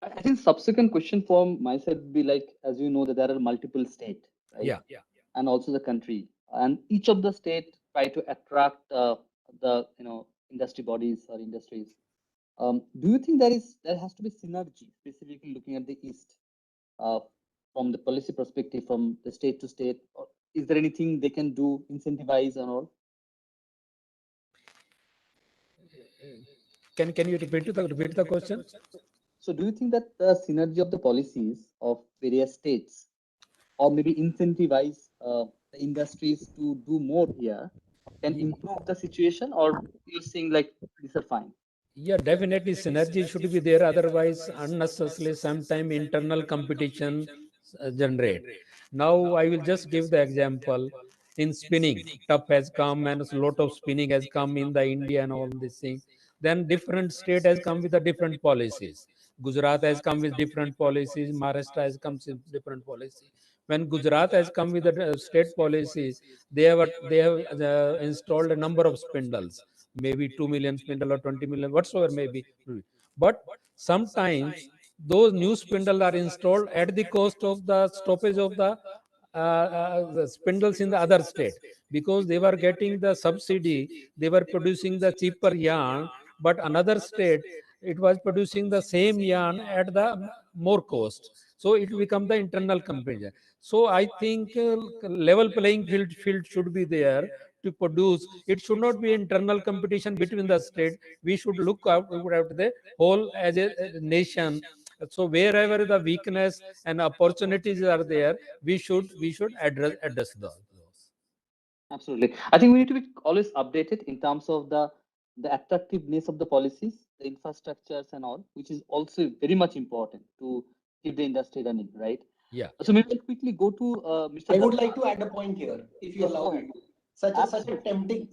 Speaker 8: I think subsequent question from my side would be like, as you know, that there are multiple states, right?
Speaker 10: Yeah.
Speaker 8: And also the country, and each of the state try to attract the industry bodies or industries. Do you think there has to be synergy, specifically looking at the East, uh, from the policy perspective, from the state to state? Or is there anything they can do, incentivize and all?
Speaker 10: Can you repeat the question?
Speaker 8: So do you think that the synergy of the policies of various states, or maybe incentivize the industries to do more here, can improve the situation, or you're saying like these are fine?
Speaker 10: Yeah, definitely synergy should be there. Otherwise, unnecessarily, sometime internal competition generate. Now, I will just give the example. In spinning, tough has come and a lot of spinning has come in the India and all this thing. Then different state has come with the different policies. Gujarat has come with different policies. Maharashtra has come with different policy. When Gujarat has come with the state policies, they have installed a number of spindles, maybe 2 million spindle or 20 million, whatsoever may be. But sometimes those new spindles are installed at the cost of the stoppage of the spindles in the other state, because they were getting the subsidy, they were producing the cheaper yarn, but another state it was producing the same yarn at the more cost. So it become the internal competition. So I think level playing field should be there to produce. It should not be internal competition between the state. We should look out at the whole as a nation. So wherever the weakness and opportunities are there, we should address those.
Speaker 8: Absolutely. I think we need to be always updated in terms of the attractiveness of the policies, the infrastructures and all, which is also very much important to keep the industry running, right?
Speaker 10: Yeah.
Speaker 8: So maybe I'll quickly go to Mr.
Speaker 3: I would like to add a point here, if you
Speaker 8: Yes,
Speaker 3: allow
Speaker 8: go
Speaker 3: me
Speaker 8: ahead.
Speaker 3: to.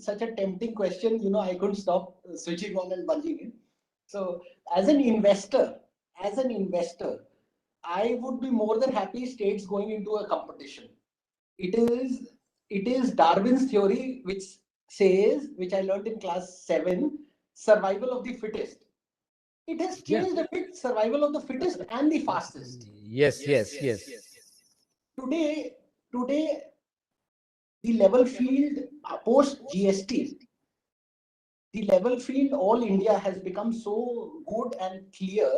Speaker 3: Such a tempting question. I couldn't stop switching on and bulging in. So, as an investor, I would be more than happy states going into a competition. It is Darwin's theory, which says, which I learned in class 7, survival of the fittest. It has changed a bit, survival of the fittest and the fastest.
Speaker 10: Yes.
Speaker 3: Today, the level field post GST, the level field all India has become so good and clear,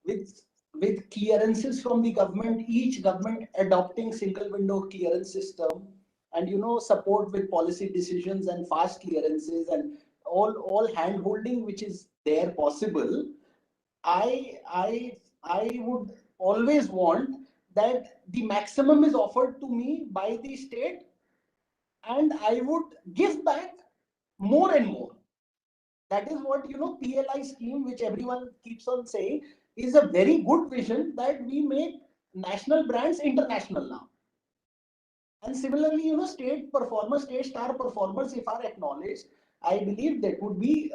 Speaker 3: with clearances from the government, each government adopting single window clearance system, and support with policy decisions and fast clearances and all hand holding which is there possible. I would always want that the maximum is offered to me by the state, and I would give back more and more. That is what PLI scheme, which everyone keeps on saying, is a very good vision, that we make national brands international now. And similarly, state star performers, if are acknowledged, I believe that would be,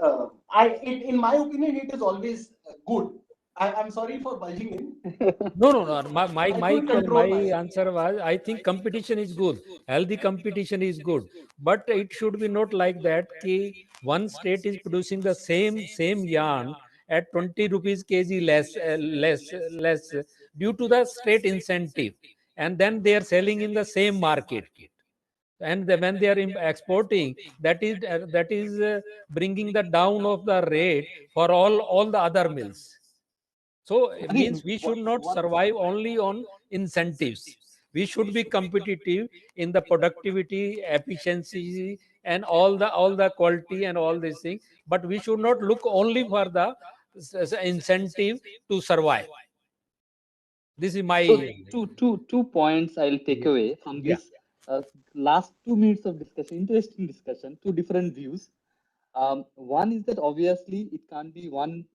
Speaker 3: in my opinion, it is always good. I'm sorry for bulging in.
Speaker 10: No. My
Speaker 3: I
Speaker 10: my
Speaker 3: couldn't control
Speaker 10: my
Speaker 3: myself.
Speaker 10: answer was, I think competition is good. Healthy competition is good, but it should be not like that. Ki one state is producing the same yarn at 20 rupees kg less due to the state incentive, and then they are selling in the same market. And when they are exporting, that is bringing the down of the rate for all the other mills. So it means we should not survive only on incentives. We should be competitive in the productivity, efficiency, and all the quality and all these things. But we should not look only for the incentive to survive. This is my.
Speaker 8: So two points I'll take away from
Speaker 10: Yeah.
Speaker 8: this last 2 minutes of discussion, interesting discussion, two different views. One is that obviously it can't be one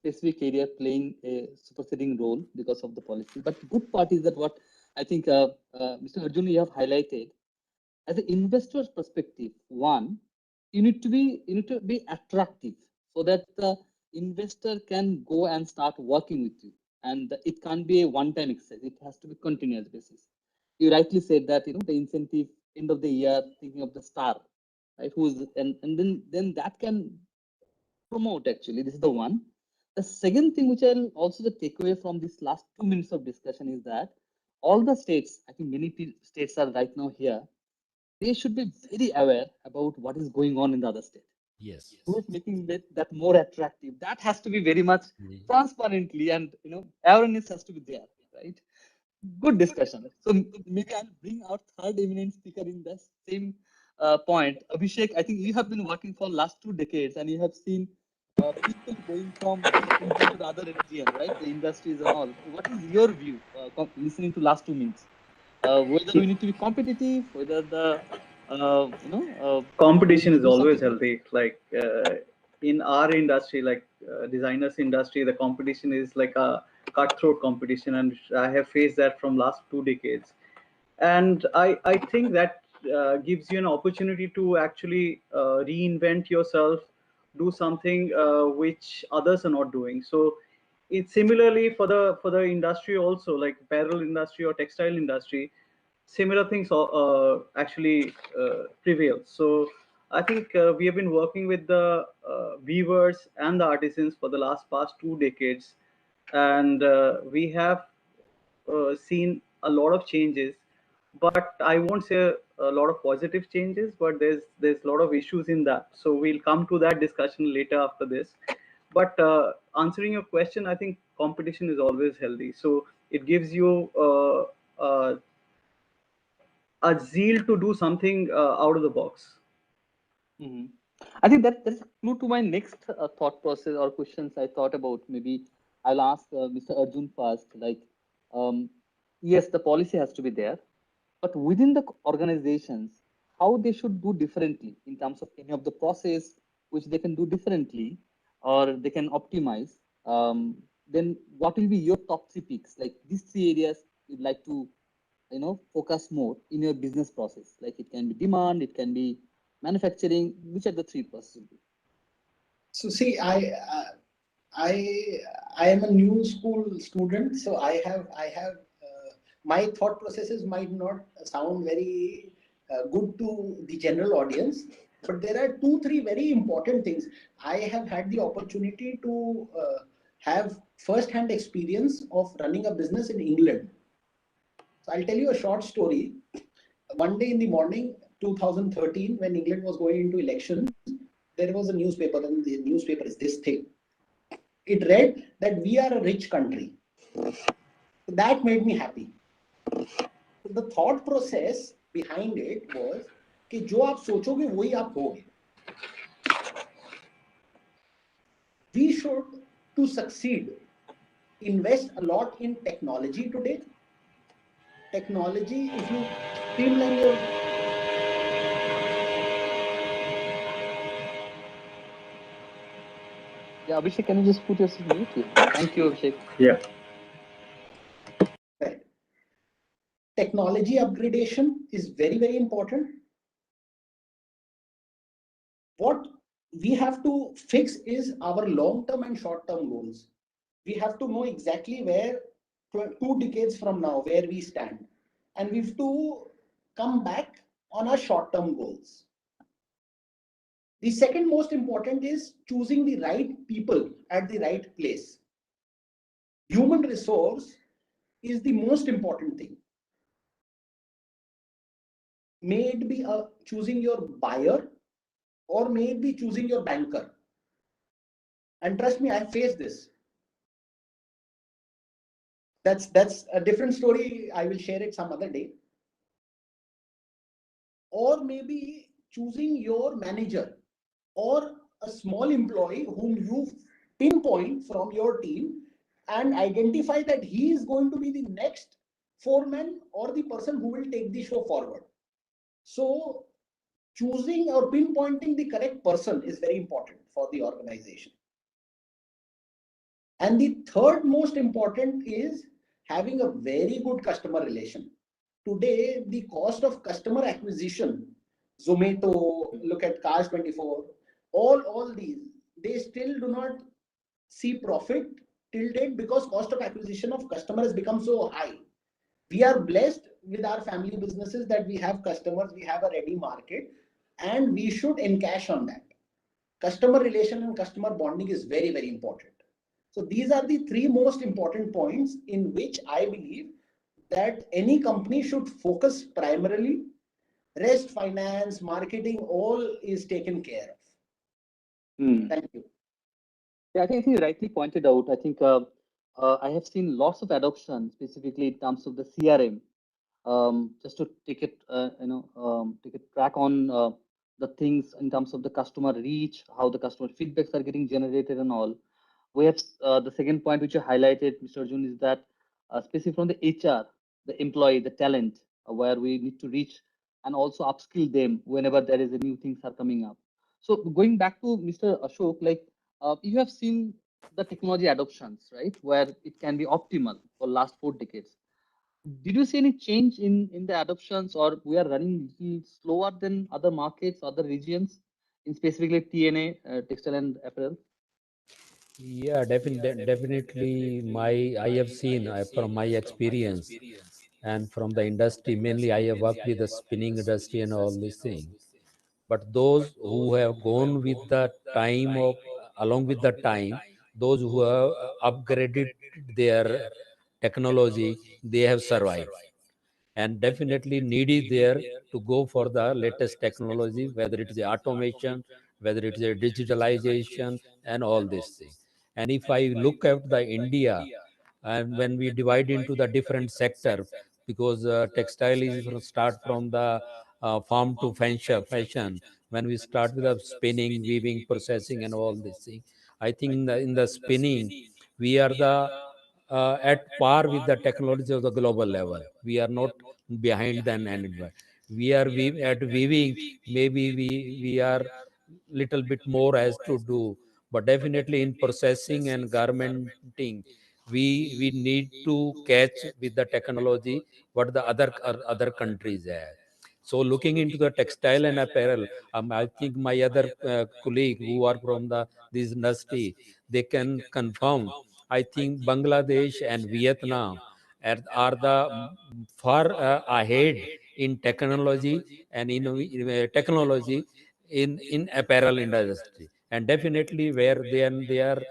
Speaker 8: specific area playing a superseding role because of the policy. But the good part is that what I think Mr. Arjun, you have highlighted, as an investor's perspective, one, you need to be attractive so that the investor can go and start working with you. And it can't be a one-time exercise. It has to be continuous basis. You rightly said that the incentive end of the year, thinking of the star, right? And then that can promote, actually. This is the one. The second thing which I'll also take away from this last 2 minutes of discussion is that all the states, I think many states are right now here, they should be very aware about what is going on in the other state.
Speaker 10: Yes.
Speaker 8: Who is making that more attractive? That has to be very much
Speaker 10: Yeah.
Speaker 8: transparently, and awareness has to be there, right? Good discussion. So maybe I'll bring our third eminent speaker in the same point. Abhishek, I think you have been working for last 2 decades, and you have seen people going from one region to the other region, right? The industries and all. What is your view, listening to last 2 minutes? Whether we need to be competitive, whether the we
Speaker 9: Competition
Speaker 8: need to
Speaker 9: is
Speaker 8: do
Speaker 9: always
Speaker 8: something.
Speaker 9: healthy. Like in our industry, like designers industry, the competition is like a cutthroat competition, and I have faced that from last 2 decades. And I think that gives you an opportunity to actually reinvent yourself, do something which others are not doing. So it's similarly for the industry also, like apparel industry or textile industry, similar things actually prevail. So I think we have been working with the weavers and the artisans for the past 2 decades, and we have seen a lot of changes. But I won't say a lot of positive changes, but there's a lot of issues in that. So we'll come to that discussion later after this. But answering your question, I think competition is always healthy. So it gives you a zeal to do something out of the box.
Speaker 8: Mhm. I think that's a clue to my next thought process or questions I thought about. Maybe I'll ask Mr. Arjun first. Like, yes, the policy has to be there, but within the organizations, how they should do differently in terms of any of the process which they can do differently or they can optimize. Then what will be your top 3 picks? Like these 3 areas you'd like to focus more in your business process. Like it can be demand, it can be manufacturing. Which are the 3 processes?
Speaker 3: So see, I am a new school student, so I have my thought processes might not sound very good to the general audience, but there are 2-3 very important things. I have had the opportunity to have first-hand experience of running a business in England. So I'll tell you a short story. One day in the morning, 2013, when England was going into elections, there was a newspaper, and the newspaper is this thing. It read that we are a rich country. That made me happy. The thought process behind it was कि जो आप सोचोगे वही आप होगे. We should, to succeed, invest a lot in technology today. Technology, if you streamline your
Speaker 8: Yeah, Abhishek, can you just put yourself mute? Yeah. Thank you, Abhishek.
Speaker 9: Yeah.
Speaker 3: right. Technology upgradation is very, very important. What we have to fix is our long-term and short-term goals. We have to know exactly where 2 decades from now, where we stand. And we have to come back on our short-term goals. The second most important is choosing the right people at the right place. Human resource is the most important thing. May it be choosing your buyer, or may it be choosing your banker. And trust me, I faced this. That's a different story. I will share it some other day. Or maybe choosing your manager or a small employee whom you pinpoint from your team and identify that he is going to be the next foreman or the person who will take the show forward. So choosing or pinpointing the correct person is very important for the organization. And the third most important is having a very good customer relation. Today, the cost of customer acquisition, Zomato, look at Cars24, all these, they still do not see profit till date because cost of acquisition of customer has become so high. We are blessed with our family businesses that we have customers, we have a ready market. and we should encash on that. Customer relation and customer bonding is very, very important. So these are the three most important points in which I believe that any company should focus primarily. Rest, finance, marketing, all is taken care of. Thank you.
Speaker 8: Yeah, I think you rightly pointed out. I think I have seen lots of adoption, specifically in terms of the CRM. Just to take it, take a track on the things in terms of the customer reach, how the customer feedbacks are getting generated and all. We have the second point which you highlighted, Mr. Arjun, is that especially from the HR, the employee, the talent, where we need to reach and also upskill them whenever there is a new things are coming up. So going back to Mr. Ashok, like you have seen the technology adoptions, right, where it can be optimal for last 4 decades. Did you see any change in the adoptions, or we are running little slower than other markets, other regions, in specifically TNA, textile and apparel?
Speaker 10: Yeah, definitely. I have seen from my experience and from the industry. Mainly, I have worked with the spinning industry and all these things. But those who have gone with the time of along with the time, those who have upgraded their technology, they have survived. And definitely need is there to go for the latest technology, whether it is the automation, whether it is a digitalization, and all these things. And if I look at the India, and when we divide into the different sector, because textile is start from the farm to fashion. When we start with the spinning, weaving, processing, and all these things, I think in the spinning, we are the at par with the technology of the global level. We are not behind than anyone. We are at weaving. Maybe we are little bit more as to do, but definitely in processing and garmenting, we need to catch with the technology what the other countries have. So looking into the textile and apparel, I think my other colleague who are from this industry, they can confirm. I think Bangladesh and Vietnam are the far ahead in technology and in technology in apparel industry. And definitely where they are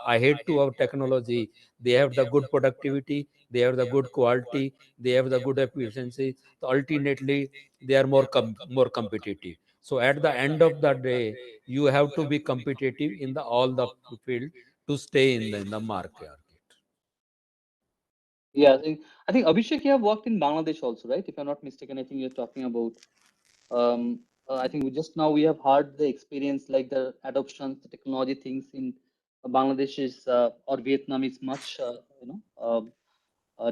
Speaker 10: ahead to our technology, they have the good productivity, they have the good quality, they have the good efficiency. So ultimately, they are more competitive. So at the end of the day, you have to be competitive in all the field to stay in the market.
Speaker 8: Yeah, I think Abhishek, you have worked in Bangladesh also, right? If I'm not mistaken, I think you're talking about. I think we have heard the experience, like the adoptions, the technology things in Bangladesh is or Vietnam is much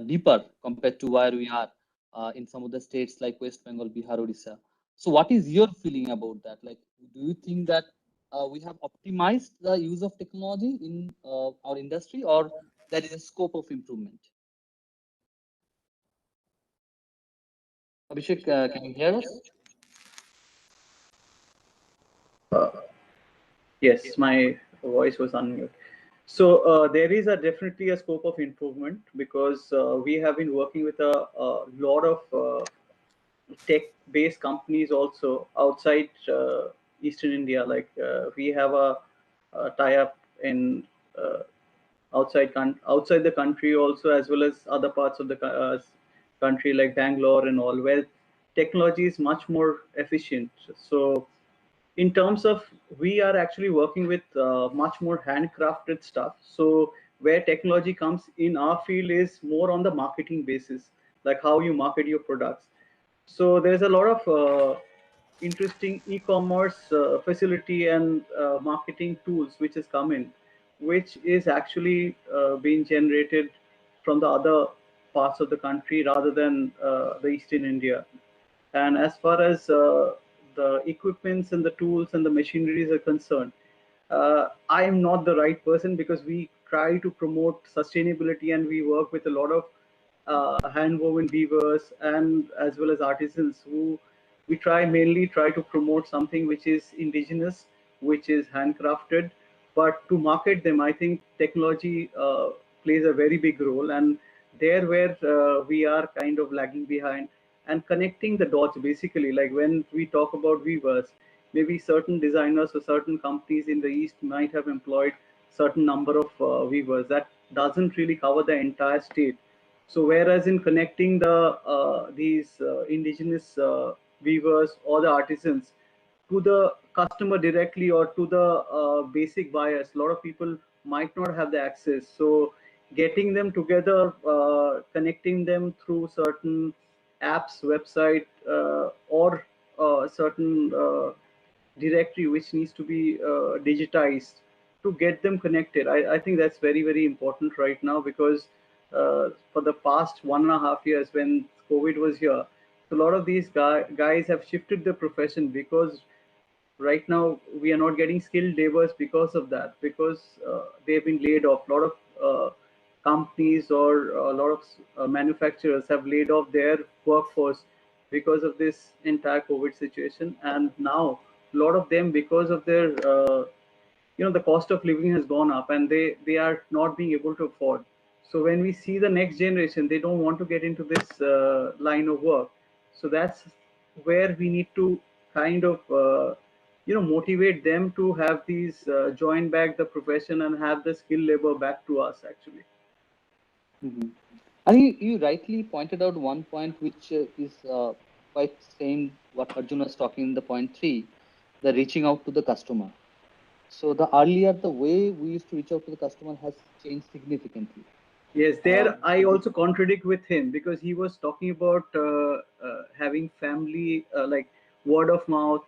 Speaker 8: deeper compared to where we are in some of the states like West Bengal, Bihar, Odisha. So what is your feeling about that? Like, do you think that we have optimized the use of technology in our industry, or there is a scope of improvement? Abhishek, can you hear us?
Speaker 9: Yes, my voice was unmuted. So there is definitely a scope of improvement, because we have been working with a lot of tech-based companies also outside Eastern India. Like we have a tie-up in outside the country also, as well as other parts of the country like Bangalore and all, where technology is much more efficient. So in terms of, we are actually working with much more handcrafted stuff. So where technology comes in our field is more on the marketing basis, like how you market your products. So there's a lot of interesting e-commerce facility and marketing tools which has come in, which is actually being generated from the other parts of the country rather than the Eastern India. And as far as the equipments and the tools and the machineries are concerned, I am not the right person, because we try to promote sustainability and we work with a lot of hand-woven weavers and as well as artisans who we mainly try to promote something which is indigenous, which is handcrafted. But to market them, I think technology plays a very big role, and there where we are kind of lagging behind. and connecting the dots basically. Like when we talk about weavers, maybe certain designers or certain companies in the East might have employed certain number of weavers. That doesn't really cover the entire state. So whereas in connecting these indigenous weavers or the artisans to the customer directly or to the basic buyers, a lot of people might not have the access. So getting them together, connecting them through certain apps, website, or certain directory which needs to be digitized to get them connected. I think that's very, very important right now, because for the past 1.5 years when COVID was here, a lot of these guys have shifted their profession, because right now we are not getting skilled laborers because of that, because they've been laid off. A lot of companies or a lot of manufacturers have laid off their workforce because of this entire COVID situation. And now a lot of them, because of their the cost of living has gone up, and they are not being able to afford. So when we see the next generation, they don't want to get into this line of work. So that's where we need to kind of motivate them to have these join back the profession and have the skilled labor back to us actually.
Speaker 8: Mhm. I think you rightly pointed out one point which is quite same what Arjun was talking in the point 3, the reaching out to the customer. So the earlier the way we used to reach out to the customer has changed significantly.
Speaker 9: Yes, there I also contradict with him, because he was talking about having family, like word of mouth,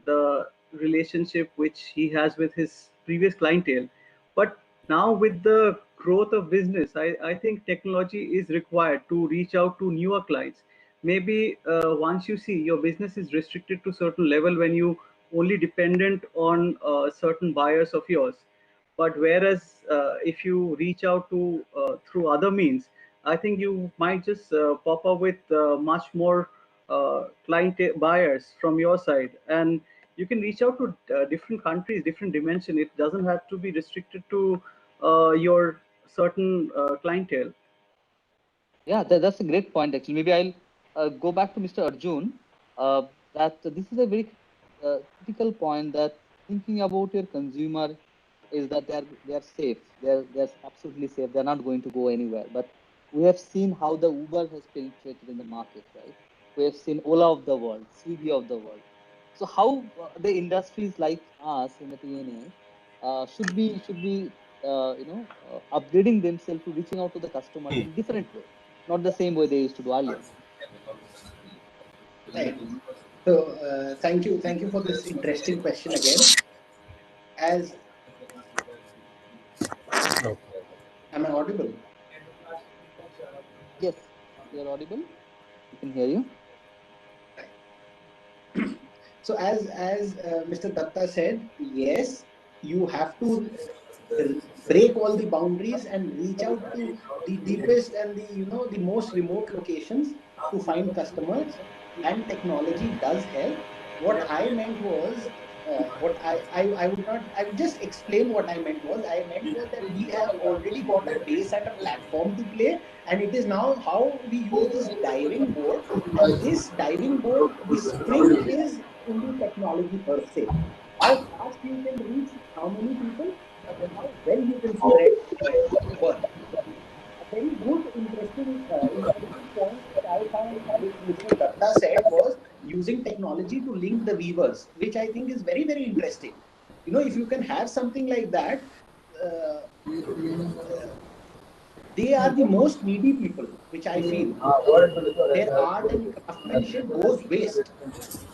Speaker 9: the relationship which he has with his previous clientele. But now with the growth of business, I think technology is required to reach out to newer clients. Maybe once you see your business is restricted to certain level when you only dependent on certain buyers of yours. But whereas if you reach out to through other means, I think you might just pop up with much more client buyers from your side, and you can reach out to different countries, different dimension. It doesn't have to be restricted to your certain clientele.
Speaker 8: Yeah, that's a great point actually. Maybe I'll go back to Mr. Arjun. That this is a very critical point, that thinking about your consumer is that they're safe. They're absolutely safe. They're not going to go anywhere. But we have seen how the Uber has penetrated in the market, right? We have seen Ola of the world, Swiggy of the world. So how the industries like us in the TNA should be upgrading themselves to reaching out to the customers in different way, not the same way they used to do earlier.
Speaker 3: Right. So thank you for this interesting question again. As am I audible?
Speaker 8: Yes, you're audible. We can hear you.
Speaker 3: So as Mr. Datta said, yes, you have to break all the boundaries and reach out to the deepest and the most remote locations to find customers, and technology does help. What I meant was I would just explain what I meant was that we have already got a base and a platform to play, and it is now how we use this diving board. And this diving board, the spring is in the technology per se. How fast you can reach how many people, and how well you can spread work. A very good, interesting point which I found, which Mr. Datta said, was using technology to link the weavers, which I think is very, very interesting. If you can have something like that, they are the most needy people, which I feel. Their art and craftsmanship goes waste.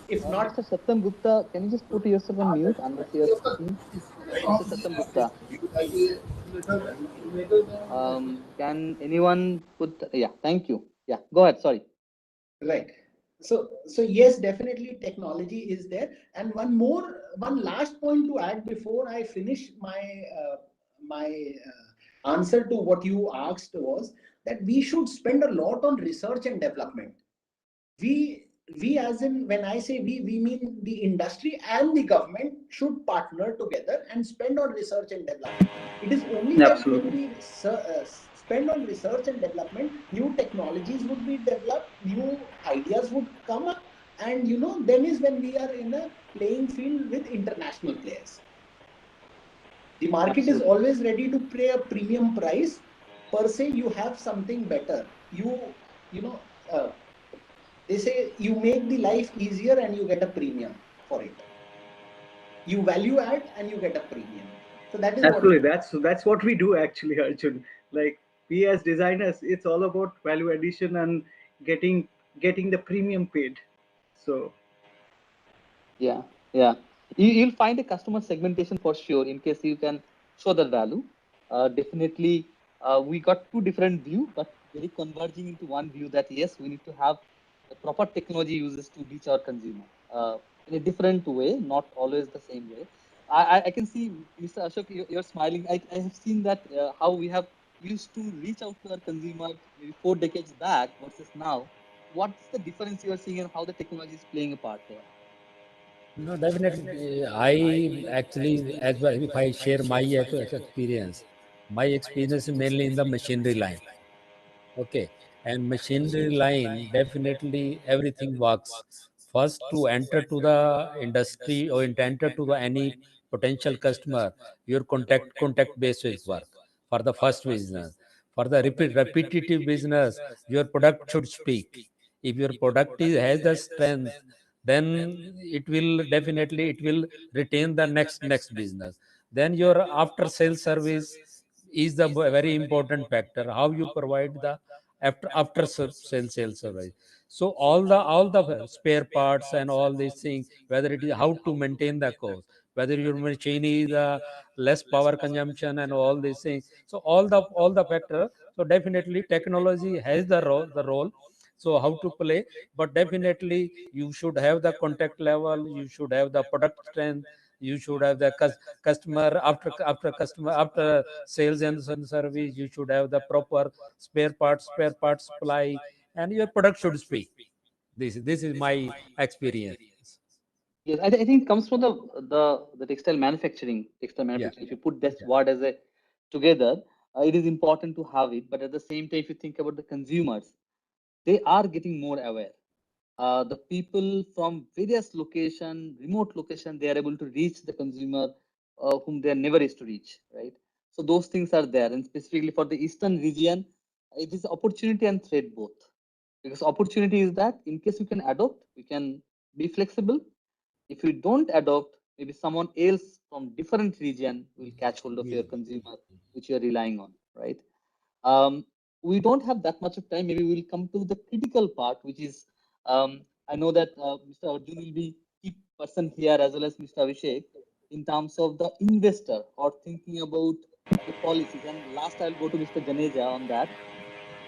Speaker 3: If not,
Speaker 8: Mr. Satyam Gupta, can you just put yourself on mute unless you're speaking? Mr. Satyam Gupta. Can anyone put? Yeah, thank you. Yeah, go ahead. Sorry.
Speaker 3: Right. So yes, definitely technology is there. And one last point to add before I finish my answer to what you asked was that we should spend a lot on research and development. We as in, when I say we mean the industry and the government should partner together and spend on research and development. It is only then when we spend on research and development, new technologies would be developed, new ideas would come up, and then is when we are in a playing field with international players. The market is always ready to pay a premium price. Per se, you have something better. They say you make the life easier and you get a premium for it. You value add and you get a premium. So that is
Speaker 9: Absolutely.
Speaker 3: what
Speaker 9: That's what we do actually, Arjun. Like we as designers, it's all about value addition and getting the premium paid. So
Speaker 8: yeah, you'll find a customer segmentation for sure in case you can show the value. Definitely, we got two different view, but very converging into one view that yes, we need to have the proper technology uses to reach our consumer in a different way, not always the same way. I can see, Mr. Ashok, you're smiling. I have seen that how we have used to reach out to our consumer maybe 4 decades back versus now. What's the difference you are seeing and how the technology is playing a part here?
Speaker 10: No, definitely. I actually, as well, if I share my experience is mainly in the machinery line. Okay. And machinery line, definitely everything works. First, to enter to the industry or enter to the any potential customer, your contact basis work for the first business. For the repetitive business, your product should speak. If your product has the strength, then it will retain the next business. Then your after sales service is the very important factor. How you provide the after sales service. So all the spare parts and all these things, whether it is how to maintain the cost, whether your machine is less power consumption and all these things. So all the factor. So definitely technology has the role. So how to play, but definitely you should have the contact level, you should have the product strength, you should have the customer after sales and service, you should have the proper spare parts supply, and your product should speak. This is my experience.
Speaker 8: Yes, I think it comes from the textile manufacturing.
Speaker 10: Yeah.
Speaker 8: If you put that word as a together, it is important to have it. But at the same time, if you think about the consumers, they are getting more aware. The people from various location, remote location, they are able to reach the consumer whom they never used to reach, right? So those things are there, and specifically for the eastern region, it is opportunity and threat both. Because opportunity is that in case you can adopt, we can be flexible. If you don't adopt, maybe someone else from different region will catch hold of your consumer, which you are relying on, right? We don't have that much of time. Maybe we'll come to the critical part, which is I know that Mr. Arjun will be key person here as well as Mr. Abhishek in terms of the investor or thinking about the policies. And last, I'll go to Mr. Janeja on that.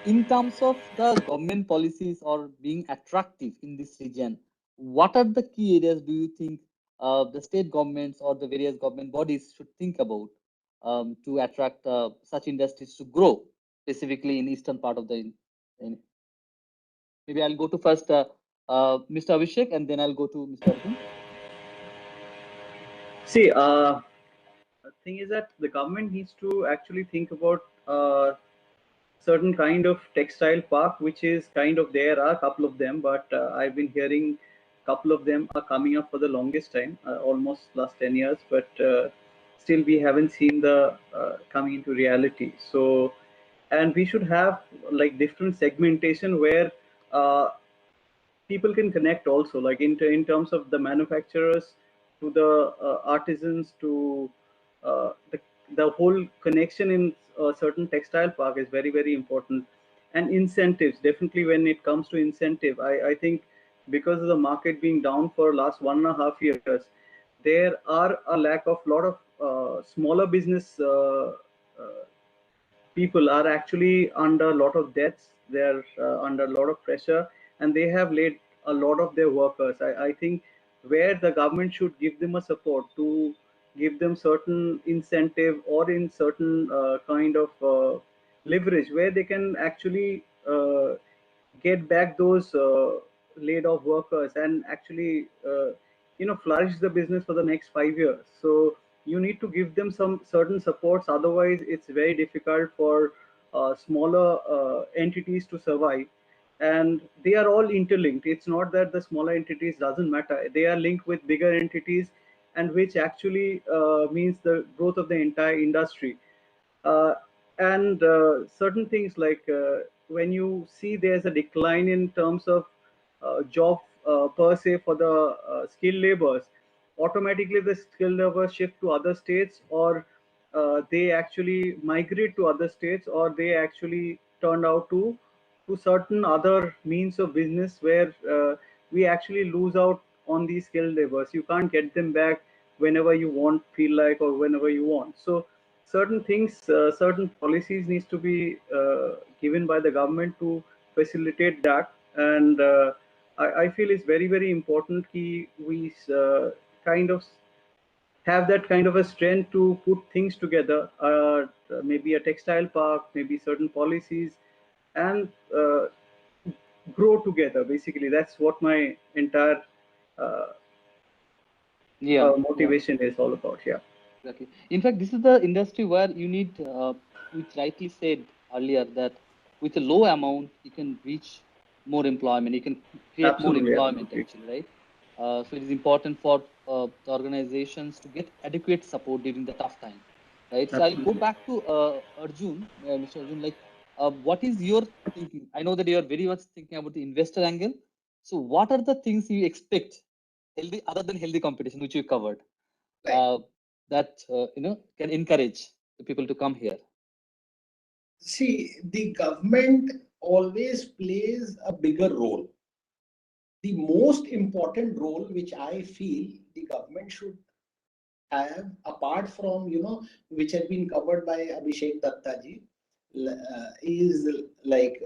Speaker 8: In terms of the government policies or being attractive in this region, what are the key areas do you think the state governments or the various government bodies should think about to attract such industries to grow, specifically in eastern part of the? Maybe I'll go to first Mr. Abhishek, and then I'll go to Mr. Arjun.
Speaker 9: see, the thing is that the government needs to actually think about certain kind of textile park, which is kind of, there are a couple of them, but I've been hearing a couple of them are coming up for the longest time, almost last 10 years, but still we haven't seen the coming into reality. So, and we should have like different segmentation where people can connect also, like in terms of the manufacturers to the artisans to the whole connection in a certain textile park is very, very important. And incentives, definitely when it comes to incentive, I think because of the market being down for last 1.5 years, there are a lack of lot of smaller business people are actually under a lot of debts. They're under a lot of pressure, and they have laid a lot of their workers. I think where the government should give them a support to give them certain incentive or in certain kind of leverage where they can actually get back those laid off workers and actually flourish the business for the next 5 years. So you need to give them some certain supports, otherwise it's very difficult for smaller entities to survive, and they are all interlinked. It's not that the smaller entities doesn't matter. They are linked with bigger entities, and which actually means the growth of the entire industry. And certain things like when you see there's a decline in terms of job per se for the skilled laborers, automatically the skilled laborers shift to other states, or they actually migrate to other states, or they actually turn out to certain other means of business where we actually lose out on these skilled laborers. You can't get them back whenever you want, feel like, or whenever you want. So certain things, certain policies needs to be given by the government to facilitate that. And I feel it's very, very important we kind of have that kind of a strength to put things together, maybe a textile park, maybe certain policies, and grow together. Basically, that's what my entire motivation is all about. Yeah.
Speaker 8: Exactly. In fact, this is the industry where you need, which rightly said earlier, that with a low amount, you can reach more employment. You can create
Speaker 9: Absolutely,
Speaker 8: more employment,
Speaker 9: absolutely.
Speaker 8: actually, right? So it is important for the organizations to get adequate support during the tough time, right? So I'll go
Speaker 9: Absolutely.
Speaker 8: back to Arjun, Mr. Arjun. Like, what is your thinking? I know that you are very much thinking about the investor angle. So what are the things you expect, healthy, other than healthy competition, which you covered? That can encourage the people to come here?
Speaker 3: See, the government always plays a bigger role. The most important role which I feel the government should have, apart from, which has been covered by Abhishek Dattaji, is like,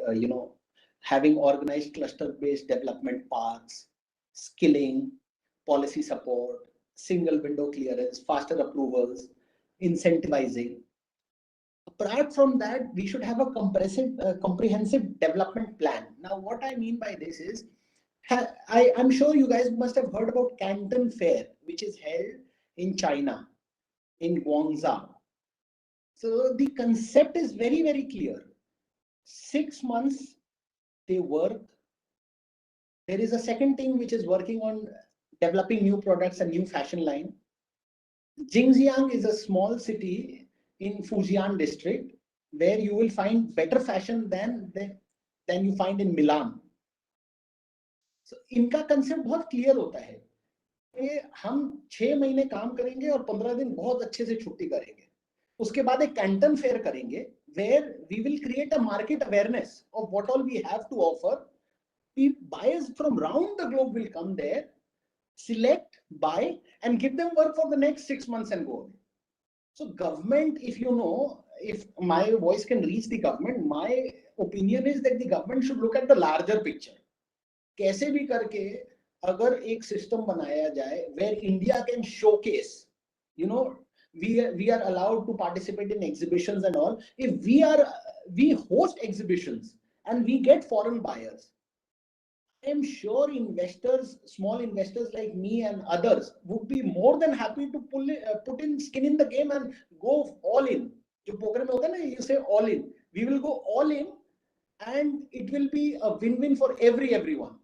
Speaker 3: having organized cluster-based development parks, skilling, policy support, single window clearance, faster approvals, incentivizing. Apart from that, we should have a comprehensive development plan. Now, what I mean by this is, I'm sure you guys must have heard about Canton Fair, which is held in China, in Guangzhou. So the concept is very, very clear. 6 months they work. There is a second thing which is working on developing new products and new fashion line. Jingjiang is a small city in Fujian district where you will find better fashion than you find in Milan. So इनका concept बहुत clear होता है कि हम 6 महीने काम करेंगे और 15 दिन बहुत अच्छे से छुट्टी करेंगे. उसके बाद एक कैंटन फेयर करेंगे where we will create a market awareness of what all we have to offer. Buyers from around the globe will come there, select, buy, and give them work for the next 6 months and go away. So government, if my voice can reach the government, my opinion is that the government should look at the larger picture. कैसे भी करके अगर एक system बनाया जाए where India can showcase, we are allowed to participate in exhibitions and all. If we host exhibitions and we get foreign buyers, I am sure investors, small investors like me and others, would be more than happy to put in skin in the game and go all in. जो poker में होता है ना, you say all in. We will go all in, and it will be a win-win for everyone.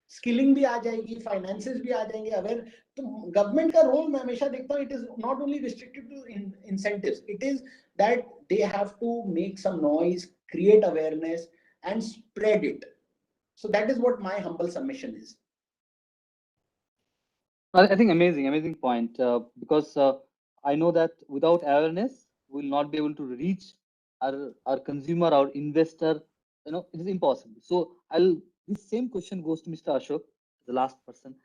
Speaker 3: Skilling भी आ जाएगी, finances भी आ जाएंगे. अगर तो government का role मैं हमेशा देखता हूँ, it is not only restricted to incentives. It is that they have to make some noise, create awareness, and spread it. So that is what my humble submission is.
Speaker 8: I think amazing point, because I know that without awareness, we will not be able to reach our consumer, our investor. It is impossible. So this same question goes to Mr. Ashok, the last person.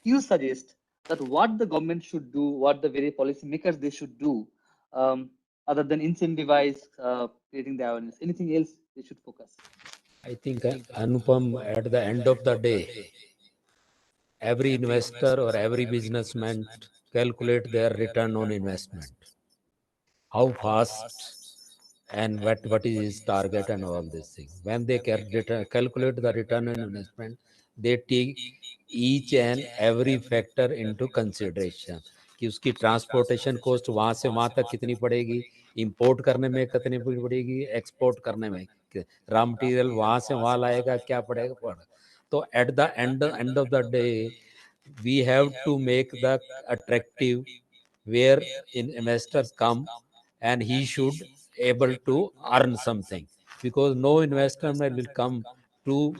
Speaker 8: You suggest that what the government should do, what the very policy makers they should do, other than incentivize creating the awareness. Anything else they should focus?
Speaker 10: I think, Anupam, at the end of the day, every investor or every businessman calculate their return on investment. How fast and what is his target and all these things. When they calculate the return on investment, they take each and every factor into consideration. कि उसकी transportation cost वहाँ से वहाँ तक कितनी पड़ेगी, import करने में कितनी पड़ेगी, एक्सपोर्ट करने में रॉ मटेरियल वहाँ से वहाँ लाएगा क्या पड़ेगा. तो at the end of the day we have to make the attractive where investors come and he should able to earn something, because no investor will come to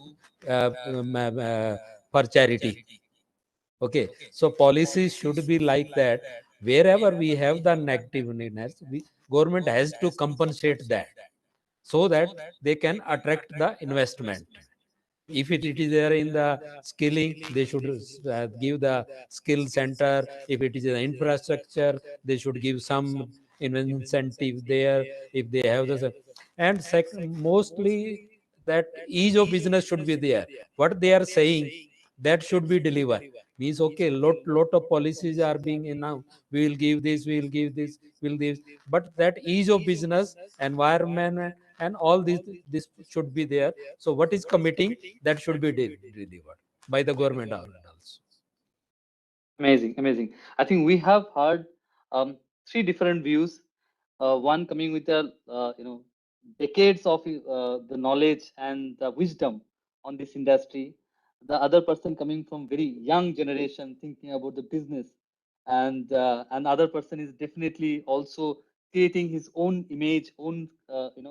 Speaker 10: for charity. Okay, so policies should be like that. Wherever we have the negativeness, government has to compensate that so that they can attract the investment. If it is there in the skilling, they should give the skill center. If it is an infrastructure, they should give some incentive there if they have the. And second, mostly that ease of business should be there. What they are saying, that should be delivered. Means okay, lot of policies are being announced. We will give this, we will give this, we will give. But that ease of business, environment, and all this should be there. So what is committing, that should be delivered by the government also.
Speaker 8: Amazing, amazing. I think we have heard three different views. One coming with a decades of the knowledge and the wisdom on this industry. The other person coming from very young generation, thinking about the business, and another person is definitely also creating his own image, own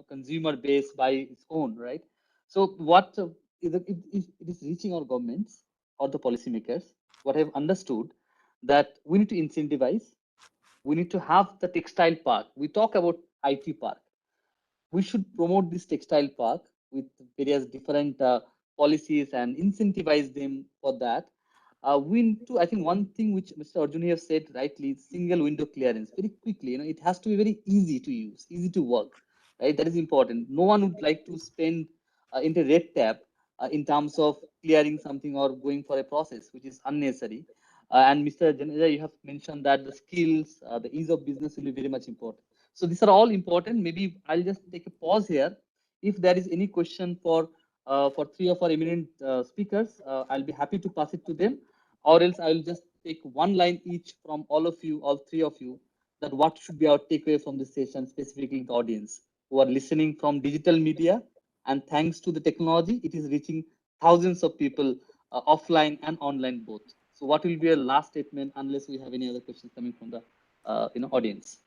Speaker 8: consumer base by its own, right? So what if it is reaching our governments or the policymakers, what I've understood that we need to incentivize, we need to have the textile park. We talk about IT park. We should promote this textile park with various different policies and incentivize them for that. We need to, I think one thing which Mr. Arjun have said rightly, single window clearance, very quickly, it has to be very easy to use, easy to work, right? That is important. No one would like to spend into red tape in terms of clearing something or going for a process, which is unnecessary. And Mr. Janeja, you have mentioned that the skills, the ease of business will be very much important. So these are all important. Maybe I'll just take a pause here. If there is any question for three or four eminent speakers, I'll be happy to pass it to them, or else I'll just take one line each from all of you, all three of you, that what should be our takeaway from this session, specifically the audience who are listening from digital media. And thanks to the technology, it is reaching thousands of people offline and online both. So what will be a last statement, unless we have any other questions coming from the audience?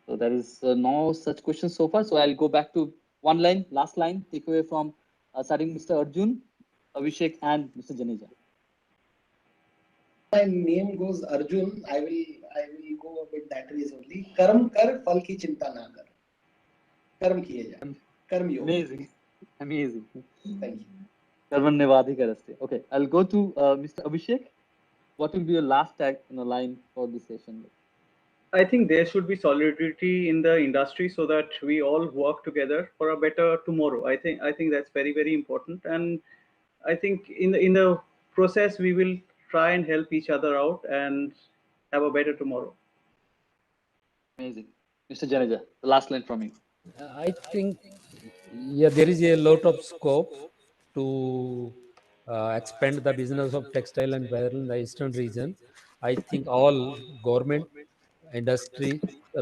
Speaker 8: So there is no such question so far. So I'll go back to one line, last line, takeaway from starting Mr. Arjun, Abhishek, and Mr. Janeja.
Speaker 3: My name goes Arjun. I will go with that ways only. Karm kar, phal ki chinta na kar. Karm kiye ja. Karm yoga.
Speaker 8: Amazing, amazing.
Speaker 3: Thank you.
Speaker 8: Karmanevadhikaraste. Okay, I'll go to Mr. Abhishek. What will be your last tag line for this session?
Speaker 9: I think there should be solidarity in the industry so that we all work together for a better tomorrow. I think that's very important, and I think in the process we will try and help each other out and have a better tomorrow.
Speaker 8: Amazing, Mr. Janeja. The last line from you.
Speaker 10: I think there is a lot of scope to expand the business of textile and apparel in the eastern region. I think all government, industry,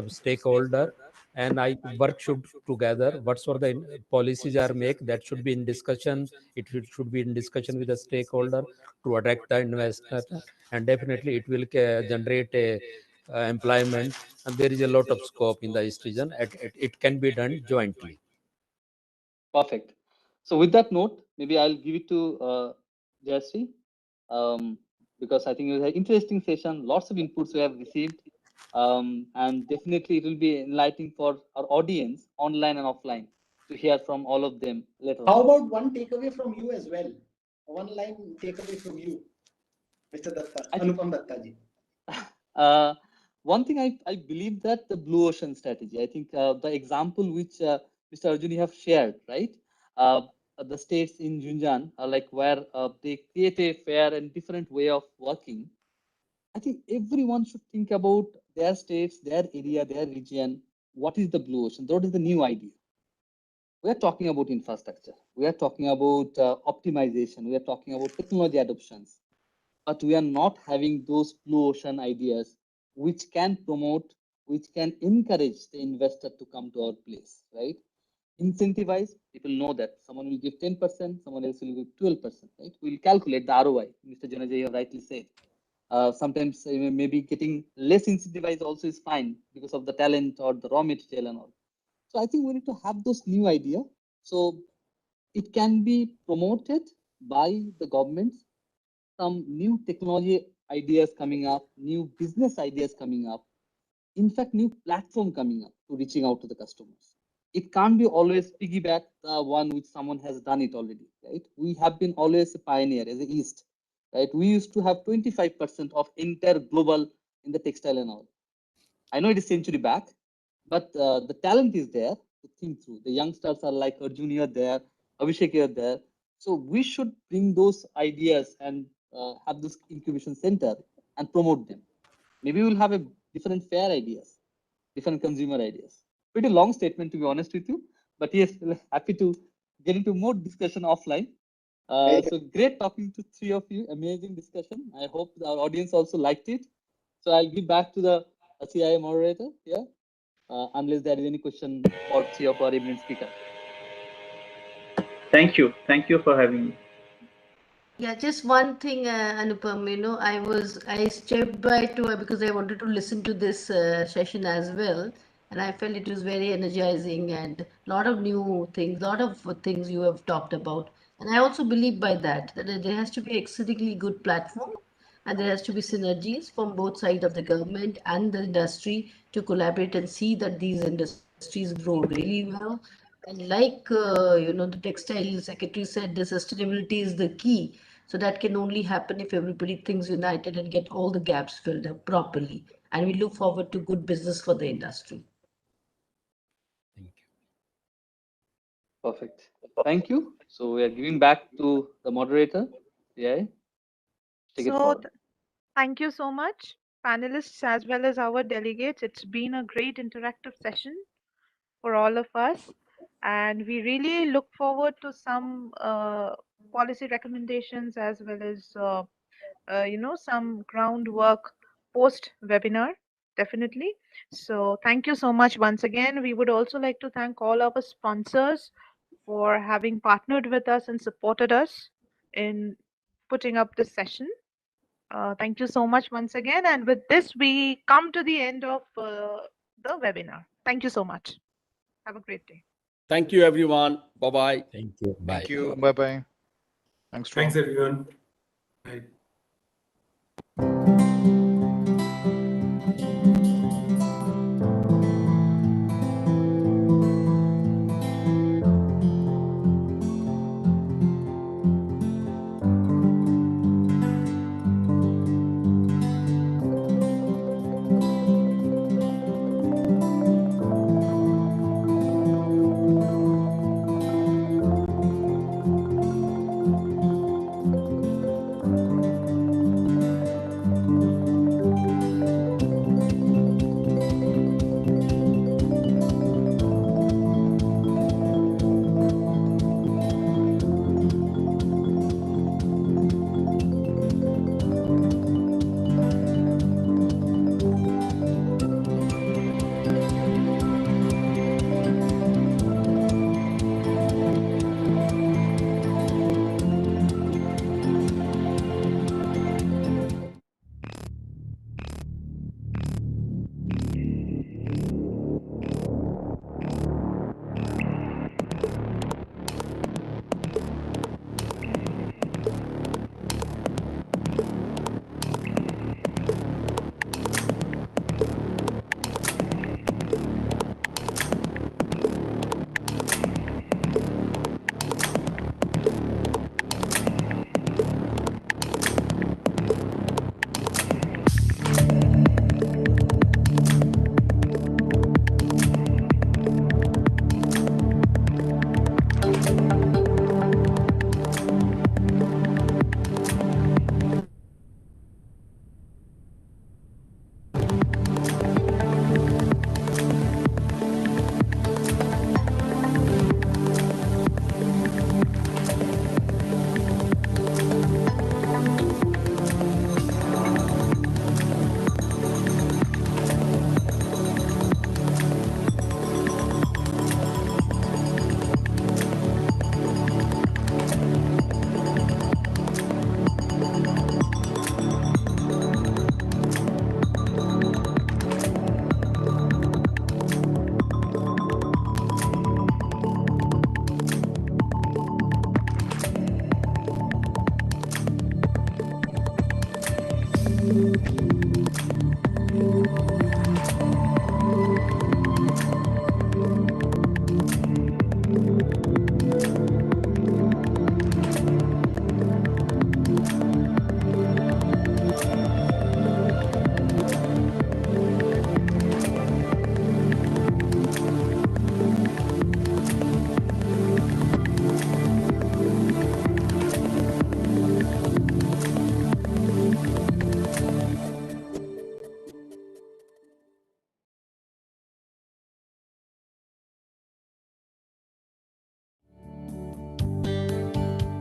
Speaker 10: stakeholder, and I work should together. Whatsoever the policies are make, that should be in discussion. It should be in discussion with the stakeholder to attract the investor, and definitely it will generate a employment. And there is a lot of scope in the east region. It can be done jointly.
Speaker 8: Perfect. So with that note, maybe I'll give it to Jayashree, because I think it was an interesting session. Lots of inputs we have received, and definitely it will be enlightening for our audience, online and offline, to hear from all of them later on.
Speaker 3: How about one takeaway from you as well? One line takeaway from you, Mr. Datta, Anupam Datta ji.
Speaker 8: One thing I believe that the blue ocean strategy, I think the example which Mr. Arjun you have shared, right? The states in Junjan are like where they create a fair and different way of working. I think everyone should think about their states, their area, their region. What is the blue ocean? What is the new idea? We are talking about infrastructure. We are talking about optimization. We are talking about technology adoptions. But we are not having those blue ocean ideas which can promote, which can encourage the investor to come to our place, right? Incentivize, people know that someone will give 10%, someone else will give 12%, right? We'll calculate the ROI. Mr. Janaja, you have rightly said. Sometimes maybe getting less incentivized also is fine because of the talent or the raw material and all. So I think we need to have those new ideas. So it can be promoted by the governments, some new technology ideas coming up, new business ideas coming up, in fact, new platform coming up to reaching out to the customers. It can't be always piggyback the one which someone has done it already, right? We have been always a pioneer as a East, right? We used to have 25% of entire global in the textile and all. I know it is century back, but the talent is there to think through. The youngsters are like Arjun here there, Abhishek here there. So we should bring those ideas and have this incubation center and promote them. Maybe we'll have a different fair ideas, different consumer ideas. Pretty long statement to be honest with you, but yes, happy to get into more discussion offline. So great talking to three of you, amazing discussion. I hope our audience also liked it. So I'll give back to the CII moderator here, unless there is any question for three of our eminent speaker.
Speaker 9: Thank you for having me.
Speaker 2: Yeah, just one thing, Anupam, I stepped by to because I wanted to listen to this session as well, and I felt it was very energizing and a lot of new things, lot of things you have talked about. And I also believe by that there has to be exceedingly good platform and there has to be synergies from both sides of the government and the industry to collaborate and see that these industries grow really well. And like the textile secretary said, the sustainability is the key. So that can only happen if everybody thinks united and get all the gaps filled up properly. And we look forward to good business for the industry.
Speaker 8: Perfect. Thank you. So we are giving back to the moderator. Yeah. Take it forward.
Speaker 12: Thank you so much, panelists as well as our delegates. It's been a great interactive session for all of us. And we really look forward to some policy recommendations as well as, some groundwork post-webinar, definitely. So thank you so much once again. We would also like to thank all our sponsors for having partnered with us and supported us in putting up this session. Thank you so much once again. And with this, we come to the end of the webinar. Thank you so much. Have a great day.
Speaker 21: Thank you, everyone. Bye-bye.
Speaker 10: Thank you. Bye.
Speaker 7: Thank you. Bye-bye. Thanks
Speaker 22: everyone. Bye.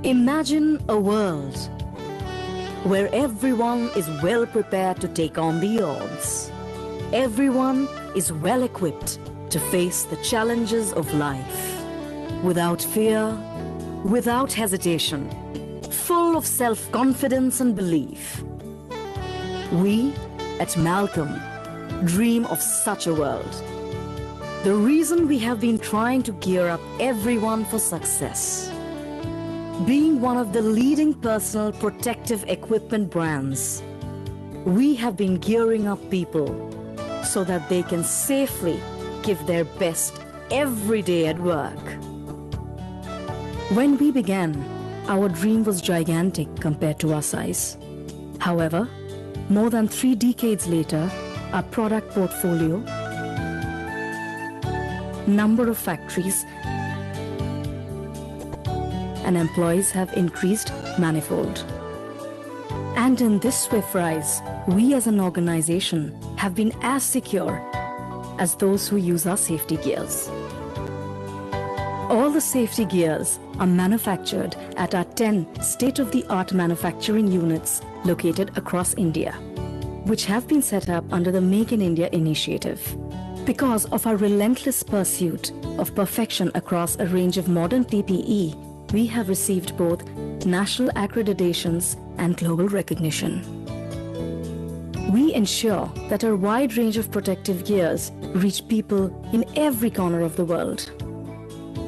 Speaker 6: Imagine a world where everyone is well prepared to take on the odds. Everyone is well equipped to face the challenges of life without fear, without hesitation, full of self-confidence and belief. We at Malcolm dream of such a world. The reason we have been trying to gear up everyone for success. Being one of the leading personal protective equipment brands, we have been gearing up people so that they can safely give their best every day at work. When we began, our dream was gigantic compared to our size. However, more than 3 decades later, our product portfolio, number of factories, and employees have increased manifold. And in this swift rise, we as an organization have been as secure as those who use our safety gears. All the safety gears are manufactured at our 10 state-of-the-art manufacturing units located across India, which have been set up under the Make in India initiative. Because of our relentless pursuit of perfection across a range of modern PPE, we have received both national accreditations and global recognition. We ensure that our wide range of protective gears reach people in every corner of the world.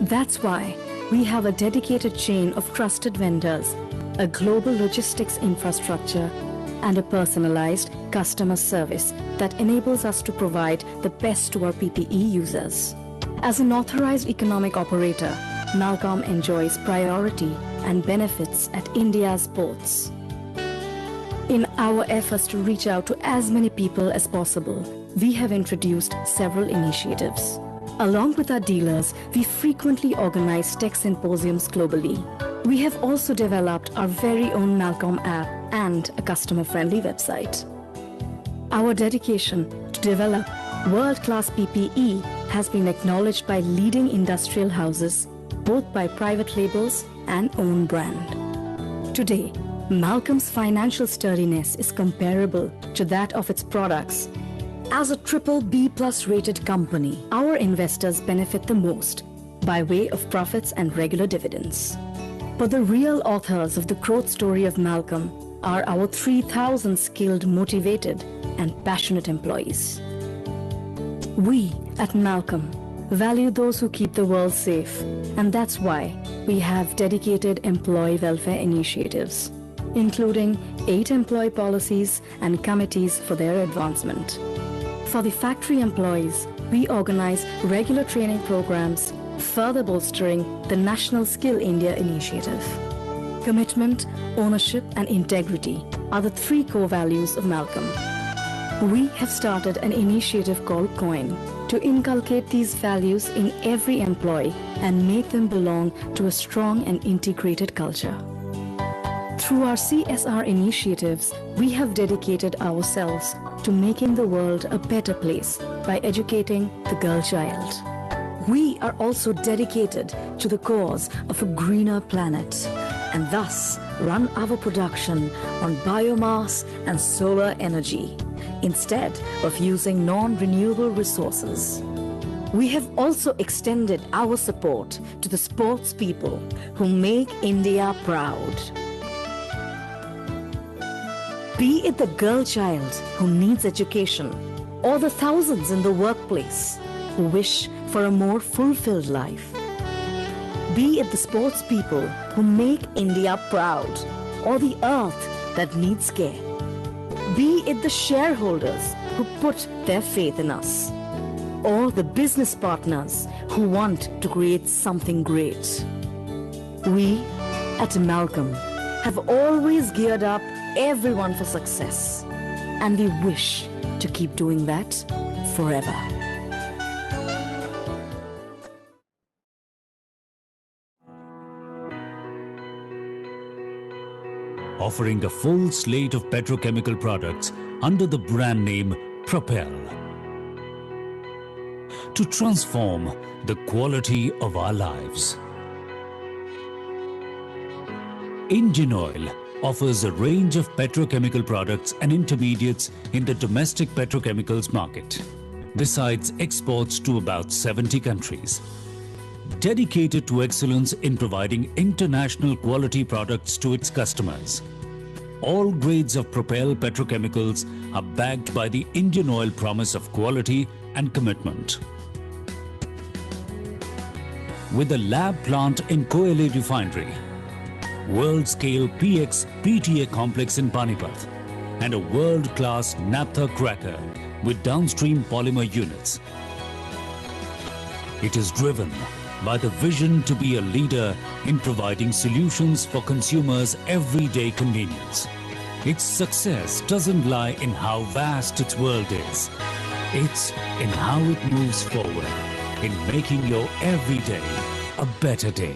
Speaker 6: That's why we have a dedicated chain of trusted vendors, a global logistics infrastructure, and a personalized customer service that enables us to provide the best to our PPE users. As an authorized economic operator, Malcolm enjoys priority and benefits at India's ports. In our efforts to reach out to as many people as possible, we have introduced several initiatives. Along with our dealers, we frequently organize tech symposiums globally. We have also developed our very own Malcolm app and a customer-friendly website. Our dedication to develop world-class PPE has been acknowledged by leading industrial houses, both by private labels and own brand. Today, Malcolm's financial sturdiness is comparable to that of its products. As a BBB+ rated company, our investors benefit the most by way of profits and regular dividends. But the real authors of the growth story of Malcolm are our 3,000 skilled, motivated, and passionate employees. We at Malcolm value those who keep the world safe, and that's why we have dedicated employee welfare initiatives, including 8 employee policies and committees for their advancement. For the factory employees, we organize regular training programs, further bolstering the National Skill India initiative. Commitment, ownership, and integrity are the 3 core values of Malcolm. We have started an initiative called COIN to inculcate these values in every employee and make them belong to a strong and integrated culture. Through our CSR initiatives, we have dedicated ourselves to making the world a better place by educating the girl child. We are also dedicated to the cause of a greener planet and thus run our production on biomass and solar energy instead of using non-renewable resources. We have also extended our support to the sports people who make India proud. Be it the girl child who needs education or the thousands in the workplace who wish for a more fulfilled life. Be it the sports people who make India proud or the earth that needs care. Be it the shareholders who put their faith in us, or the business partners who want to create something great. We at Amalgam have always geared up everyone for success, and we wish to keep doing that forever.
Speaker 11: Offering a full slate of petrochemical products under the brand name Propel, to transform the quality of our lives. Engine Oil offers a range of petrochemical products and intermediates in the domestic petrochemicals market, besides exports to about 70 countries. Dedicated to excellence in providing international quality products to its customers. All grades of Propel petrochemicals are backed by the Indian Oil promise of quality and commitment. With a lab plant in Koyali Refinery, world-scale PX PTA complex in Panipat, and a world-class naphtha cracker with downstream polymer units. It is driven by the vision to be a leader in providing solutions for consumers' everyday convenience. Its success doesn't lie in how vast its world is. It's in how it moves forward, in making your everyday a better day.